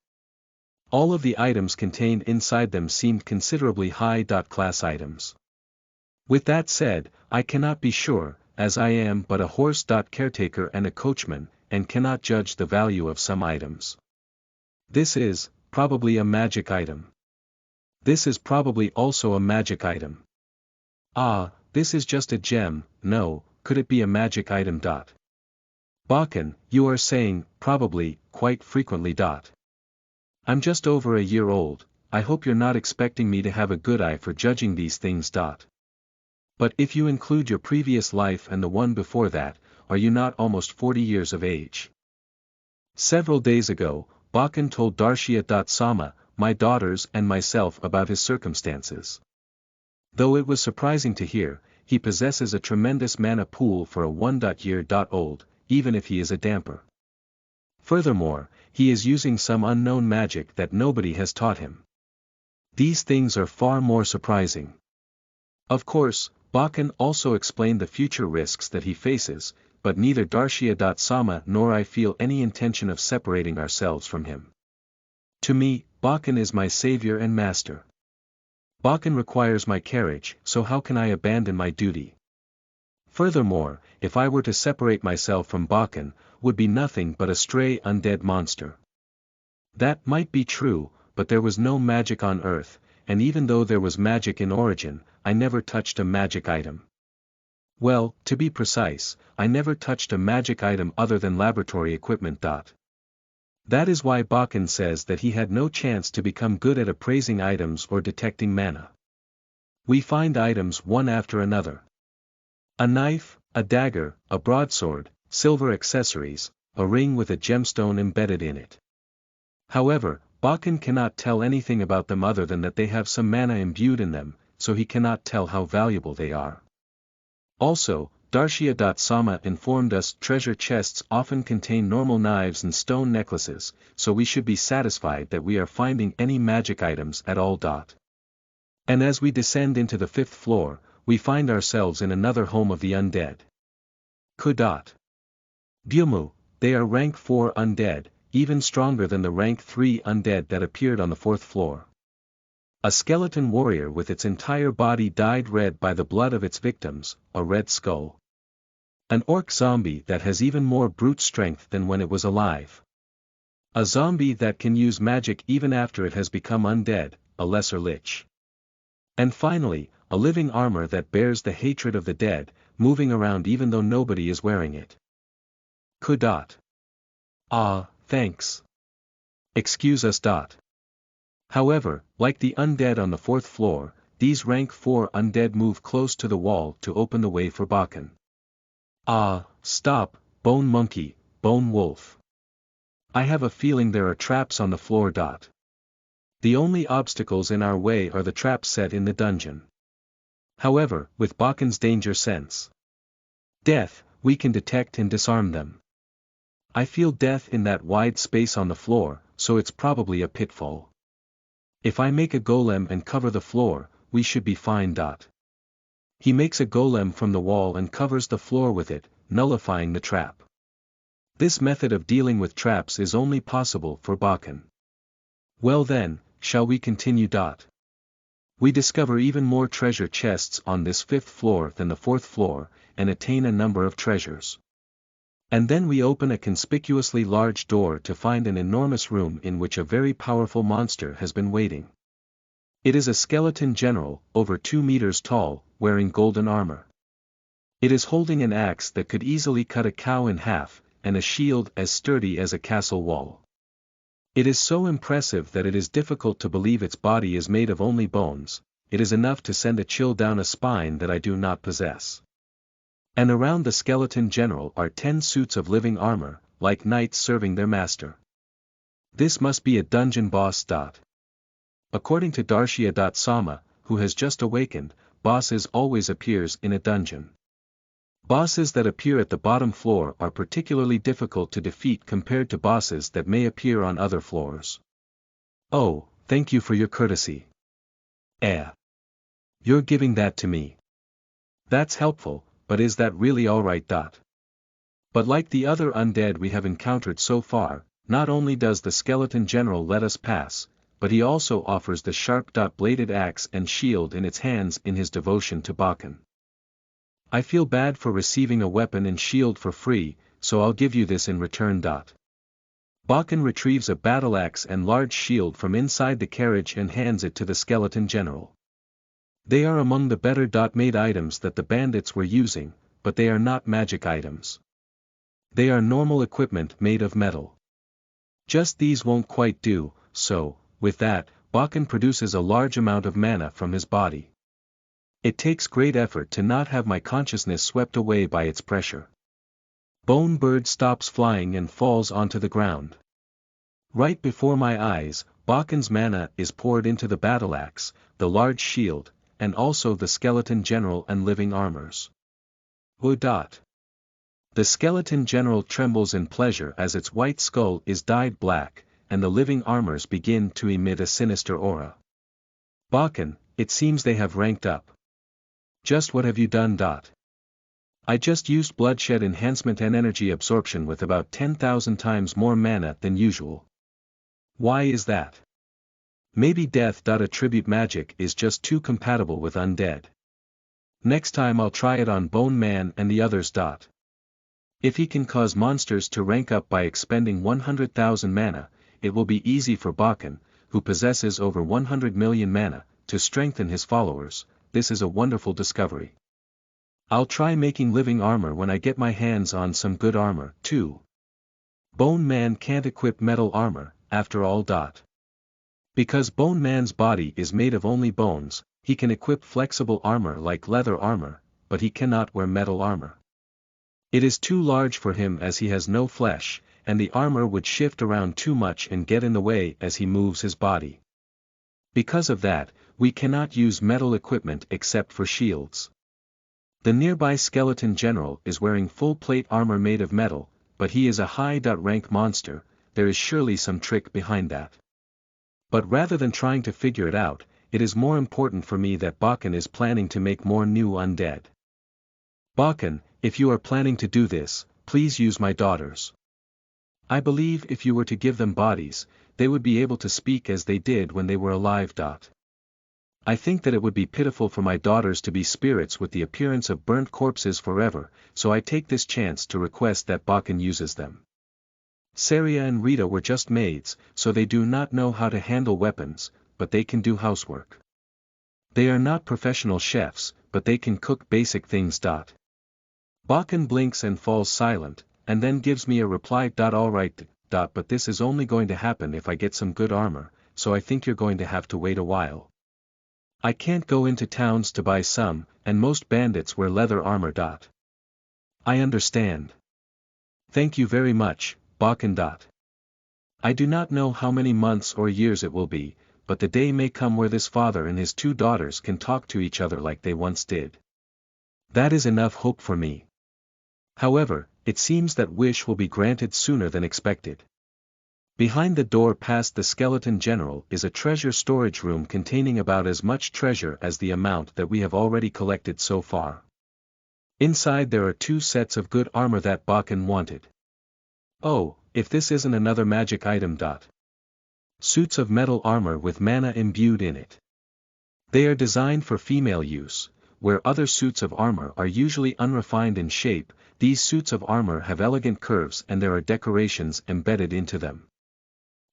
All of the items contained inside them seemed considerably high-class items. With that said, I cannot be sure, as I am but a horse caretaker and a coachman, and cannot judge the value of some items. This is, probably a magic item. This is probably also a magic item. Ah, this is just a gem, no, could it be a magic item? Bakken, you are saying, probably, quite frequently. I'm just over a year old, I hope you're not expecting me to have a good eye for judging these things. But if you include your previous life and the one before that, are you not almost 40 years of age? Several days ago, Bakken told Darshia-sama, my daughters and myself about his circumstances. Though it was surprising to hear, he possesses a tremendous mana pool for a 1-year-old, even if he is a damper. Furthermore, he is using some unknown magic that nobody has taught him. These things are far more surprising. Of course, Bakken also explained the future risks that he faces, but neither Darshia-sama nor I feel any intention of separating ourselves from him. To me, Bakken is my savior and master. Bakken requires my carriage, so how can I abandon my duty? Furthermore, if I were to separate myself from Bakken, would be nothing but a stray undead monster. That might be true, but there was no magic on Earth, and even though there was magic in origin, I never touched a magic item. Well, to be precise, I never touched a magic item other than laboratory equipment. That is why Bakken says that he had no chance to become good at appraising items or detecting mana. We find items one after another. A knife, a dagger, a broadsword, silver accessories, a ring with a gemstone embedded in it. However, Bakken cannot tell anything about them other than that they have some mana imbued in them, so he cannot tell how valuable they are. Also, Darshia-sama informed us treasure chests often contain normal knives and stone necklaces, so we should be satisfied that we are finding any magic items at all. And as we descend into the 5th floor, we find ourselves in another home of the undead. Byumu, they are rank 4 undead, even stronger than the rank 3 undead that appeared on the 4th floor. A skeleton warrior with its entire body dyed red by the blood of its victims, a red skull. An orc zombie that has even more brute strength than when it was alive. A zombie that can use magic even after it has become undead, a lesser lich. And finally, a living armor that bears the hatred of the dead, moving around even though nobody is wearing it. Ah, thanks. Excuse us. However, like the undead on the 4th floor, these rank 4 undead move close to the wall to open the way for Bakken. Ah, stop, Bone Monkey, Bone Wolf. I have a feeling there are traps on the floor. The only obstacles in our way are the traps set in the dungeon. However, with Bakken's danger sense, death, we can detect and disarm them. I feel death in that wide space on the floor, so it's probably a pitfall. If I make a golem and cover the floor, we should be fine. He makes a golem from the wall and covers the floor with it, nullifying the trap. This method of dealing with traps is only possible for Bakken. Well then, shall we continue? We discover even more treasure chests on this 5th floor than the 4th floor, and attain a number of treasures. And then we open a conspicuously large door to find an enormous room in which a very powerful monster has been waiting. It is a skeleton general, over 2 meters tall, wearing golden armor. It is holding an axe that could easily cut a cow in half, and a shield as sturdy as a castle wall. It is so impressive that it is difficult to believe its body is made of only bones. It is enough to send a chill down a spine that I do not possess. And around the skeleton general are 10 suits of living armor, like knights serving their master. This must be a dungeon boss. According to Darshia-sama, who has just awakened, bosses always appears in a dungeon. Bosses that appear at the bottom floor are particularly difficult to defeat compared to bosses that may appear on other floors. Oh, thank you for your courtesy. You're giving that to me. That's helpful, but is that really alright? But like the other undead we have encountered so far, not only does the skeleton general let us pass, but he also offers the sharp-bladed axe and shield in its hands in his devotion to Bakken. I feel bad for receiving a weapon and shield for free, so I'll give you this in return. Bakken retrieves a battle axe and large shield from inside the carriage and hands it to the skeleton general. They are among the better made items that the bandits were using, but they are not magic items. They are normal equipment made of metal. Just these won't quite do, so, with that, Bakken produces a large amount of mana from his body. It takes great effort to not have my consciousness swept away by its pressure. Bone Bird stops flying and falls onto the ground. Right before my eyes, Bakken's mana is poured into the battle axe, the large shield, and also the skeleton general and living armors. The skeleton general trembles in pleasure as its white skull is dyed black, and the living armors begin to emit a sinister aura. Bakken, it seems they have ranked up. Just what have you done? I just used bloodshed enhancement and energy absorption with about 10,000 times more mana than usual. Why is that? Maybe death. Attribute magic is just too compatible with undead. Next time I'll try it on Bone Man and the others. If he can cause monsters to rank up by expending 100,000 mana, it will be easy for Bakken, who possesses over 100 million mana, to strengthen his followers. This is a wonderful discovery. I'll try making living armor when I get my hands on some good armor, too. Bone Man can't equip metal armor, after all. Because Bone Man's body is made of only bones, he can equip flexible armor like leather armor, but he cannot wear metal armor. It is too large for him as he has no flesh, and the armor would shift around too much and get in the way as he moves his body. Because of that, we cannot use metal equipment except for shields. The nearby skeleton general is wearing full plate armor made of metal, but he is a high-rank monster. There is surely some trick behind that. But rather than trying to figure it out, it is more important for me that Bakken is planning to make more new undead. Bakken, if you are planning to do this, please use my daughters. I believe if you were to give them bodies, they would be able to speak as they did when they were alive. I think that it would be pitiful for my daughters to be spirits with the appearance of burnt corpses forever, so I take this chance to request that Bakken uses them. Saria and Rita were just maids, so they do not know how to handle weapons, but they can do housework. They are not professional chefs, but they can cook basic things. Bakken blinks and falls silent, and then gives me a reply. Alright, but this is only going to happen if I get some good armor, so I think you're going to have to wait a while. I can't go into towns to buy some, and most bandits wear leather armor. I understand. Thank you very much, Bakken. I do not know how many months or years it will be, but the day may come where this father and his two daughters can talk to each other like they once did. That is enough hope for me. However, it seems that wish will be granted sooner than expected. Behind the door past the skeleton general is a treasure storage room containing about as much treasure as the amount that we have already collected so far. Inside there are 2 sets of good armor that Bakken wanted. Oh, if this isn't another magic item. Suits of metal armor with mana imbued in it. They are designed for female use, where other suits of armor are usually unrefined in shape. These suits of armor have elegant curves and there are decorations embedded into them.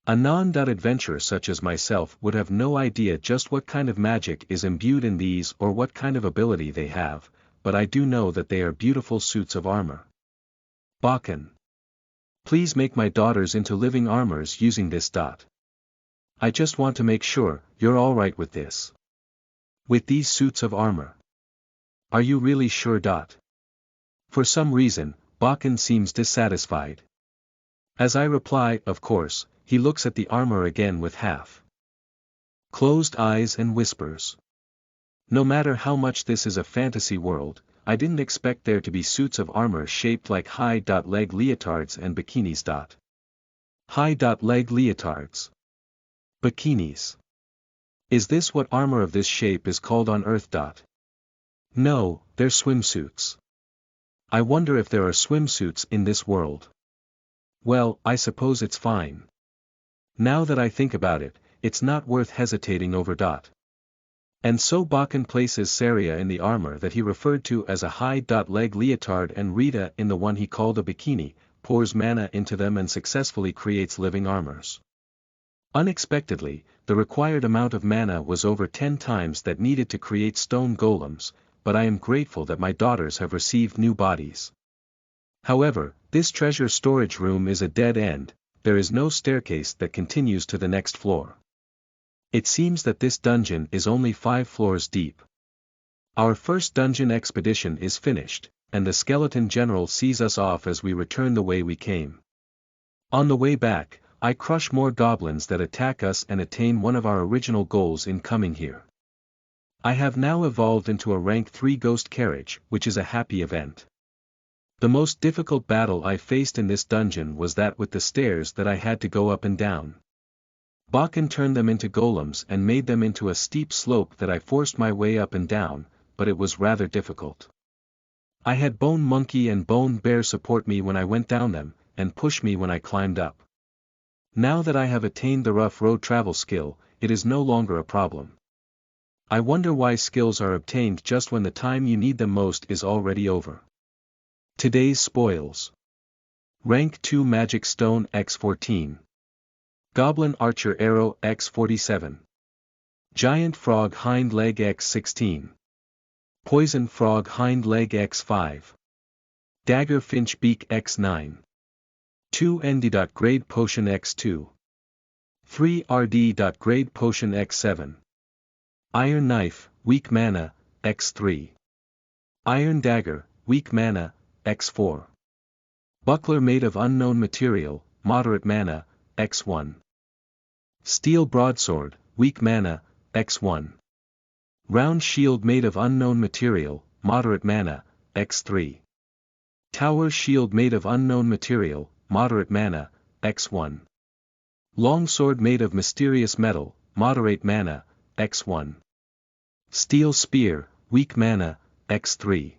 A non-adventurer such as myself would have no idea just what kind of magic is imbued in these or what kind of ability they have, but I do know that they are beautiful suits of armor. Bakken. Please make my daughters into living armors using this. I just want to make sure you're alright with this. With these suits of armor. Are you really sure? For some reason, Bakken seems dissatisfied. As I reply, of course, he looks at the armor again with half-closed eyes and whispers. No matter how much this is a fantasy world, I didn't expect there to be suits of armor shaped like high-leg leotards and bikinis. High-leg leotards. Bikinis. Is this what armor of this shape is called on Earth? No, they're swimsuits. I wonder if there are swimsuits in this world. Well, I suppose it's fine. Now that I think about it, it's not worth hesitating over. And so Bakken places Saria in the armor that he referred to as a high-leg leotard and Rita in the one he called a bikini, pours mana into them and successfully creates living armors. Unexpectedly, the required amount of mana was over 10 times that needed to create stone golems, but I am grateful that my daughters have received new bodies. However, this treasure storage room is a dead end, there is no staircase that continues to the next floor. It seems that this dungeon is only 5 floors deep. Our first dungeon expedition is finished, and the skeleton general sees us off as we return the way we came. On the way back, I crush more goblins that attack us and attain one of our original goals in coming here. I have now evolved into a rank 3 ghost carriage, which is a happy event. The most difficult battle I faced in this dungeon was that with the stairs that I had to go up and down. Bakken turned them into golems and made them into a steep slope that I forced my way up and down, but it was rather difficult. I had Bone Monkey and Bone Bear support me when I went down them, and push me when I climbed up. Now that I have attained the rough road travel skill, it is no longer a problem. I wonder why skills are obtained just when the time you need them most is already over. Today's spoils. Rank 2 Magic Stone x14. Goblin Archer Arrow x47. Giant Frog Hind Leg x16. Poison Frog Hind Leg x5. Dagger Finch Beak x9. 2 ND. Grade Potion x2. 3 RD. Grade Potion x7. Iron Knife, Weak Mana, x3. Iron Dagger, Weak Mana, x4. Buckler made of unknown material, moderate mana, x1. Steel Broadsword, Weak Mana, x1. Round Shield made of unknown material, moderate mana, x3. Tower Shield made of unknown material, moderate mana, x1. Long Sword made of mysterious metal, moderate mana, x1. Steel Spear, Weak Mana, x3.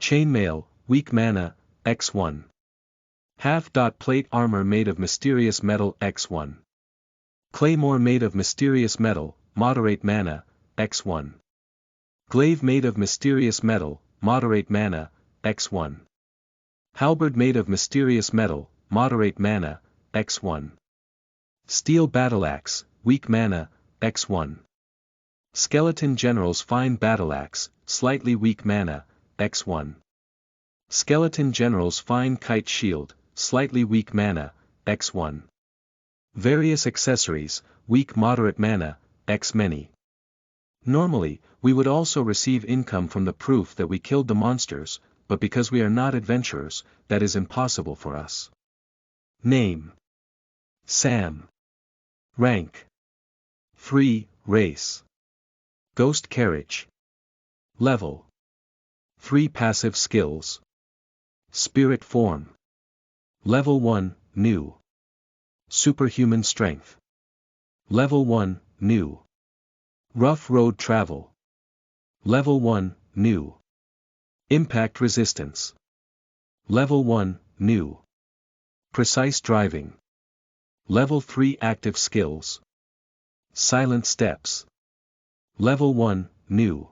Chainmail, Weak Mana, x1. Half-plate armor made of mysterious metal, x1. Claymore made of mysterious metal, moderate mana, x1. Glaive made of mysterious metal, moderate mana, x1. Halberd made of mysterious metal, moderate mana, x1. Steel Battleaxe, Weak Mana, x1. Skeleton General's Fine Battleaxe, slightly weak mana, x1. Skeleton General's Fine Kite Shield, slightly weak mana, x1. Various accessories, weak moderate mana, x many. Normally, we would also receive income from the proof that we killed the monsters, but because we are not adventurers, that is impossible for us. Name: Sam. Rank: 3, Race: Ghost Carriage. Level: 3. Passive Skills. Spirit Form. Level 1, New. Superhuman Strength. Level 1, New. Rough Road Travel. Level 1, New. Impact Resistance. Level 1, New. Precise Driving. Level 3 Active Skills. Silent Steps. Level 1, New.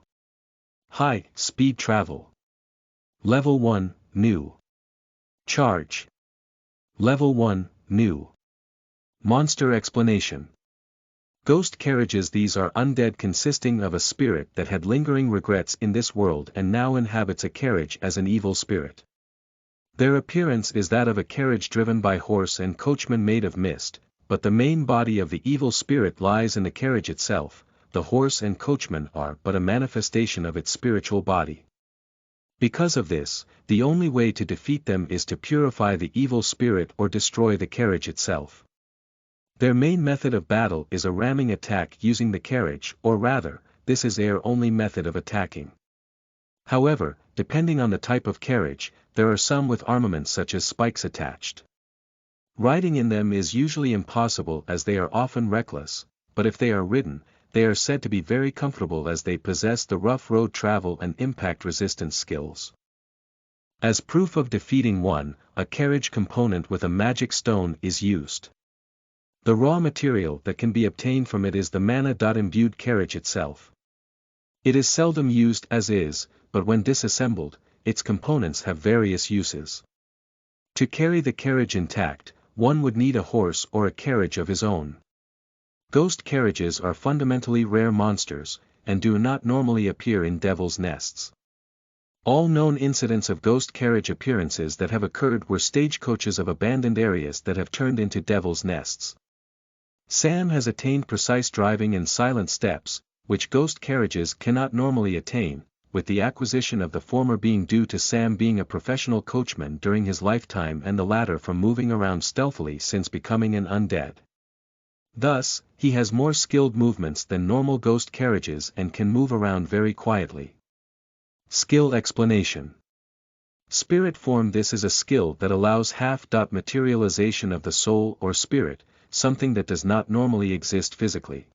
High Speed Travel. Level 1, New. Charge. Level 1, New. Monster Explanation. Ghost carriages. These are undead consisting of a spirit that had lingering regrets in this world and now inhabits a carriage as an evil spirit. Their appearance is that of a carriage driven by horse and coachman made of mist, but the main body of the evil spirit lies in the carriage itself. The horse and coachman are but a manifestation of its spiritual body. Because of this, the only way to defeat them is to purify the evil spirit or destroy the carriage itself. Their main method of battle is a ramming attack using the carriage, or rather, this is their only method of attacking. However, depending on the type of carriage, there are some with armaments such as spikes attached. Riding in them is usually impossible as they are often reckless, but if they are ridden, they are said to be very comfortable as they possess the rough road travel and impact resistance skills. As proof of defeating one, a carriage component with a magic stone is used. The raw material that can be obtained from it is the mana-imbued carriage itself. It is seldom used as is, but when disassembled, its components have various uses. To carry the carriage intact, one would need a horse or a carriage of his own. Ghost carriages are fundamentally rare monsters, and do not normally appear in devil's nests. All known incidents of ghost carriage appearances that have occurred were stagecoaches of abandoned areas that have turned into devil's nests. Sam has attained precise driving and silent steps, which ghost carriages cannot normally attain, with the acquisition of the former being due to Sam being a professional coachman during his lifetime and the latter from moving around stealthily since becoming an undead. Thus, he has more skilled movements than normal ghost carriages and can move around very quietly. Skill explanation. Spirit form. This is a skill that allows half-dot materialization of the soul or spirit, something that does not normally exist physically.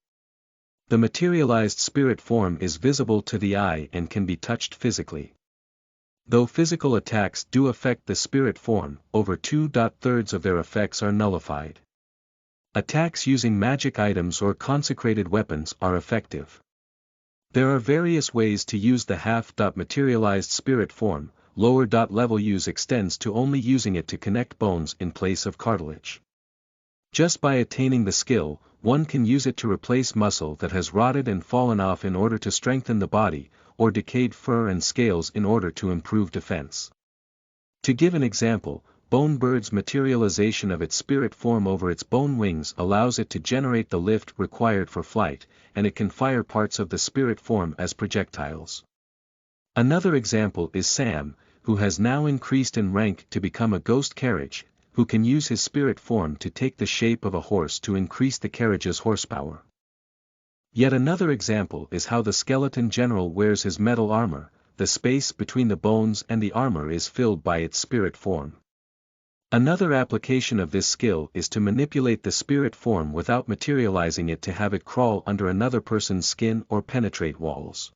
The materialized spirit form is visible to the eye and can be touched physically. Though physical attacks do affect the spirit form, over 2/3 of their effects are nullified. Attacks using magic items or consecrated weapons are effective. There are various ways to use the half-dot materialized spirit form. Lower dot level use extends to only using it to connect bones in place of cartilage. Just by attaining the skill, one can use it to replace muscle that has rotted and fallen off in order to strengthen the body, or decayed fur and scales in order to improve defense. To give an example, Bone Bird's materialization of its spirit form over its bone wings allows it to generate the lift required for flight, and it can fire parts of the spirit form as projectiles. Another example is Sam, who has now increased in rank to become a ghost carriage, who can use his spirit form to take the shape of a horse to increase the carriage's horsepower. Yet another example is how the skeleton general wears his metal armor. The space between the bones and the armor is filled by its spirit form. Another application of this skill is to manipulate the spirit form without materializing it to have it crawl under another person's skin or penetrate walls.